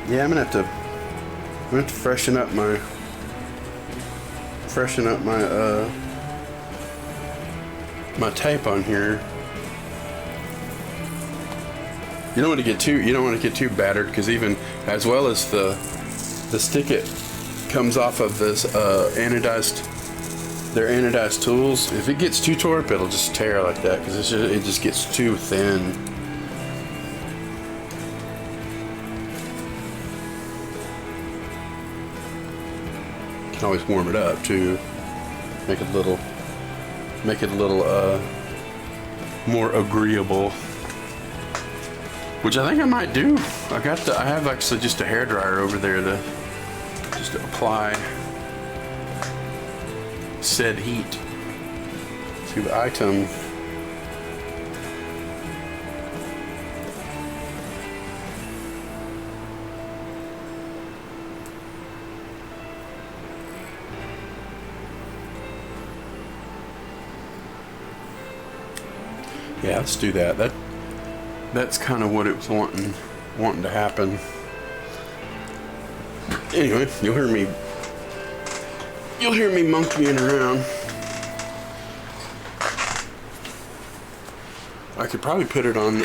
Yeah, I'm gonna have to freshen up my my tape on here. You don't want to get too battered, because even as well as the sticket comes off of this their anodized tools. If it gets too torp, it'll just tear like that, because it just gets too thin. Always warm it up to make it a little more agreeable, which I think I might do. I have actually just a hairdryer over there to just apply said heat to the item. Yeah, let's do that. that's kind of what it was wanting to happen. Anyway, you'll hear me monkeying around. I could probably put it on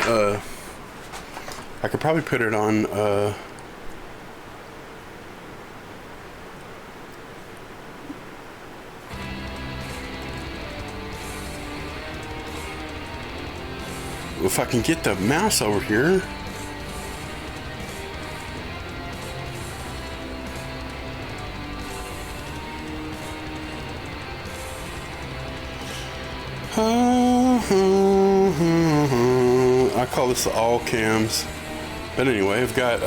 if I can get the mouse over here. I call this the all cams. But anyway, I've got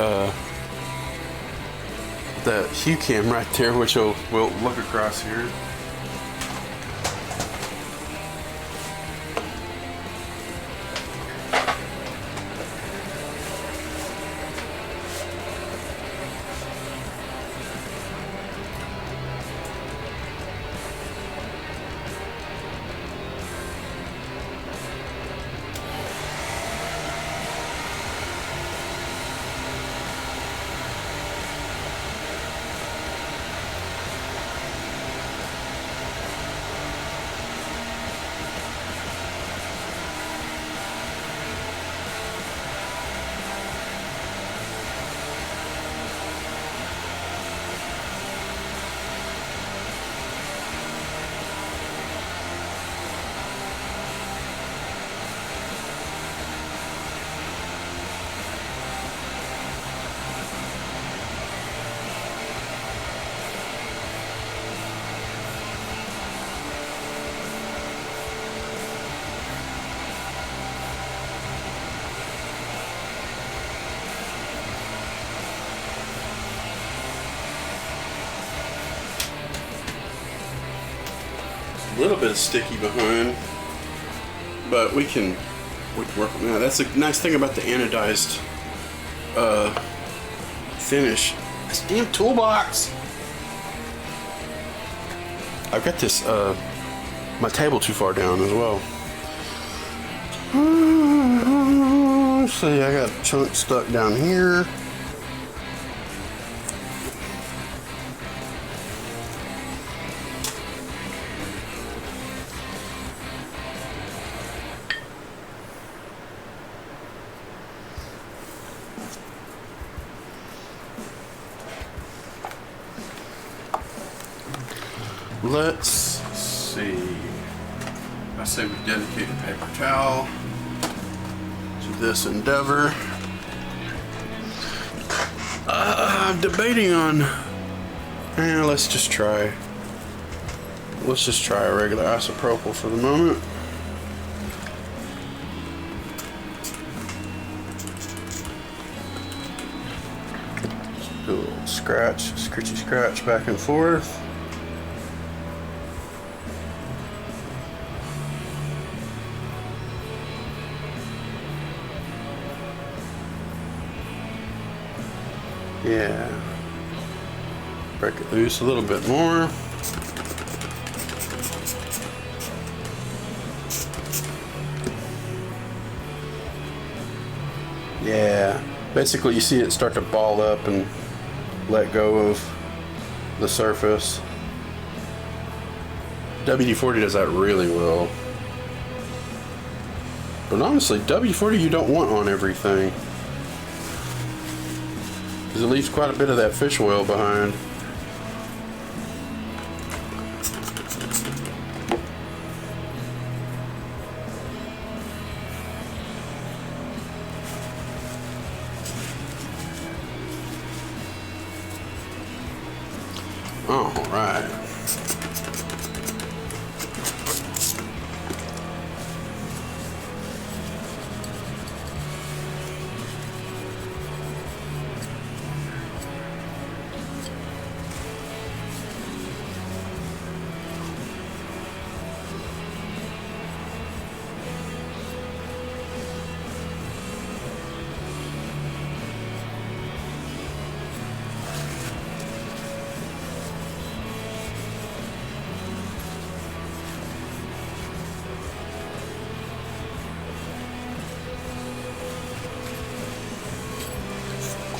the hue cam right there, which we'll look across here. A little bit of sticky behind, but we can work on that. That's the nice thing about the anodized finish. This damn toolbox. I've got this my table too far down as well. See, I got a chunk stuck down here. Let's see. I say we dedicate a paper towel to this endeavor. I'm debating on. Let's just try a regular isopropyl for the moment. Just do a little scratchy scratch back and forth. Yeah, break it loose a little bit more. Yeah, basically you see it start to ball up and let go of the surface. WD-40 does that really well. But honestly, WD-40 you don't want on everything, because it leaves quite a bit of that fish oil behind. All right.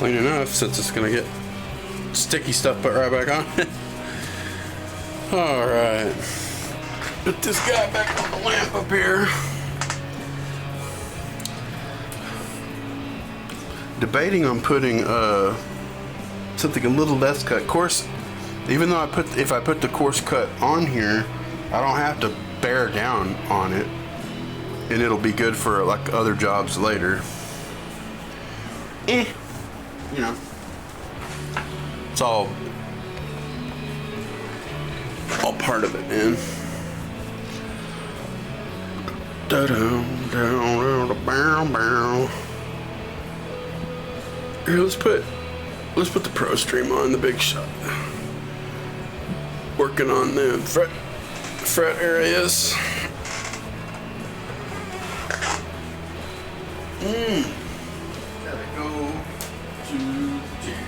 clean enough since it's gonna get sticky stuff put right back on. Alright. Put this guy back on the lamp up here. Debating on putting something a little less cut. Of course, even though if I put the coarse cut on here, I don't have to bear down on it, and it'll be good for like other jobs later. You know, it's all part of it, man. Here, let's put the Pro Stream on, the big shot. Working on the fret areas. Gotta go to jail.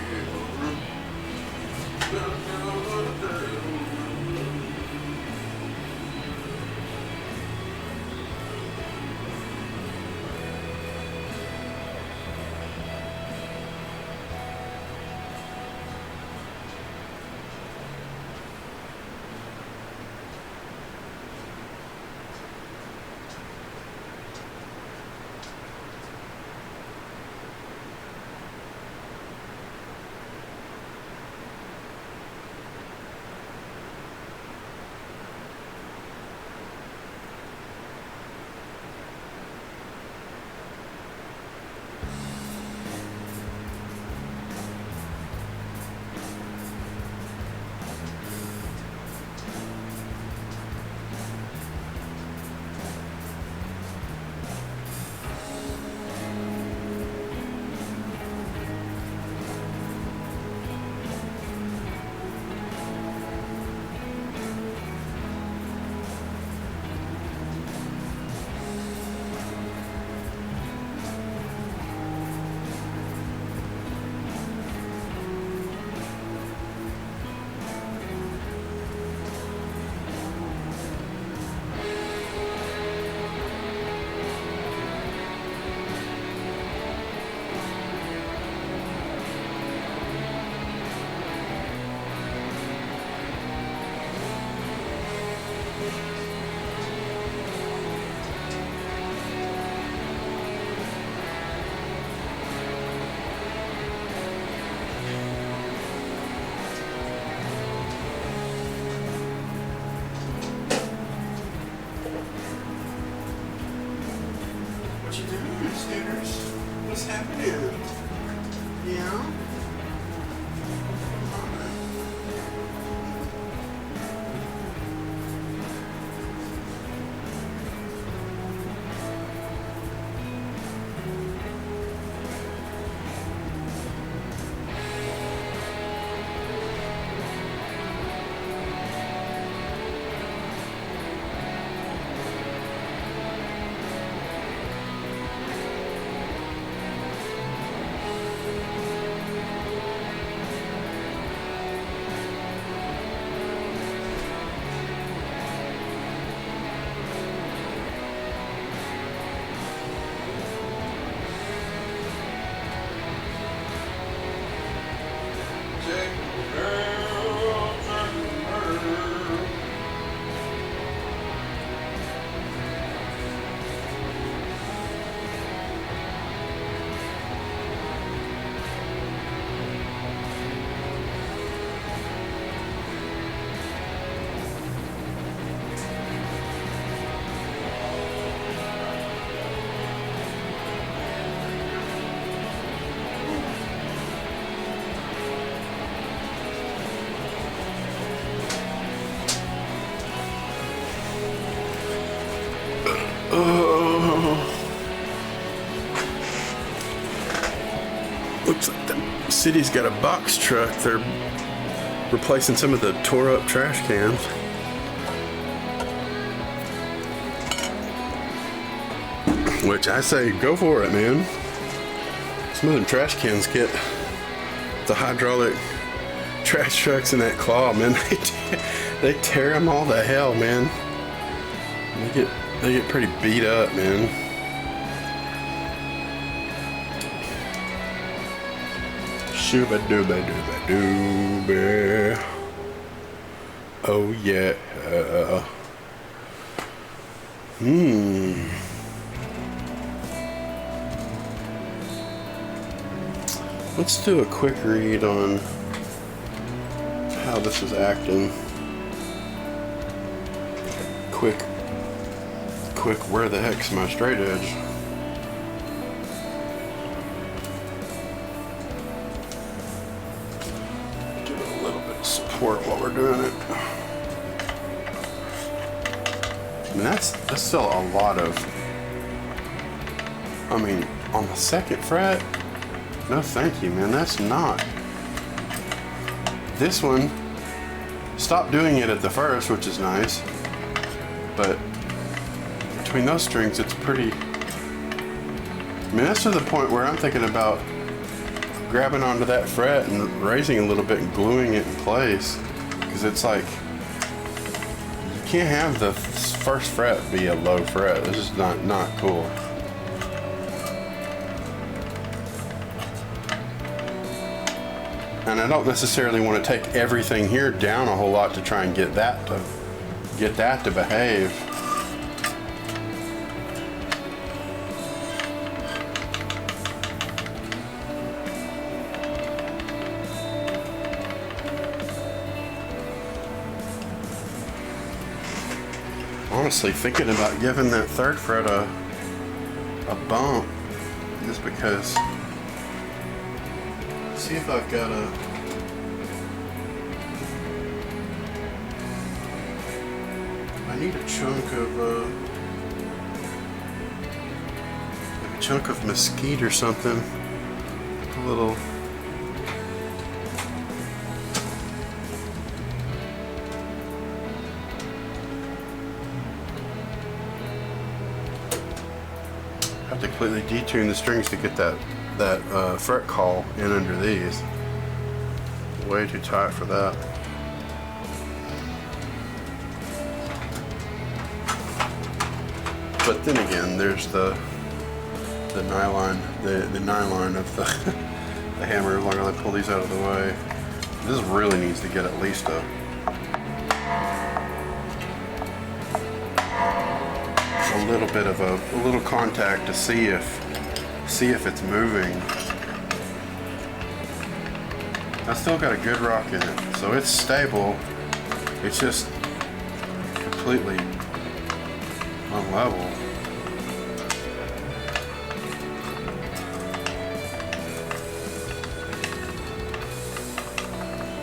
What you doing, Scooters? What's happening? Yeah? Looks like the city's got a box truck. They're replacing some of the tore up trash cans. Which I say, go for it, man. Some of them trash cans get the hydraulic trash trucks in that claw, man. They tear them all to hell, man. They get pretty beat up, man. Shooba dooba dooba dooba. Oh yeah. Let's do a quick read on how this is acting. Quick, where the heck's my straight edge? Give it a little bit of support while we're doing it. I mean, that's still a lot of, I mean, on the second fret, no thank you, man, that's not. This one, stop doing it at the first, which is nice, but between those strings, it's pretty, I mean, that's to the point where I'm thinking about grabbing onto that fret and raising a little bit and gluing it in place, because it's like, you can't have the first fret be a low fret. This is not cool. And I don't necessarily want to take everything here down a whole lot to try and get that to behave. Honestly, thinking about giving that third fret a bump, just because. See if I've got I need a chunk of mesquite or something. A little. Have to completely detune the strings to get that fret call in under these. Way too tight for that. But then again, there's the nylon of the the hammer. Like, I pull these out of the way. This really needs to get at least a little bit of a little contact to see if it's moving. I still got a good rock in it, so it's stable. It's just completely unlevel.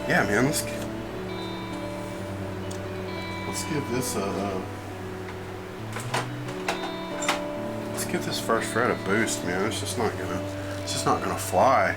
Yeah, man, let's give this let's give this first fret a boost, man. It's just not gonna fly.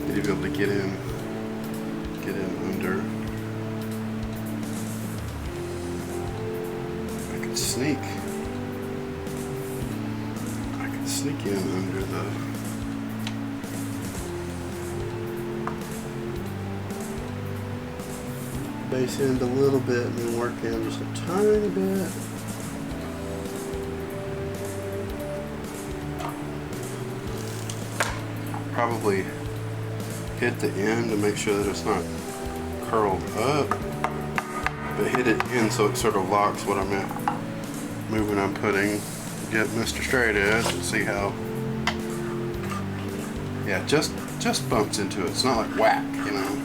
To be able to get in under. I could sneak in under the bass end a little bit and then work in just a tiny bit. Probably hit the end to make sure that it's not curled up, but hit it in so it sort of locks what I'm moving I'm putting. Get Mr. Straight Edge and see how, yeah, just bumps into it. It's not like whack, you know.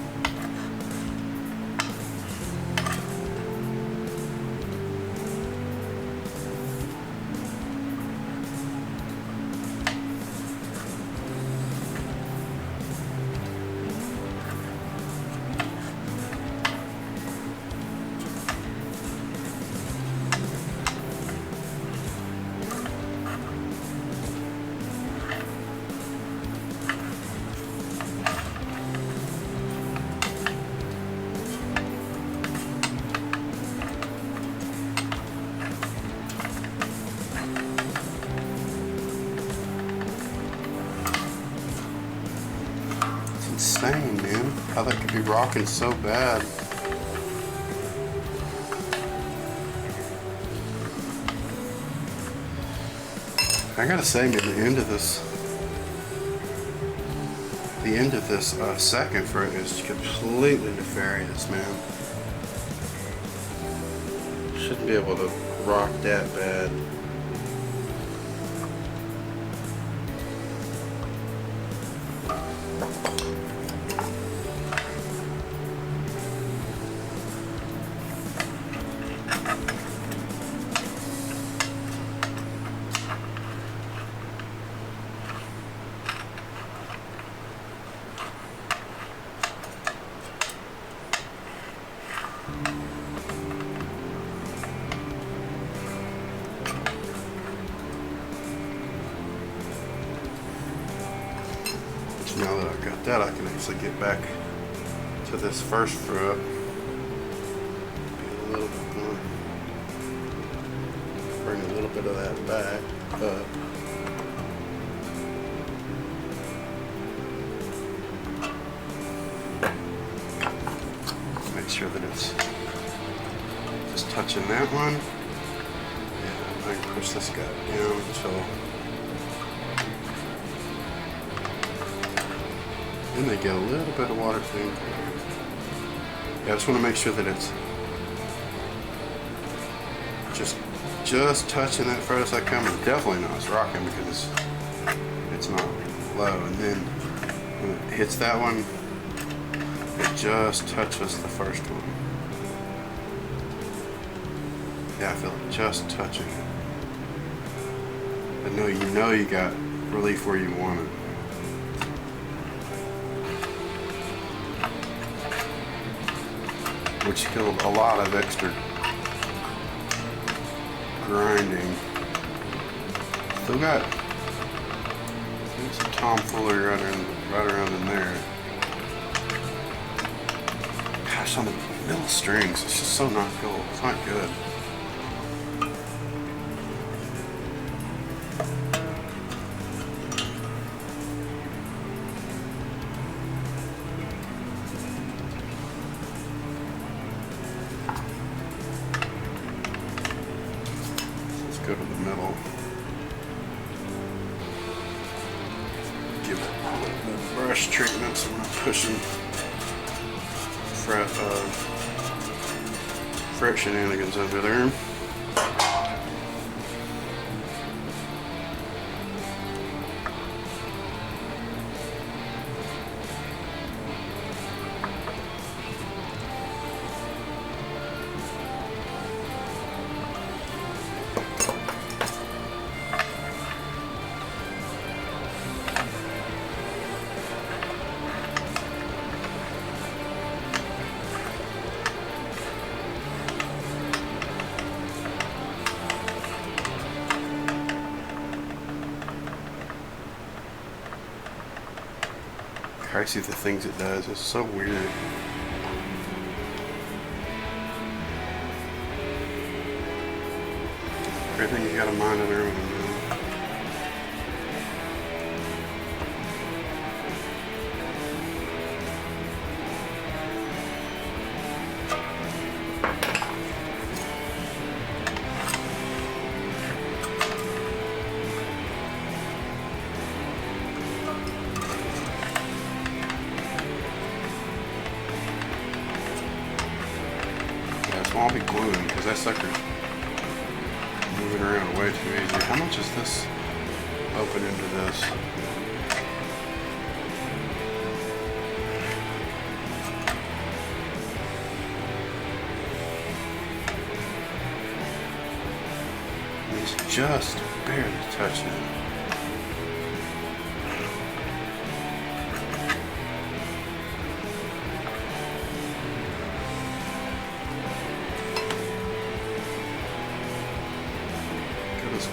insane, man. How that could be rocking so bad. I gotta say, man, the end of this second fret is completely nefarious, man. Shouldn't be able to rock that bad. Now that I've got that, I can actually get back to this first fret. Be a little bit more. Bring a little bit of that back up. Make sure that it's just touching that one. And I can push this guy down until. And they get a little bit of water thing. Yeah, I just want to make sure that it's just touching that fret as I come. And definitely not. It's rocking because it's not low. And then when it hits that one, it just touches the first one. Yeah, I feel it just touching it. But no, you know you got relief where you want it. Which killed a lot of extra grinding. Still got some tomfoolery right around in there. Gosh, on the middle strings, it's just so not cool. It's not good. Go to the middle. Give it a little bit of brush treatment so we're not pushing fret shenanigans under there. Crazy the things it does. It's so weird. Everything you gotta mind on their own. I'll be gluing because that sucker's moving around way too easy. How much is this open into this? It's just barely touching it.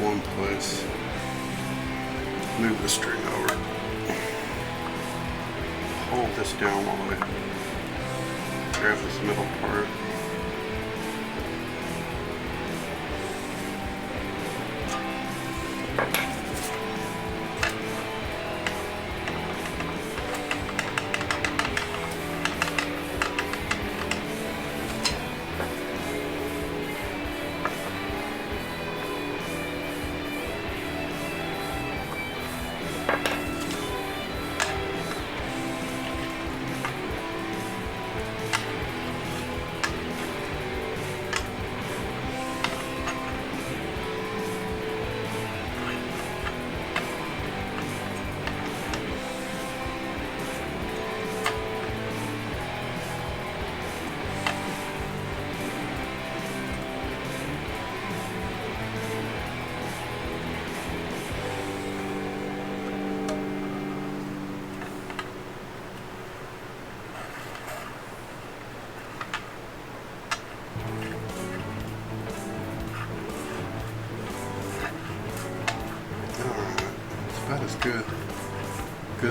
One place, move the string over, hold this down while I grab this middle part.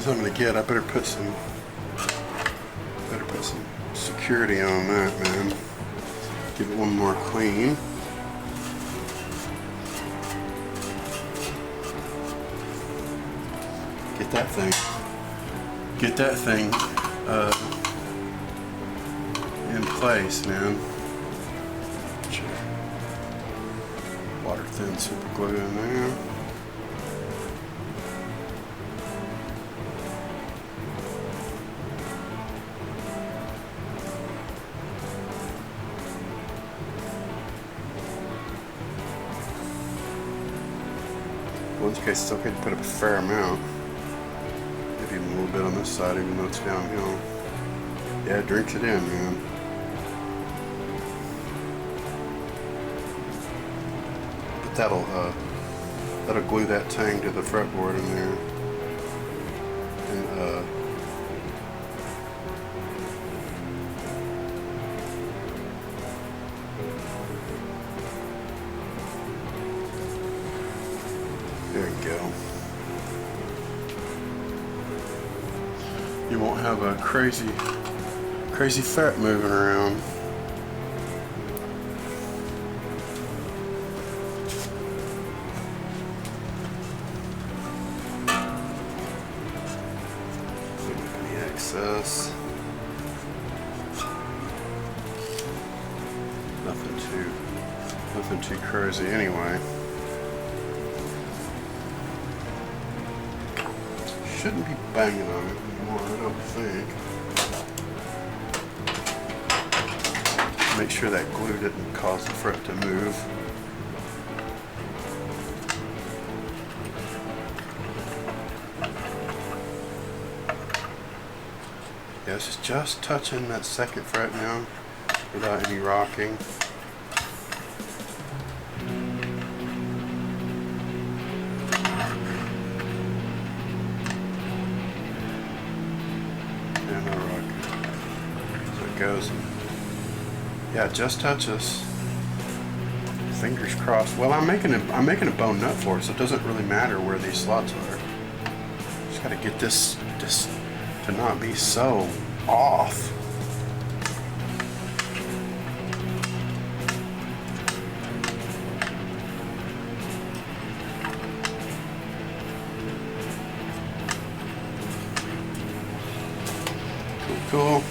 as I'm gonna get. I better put some security on that, man. Give it one more clean. Get that thing in place, man. Water thin super glue in there. Well, in this case, it's okay to put up a fair amount. Maybe even a little bit on this side, even though it's downhill. Yeah, it drinks it in, man. But that'll glue that tang to the fretboard in there. And there you go. You won't have a crazy fret moving around. Any excess. Nothing too crazy anyway. Shouldn't be banging on it anymore, I don't think. Make sure that glue didn't cause the fret to move. Yeah, this is just touching that second fret now without any rocking. Goes. Yeah, it just touches. Fingers crossed. Well, I'm making a bone nut for it, so it doesn't really matter where these slots are. Just gotta get this to not be so off. Cool.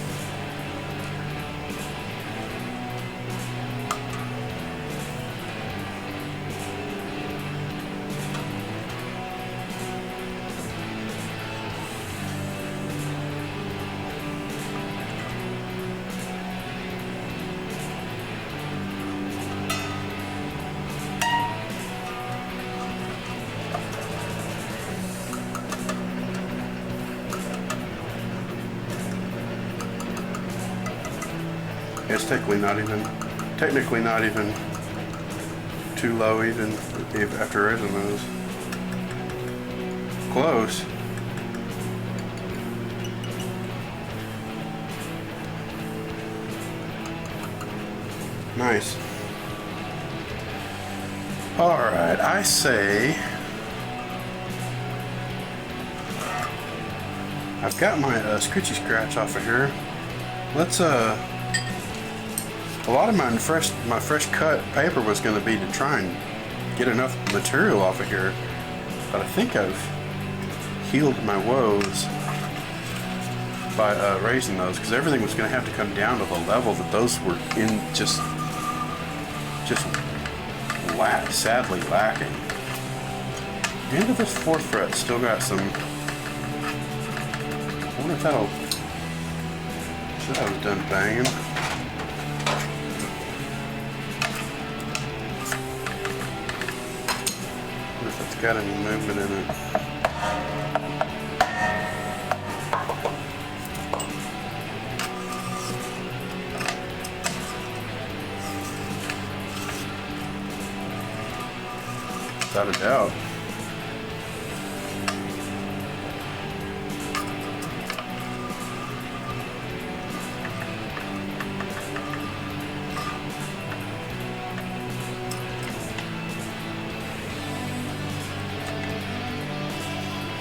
It's technically not even too low even after raising those. Close. Nice. All right, I say I've got my scritchy scratch off of here. Let's a lot of my fresh cut paper was going to be to try and get enough material off of here, but I think I've healed my woes by raising those, because everything was going to have to come down to the level that those were in, just sadly lacking. The end of this fourth fret still got some. I wonder if that'll. Should I have done banging? Got any movement in it. Without a doubt.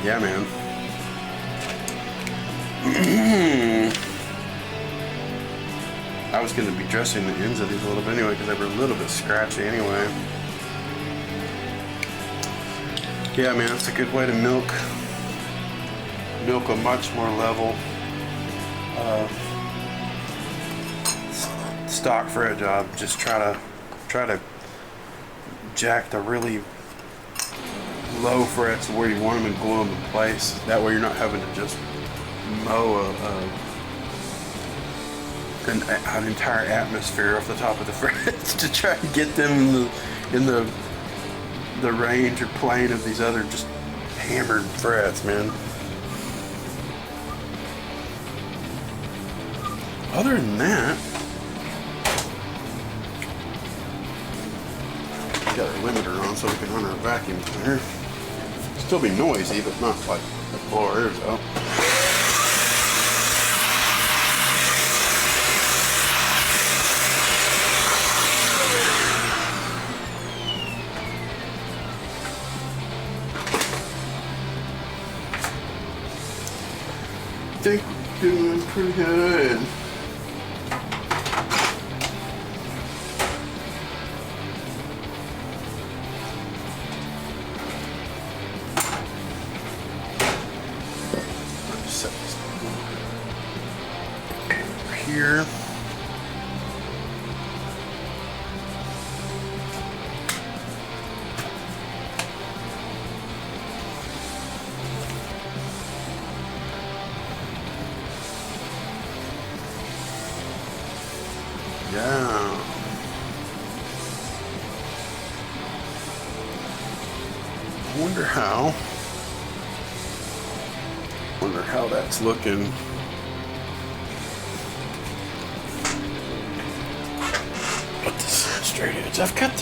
Yeah, man. I was going to be dressing the ends of these a little bit anyway because they were a little bit scratchy anyway. Yeah, man, it's a good way to milk a much more level stock fret job. Just try to jack the really low frets where you want them and glue them in place. That way you're not having to just mow an entire atmosphere off the top of the frets to try and get them in the range or plane of these other just hammered frets, man. Other than that, got our limiter on so we can run our vacuum cleaner. Still be noisy, but not like the blow our ears out. I think we're doing pretty good. Set this over here. Yeah. Wonder how that's looking. Put this straight edge. I've got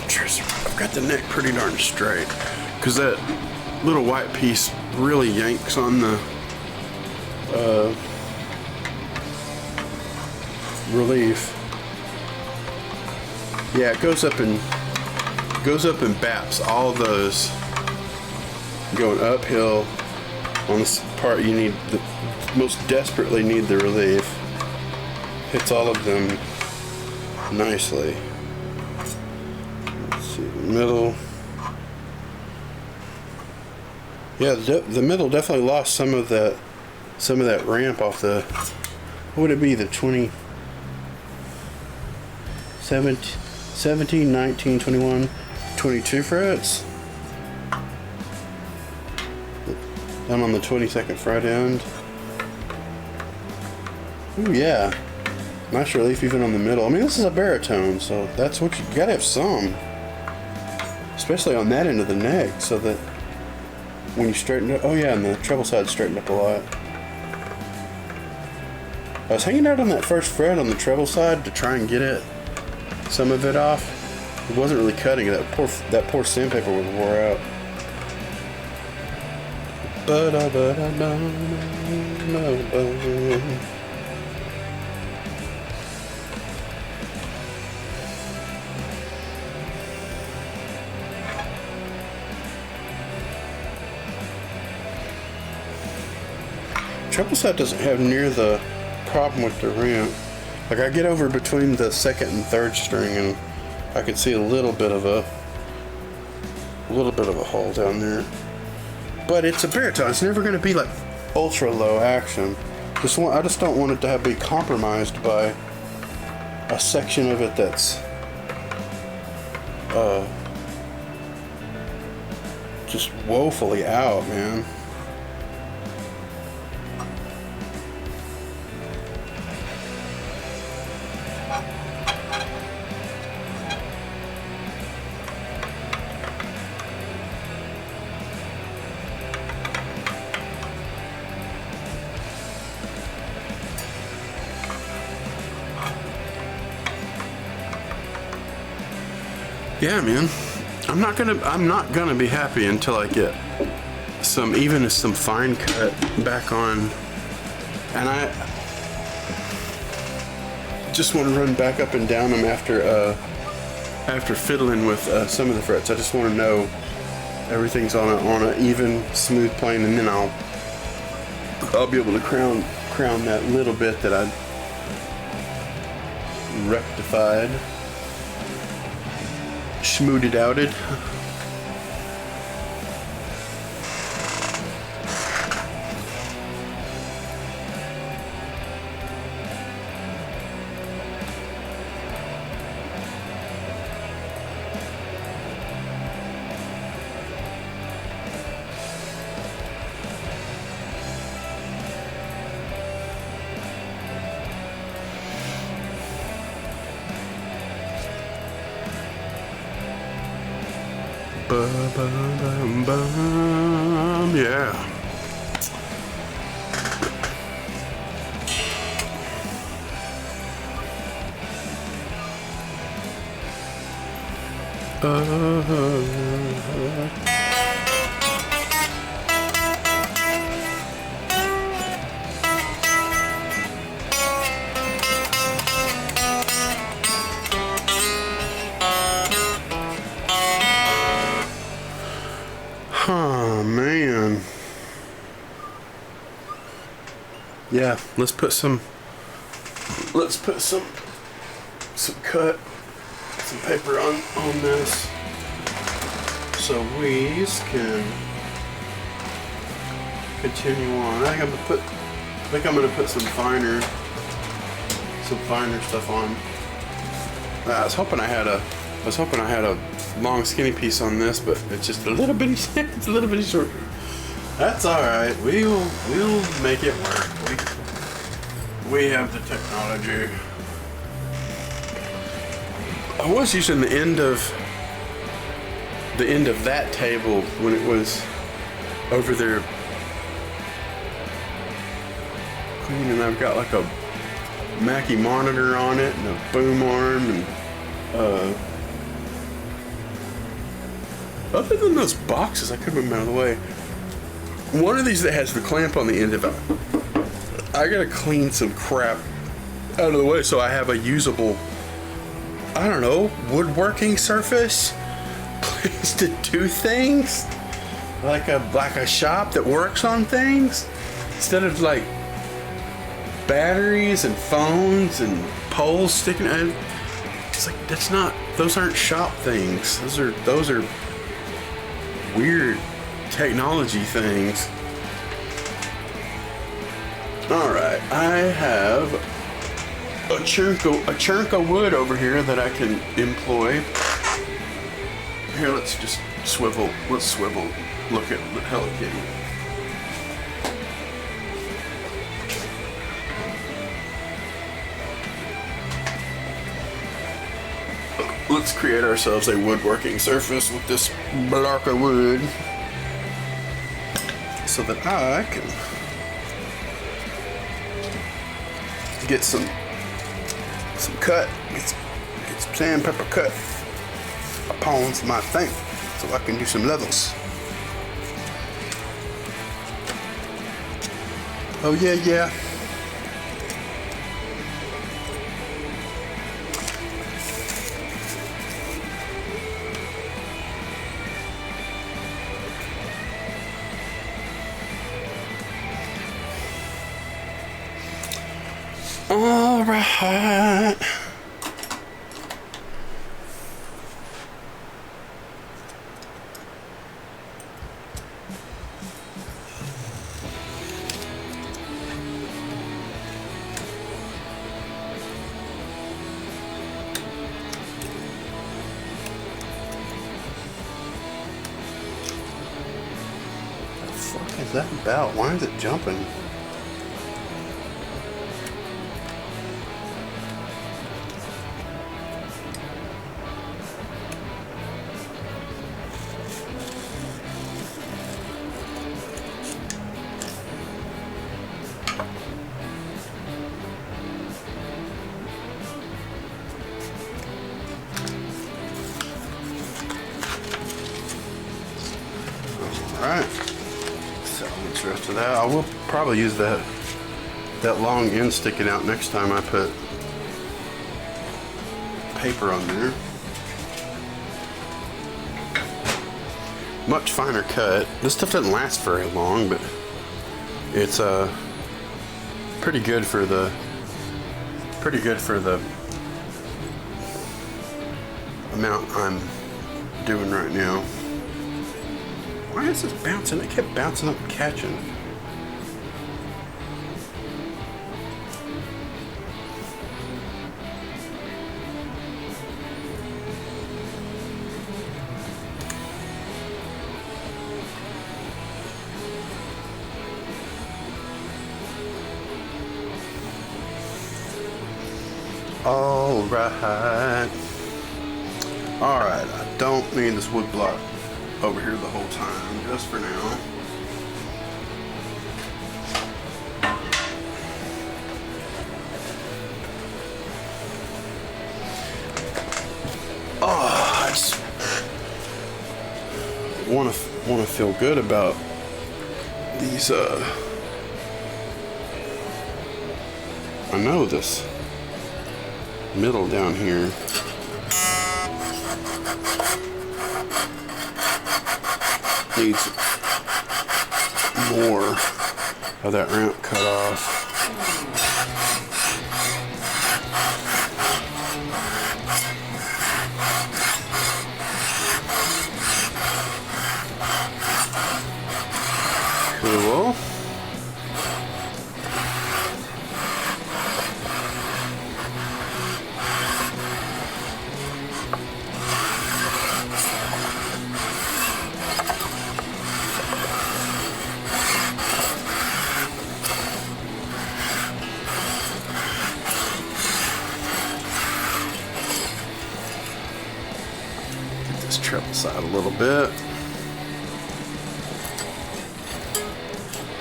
the neck pretty darn straight because that little white piece really yanks on the relief. Yeah, it goes up and baps all of those going uphill on this part you need most desperately need the relief. Hits all of them nicely. Let's see, middle. Yeah, the middle definitely lost some of that ramp off the. What would it be? The 17, 19, 21, 22 frets. Down on the 22nd fret end. Ooh, yeah. Nice relief even on the middle. I mean, this is a baritone, so that's what you gotta have some. Especially on that end of the neck, so that when you straighten it. Oh, yeah, and the treble side straightened up a lot. I was hanging out on that first fret on the treble side to try and get some of it off. It wasn't really cutting it. That poor sandpaper was wore out. Triple set doesn't have near the problem with the ramp. Like I get over between the second and third string and I can see a little bit of a hole down there. But it's a baritone. It's never going to be like ultra low action. I just don't want it to be compromised by a section of it that's just woefully out, man. Yeah, man. I'm not gonna be happy until I get some fine cut back on, and I just want to run back up and down them after fiddling with some of the frets. I just want to know everything's on a even, smooth plane, and then I'll be able to crown crown that little bit that I rectified, schmooted outed. Ba-ba-bum-bum, yeah. Oh man. Yeah, let's put some cut, some paper on this so we can continue on. I think I'm gonna put some finer stuff on. I was hoping I had a long skinny piece on this, but it's just a little bitty it's a little bitty short. That's alright. We'll make it work. We have the technology. I was using the end of that table when it was over there cleaning. I've got like a Mackie monitor on it and a boom arm and other than those boxes, I could move them out of the way. One of these that has the clamp on the end of it, I gotta clean some crap out of the way so I have a usable, I don't know, woodworking surface place to do things, like a shop that works on things instead of like batteries and phones and poles sticking out. It's like those aren't shop things. Those are weird technology things. Alright, I have a chunk of wood over here that I can employ. Here, let's just swivel. Let's swivel. Look at the Hello Kitty. Let's create ourselves a woodworking surface with this block of wood so that I can get some cut, get some sandpaper cut upon my thing so I can do some levels. Oh yeah. All right. What the fuck is that about? Why is it jumping? Alright, salvage the rest of that. I will probably use that long end sticking out next time I put paper on there. Much finer cut. This stuff doesn't last very long, but it's pretty good for the amount I'm doing right now. Why is this bouncing? It kept bouncing up and catching. Alright, I don't need this wood block over here the whole time, just for now. Oh, I just want to feel good about these. I know this middle down here needs more of that ramp cut off. Cool. Treble side a little bit.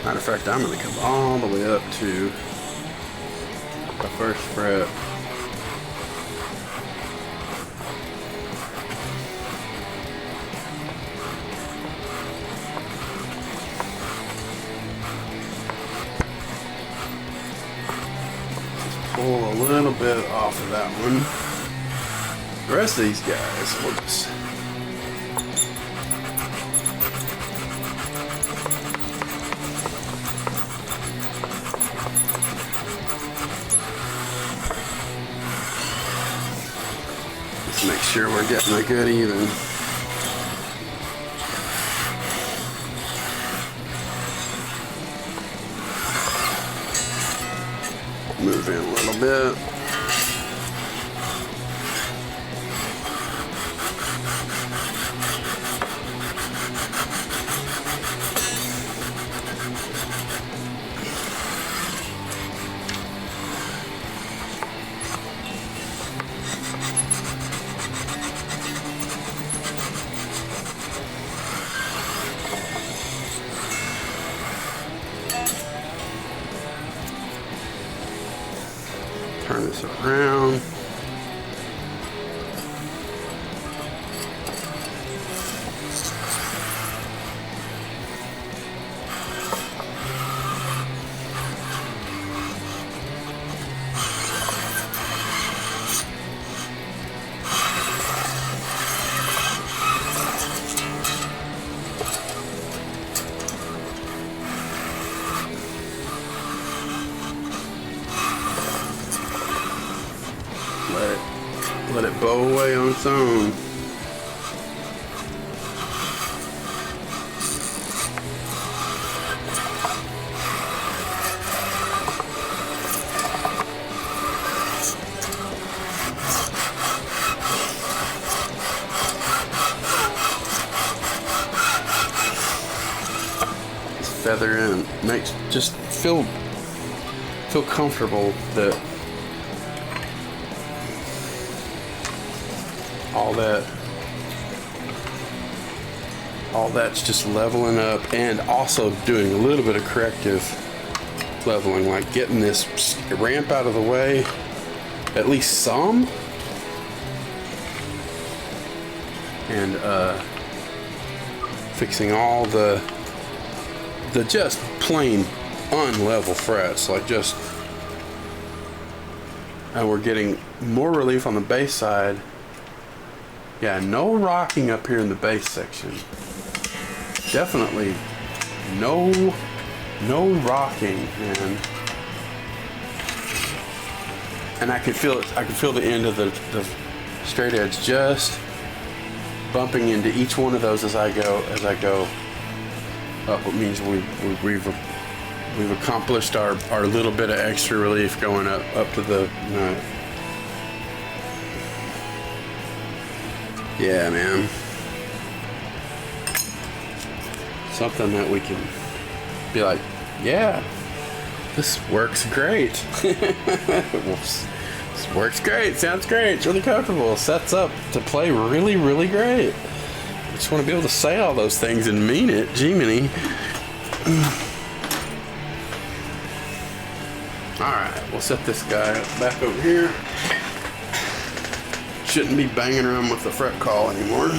Matter of fact, I'm going to come all the way up to the first fret. Just pull a little bit off of that one. The rest of these guys will just make sure we're getting a good even. Move in a little bit. Turn this around. Let it bow away on its own. Just feather in, just feel comfortable that all that's just leveling up, and also doing a little bit of corrective leveling, like getting this ramp out of the way, at least some, and fixing all the just plain unlevel frets, like just, and we're getting more relief on the bass side. Yeah, no rocking up here in the bass section. Definitely no rocking, man. And I can feel it. I can feel the end of the straight edge just bumping into each one of those as I go up. It means we've accomplished our little bit of extra relief going up to the nut. Yeah, man. Something that we can be like, yeah, this works great. This works great. Sounds great. It's really comfortable. Sets up to play really, really great. I just want to be able to say all those things and mean it. Jiminy. Alright, we'll set this guy back over here. Shouldn't be banging around with the fret call anymore.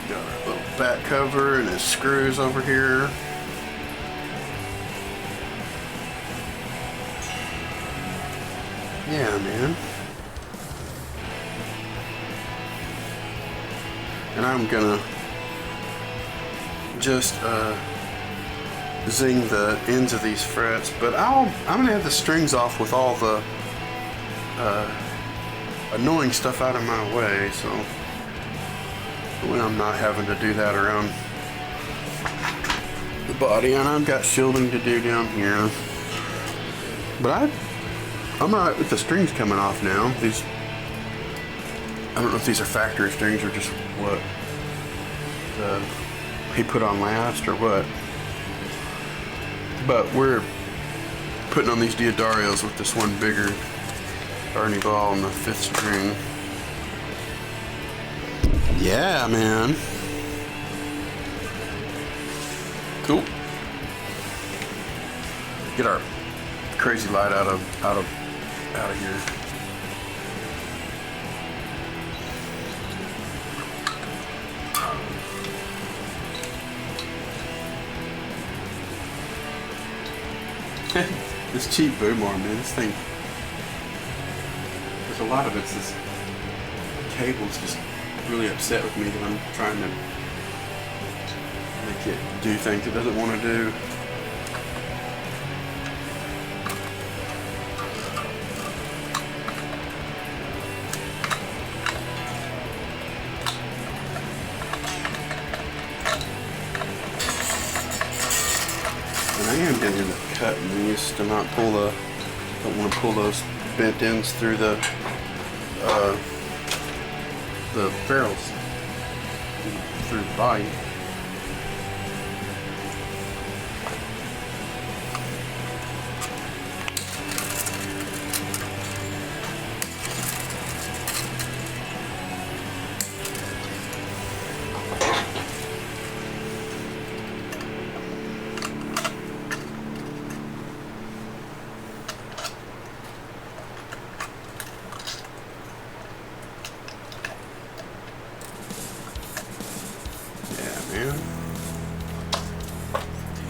Got our little back cover and his screws over here. Yeah, man. And I'm gonna just zing the ends of these frets, but I'm gonna have the strings off with all the annoying stuff out of my way, so when I'm not having to do that around the body. And I've got shielding to do down here, but I'm alright with the strings coming off now. These, I don't know if these are factory strings or just what he put on last or what. But we're putting on these Diodarios with this one bigger Ernie ball on the 5th string. Yeah, man. Cool. Get our crazy light out of here. This cheap boom arm, man, this thing, there's a lot of it's this cable's just really upset with me that I'm trying to make it do things it doesn't want to do. And I am going to end up cutting these to not pull don't want to pull those bent ends through the ferrules through the body.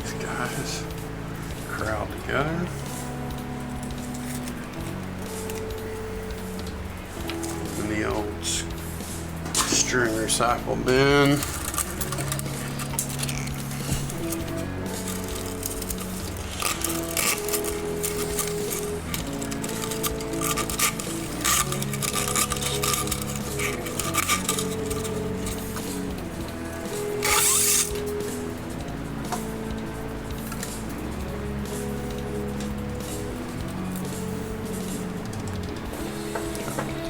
These guys crowd together. In the old string recycle bin.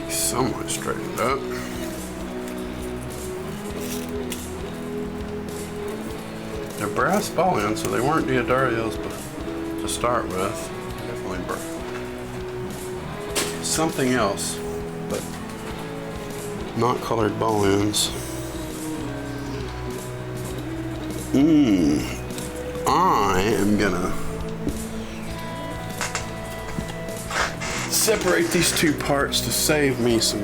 Somewhat straightened up. They're brass ball ends, so they weren't Diodarios to start with. Definitely something else, but not colored ball ends. I am gonna separate these two parts to save me some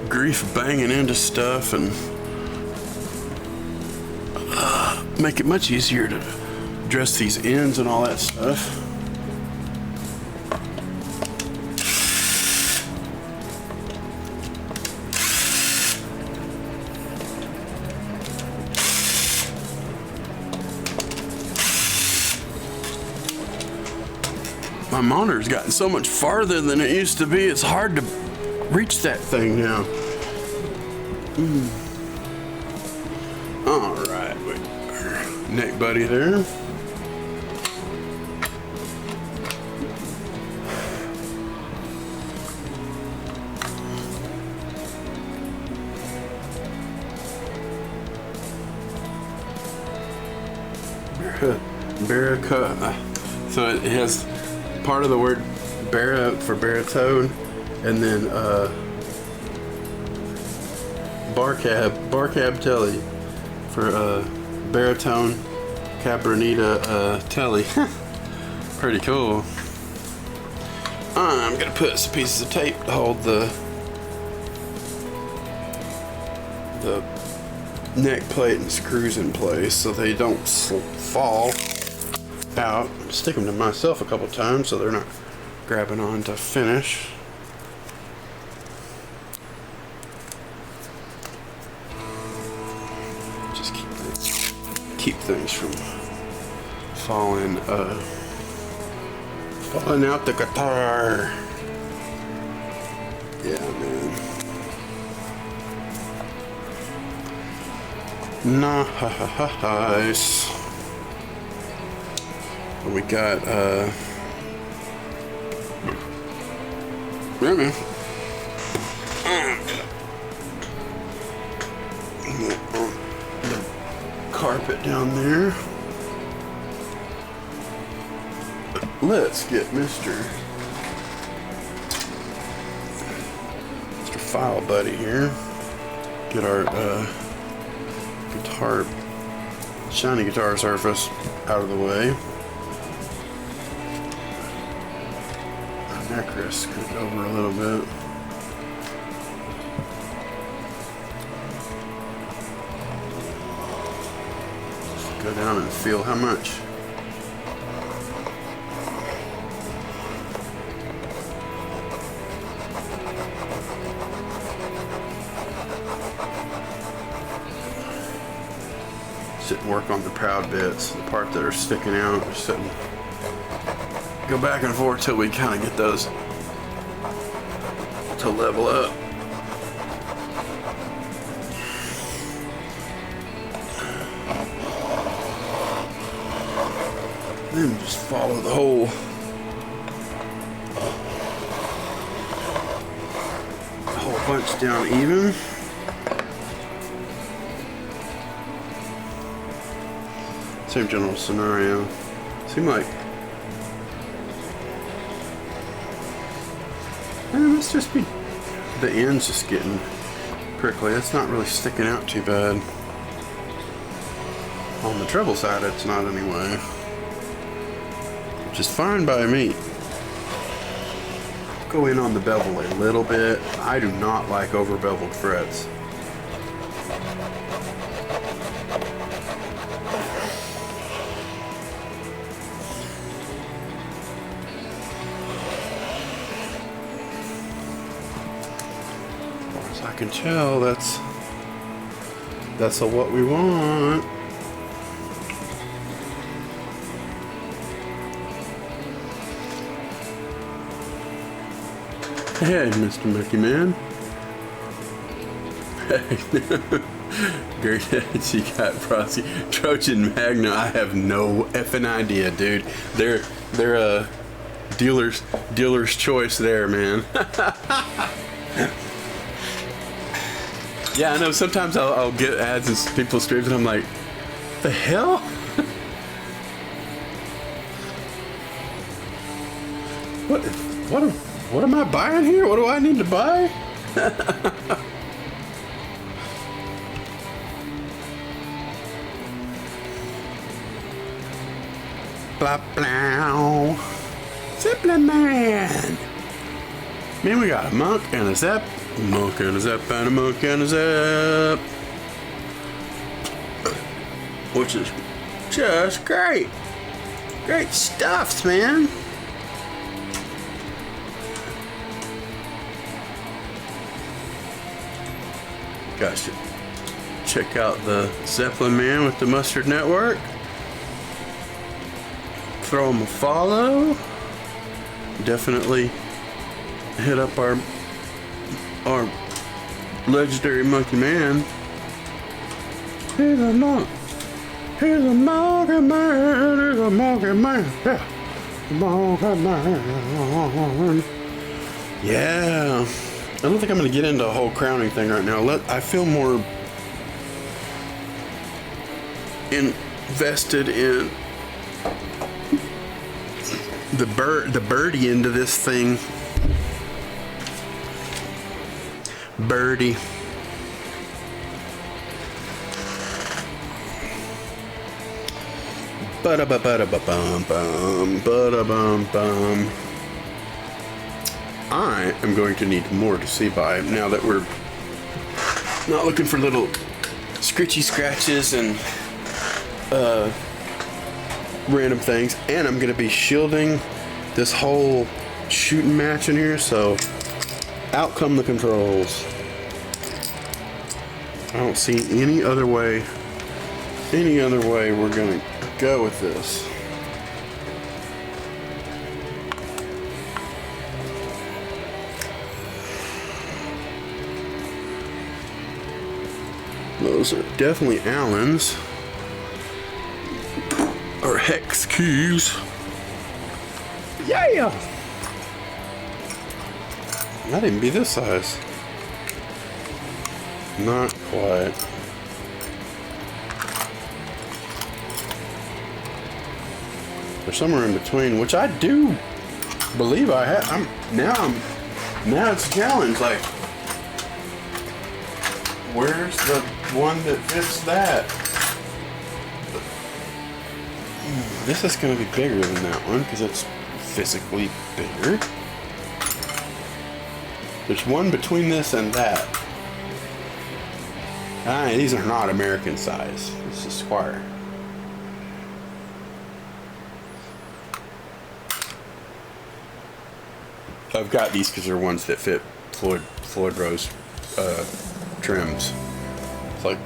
grief banging into stuff and make it much easier to dress these ends and all that stuff. My monitor's gotten so much farther than it used to be. It's hard to reach that thing now. All right, wait. Neck buddy there. Baritone. So it has part of the word for baritone, and then bar cab telly for baritone cabronita telly. Pretty cool. I'm gonna put some pieces of tape to hold the neck plate and screws in place so they don't fall out. Stick them to myself a couple times so they're not grabbing on to finish. Just keep things from falling out the guitar. Yeah, man. Nice. We got yeah, man. The carpet down there. Let's get Mr. File Buddy here. Get our shiny guitar surface out of the way. Our neck rest scoot over a little bit. Just go down and feel how much. Sit and work on the proud bits, the part that are sticking out. Just sit and go back and forth till we kind of get those to level up. Then just follow the whole bunch down even. Same general scenario. Seem like must just be the end's just getting prickly. It's not really sticking out too bad. On the treble side, it's not anyway, which is fine by me. Go in on the bevel a little bit. I do not like over beveled frets. I can tell that's what we want. Hey, Mr. Mickey Man. Great heads you got, Frosty. Trojan Magna, I have no effing idea, dude. They're a dealer's choice there, man. Yeah, I know. Sometimes I'll get ads and people streams, and I'm like, the hell? What am I buying here? What do I need to buy? Blah blah. Zeppelin Man. Man, we got a monk and a zep. Monk and a zep and a monk and a zep. Which is just great. Great stuff, man. Guys should check out the Zeppelin Man with the Mustard Network. Throw him a follow. definitely hit up our legendary monkey man. He's a monkey man, he's a monkey man, yeah. Monkey man. Yeah. I don't think I'm gonna get into a whole crowning thing right now. I feel more invested in the birdie end of this thing. Birdie. Ba-da-ba-ba-da-ba-bum-bum, ba-da-bum-bum. I am going to need more to see by now that we're not looking for little scritchy scratches and random things. And I'm going to be shielding this whole shooting match in here, so out come the controls. I don't see any other way we're going to go with this. Those are definitely Allen's or hex keys. Yeah! Might even be this size. Not quite. Or somewhere in between, which I do believe I have. Now it's a challenge. Like, where's the one that fits that? This is going to be bigger than that one because it's physically bigger. There's one between this and that. These are not American size. This is square. I've got these because they're ones that fit Floyd Rose trims. It's like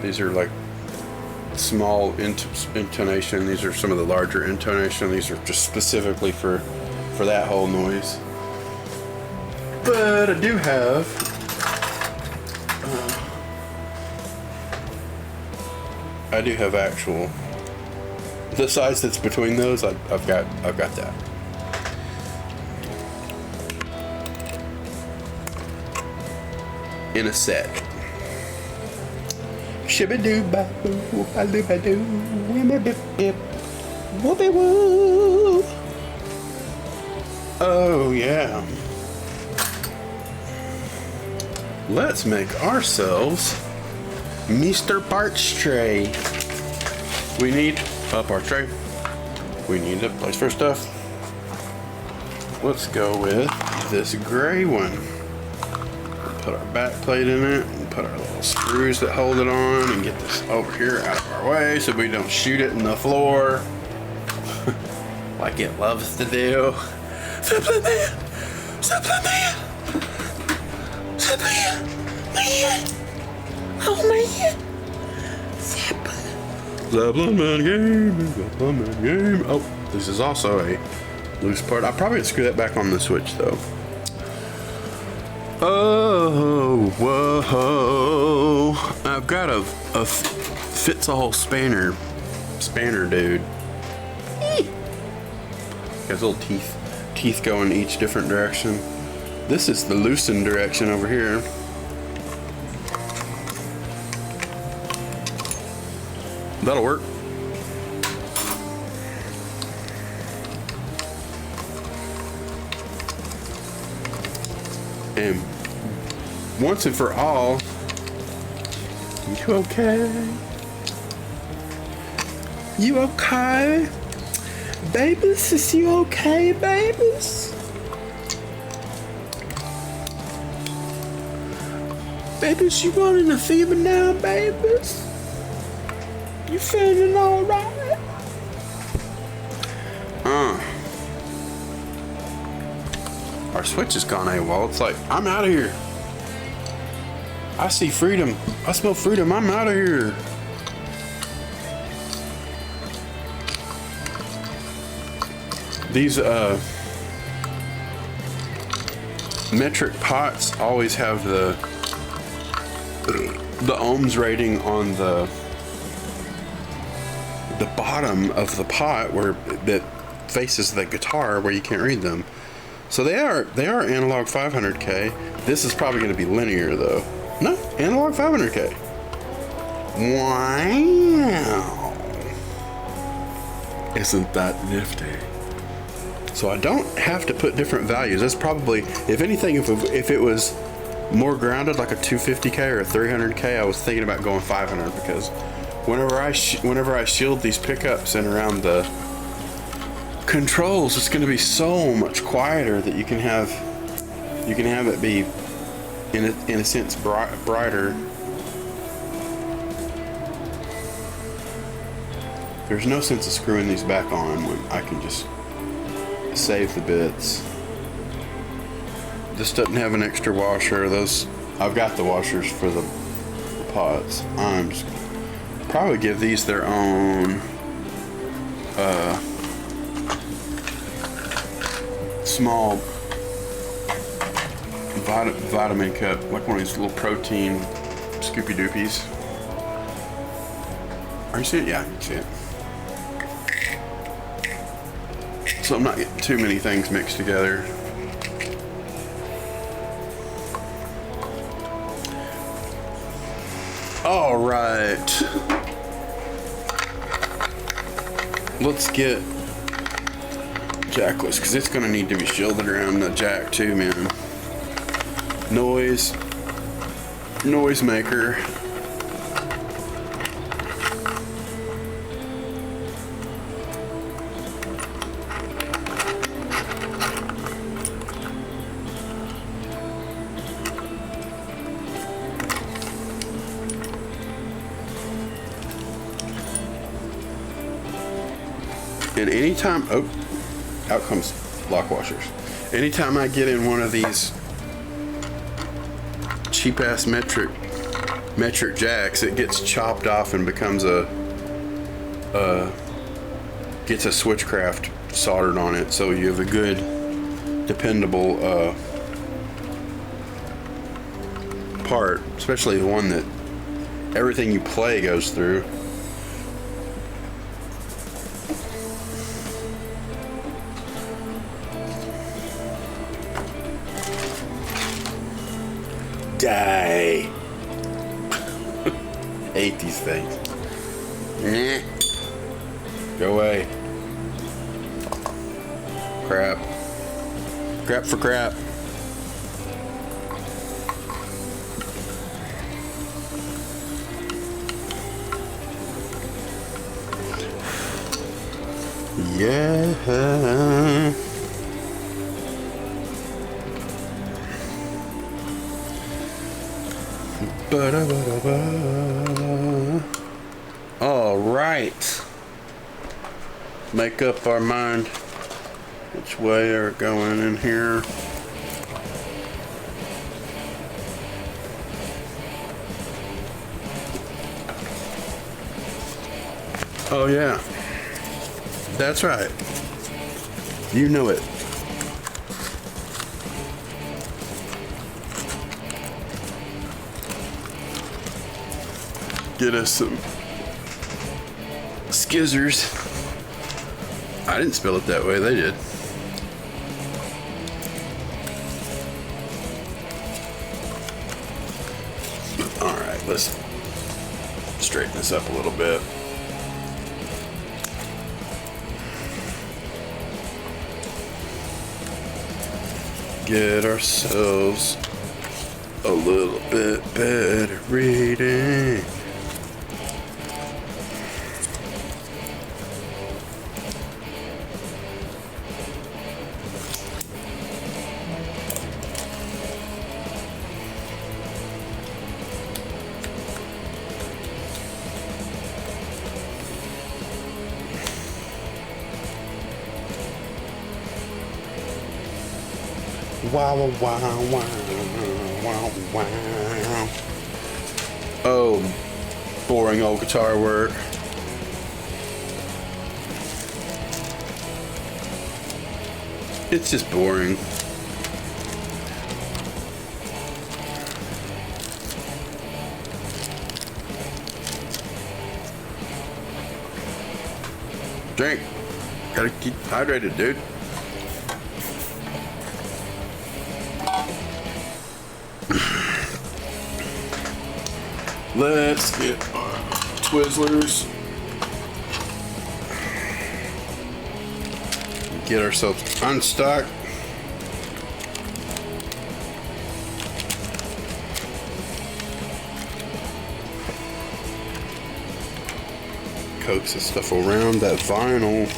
these are like small intonation. These are some of the larger intonation. These are just specifically for that whole noise. But I do have actual the size that's between those. I've got that. In a set. Shibba-doo-ba-boo, ba-doo-ba-doo, wimmy-bip-bip, whoopie-woo. Oh, yeah. Let's make ourselves Mr. Parts tray. We need a part tray. We need a place for stuff. Let's go with this gray one. Put our back plate in it and put our little screws that hold it on and get this over here out of our way so we don't shoot it in the floor like it loves to do. Supplement! Supplement! Supplement! Man! Oh man! Supplement game! Oh, this is also a loose part. I probably would screw that back on the switch though. Oh, whoa! I've got a fits a whole spanner dude. Got little teeth going each different direction. This is the loosened direction over here. That'll work. And once and for all, you okay? You okay? Babies, is you okay, babies? Babies, you running a fever now, babies? You feeling alright? Our switch has gone AWOL. It's like, I'm out of here. I see freedom. I smell freedom. I'm out of here. These metric pots always have the ohms rating on the bottom of the pot where that faces the guitar where you can't read them. So they are analog 500K. This is probably going to be linear though. No, analog 500K. Wow. Isn't that nifty? So I don't have to put different values. That's probably, if anything, if it was more grounded like a 250K or a 300K, I was thinking about going 500 because whenever I shield these pickups and around the controls, it's going to be so much quieter that you can have it be in a sense brighter. There's no sense of screwing these back on when I can just save the bits. This doesn't have an extra washer. Those, I've got the washers for the pots. I'm just probably give these their own small vitamin cup, like one of these little protein Scoopy Doopies. Are you seeing it? Yeah, you can see it. So I'm not getting too many things mixed together. All right. Let's get jackless, because it's going to need to be shielded around the jack too, man. Noise maker. And anytime, oh, out comes lock washers. Anytime I get in one of these cheap ass metric jacks, it gets chopped off and becomes gets a switchcraft soldered on it. So you have a good, dependable part, especially the one that everything you play goes through. Die. Hate these things. Nah. Go away. Crap. Crap for crap. Yeah. All right. Make up our mind which way are going in here. Oh yeah. That's right. You know it. Get us some skizzers. I didn't spell it that way, they did. Alright, let's straighten this up a little bit. Get ourselves a little bit better reading. Wow, wow, wow, wow, wow. Oh, boring old guitar work. It's just boring. Drink. Gotta keep hydrated, dude. Let's get our Twizzlers. Get ourselves unstuck. Coax the stuff around that vinyl.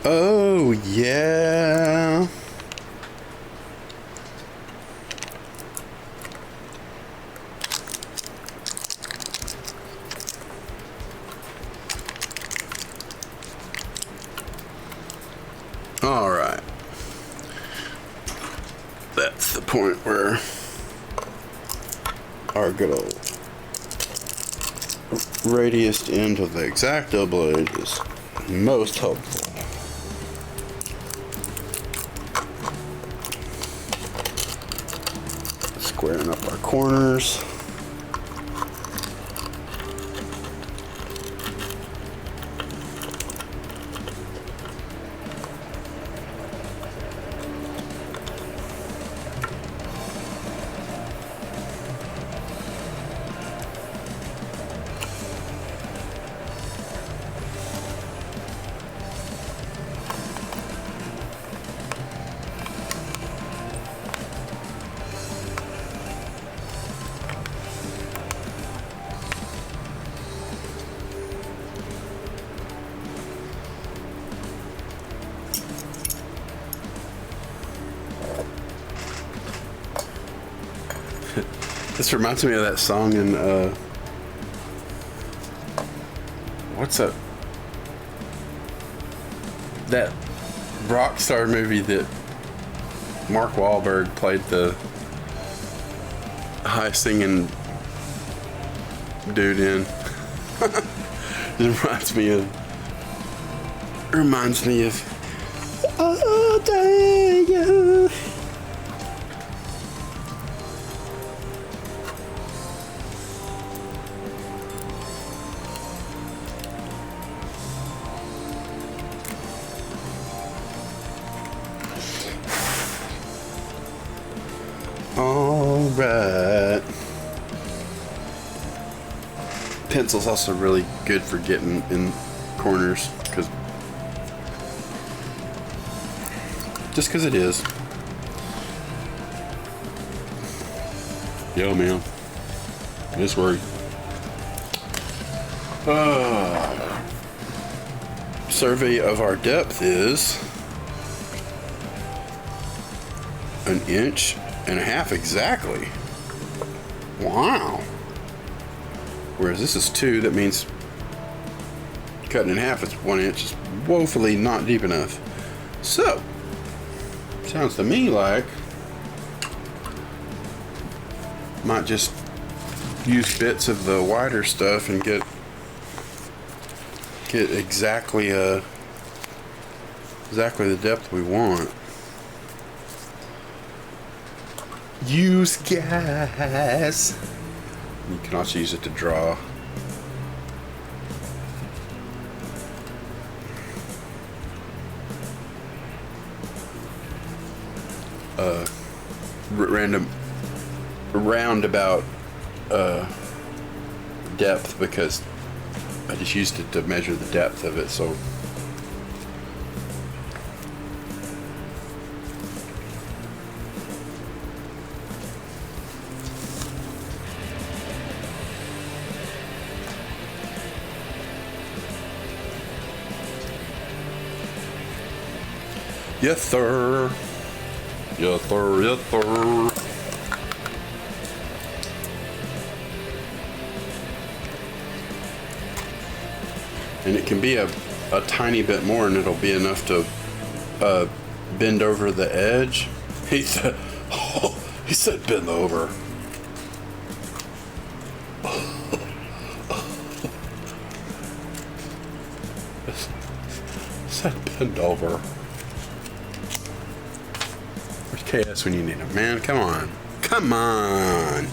Oh yeah. All right. That's the point where our good old radius end of the X-Acto blade is most helpful. Squaring up our corners. This reminds me of that song in, what's that? That Rockstar movie that Mark Wahlberg played the high singing dude in. It reminds me of all day, yeah. All right. Pencil's also really good for getting in corners, because it is. Yo, man. This work. Survey of our depth is 1.5 inches exactly. Wow. Whereas this is 2, that means cutting in half is 1 inch is woefully not deep enough. So, sounds to me like might just use bits of the wider stuff and get exactly the depth we want. Use gas. You can also use it to draw. Roundabout depth, because I just used it to measure the depth of it, so yes sir. Yes sir, yes sir. And it can be a tiny bit more, and it'll be enough to bend over the edge. He said bend over. Set bend over. Where's KS when you need him, man? Come on. Come on.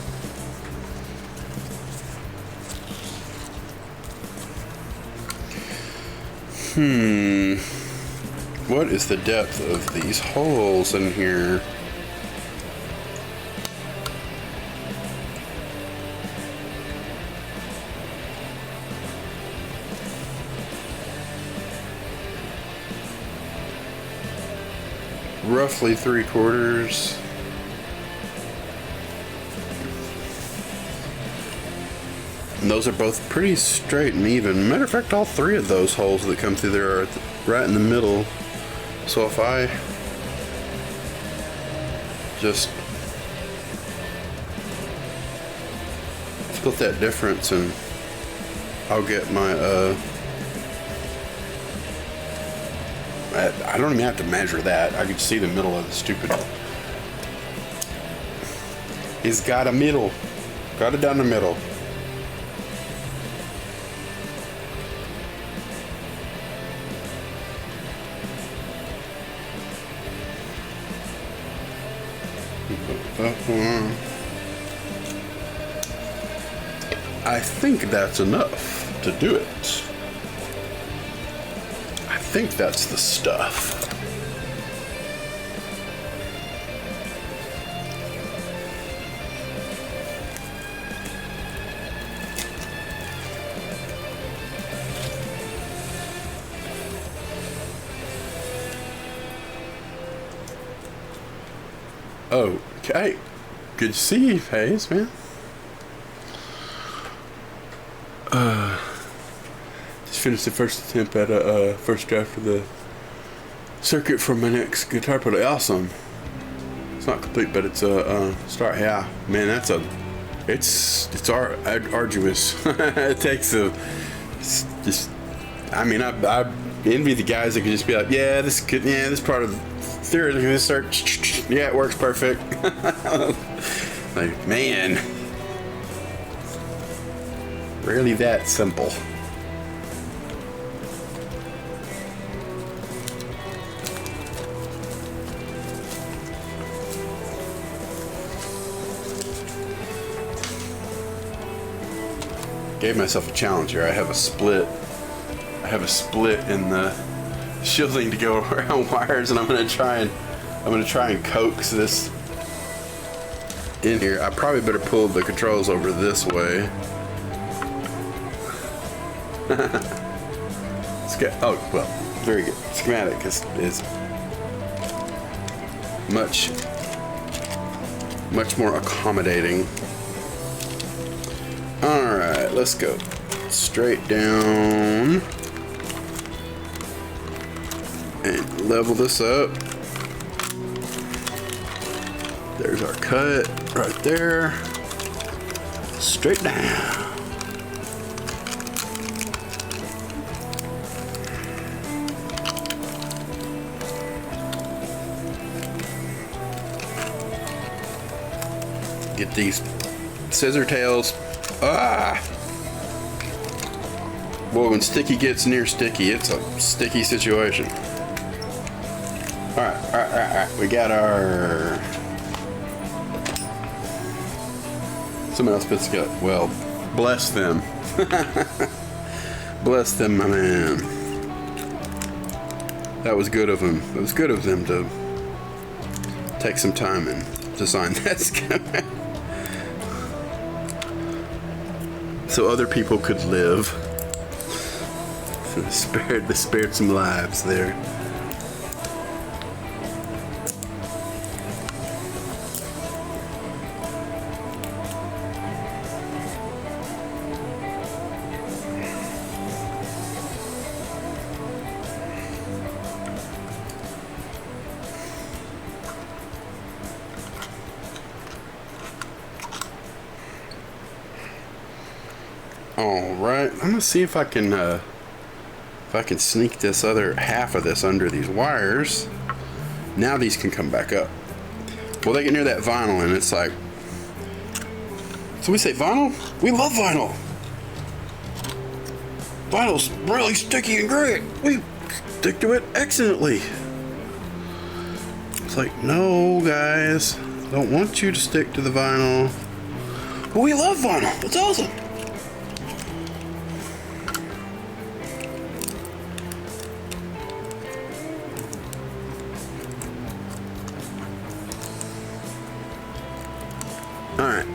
What is the depth of these holes in here? Roughly 3/4. And those are both pretty straight and even. Matter of fact, all three of those holes that come through there are right in the middle. So if I just split that difference, and I'll get my I don't even have to measure that. I can see the middle of the stupid. It's got a middle. Got it down the middle. I think that's enough to do it. I think that's the stuff. Okay. Good to see you, Hayes, man. Just finished the first attempt at a first draft of the circuit for my next guitar player. Awesome. It's not complete, but it's a start. Yeah, man, that's it's arduous. It takes it's just. I mean, I envy the guys that can just be like, yeah, this could, yeah, this part of the theory, this start, yeah, it works perfect. Like, man, really that simple. Gave myself a challenge here. I have a split in the shielding to go around wires, and I'm gonna try and coax this in here. I probably better pull the controls over this way. Oh, well, very good. Schematic is much more accommodating. All right, let's go straight down and level this up. There's our cut right there. Straight down. Get these scissor tails. Ah! Boy, when sticky gets near sticky, it's a sticky situation. Alright. We got our... Someone else puts together. Well, bless them. Bless them, my man. That was good of them. It was good of them to take some time and design that schematic. So other people could live. Spared some lives there. All right, I'm gonna see if I can sneak this other half of this under these wires. Now these can come back up. Well, they get near that vinyl, and it's like, so we say vinyl? We love vinyl. Vinyl's really sticky and great. We stick to it excellently. It's like, no, guys, don't want you to stick to the vinyl. But we love vinyl. It's awesome. All right.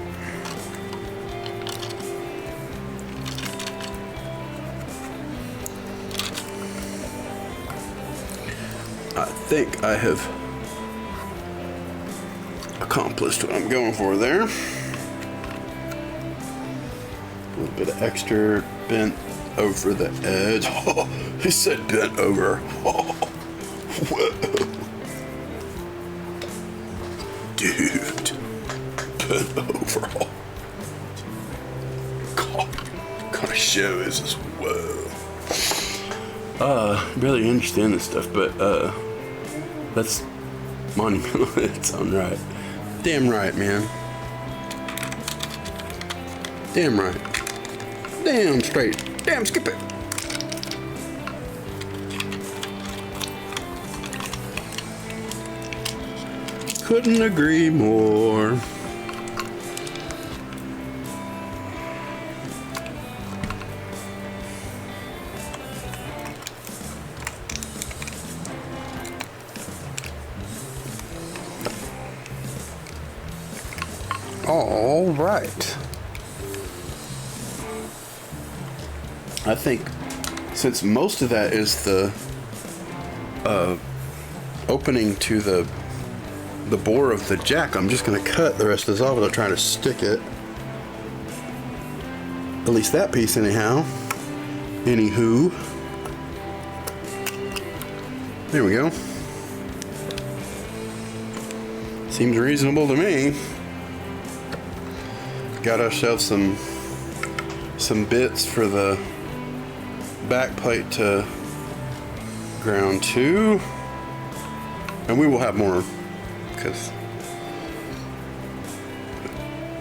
I think I have accomplished what I'm going for there. A little bit of extra bent over the edge. Oh, he said bent over. Oh, whoa. Dude, bent over. God, what kind of show is this? Whoa. Really interested in this stuff, but that's monumental in its own right. Damn right, man. Damn right. Damn straight. Damn skip it. Couldn't agree more. All right. I think since most of that is the opening to the bore of the jack, I'm just going to cut the rest of this off without trying to stick it. At least that piece anyhow. Anywho. There we go. Seems reasonable to me. Got ourselves some bits for the back plate to ground to, and we will have more because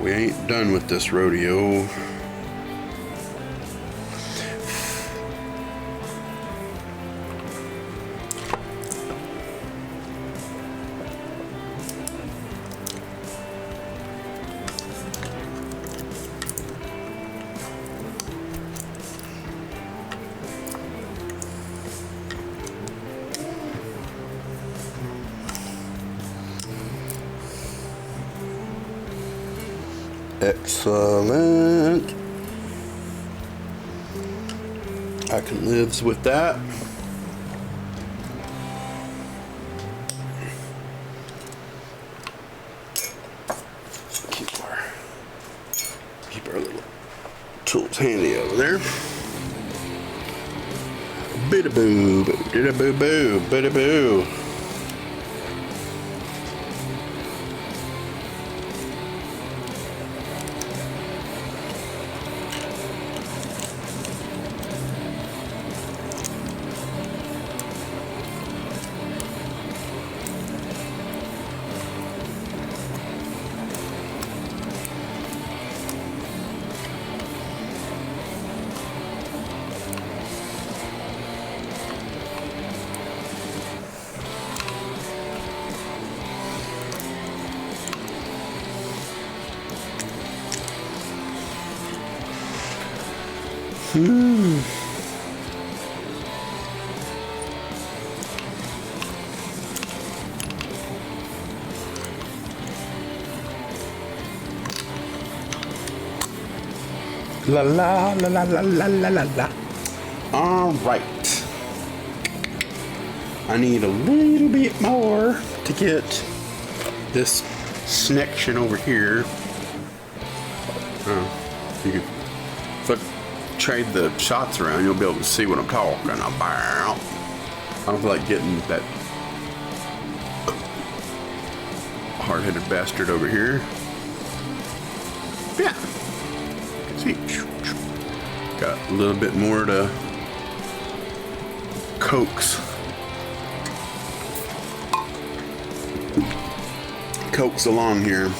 we ain't done with this rodeo. Excellent. I can live with that. Keep our little tools handy over there. Bida boo, bida boo boo, bida boo. La la la la la la la la la. All right. I need a little bit more to get this section over here. You could, if I trade the shots around, you'll be able to see what I'm talking about. I don't feel like getting that hard-headed bastard over here. Yeah. See, got a little bit more to coax along here.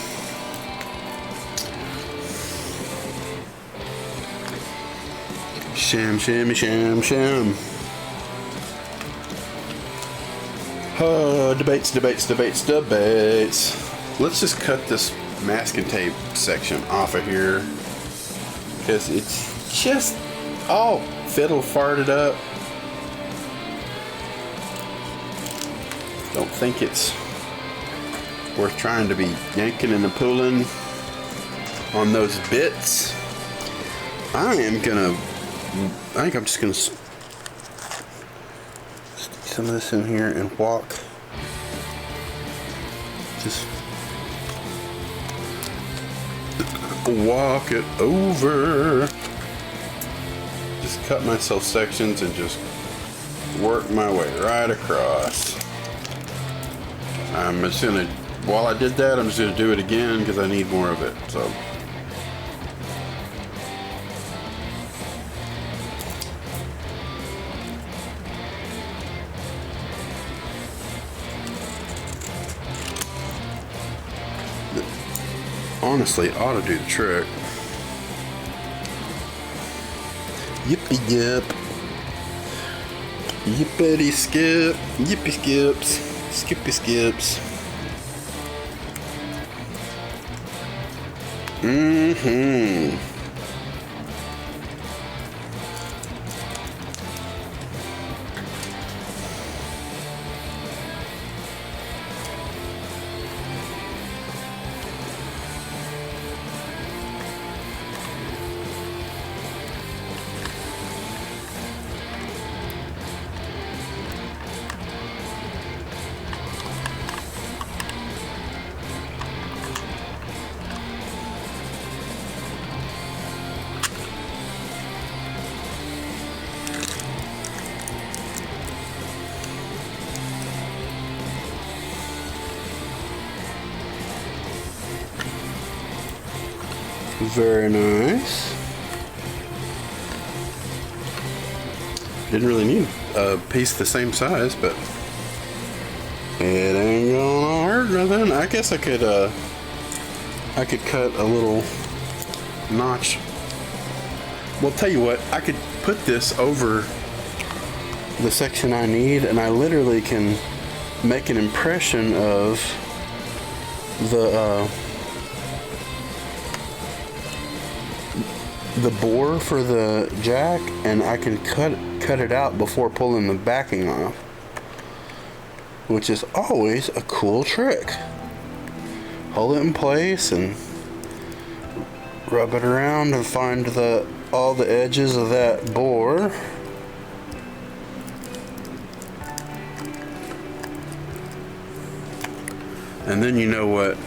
Sham, sham, sham, sham. Debates. Let's just cut this masking tape section off of here, because it's just all fiddle farted up. Don't think it's worth trying to be yanking and pulling on those bits. I think I'm just gonna stick some of this in here and just walk it over. Just cut myself sections and just work my way right across. I'm just gonna, while I did that, I'm just gonna do it again because I need more of it. So. Honestly, ought to do the trick. Yippee yip. Yippity skip. Yippee skips. Skippy skips. Mm-hmm. Very nice. Didn't really need a piece the same size, but it ain't gonna hurt nothing. I guess I could cut a little notch. Well, tell you what, I could put this over the section I need, and I literally can make an impression of the bore for the jack, and I can cut it out before pulling the backing off, which is always a cool trick. Hold it in place and rub it around and find all the edges of that bore. And then you know what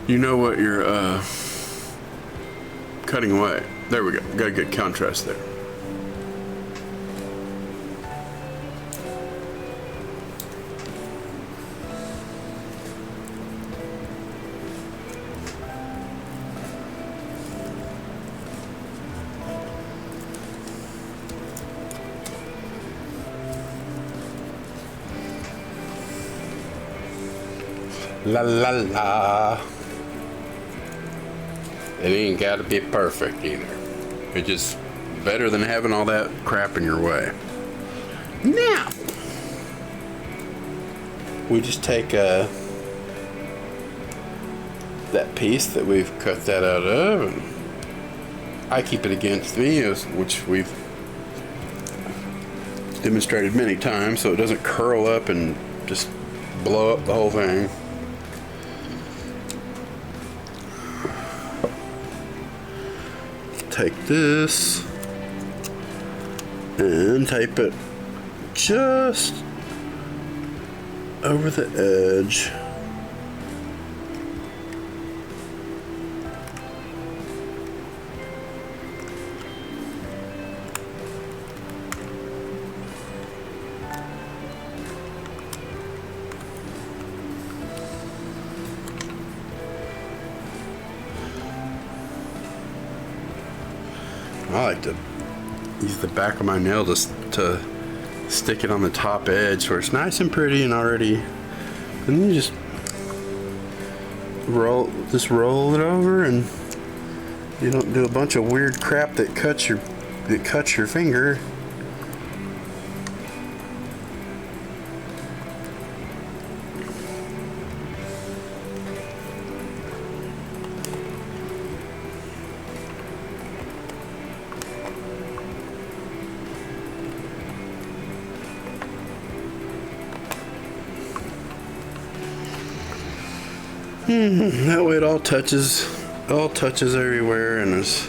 you're cutting away. There we go. Got a good contrast there. La la la. It ain't gotta be perfect either. It's just better than having all that crap in your way. Now, we just take that piece that we've cut that out of, and I keep it against me, which we've demonstrated many times, so it doesn't curl up and just blow up the whole thing. Take this and tape it just over the edge. I like to use the back of my nail to stick it on the top edge where it's nice and pretty and already, and then you just roll it over, and You don't do a bunch of weird crap that cuts your finger. That way it all touches everywhere and is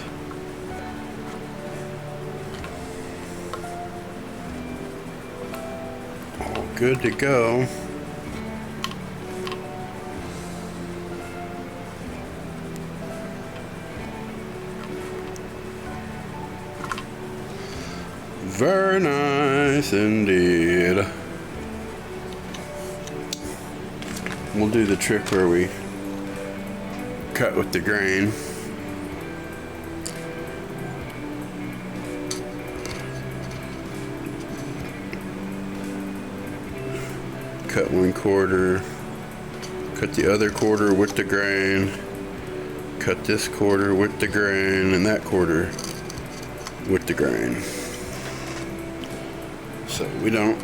all good to go. Very nice indeed. We'll do the trick where we cut with the grain. Cut 1/4, cut the other quarter with the grain, cut this quarter with the grain, and that quarter with the grain. So we don't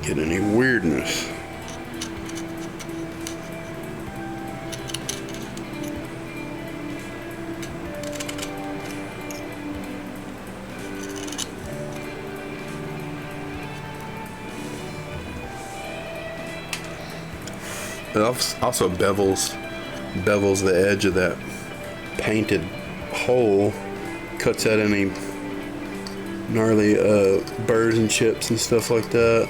get any weirdness. It also bevels the edge of that painted hole, cuts out any gnarly burrs and chips and stuff like that.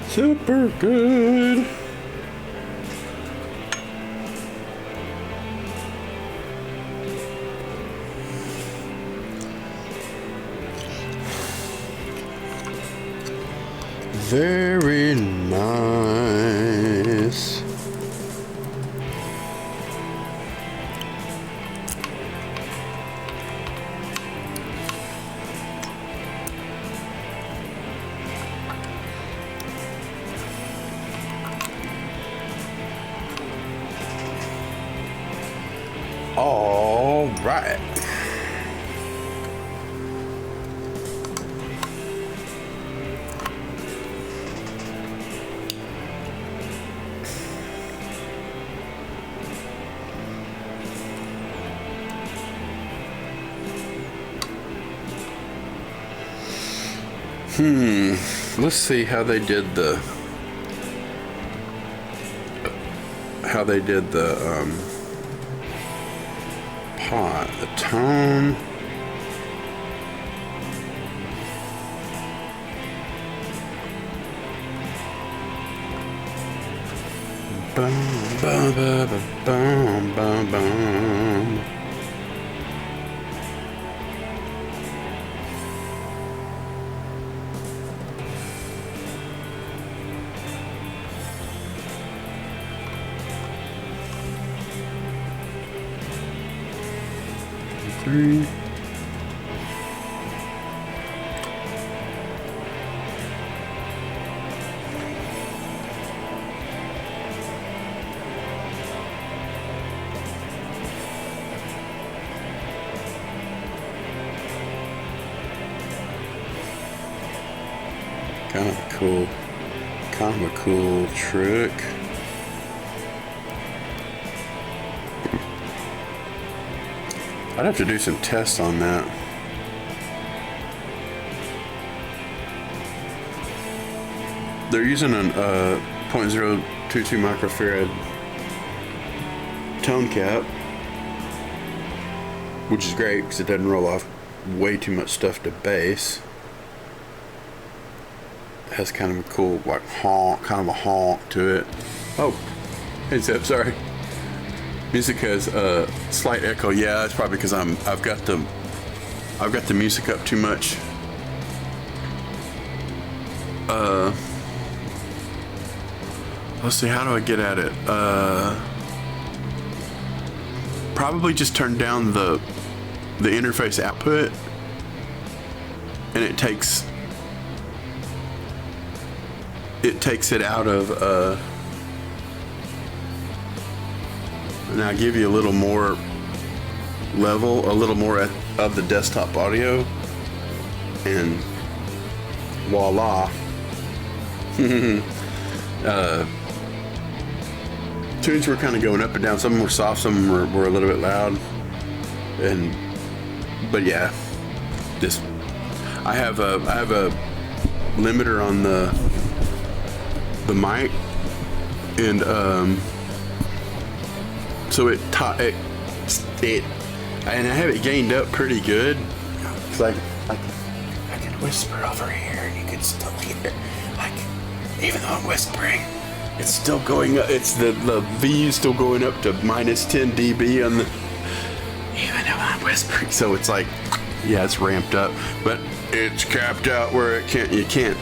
Super good. Very nice. All right. Let's see how they did the pot, the tone. Bum, bum, bum, bum, bum, bum. Three. Kind of a cool trick. I'd have to do some tests on that. They're using an 0.022 microfarad tone cap, which is great because it doesn't roll off way too much stuff to base. It has kind of a cool like honk, kind of a honk to it. Oh, hey Zeb, sorry. Music has a slight echo. Yeah, it's probably because I've got the music up too much. let's see, how do I get at it? Probably just turn down the interface output, and it takes it out of and I'll give you a little more level, a little more of the desktop audio, and voila. Tunes were kind of going up and down. Some were soft, some were a little bit loud, but yeah, I have a limiter on the mic, and so it and I have it gained up pretty good. It's like I can whisper over here, and you can still hear. Like, even though I'm whispering, it's still going up. It's the V is still going up to minus 10 dB on the. Even though I'm whispering, so it's like, yeah, it's ramped up, but it's capped out where it can't. It can't.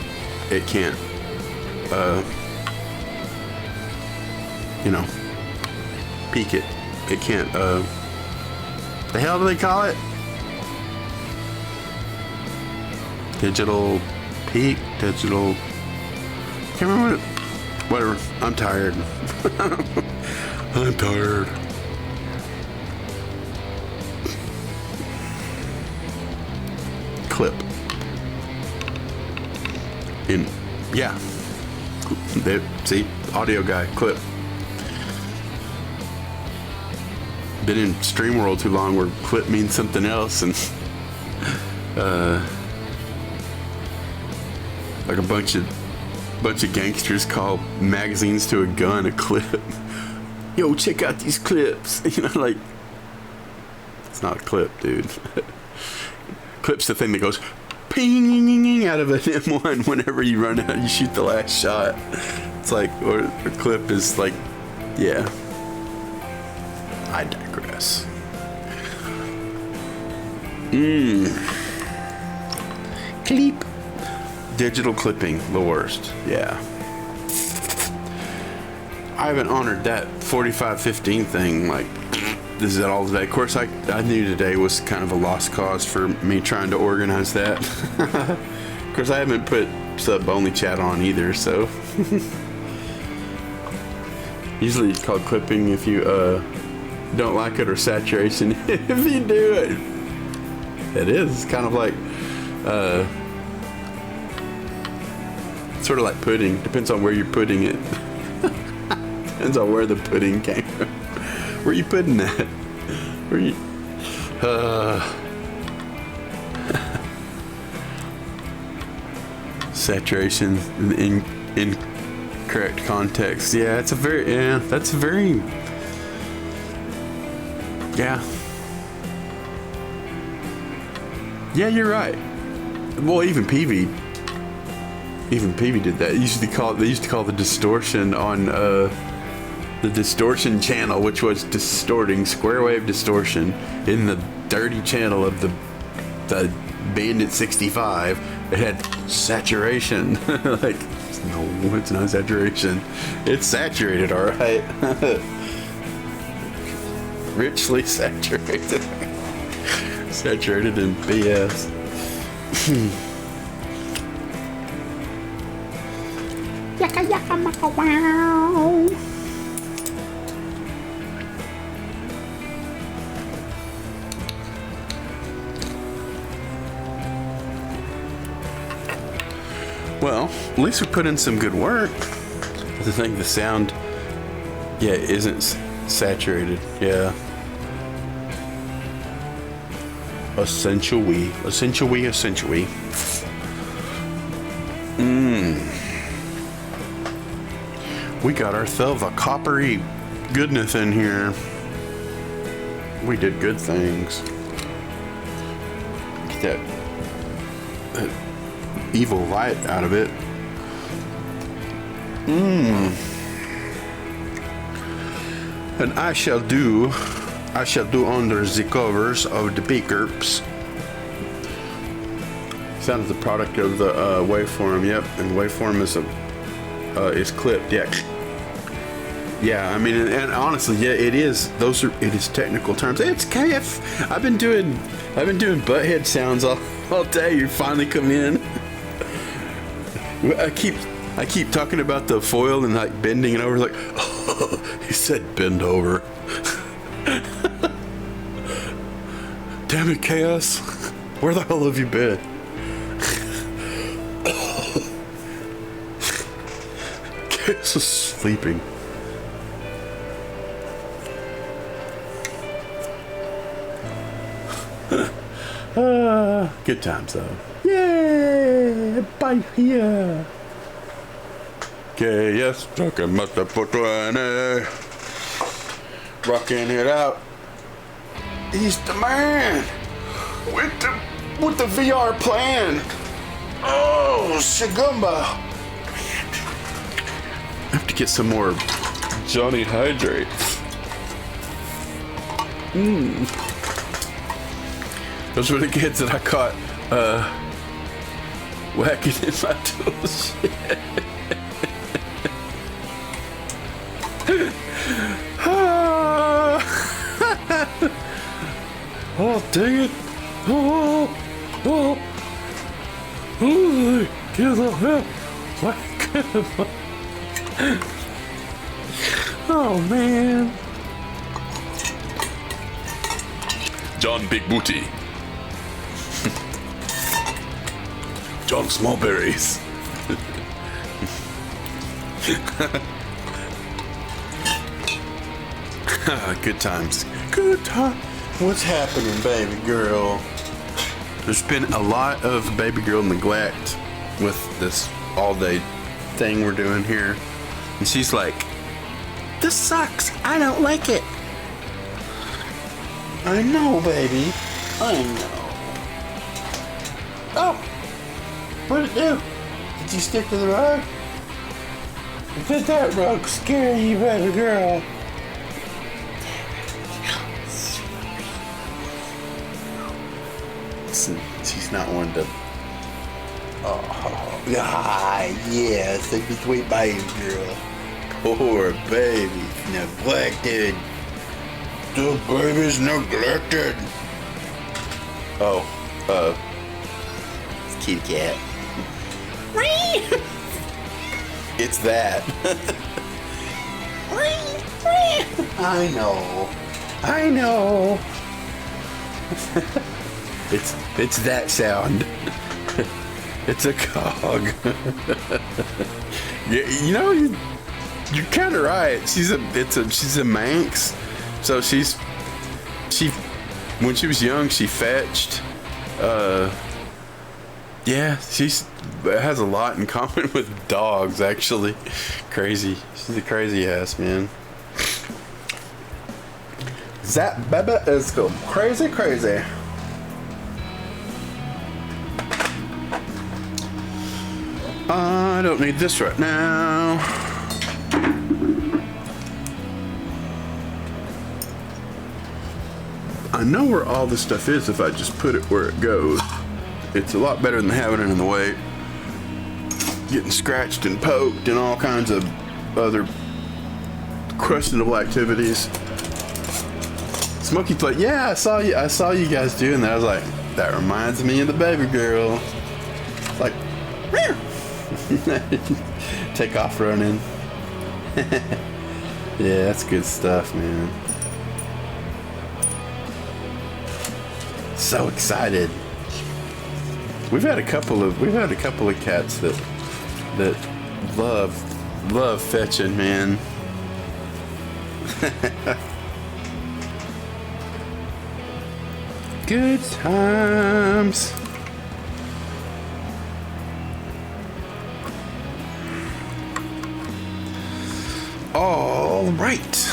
Peak it. It can't. The hell do they call it? Digital peak. Digital. Can't remember what. Whatever. I'm tired. I'm tired. Clip. Yeah. See, audio guy. Clip. Been in Stream World too long where clip means something else, and like a bunch of gangsters call magazines to a gun a clip. Yo, check out these clips. Like, it's not a clip, dude. Clip's the thing that goes ping out of an M1 whenever you run out, you shoot the last shot. It's like, or a clip is like, yeah. I digress. Clip. Digital clipping, the worst. Yeah. I haven't honored that 4515 thing. Like, this is it all today. Of course, I knew today was kind of a lost cause for me trying to organize that. Of course, I haven't put sub-only chat on either, so. Usually it's called clipping if you don't like it, or saturation if you do it. It is kind of like sort of like pudding. Depends on where you're putting it. Depends on where the pudding came from. Where you putting that? Where you saturation in incorrect context. Yeah, that's a very yeah, you're right. Well, even Peavy did that. They used to call the distortion on the distortion channel, which was distorting, square wave distortion in the dirty channel of the Bandit 65. It had saturation. Like, no, it's not saturation. It's saturated, all right. Richly saturated. Saturated in BS. Yaka yaka maka wow. Well, at least we put in some good work. I think the sound, yeah, isn't saturated. Yeah. Essential we. We got ourselves a coppery goodness in here. We did good things. Get that evil light out of it. And I shall do under the covers of the beakers. Sound is the product of the waveform. Yep, and waveform is clipped. Yeah, Yeah, I mean, and honestly, yeah, it is. It is technical terms. It's KF. I've been doing butthead sounds all day. You finally come in. I keep talking about the foil and like bending it over. Like, oh, he said bend over. Damn it, Chaos. Where the hell have you been? Chaos is sleeping. Good times though. Yay! Bye here. Okay, yes, talking about the 420. Rocking it out. He's the man with the VR plan. Oh, Shagumba. I have to get some more Johnny Hydrates. Those were the kids that I caught whacking in my toes. Oh, dang it. Oh, get off. Oh, man. John Big Booty. John Smallberries. Good times. Good time. What's happening, baby girl? There's been a lot of baby girl neglect with this all-day thing we're doing here. And she's like, this sucks. I don't like it. I know, baby. I know. Oh. What'd it do? Did you stick to the rug? Did that rug scare you, baby girl? She's not one to. Oh, yes, a sweet baby girl. Poor baby, neglected. The baby's neglected. Oh, it's kitty cat. It's that. I know. It's that sound. It's a cog. Yeah, you know, you're kind of right. She's a Manx. So when she was young, she fetched. Yeah, she has a lot in common with dogs, actually. Crazy. She's a crazy ass, man. That baby is go crazy. I don't need this right now. I know where all this stuff is if I just put it where it goes. It's a lot better than having it in the way. Getting scratched and poked and all kinds of other questionable activities. Smoky plate. Yeah, I saw you guys doing that. I was like, that reminds me of the baby girl. Like, take off running. Yeah, that's good stuff, man. So excited. We've had a couple of cats that love fetching, man. Good times. All right.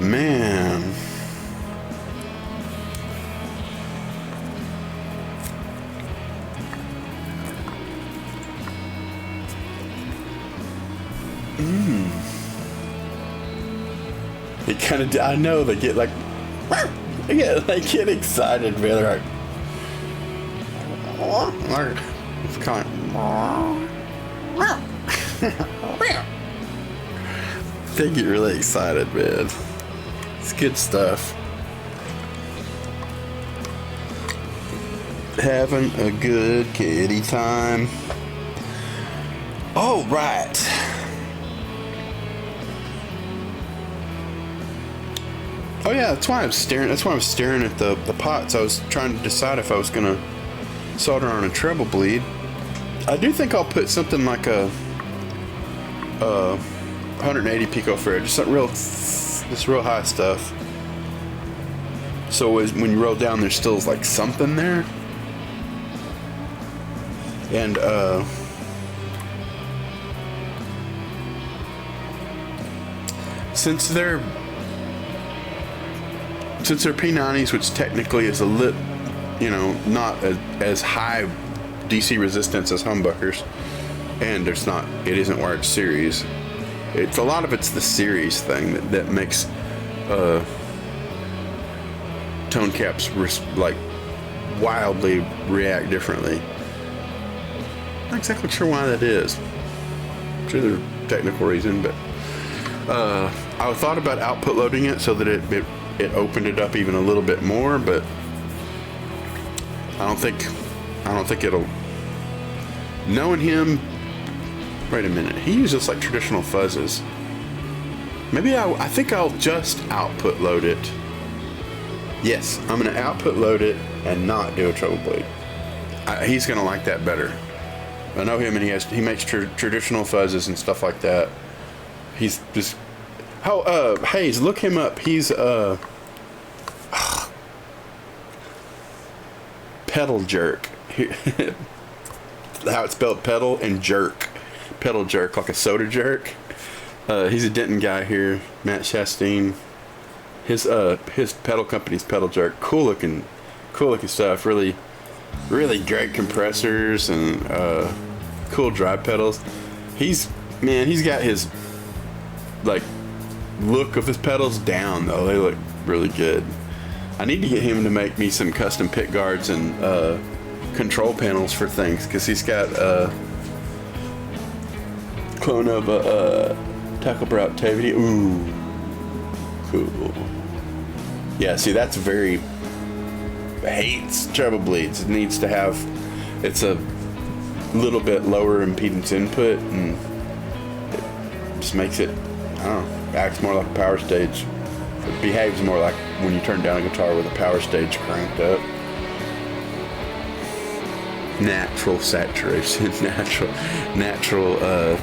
Man. They kind of, I know, they get like, they get excited, man. They're like, it's kind of, They get really excited, man. It's good stuff. Having a good kitty time. All right. Oh yeah, that's why I was staring. That's why I was staring at the pots. I was trying to decide if I was gonna solder on a treble bleed. I do think I'll put something like a 180 picofarad, just this real high stuff. So when you roll down, there's still like something there. And since they're P90s, which technically is a lit, not as high DC resistance as humbuckers, and it isn't wired series. It's a lot of it's the series thing that makes tone caps like wildly react differently. Not exactly sure why that is. I'm sure there's a technical reason, but I thought about output loading it so that it opened it up even a little bit more, but I don't think it'll. Knowing him, wait a minute, he uses like traditional fuzzes. Maybe I think I'll just output load it. Yes, I'm gonna output load it and not do a treble bleed. He's gonna like that better. I know him, and he makes traditional fuzzes and stuff like that. He's just Hayes, look him up. He's pedal jerk. How it's spelled, pedal and jerk. Pedal jerk, like a soda jerk. He's a Denton guy here, Matt Chastain. His pedal company's Pedal Jerk. Cool looking stuff. Really great compressors and cool drive pedals. He's got his like look of his pedals down though. They look really good. I need to get him to make me some custom pick guards and control panels for things, because he's got a clone of Tackle Bro Activity. Ooh, cool. Yeah, see, that's very hates treble bleeds. It needs to have, it's a little bit lower impedance input, and it just makes it, I don't know, acts more like a power stage. It behaves more like when you turn down a guitar with a power stage cranked up. Natural saturation, natural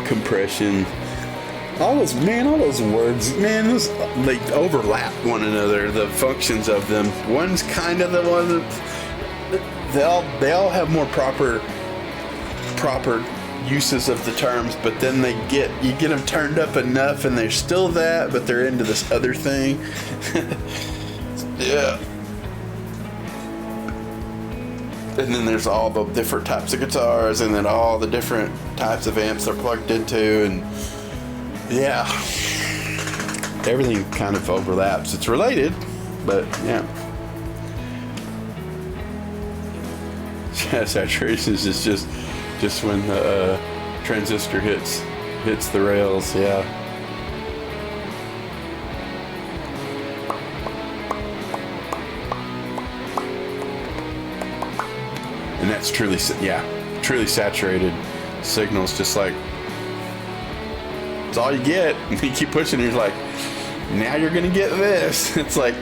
compression. All those words, man, they overlap one another. The functions of them. One's kind of the one that they all have more proper uses of the terms, but then you get them turned up enough, and they're still that, but they're into this other thing. Yeah. And then there's all the different types of guitars, and then all the different types of amps they're plugged into, and yeah, everything kind of overlaps. It's related, but yeah. Saturation is just when the transistor hits the rails. Yeah. And that's truly saturated signals. Just like, it's all you get. And you keep pushing, and you're like, now you're gonna get this. It's like,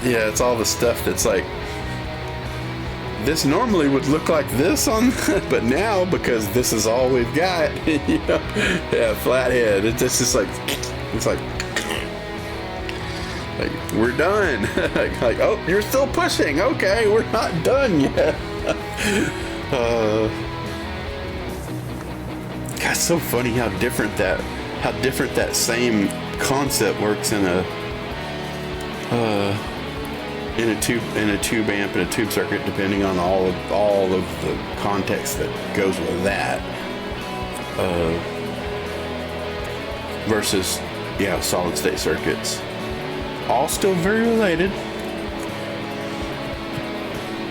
yeah, it's all the stuff that's like, this normally would look like this on, but now, because this is all we've got, yeah, flathead. It's just like, it's like we're done. like, oh, you're still pushing. Okay, we're not done yet. God, it's so funny how different that same concept works in a tube amp and a tube circuit, depending on all of the context that goes with that, versus solid state circuits. All still very related.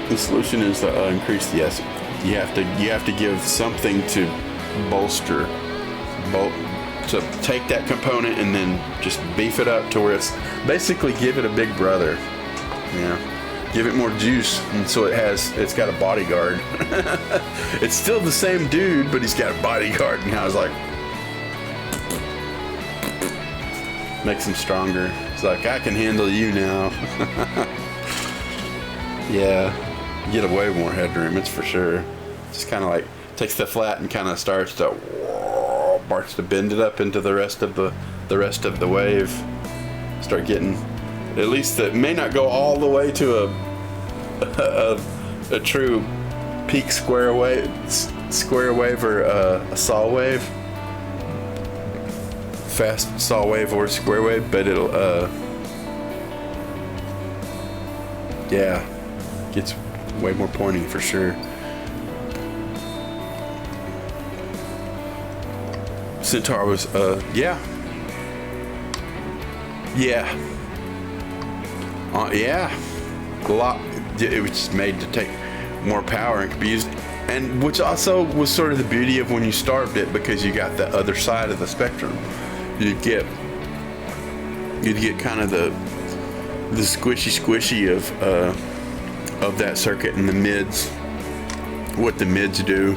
The solution is to increase the S. You have to give something to bolster, to take that component and then just beef it up to where it's basically give it a big brother. Yeah, give it more juice, and so it's got a bodyguard. It's still the same dude, but he's got a bodyguard, and I was like, makes him stronger. It's like, I can handle you now. Yeah, you get way more headroom, it's for sure. Just kind of like takes the flat and kind of starts to bend it up into the rest of the wave. Start getting, at least it may not go all the way to a true peak square wave or a saw wave, fast saw wave or square wave, but it'll yeah, gets way more pointy for sure. Centaur was yeah, a lot. It was just made to take more power and could be used, and which also was sort of the beauty of when you starved it, because you got the other side of the spectrum. You'd get kind of the squishy of that circuit, and the mids, what the mids do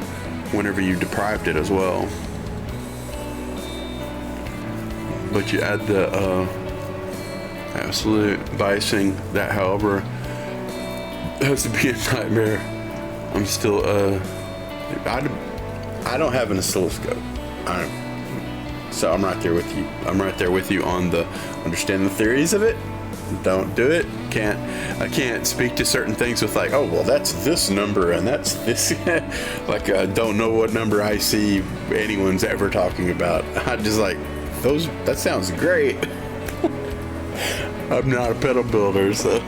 whenever you deprived it as well. But you add the absolute biasing, that however has to be a nightmare. I'm still I don't have an oscilloscope, so I'm right there with you. I'm right there with you on the understanding the theories of it. Don't do it. I can't speak to certain things with like, oh well, that's this number and that's this. Like I don't know what number I see anyone's ever talking about. I just like those. That sounds great. I'm not a pedal builder, so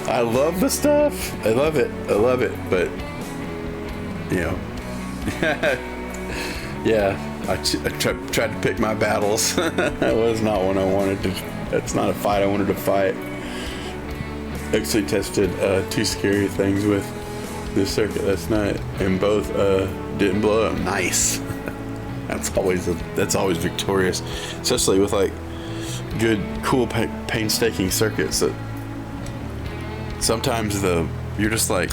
I love the stuff. I love it. But you know, yeah. I tried to pick my battles. That was not one I wanted to. That's not a fight I wanted to fight. Actually tested two scary things with this circuit last night, and both didn't blow up. Nice. That's always victorious, especially with like good, cool, painstaking circuits. That sometimes you're just like,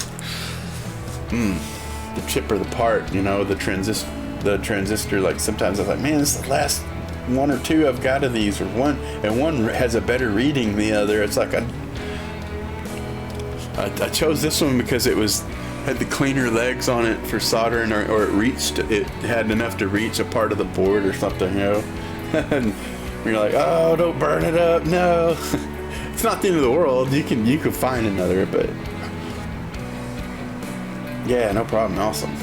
the chip or the part, you know, the transistor. Like sometimes I was like, man, this is the last one or two I've got of these, or one has a better reading than the other. It's like I chose this one because it had the cleaner legs on it for soldering, or it had enough to reach a part of the board or something, you know. And you're like, oh, don't burn it up. No. It's not the end of the world. You can find another, but yeah, no problem. Awesome.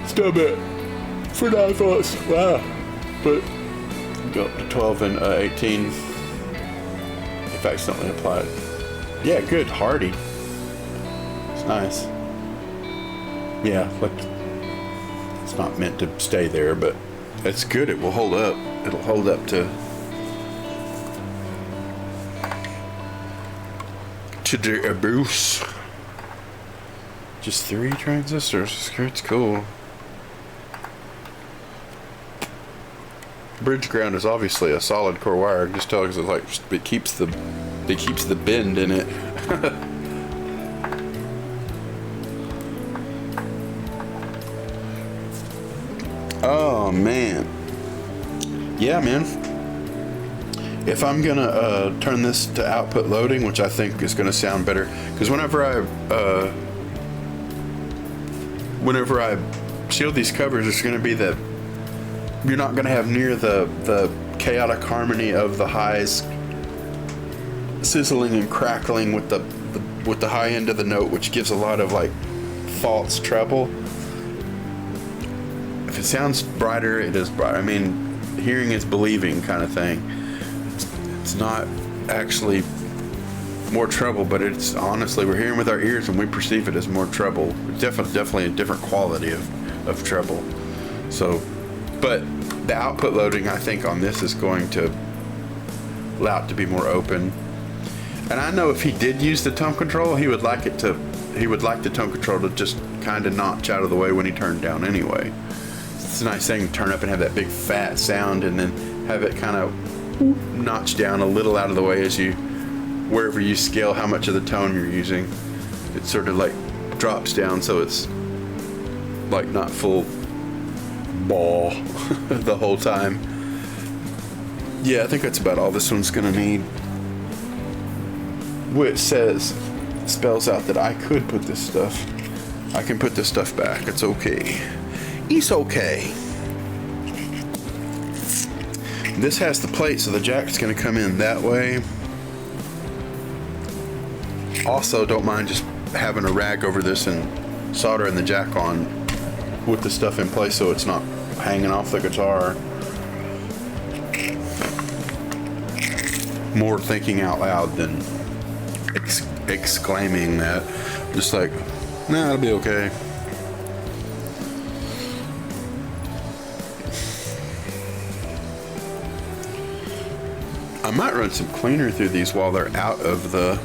Stub it for 9 volts. Wow. But go up to 12 and 18 if accidentally applied. Yeah, good. Hardy. It's nice. Yeah, like it's not meant to stay there, but it's good. It will hold up. It'll hold up to the abuse. Just 3 transistors. It's cool. Bridge ground is obviously a solid core wire. Just tell because it keeps the bend in it. Oh man, yeah, man. If I'm gonna turn this to output loading, which I think is gonna sound better, because whenever I shield these covers, it's gonna be that you're not gonna have near the chaotic harmony of the highs sizzling and crackling with the high end of the note, which gives a lot of like false treble. If it sounds brighter, it is brighter. I mean, hearing is believing kind of thing. It's not actually more treble, but it's honestly, we're hearing with our ears and we perceive it as more treble. It's definitely a different quality of treble. So, but the output loading, I think, on this is going to allow it to be more open. And I know if he did use the tone control, he would like the tone control to just kind of notch out of the way when he turned down anyway. It's a nice thing to turn up and have that big fat sound and then have it kind of notch down a little out of the way as you, wherever you scale how much of the tone you're using. It sort of like drops down so it's like not full ball the whole time. Yeah, I think that's about all this one's gonna need. Which spells out that I could put this stuff. I can put this stuff back. It's okay. It's okay. This has the plate, so the jack's gonna come in that way. Also, don't mind just having a rag over this and soldering the jack on with the stuff in place so it's not hanging off the guitar. More thinking out loud than exclaiming that. Just like, nah, it'll be okay. I might run some cleaner through these while they're out of the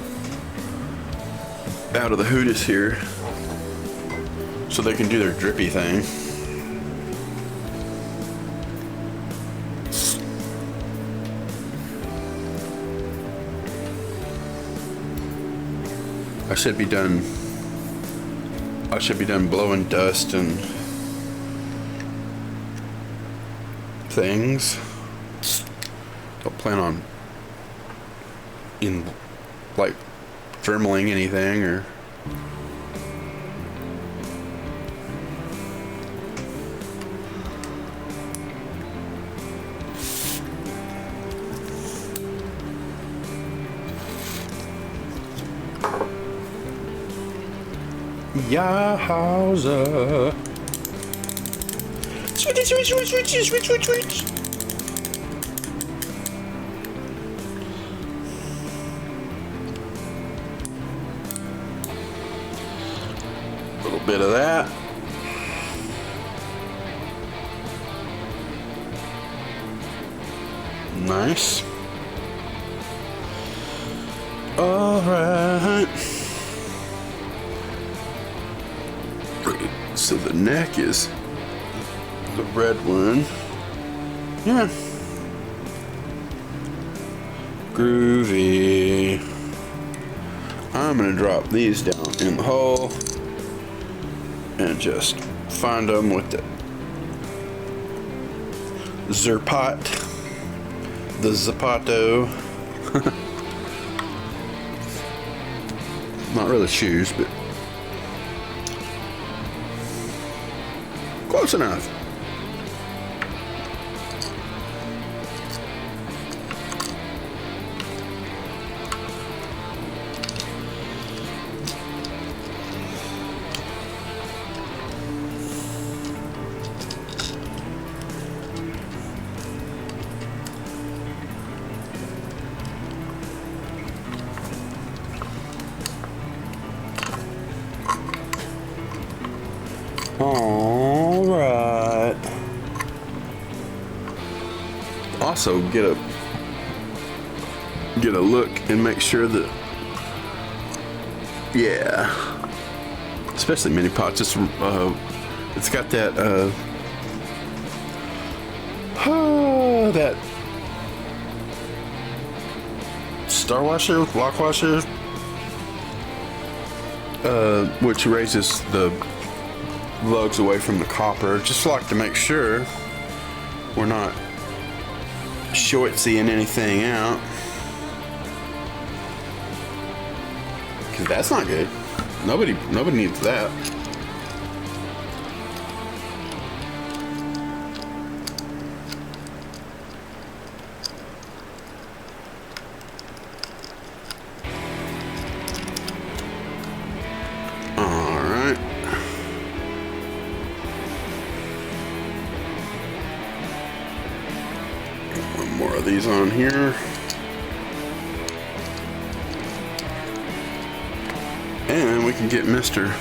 Hootis here, so they can do their drippy thing. I should be done blowing dust and things. Don't plan on thermaling anything or Yowza. Switch. A little bit of that. Nice. All right. So the neck is the red one. Yeah. Groovy. I'm gonna drop these down in the hole and just find them with the Zapato. Not really shoes, but close enough. All right. Also get a look and make sure that, yeah, especially mini pots, it's got that that star washer, lock washer, which raises the lugs away from the copper. Just like to make sure we're not short-seeing anything out, because that's not good. Nobody needs that. More of these on here. And we can get Mr.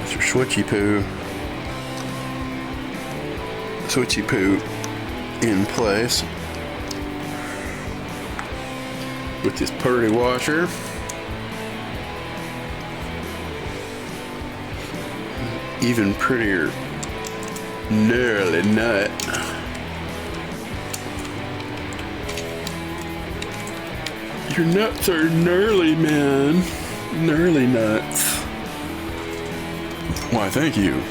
Switchy Poo. switchy poo in place with this purdy washer. Even prettier gnarly nut. Your nuts are gnarly, man. Gnarly nuts. Why, thank you.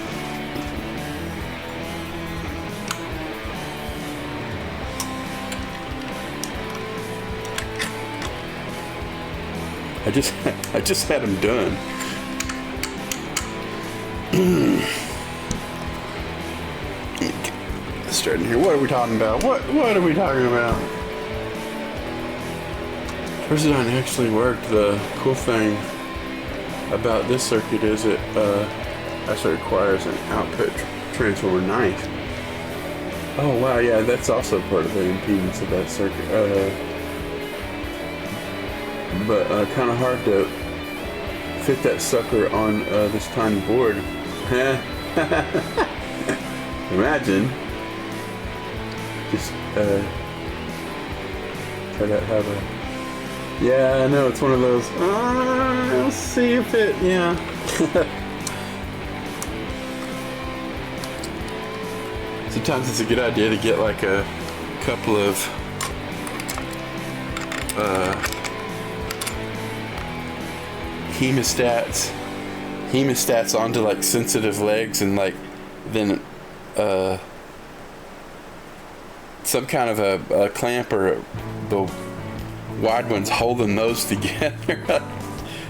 I just had them done. Starting here. What are we talking about? What are we talking about? President actually worked. The cool thing about this circuit is it actually requires an output transformer 9. Oh wow, yeah, that's also part of the impedance of that circuit. But kind of hard to fit that sucker on this tiny board. Imagine. Just try to have a. Yeah, I know, it's one of those. Let's see if it. Yeah. Sometimes it's a good idea to get like a couple of hemostats onto like sensitive legs, and like then some kind of a clamp or the wide ones holding those together.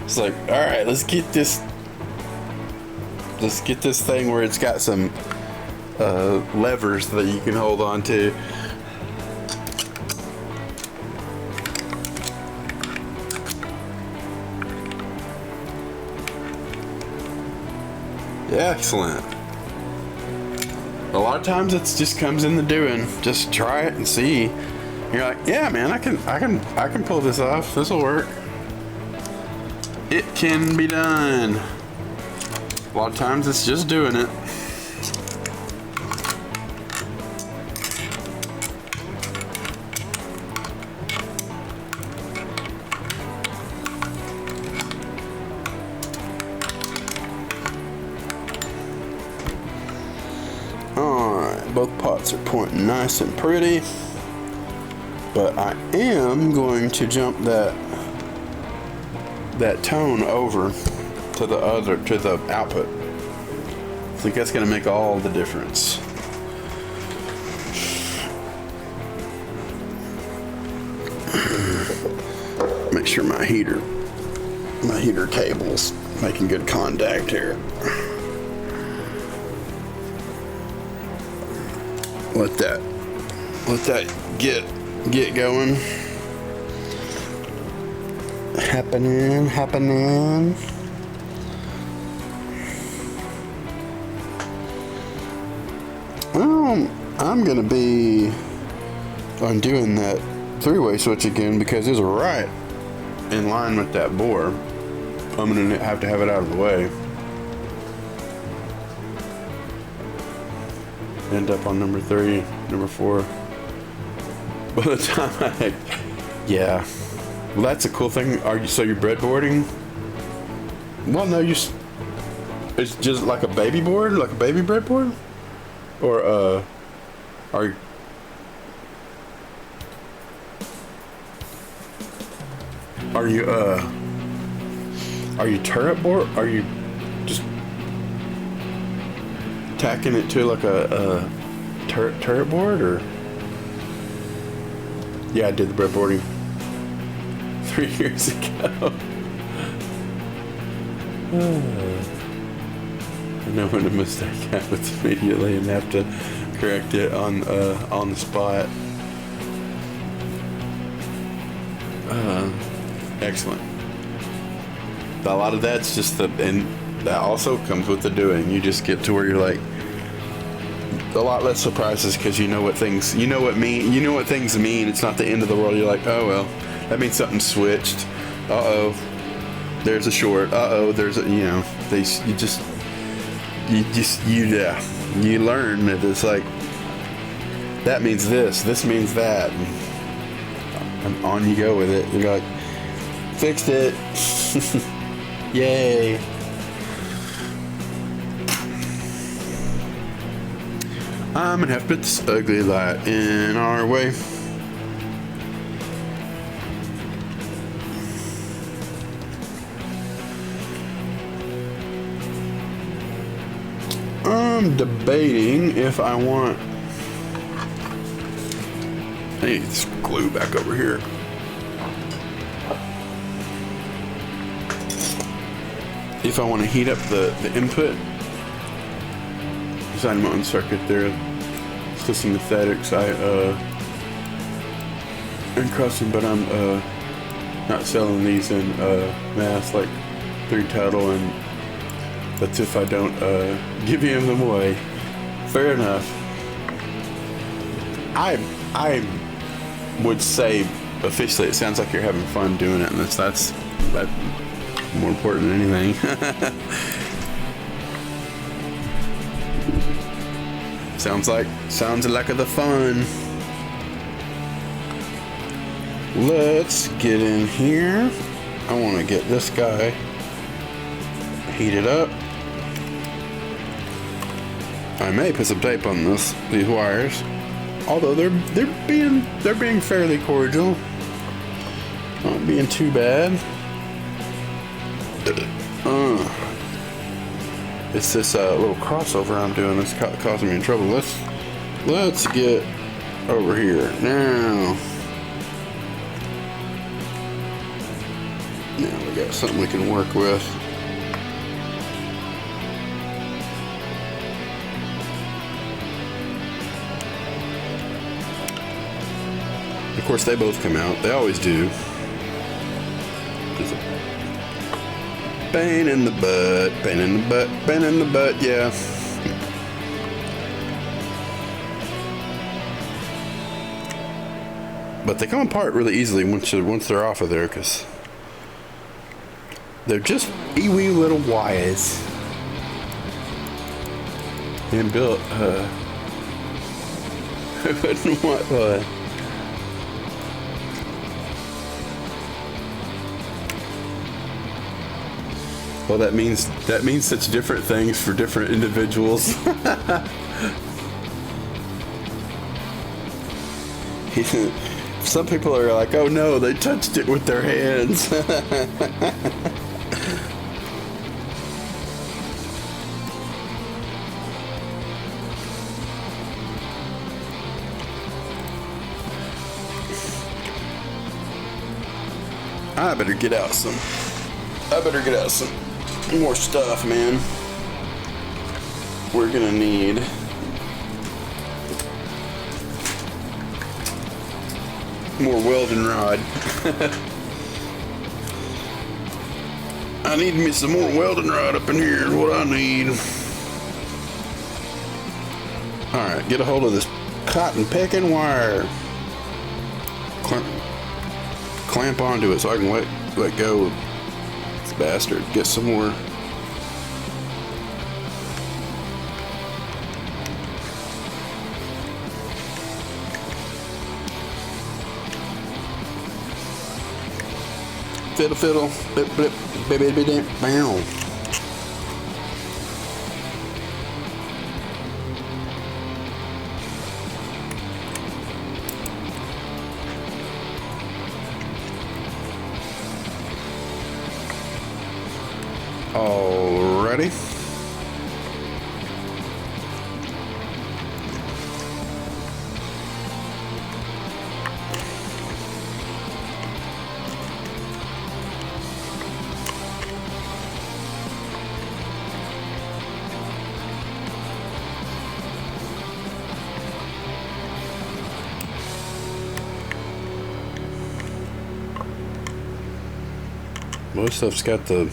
It's like, all right, let's get this thing where it's got some levers that you can hold on to. Yeah, excellent. A lot of times it just comes in the doing. Just try it and see. You're like, yeah, man, I can pull this off. This will work. It can be done. A lot of times it's just doing it. Alright, both pots are pointing nice and pretty. But I am going to jump that tone over to the output. I think that's going to make all the difference. Make sure my heater cable's making good contact here. Let that get going. Happening. I'm gonna be undoing that three-way switch again because it's right in line with that bore. I'm gonna have to have it out of the way. End up on number 3, number 4. By the time yeah. Well, that's a cool thing. So you're breadboarding? Well, no, it's just like a baby board, like a baby breadboard, or are you turret board? Are you just tacking it to like a turret board, or? Yeah, I did the breadboarding 3 years ago. I know when a mistake happens immediately and have to correct it on the spot. Excellent. A lot of that's just and that also comes with the doing. You just get to where you're like a lot less surprises because you know what things mean. It's not the end of the world. You're like, oh well, that means something switched. There's a short. There's a, you learn that it's like that means this. This means that. And on you go with it. You're like, fixed it. Yay. I'm gonna have to put this ugly light in our way. I'm debating if I want. I need this glue back over here. If I want to heat up the input. Design my own circuit there. Still some synthetics crossing, but I'm not selling these in mass like 3 Total, and that's if I don't give you them away. Fair enough. I would say officially it sounds like you're having fun doing it, and that's more important than anything. Sounds like the fun. Let's get in here. I want to get this guy heated up. I may put some tape on these wires, although they're being fairly cordial, not being too bad. It's this little crossover I'm doing that's causing me in trouble. Let's get over here now. Now we got something we can work with. Of course, they both come out. They always do. There's a pain in the butt, pain in the butt, pain in the butt, yeah. But they come apart really easily once they're off of there, because they're just wee little wires. And built, I wouldn't want one. Well, that means such different things for different individuals. Some people are like, oh no, they touched it with their hands. I better get out some more stuff, man. We're gonna need more welding rod. I need me some more welding rod up in here is what I need. Alright, get a hold of this cotton picking wire. Clamp onto it so I can let go of this bastard. Get some more. Fiddle, blip, blip, baby, baby, bow. Alrighty. Most stuff's got the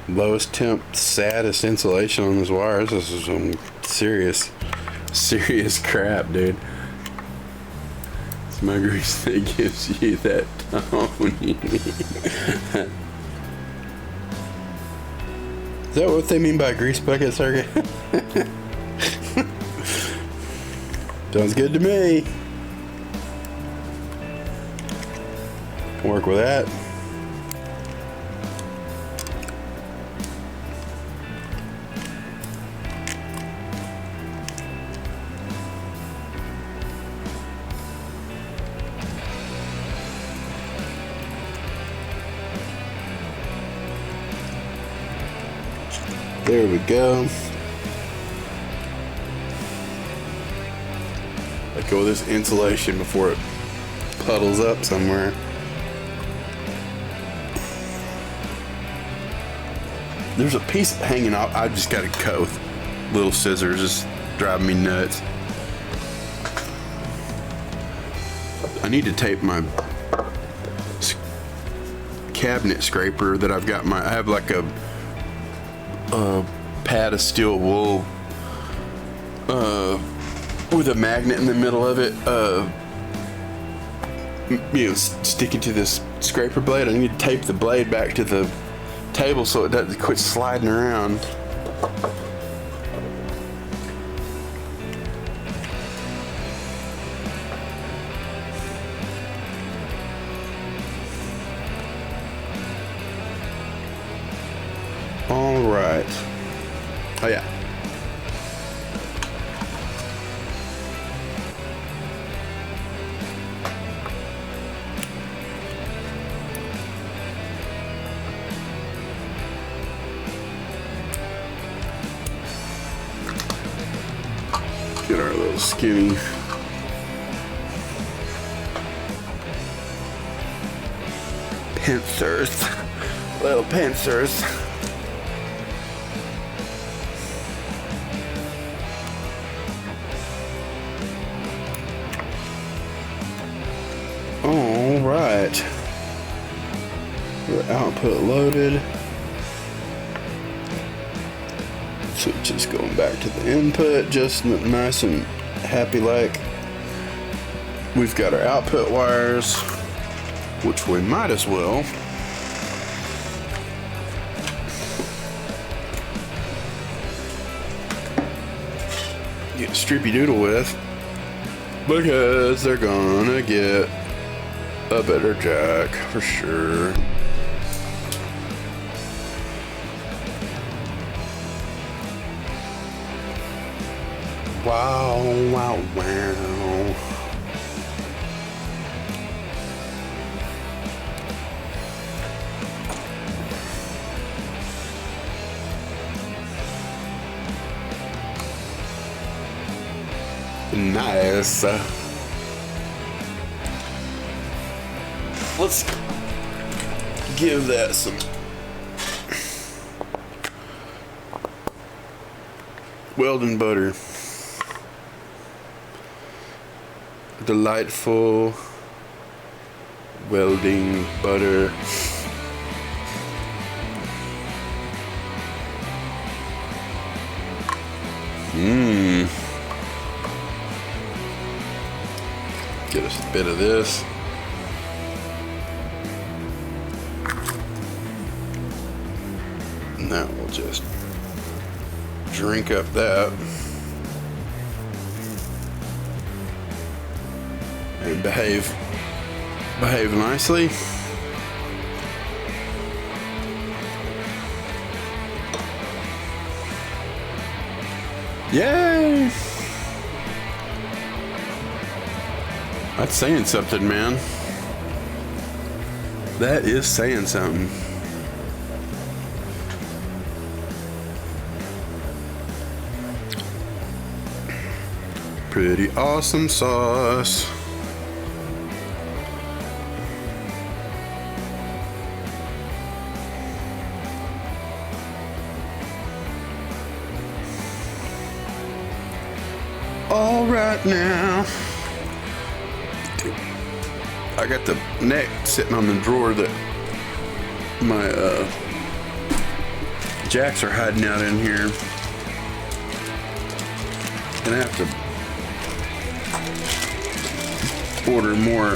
lowest temp, saddest insulation on those wires. This is some serious crap, dude. It's my grease that gives you that tone. Is that what they mean by grease bucket circuit? Sounds good to me. Can work with that. There we go. Let go of this insulation before it puddles up somewhere. There's a piece hanging out. I just got to cut with little scissors. It's driving me nuts. I need to tape my cabinet scraper that I've got. I have like a pad of steel wool with a magnet in the middle of it, sticking to this scraper blade. I need to tape the blade back to the table so it doesn't quit sliding around. All right. Oh yeah. Get our little skinny pincers. Little pincers. All right. Your output loaded. Switch is going back to the input, just nice and happy like. We've got our output wires, which we might as well get Strippy Doodle with, because they're gonna get a better jack for sure. Wow, wow, wow. Nice. Let's give that some Welding butter. Delightful welding butter. Get us a bit of this. Now we'll just drink up that. And behave nicely. Yay! That's saying something, man. That is saying something. Pretty awesome sauce. All right now. I got the neck sitting on the drawer that my jacks are hiding out in here. And I have to order more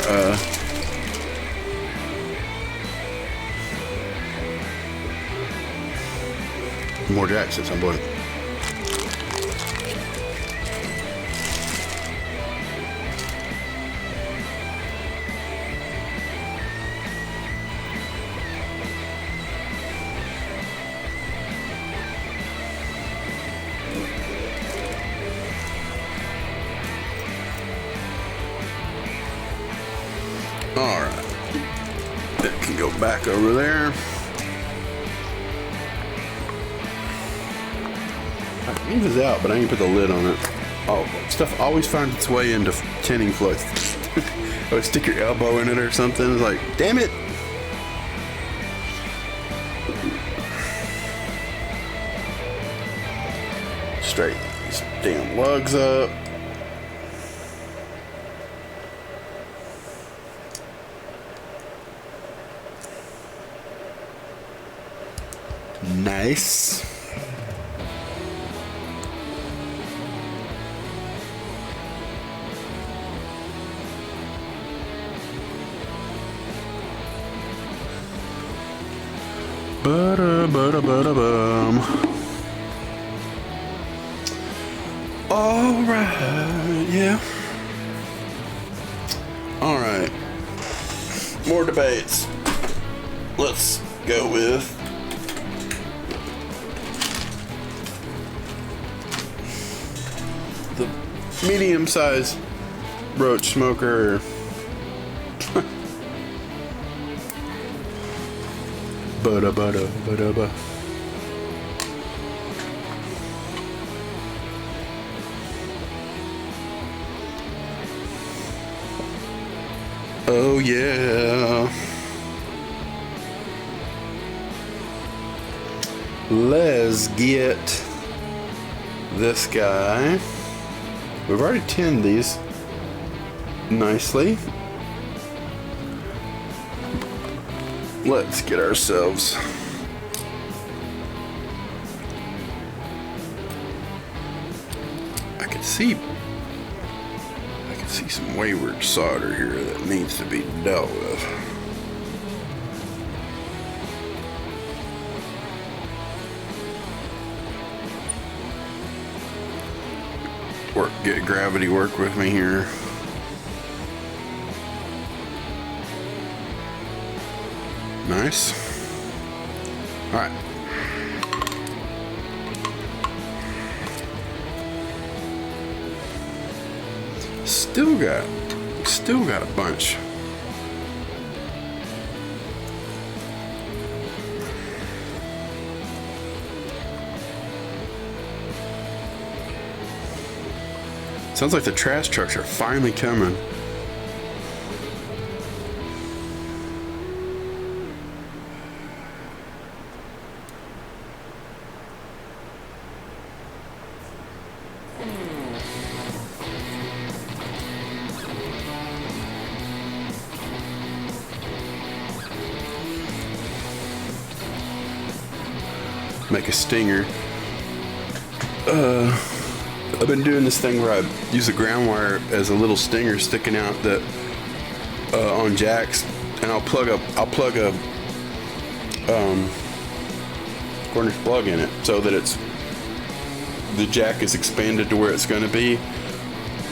jacks at some point. back over there. Eve is out, but I didn't put the lid on it. Oh, stuff always finds its way into tinning flux. Or stick your elbow in it or something. It's like, damn it! Straighten these damn lugs up. Nice. Ba-da-ba-da-ba-da-bum. All right, yeah. All right. More debates. Let's go with the medium-sized roach smoker. Ba-da-ba-da-ba-da-ba. Oh yeah. Let's get this guy. We've already tinned these nicely. Let's get ourselves I can see some wayward solder here that needs to be dealt with. Get gravity work with me here. Nice. All right. Still got a bunch. Sounds like the trash trucks are finally coming. Make a stinger. I've been doing this thing where I use the ground wire as a little stinger sticking out that on jacks, and I'll plug a corner plug in it so that the jack is expanded to where it's going to be.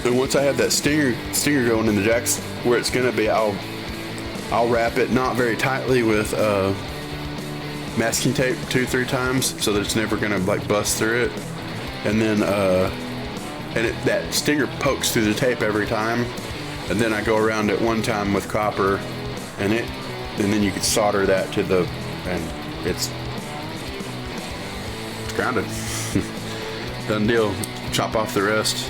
And once I have that stinger going in the jacks where it's going to be, I'll wrap it not very tightly with masking tape 2-3 times so that it's never going to like bust through it. And then that stinger pokes through the tape every time, and then I go around it one time with copper, and then you can solder that to and it's grounded. Done deal. Chop off the rest.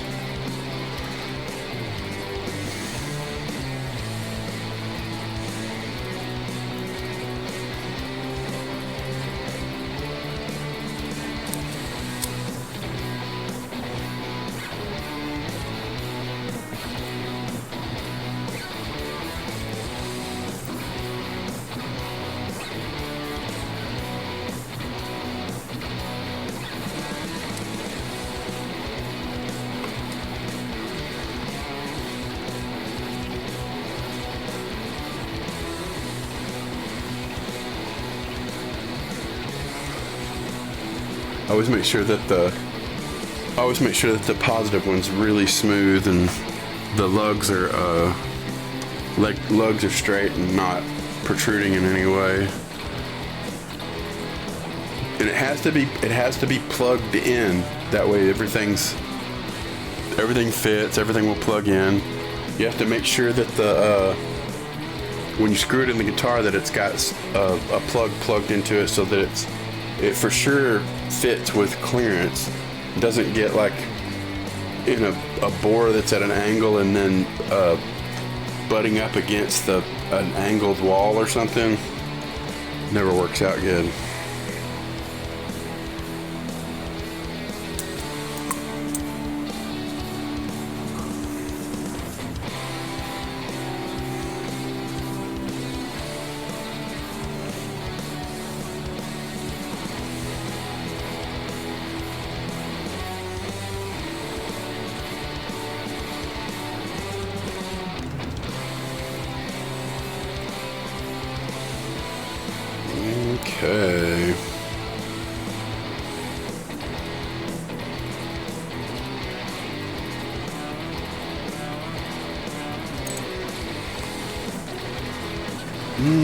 I always make sure that the positive one's really smooth and the lugs are lugs are straight and not protruding in any way. And it has to be plugged in. That way everything fits, everything will plug in. You have to make sure that when you screw it in the guitar that it's got a plug plugged into it so that it for sure fits with clearance. It doesn't get like in a bore that's at an angle and then butting up against an angled wall or something. Never works out good. Okay.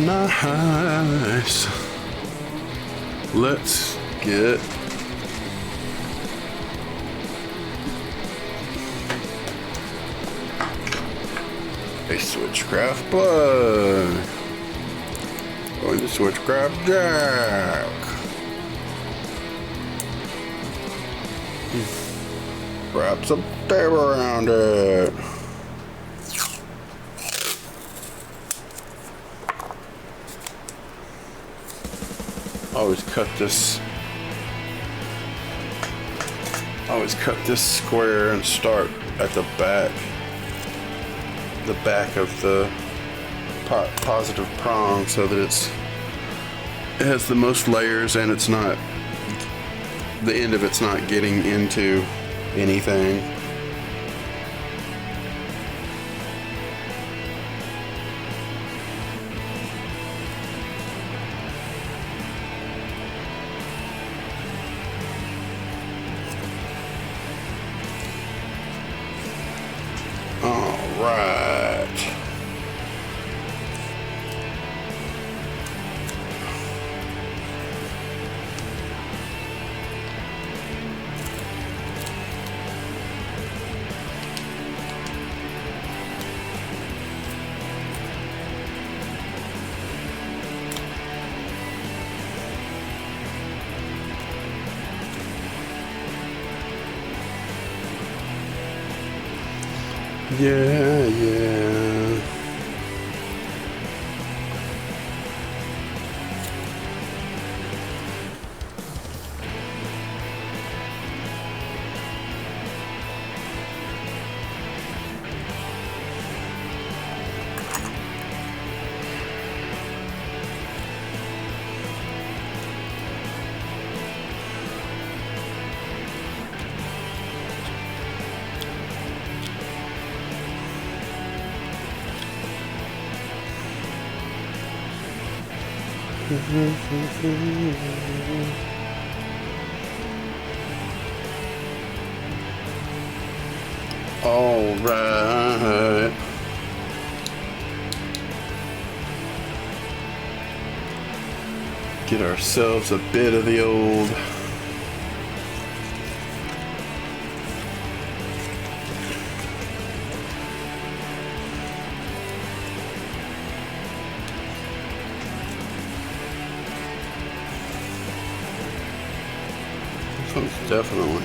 Nice. Let's get a switchcraft plug. Going to switchcraft jack. Wrap some tape around it. Always cut this square and start at the back of the positive prong so that it has the most layers and it's not, the end of it's not getting into anything. All right. Yeah. All right. Get ourselves a bit of the old definitely.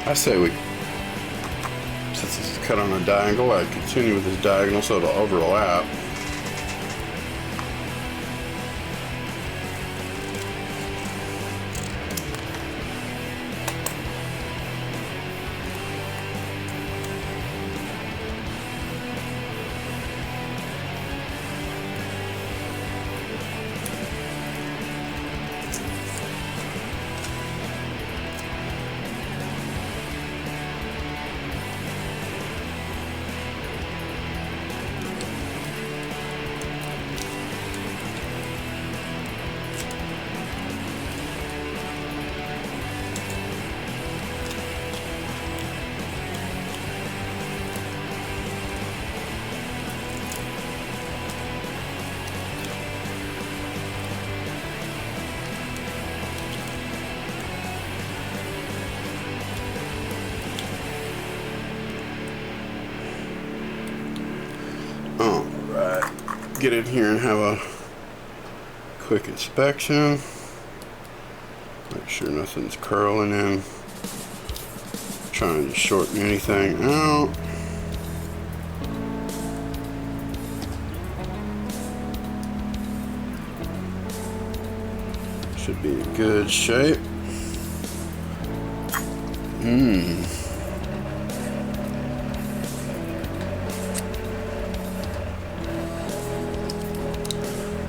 I say we, since this is cut on a diagonal, I continue with this diagonal so it'll overlap. get in here and have a quick inspection. Make sure nothing's curling in. Trying to shorten anything out. Should be in good shape.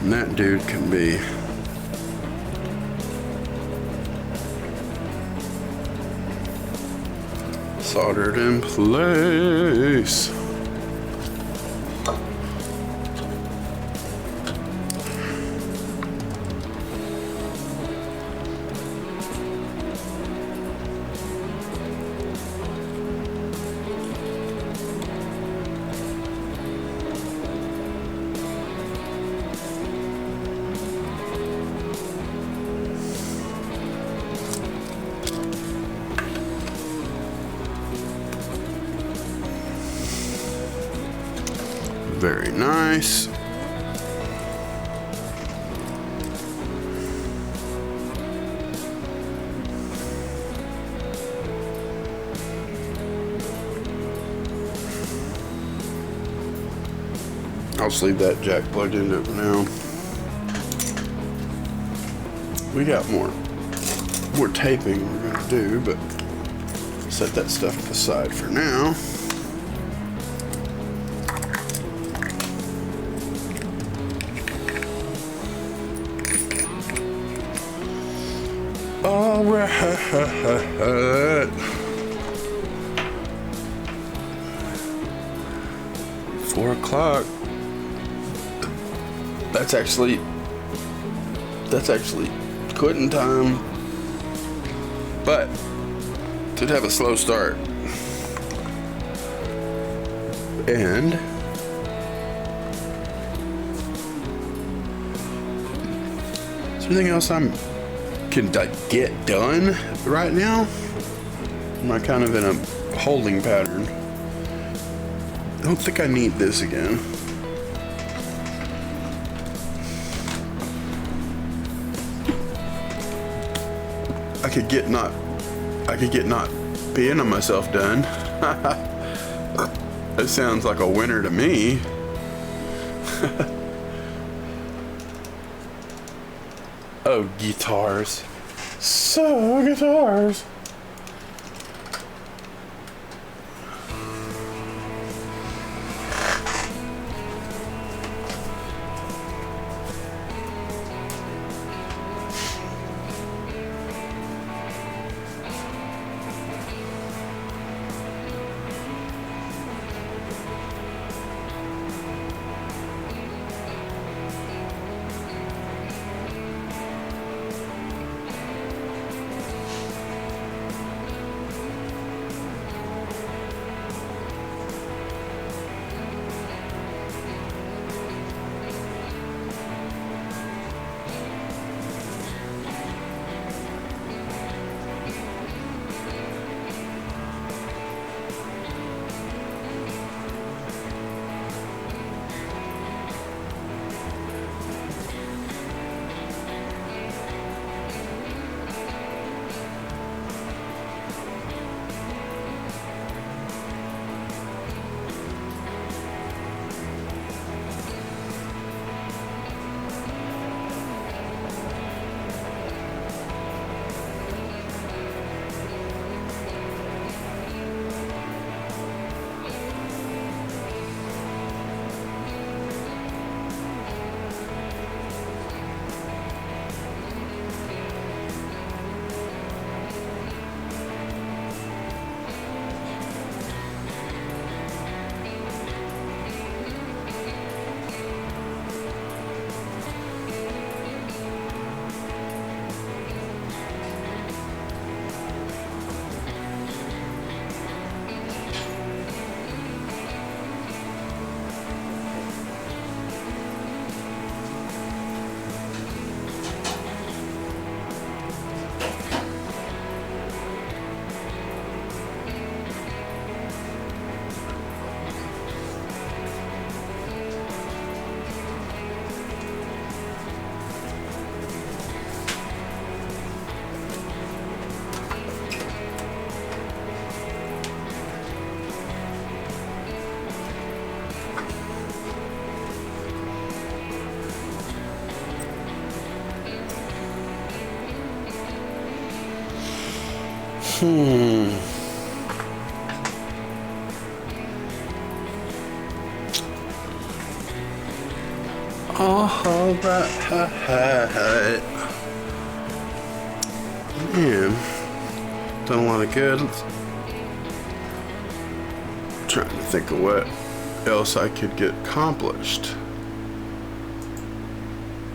And that dude can be soldered in place. Very nice. I'll just leave that jack plugged into it for now. We got more taping we're gonna do, but set that stuff aside for now. All right. 4 o'clock. That's actually quitting time, but did have a slow start. And is there anything else can get done right now? I'm not kind of in a holding pattern. I don't think I need this again. I could get not being on myself done. That sounds like a winner to me. Oh, guitars. So guitars. All right. Man, done a lot of good. Trying to think of what else I could get accomplished.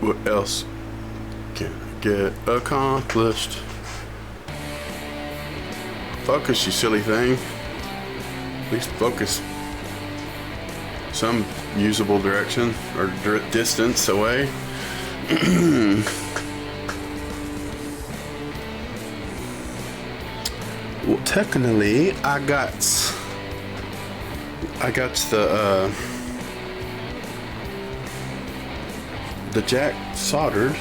What else can I get accomplished? Focus, you silly thing. At least focus some usable direction or distance away. Well, technically, I got the jack soldered,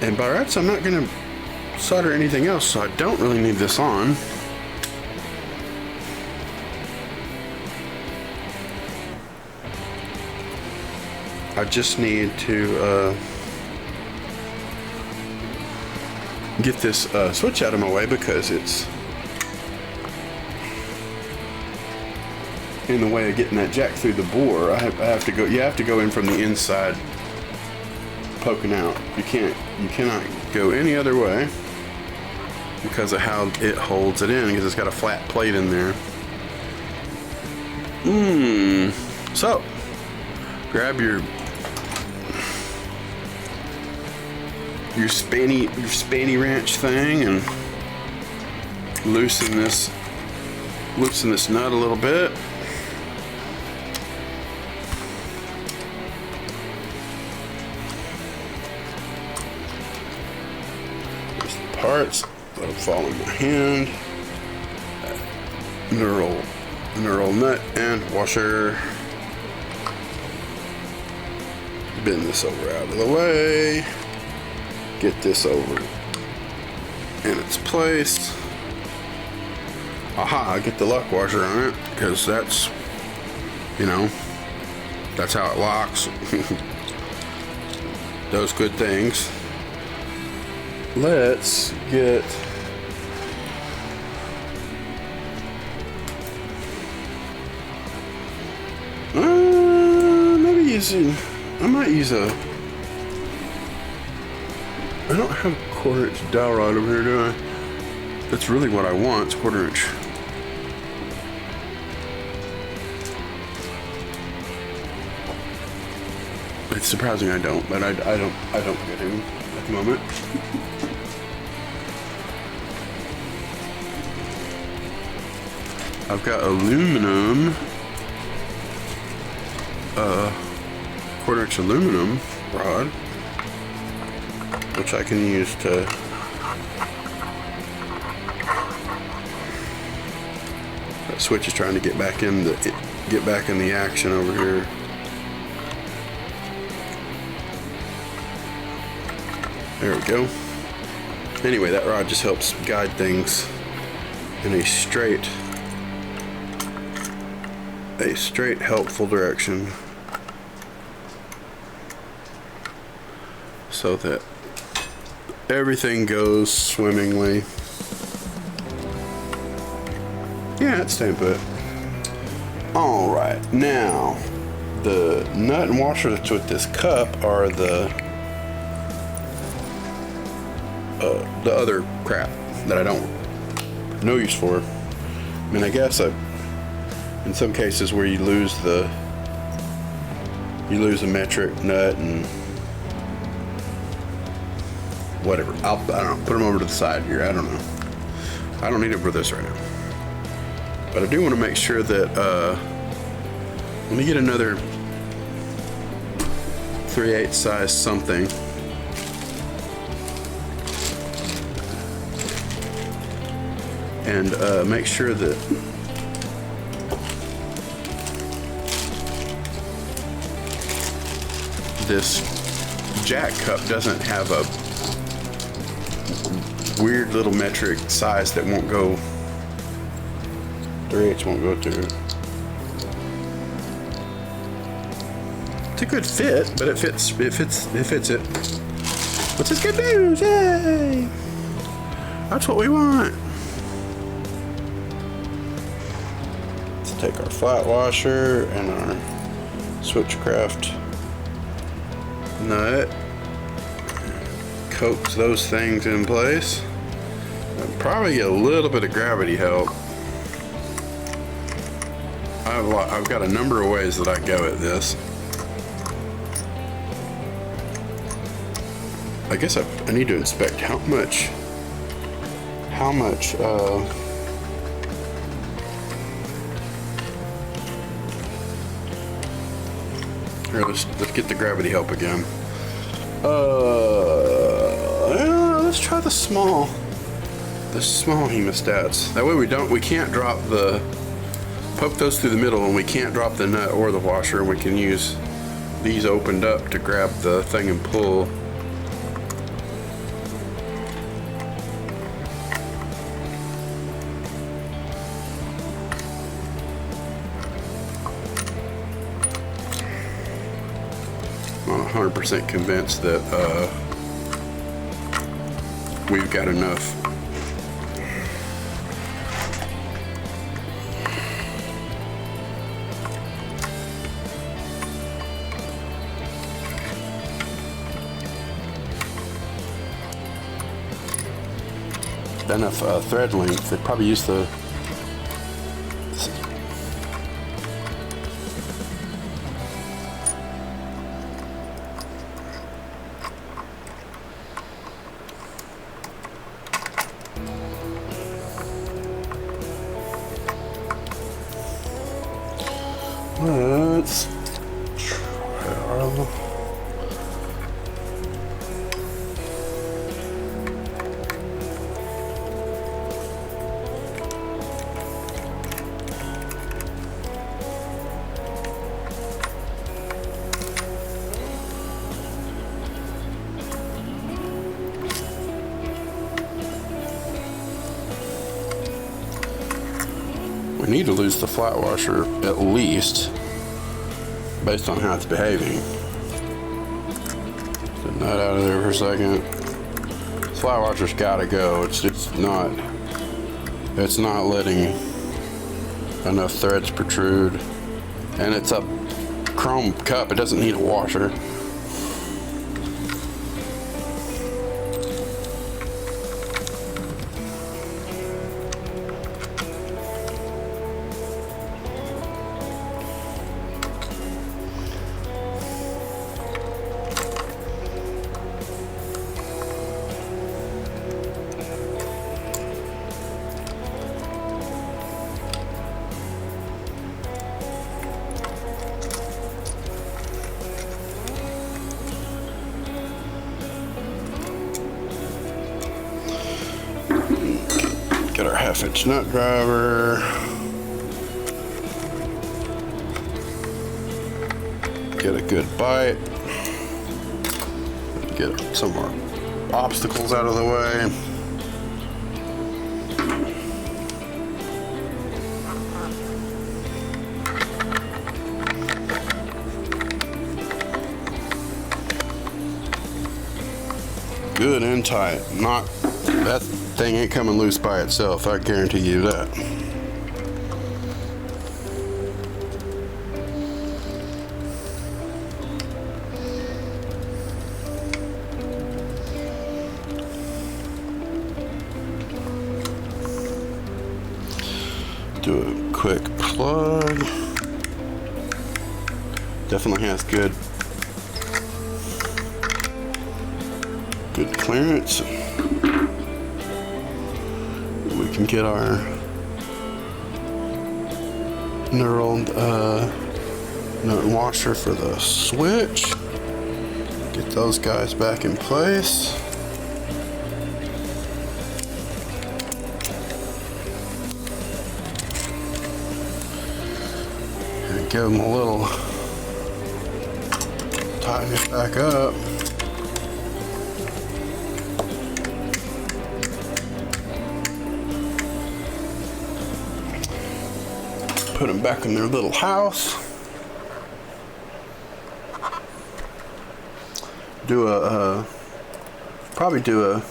and by rights I'm not gonna solder anything else, so I don't really need this on. I just need to get this switch out of my way because it's in the way of getting that jack through the bore. I have to go. You have to go in from the inside, poking out. You cannot go any other way because of how it holds it in, because it's got a flat plate in there. So grab your spanny wrench thing and loosen this nut a little bit. There's the parts that'll fall in my hand. Knurl nut and washer. Bend this over out of the way. Get this over in its place. Aha, get the luck washer on it, because that's, that's how it locks. Those good things. Let's get I might use I don't have a 1/4 inch dowel rod over here, do I? That's really what I want, it's 1/4 inch. It's surprising I don't, but I don't get him at the moment. I've got aluminum, 1/4 inch aluminum rod, which I can use to that switch is trying to get back in the action over here. There we go. Anyway, that rod just helps guide things in a straight helpful direction, so that everything goes swimmingly. Yeah, it's staying put. All right, now the nut and washer that's with this cup are the other crap that I don't have no use for. I mean, I guess in some cases where you lose a metric nut and whatever. I don't know, put them over to the side here. I don't know. I don't need it for this right now. But I do want to make sure that, let me get another 3/8 size something. And make sure that this jack cup doesn't have a weird little metric size that won't go, 3/8 won't go through. It's a good fit, but it fits it. Which is good news, yay! That's what we want. Let's take our flat washer and our Switchcraft nut, coax those things in place, and probably get a little bit of gravity help. I've got a number of ways that I go at this. I guess I need to inspect how much here, let's get the gravity help again. Yeah, let's try the small hemostats. That way we can't drop the, poke those through the middle, and we can't drop the nut or the washer, and we can use these opened up to grab the thing and pull. I'm not 100% convinced that we've got enough. Enough thread length. They'd probably use the let's try. We need to lose the flat washer at least, based on how it's behaving. Get that out of there for a second. Flat washer's gotta go. It's not letting enough threads protrude, and it's a chrome cup. It doesn't need a washer. Get our 1/2-inch nut driver. Get a good bite. Get some more obstacles out of the way. Good and tight. Not that thing ain't coming loose by itself, I guarantee you that. Do a quick plug. Definitely has good clearance. We can get our knurled nut and washer for the switch. Get those guys back in place. And give them a little, tighten it back up. Put them back in their little house. Probably do a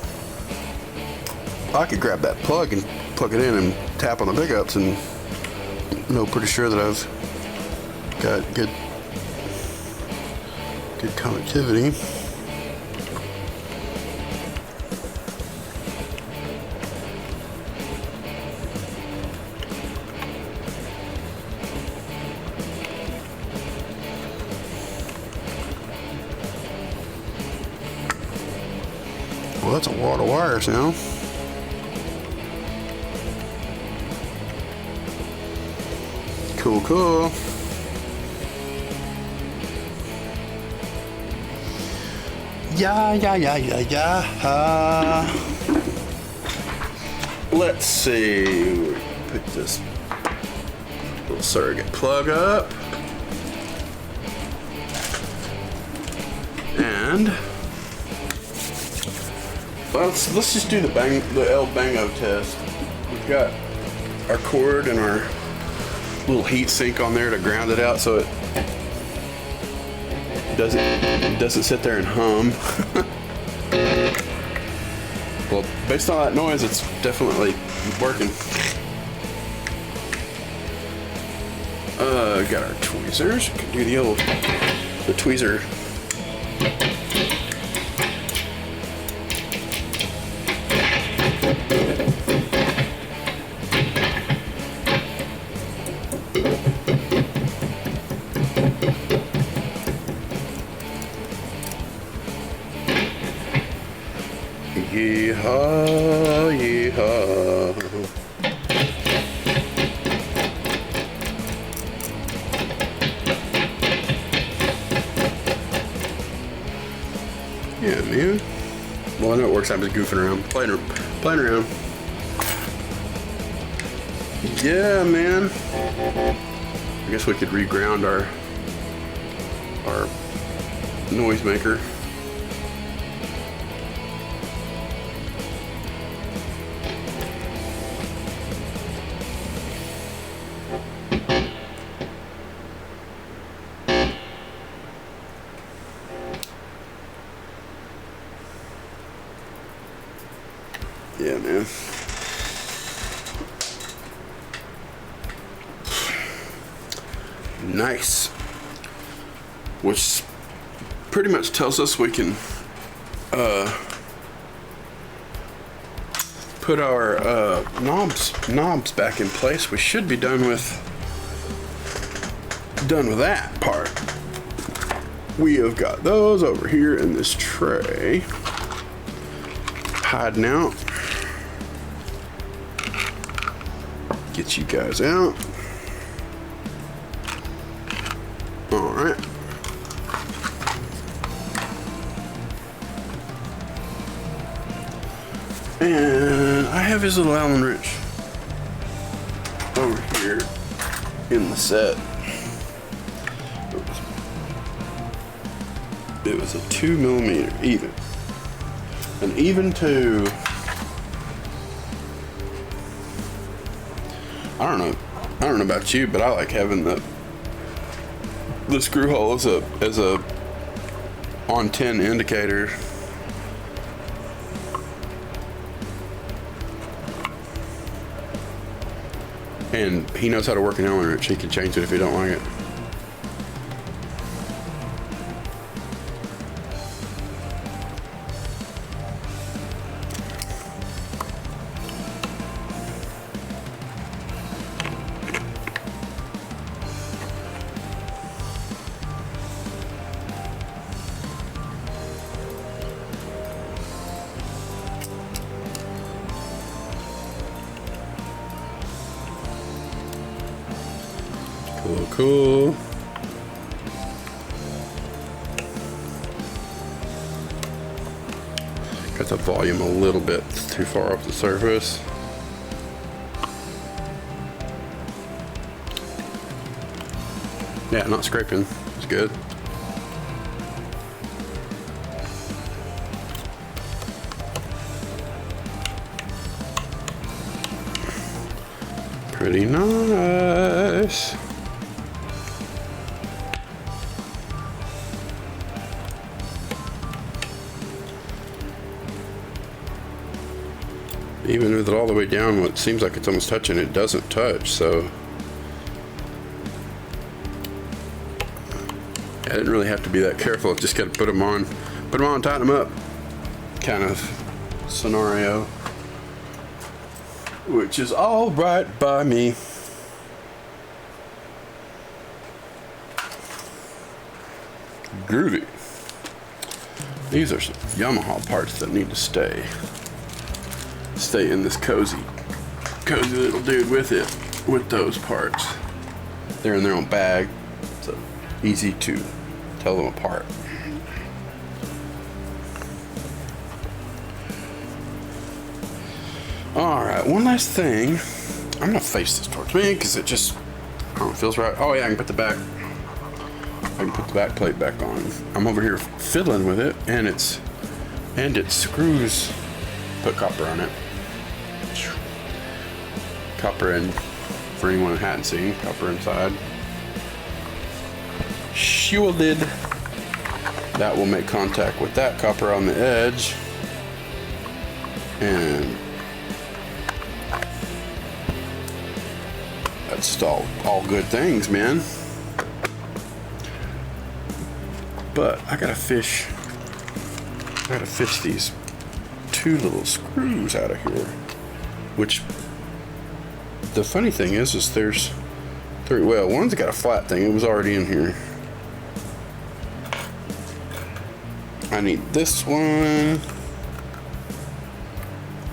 I could grab that plug and plug it in and tap on the pickups and know pretty sure that I've got good connectivity. Well, that's a lot of wires now. Cool, cool. Yeah. Let's see. Put this little surrogate plug up. And let's just do the El Bango test. We've got our cord and our little heat sink on there to ground it out so it doesn't sit there and hum. Well, based on that noise, it's definitely working. Got our tweezers. We can do the tweezer. Yeehaw, yeehaw. Yeah, man. Well, I know it works. I'm just goofing around, playing around. Yeah, man. I guess we could reground our noisemaker. Yeah, man. Nice. Which pretty much tells us we can put our knobs back in place. We should be done with that part. We have got those over here in this tray, hiding out. Get you guys out. All right. And I have his little Allen wrench over here in the set. It was a 2mm even. An even 2. I don't know about you, but I like having the screw hole as a on 10 indicator. And he knows how to work an Allen wrench. He can change it if he don't like it. Cool. Got the volume a little bit too far off the surface. Yeah, not scraping. It's good. Pretty nice. Even with it all the way down, what seems like it's almost touching, it doesn't touch, so. I didn't really have to be that careful, just gotta put them on, tighten them up, kind of scenario. Which is all right by me. Groovy. These are some Yamaha parts that need to stay in this cozy little dude with it, with those parts. They're in their own bag, so easy to tell them apart. Alright, one last thing. I'm gonna face this towards me because it just, I don't know, feels right. Oh yeah, I can put the back plate back on. I'm over here fiddling with it, and it screws. Put copper on it. Copper in, for anyone who hadn't seen, copper inside. Shielded. That will make contact with that copper on the edge. And that's all good things, man. But I gotta fish these two little screws out of here. Which, the funny thing is there's three. Well, one's got a flat thing. It was already in here. I need this one,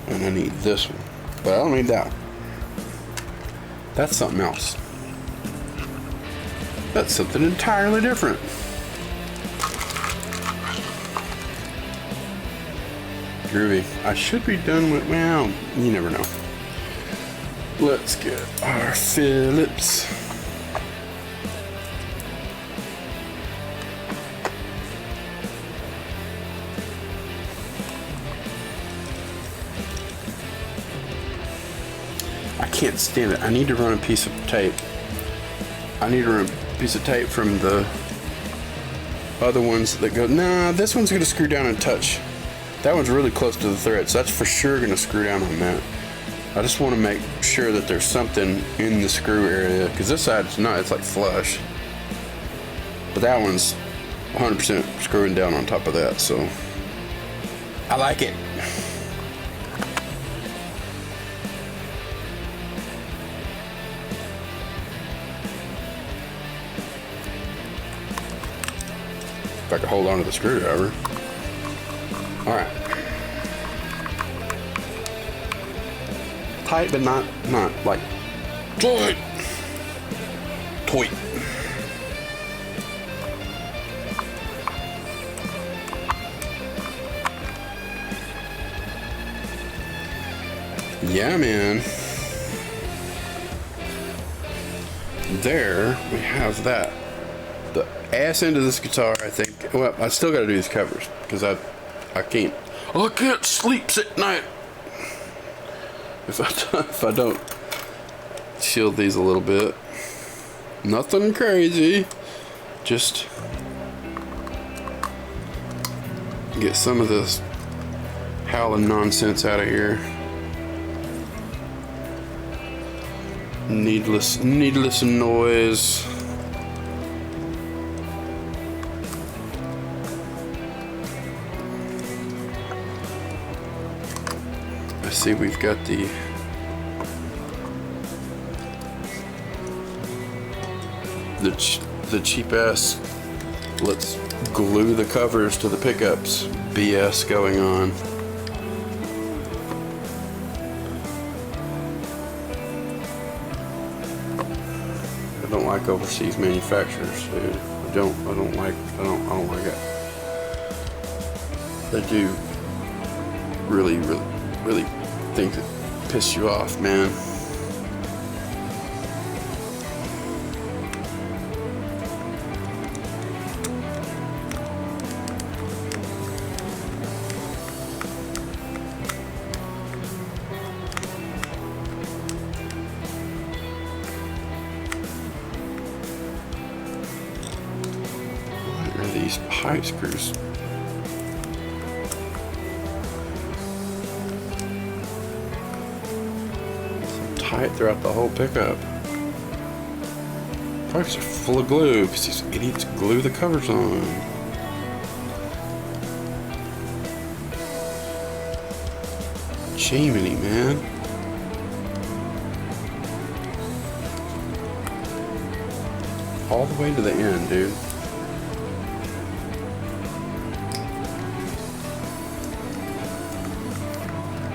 and I need this one, but I don't need that one. That's something else. That's something entirely different. Groovy. I should be done with, well, you never know. Let's get our Phillips. I can't stand it. I need to run a piece of tape. I need to run a piece of tape from the other ones that go, nah, this one's gonna screw down and touch. That one's really close to the thread, so that's for sure gonna screw down on that. I just wanna make sure that there's something in the screw area, because this side's not, it's like flush. But that one's 100% screwing down on top of that, so I like it. If I could hold on to the screwdriver. All right. Tight, but not like tight. Tight. Yeah, man. There we have that. The ass end of this guitar, I think. Well, I still got to do these covers because I can't sleep at night if I don't shield these a little bit. Nothing crazy, just get some of this howling nonsense out of here. Needless noise. See, we've got the cheap ass let's glue the covers to the pickups BS going on. I don't like overseas manufacturers, dude. I don't like it. They do really things that piss you off, man. What are these pipe screws? tight throughout the whole pickup. Probably because they're full of glue, because these idiots glue the covers on. Jiminy, man. All the way to the end, dude.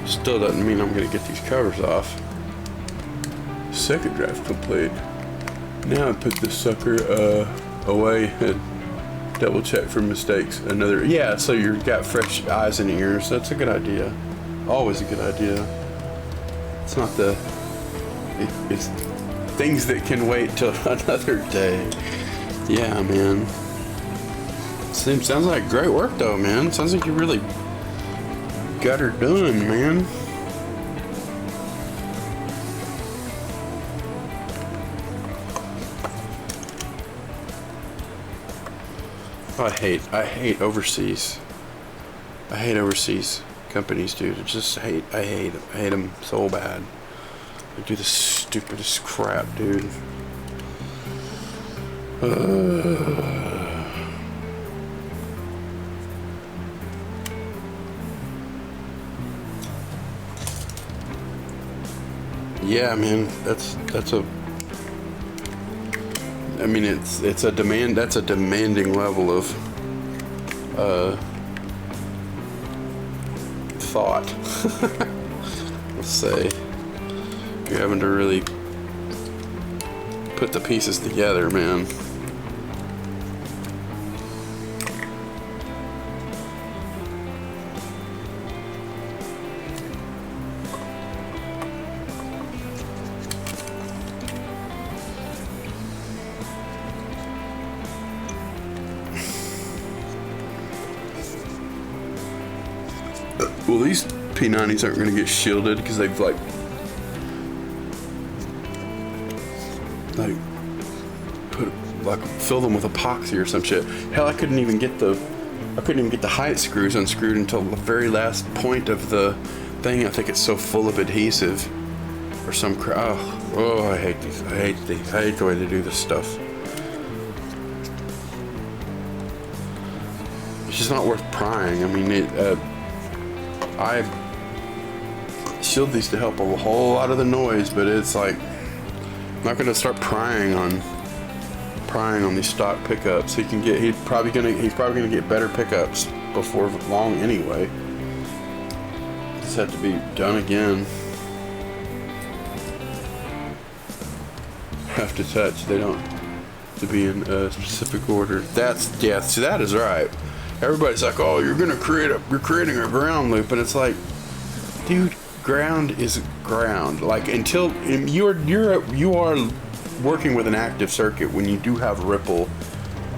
Still doesn't mean I'm gonna get these covers off. Second draft complete. Now I put this sucker away and double check for mistakes. Another, yeah, so you've got fresh eyes and ears. That's a good idea. Always a good idea. It's not the, it's things that can wait till another day. Yeah, man. Sounds like great work though, man. Sounds like you really got her done, man. I hate overseas. I hate overseas companies, dude. I hate them so bad. They do the stupidest crap, dude. Yeah, man, that's a. I mean, it's a demand. That's a demanding level of thought. Let's say you're having to really put the pieces together, man. Well, these P90s aren't going to get shielded because they've like fill them with epoxy or some shit. Hell, I couldn't even get the height screws unscrewed until the very last point of the thing. I think it's so full of adhesive or some crap. Oh, I hate these. I hate the way they do this stuff. It's just not worth prying. I mean, I shield these to help a whole lot of the noise, but it's like I'm not gonna start prying on these stock pickups. He's probably gonna get better pickups before long anyway. Just have to be done again. Have to touch. They don't have to be in a specific order. See, that is right. Everybody's like, oh, you're creating a ground loop, and it's like, dude, ground is ground. Like, until you are working with an active circuit when you do have ripple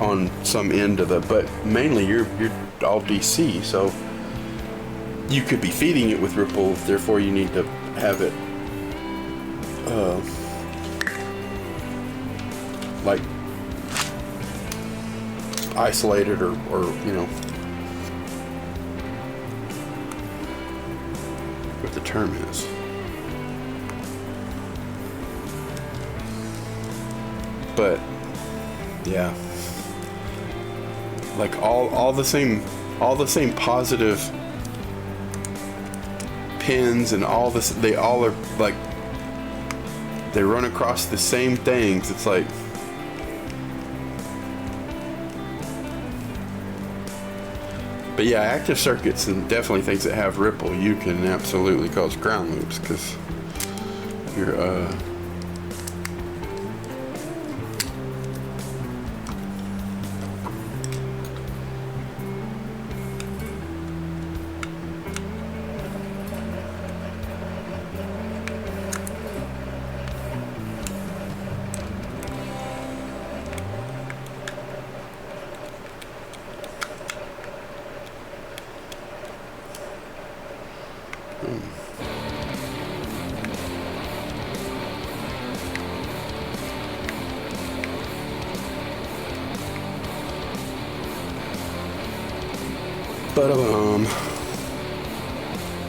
on some end of but mainly you're all DC, so you could be feeding it with ripple. Therefore, you need to have it like isolated or you know what the term is. But yeah, like all the same positive pins and all this, they all are like, they run across the same things. It's like, but yeah, active circuits and definitely things that have ripple, you can absolutely cause ground loops because you're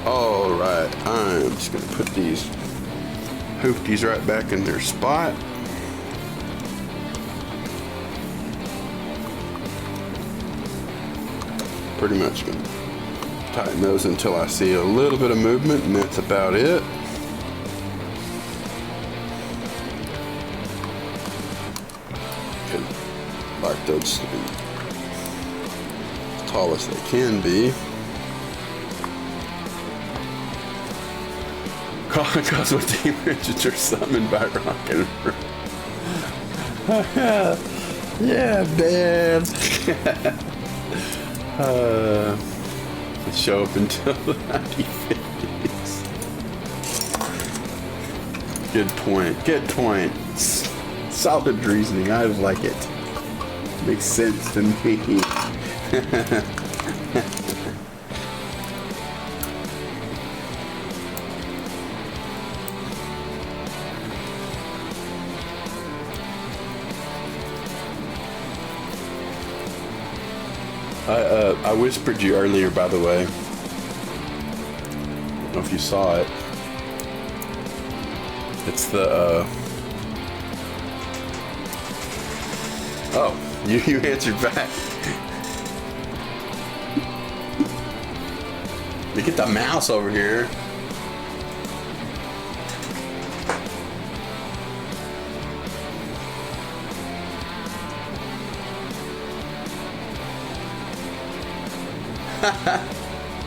Alright, I'm just gonna put these hoopties right back in their spot. Pretty much gonna tighten those until I see a little bit of movement, and that's about it. Like those to be as tall as they can be. Cosmo Team Rigid are summoned by rock and roll. Yeah, man. Let's show up until the 1950s. Good point. Good point. Solid reasoning. I like it. Makes sense to me. I whispered you earlier, by the way. I don't know if you saw it. It's the, Oh, you answered back. You get the mouse over here.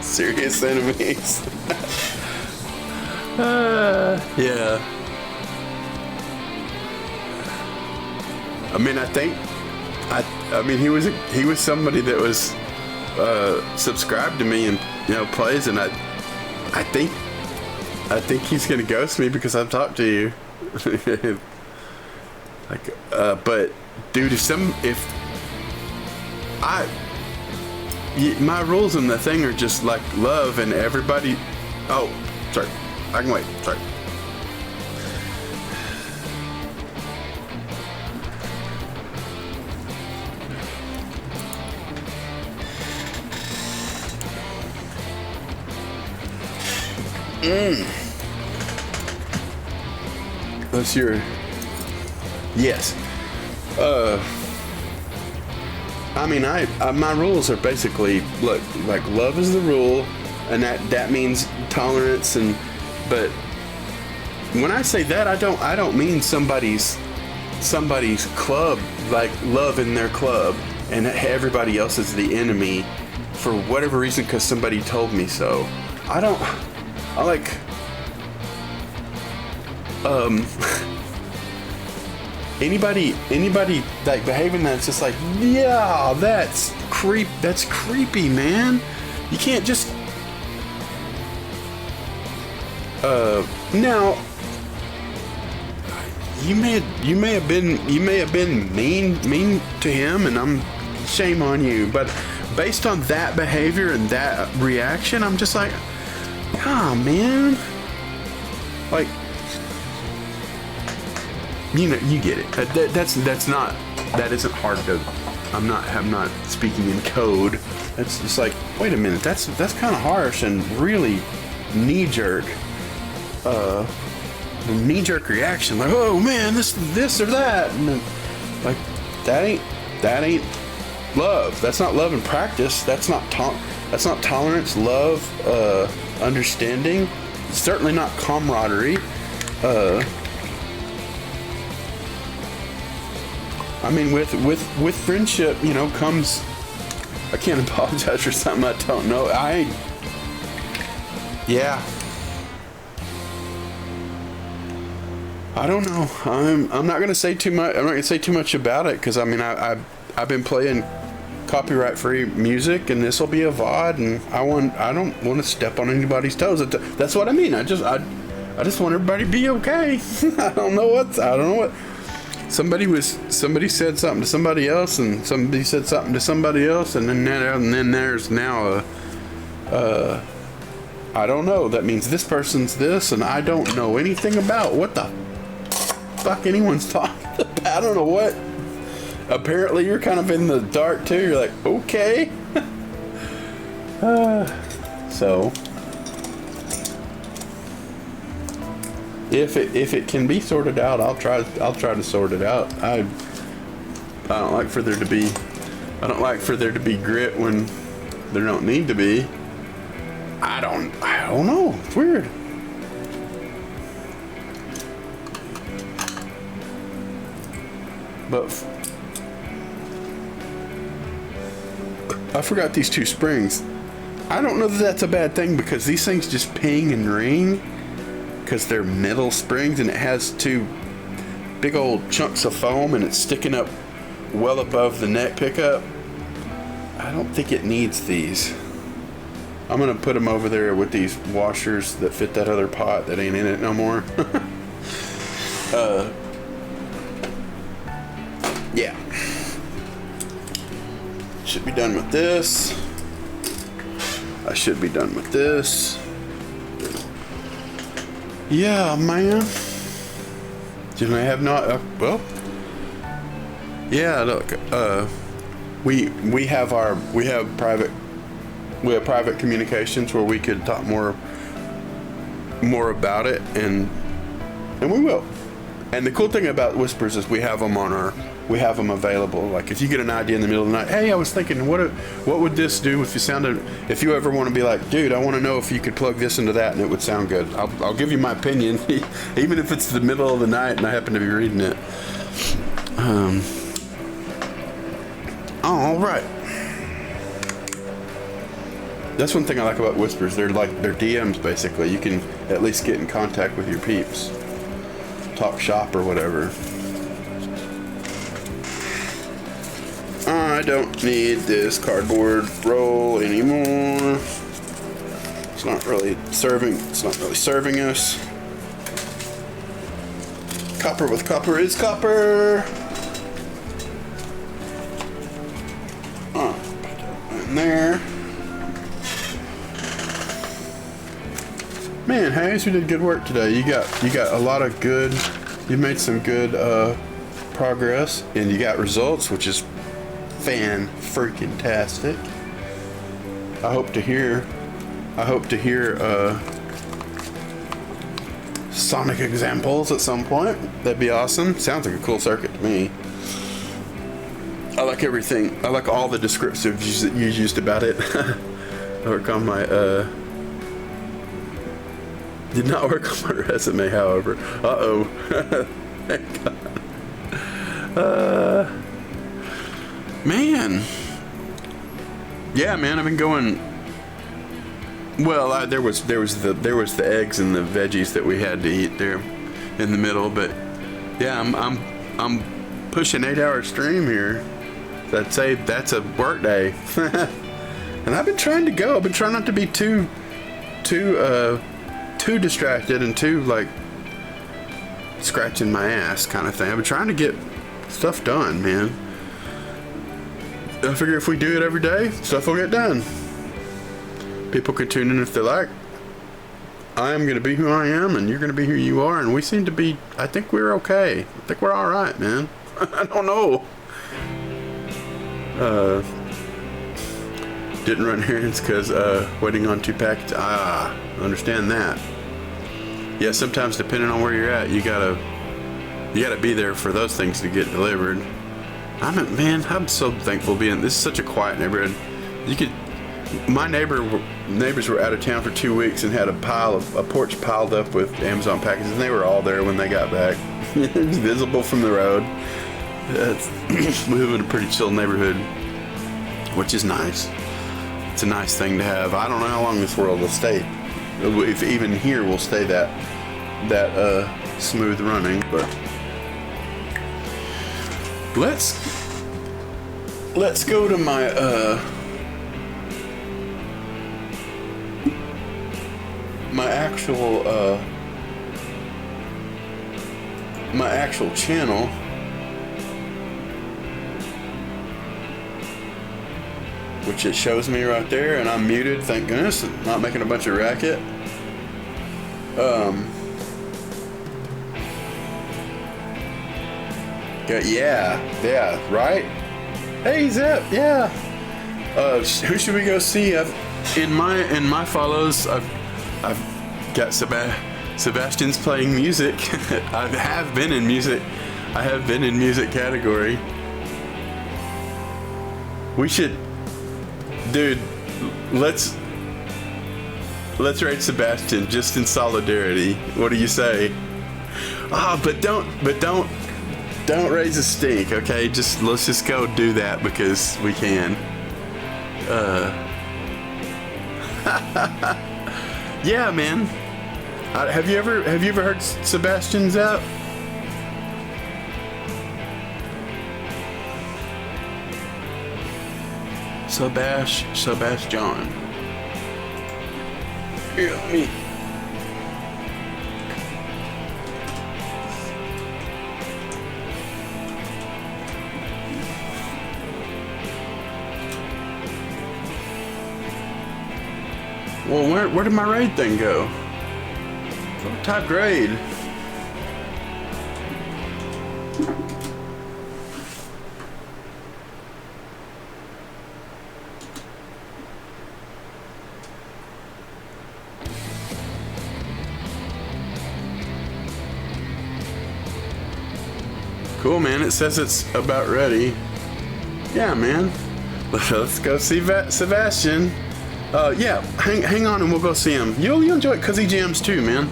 Serious enemies. Yeah. I mean, I mean, he was somebody that was subscribed to me and plays, and I think he's gonna ghost me because I've talked to you. But dude, my rules in the thing are just like love and everybody. Oh, sorry. I can wait. Sorry. That's your... Yes. I mean, my rules are basically, look, like love is the rule, and that means tolerance, but when I say that, I don't mean somebody's club, like love in their club, and everybody else is the enemy for whatever reason because somebody told me so. Anybody like behaving that's just like, yeah, that's creepy, man. You can't just now you may have been mean to him, and shame on you, but based on that behavior and that reaction, I'm just like, ah, man, like, you get it. That isn't hard to. I'm not speaking in code. It's just like, wait a minute, that's kind of harsh and really knee-jerk reaction. Like, oh man, this or that, and then, like, that ain't love. That's not love in practice. That's not tolerance, love, understanding. It's certainly not camaraderie. I mean, with friendship, comes. I can't apologize for something I don't know. Yeah. I don't know. I'm not gonna say too much. I'm not gonna say too much about it because I mean, I've been playing copyright-free music, and this will be a VOD, and I don't want to step on anybody's toes. That's what I mean. I just want everybody to be okay. I don't know what. Somebody said something to somebody else, and somebody said something to somebody else, and then there's now I don't know. That means this person's this, and I don't know anything about what the fuck anyone's talking about. I don't know what. Apparently, you're kind of in the dark too. You're like, okay. So If it can be sorted out, I'll try to sort it out. I don't like for there to be grit when there don't need to be. I don't know. It's weird. But I forgot these two springs. I don't know that that's a bad thing because these things just ping and ring because they're metal springs and it has two big old chunks of foam and it's sticking up well above the neck pickup. I don't think it needs these. I'm gonna put them over there with these washers that fit that other pot that ain't in it no more. Yeah. Should be done with this. I should be done with this. Yeah, man. Did I have not? Well. Yeah, look. We have private communications where we could talk more about it, and we will. And the cool thing about Whispers is we have them available. Like if you get an idea in the middle of the night, hey, I was thinking, what would this do if you ever want to be like, dude, I want to know if you could plug this into that and it would sound good. I'll give you my opinion, even if it's the middle of the night and I happen to be reading it. All right. That's one thing I like about Whispers. They're DMs basically. You can at least get in contact with your peeps. Talk shop or whatever. I don't need this cardboard roll anymore. It's not really serving us. Copper with copper is copper. Put that in there. Man, Hayes, you did good work today. You got a lot of good. You made some good progress, and you got results, which is fan-freaking-tastic. I hope to hear sonic examples at some point. That'd be awesome. Sounds like a cool circuit to me. I like everything. I like all the descriptives that you used about it. I work on my did not work on my resume, however. Uh-oh. Thank God. Man. Yeah, man, I've been going. Well, there was the eggs and the veggies that we had to eat there in the middle, but yeah, I'm pushing 8-hour stream here. I'd say that's a work day. And I've been trying to go. I've been trying not to be too distracted and too like scratching my ass kind of thing. I've been trying to get stuff done, man. I figure if we do it every day, stuff will get done. People can tune in if they like. I am going to be who I am, and you're going to be who you are, and we seem to be. I think we're okay. I think we're all right, man. I don't know. Didn't run errands because waiting on 2 packets. Understand that. Yeah, sometimes depending on where you're at, you gotta be there for those things to get delivered. I'm so thankful being. This is such a quiet neighborhood. My neighbors were out of town for 2 weeks and had a porch piled up with Amazon packages, and they were all there when they got back. It's visible from the road. We live in a pretty chill neighborhood, which is nice. It's a nice thing to have. I don't know how long this world will stay. If even here we'll stay that smooth running, but let's go to my my actual channel. Which it shows me right there, and I'm muted, thank goodness, not making a bunch of racket. Yeah, right? Hey, Zip, yeah. Who should we go see? In my follows, I've got Sebastian's playing music. I have been in music. I have been in music category. We should, dude. Let's rate Sebastian just in solidarity. What do you say? But don't raise a stink, okay? Let's just go do that because we can. Yeah, man. Have you ever heard Sebastian's out? Sebastian. Here, let me. Well, where did my raid thing go? Top grade. Cool, man. It says it's about ready. Yeah, man. Let's go see Sebastian. Yeah, hang on and we'll go see him. You'll enjoy it because he jams too, man.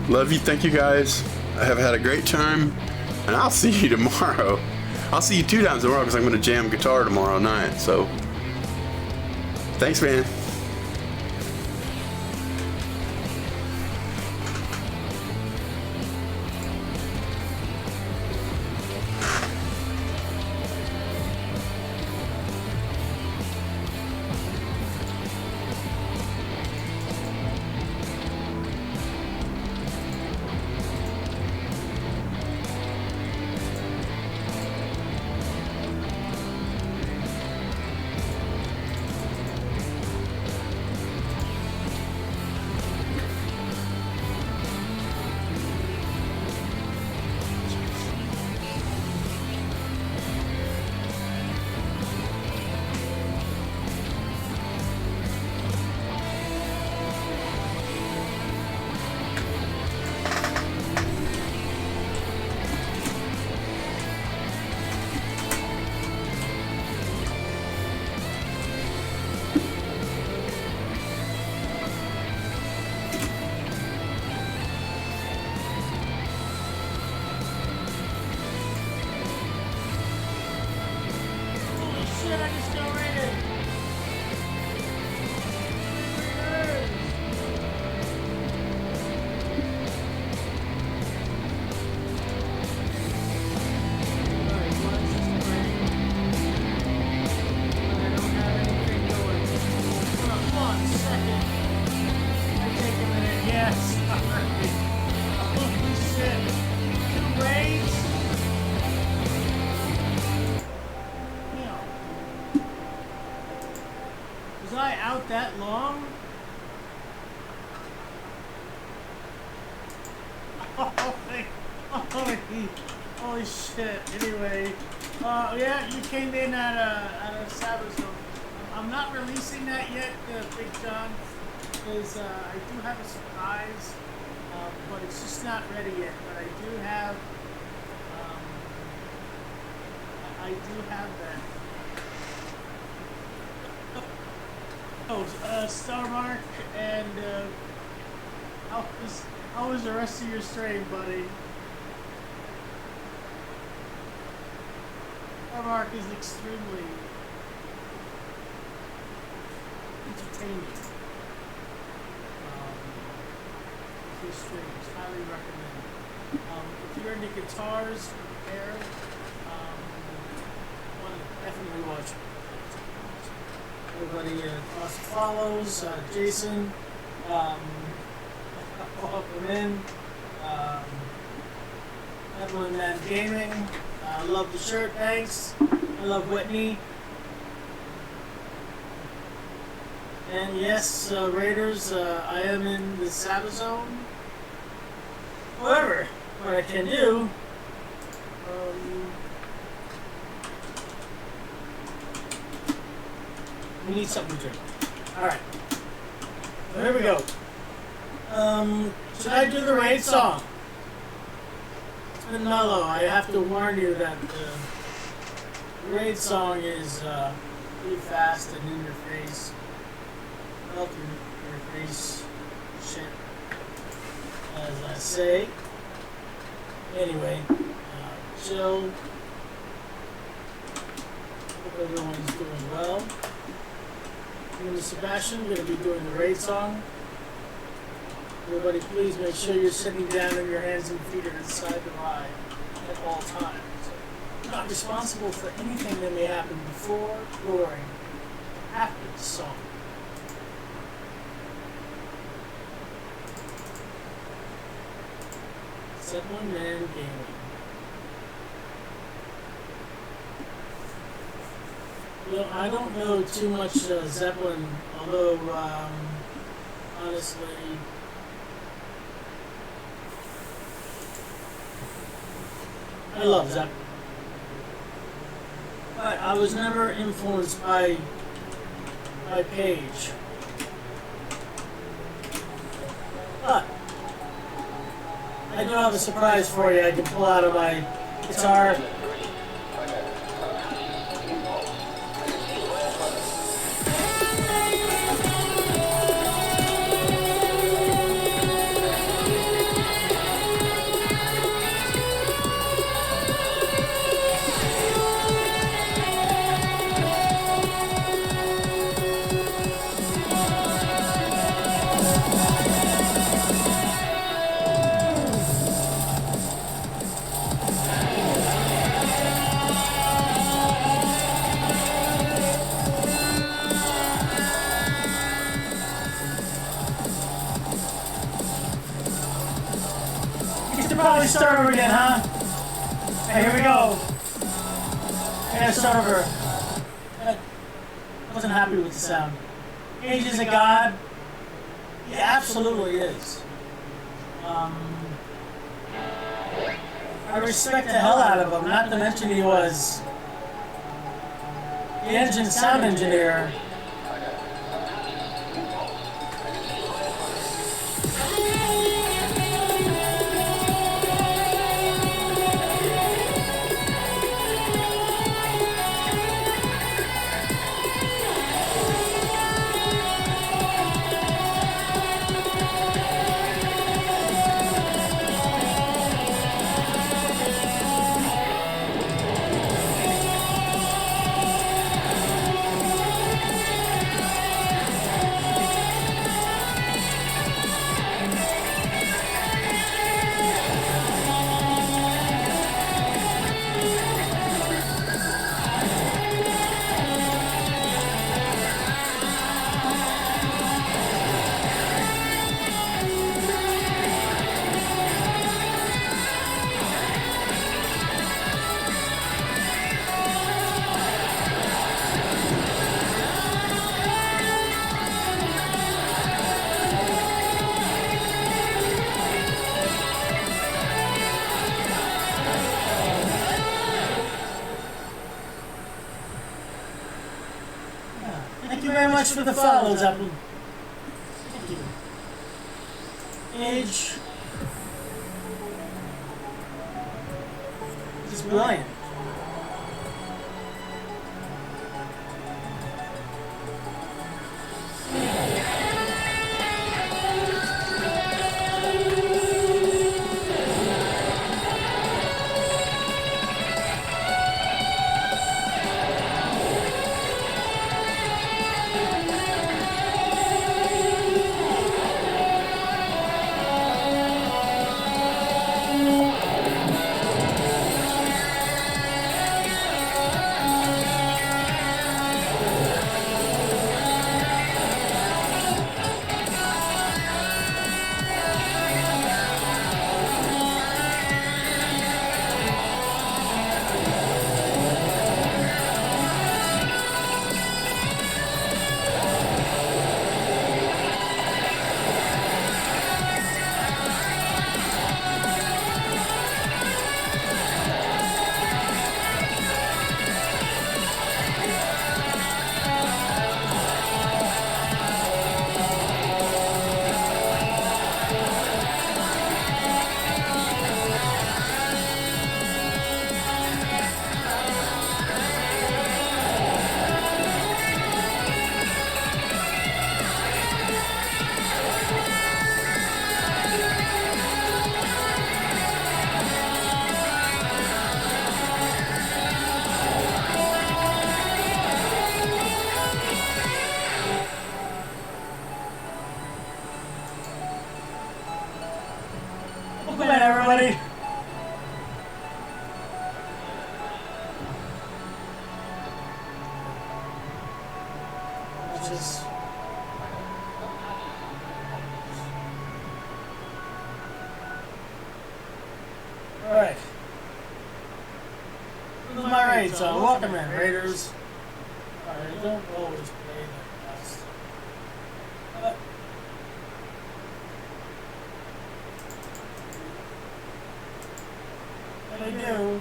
Love you. Thank you guys. I have had a great time. And I'll see you tomorrow. I'll see you 2 times tomorrow because I'm going to jam guitar tomorrow night. So, thanks, man. Was I out that long? Holy shit. Anyway, yeah, you came in at a Sabbath zone. I'm not releasing that yet, Big John, because I do have a surprise, but it's just not ready yet. But I do have that. Starmark, and how was the rest of your stream, buddy? Starmark is extremely entertaining. His streams, highly recommend. If you're into guitars, repair, want to definitely watch it. Everybody across the follows, Jason, welcome in, Evelyn Man Gaming, I love the shirt, thanks, I love Whitney, and yes, Raiders, I am in the Sabbath zone. However, what I can do, we need something to drink. Alright. So here we go. Should I do the raid song? It's been mellow. I have to warn you that the raid song is pretty fast and in your face. Melt your face shit, as I say. Anyway, chill. Hope everyone's doing well. My name is Sebastian. We're going to be doing the raid song. Everybody, please make sure you're sitting down and your hands and feet are inside the ride at all times. You're not responsible for anything that may happen before, during, after the song. Zeppelin Man Gaming. Well, I don't know too much Zeppelin, although honestly, I love Zeppelin. But I was never influenced by Page. But I do have a surprise for you. I can pull out of my guitar. Probably start over again, huh? Hey, here we go. I gotta start over. I wasn't happy with the sound. Age is a god. He absolutely is. I respect the hell out of him, not to mention he was the engine sound engineer. Thank you very much for the follow, Zeppelin. Thank you. Age is brilliant. Welcome in, everybody. Just all right. Who's my raid? So welcome in, raiders. All right, don't always play the best, but I do.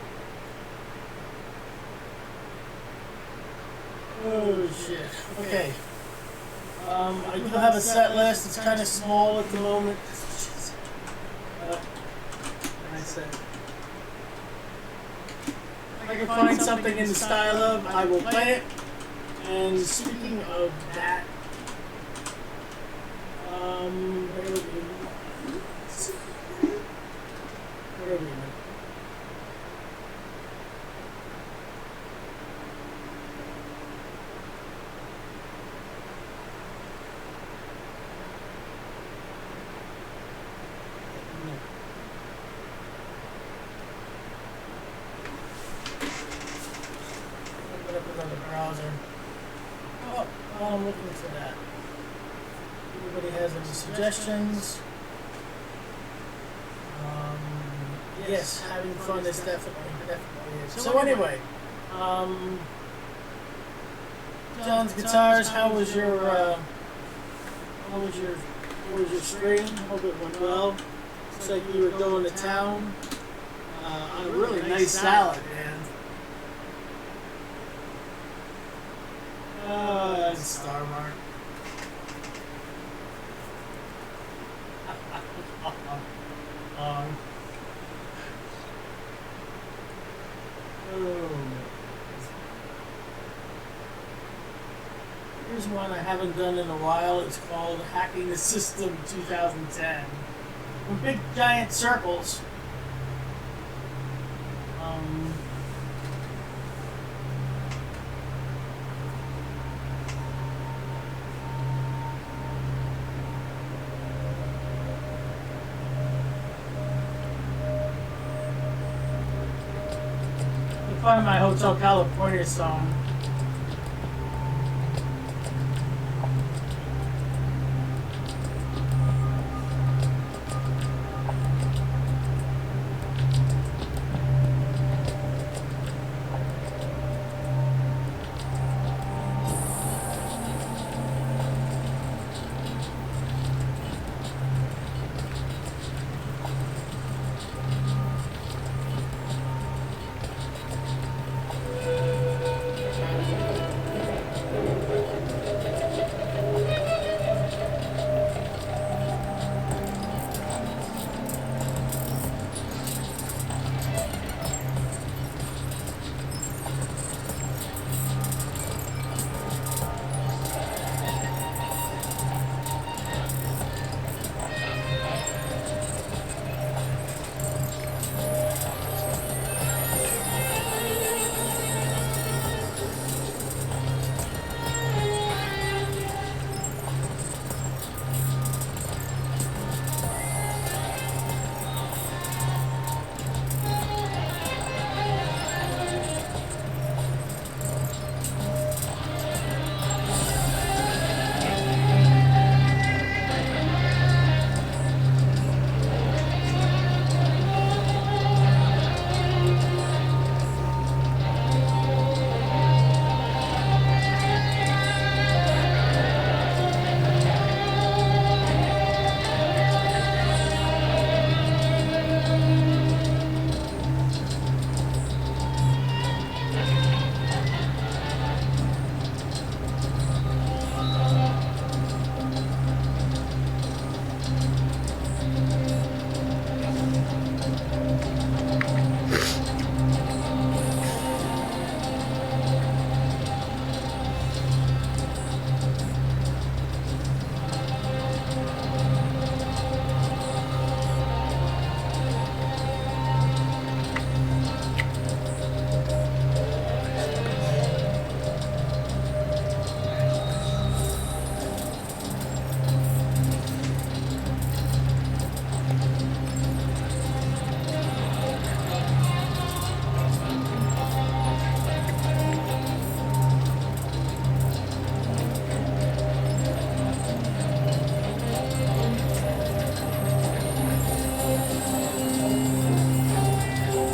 Oh shit. Okay. I do have a set list. It's kind of small at the moment. I said, if I can find something in the style of, I will play it. And speaking of that, where are we? Open up another browser. Oh, I'm looking for that. Anybody has any suggestions? Yes, having fun is definitely is. So anyway, John's Guitars, how was your stream? Hope it went well. Looks like you were going to town on a really nice salad, man. That's Star Mark. Oh. Here's one I haven't done in a while. It's called Hacking the System 2010. With big giant circles. Find my Hotel California song.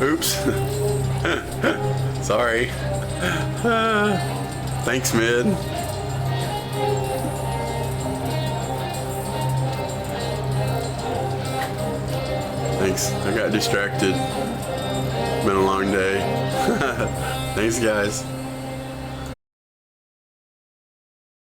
Oops. Sorry. Thanks, Mid. Thanks. I got distracted. Been a long day. Thanks, guys.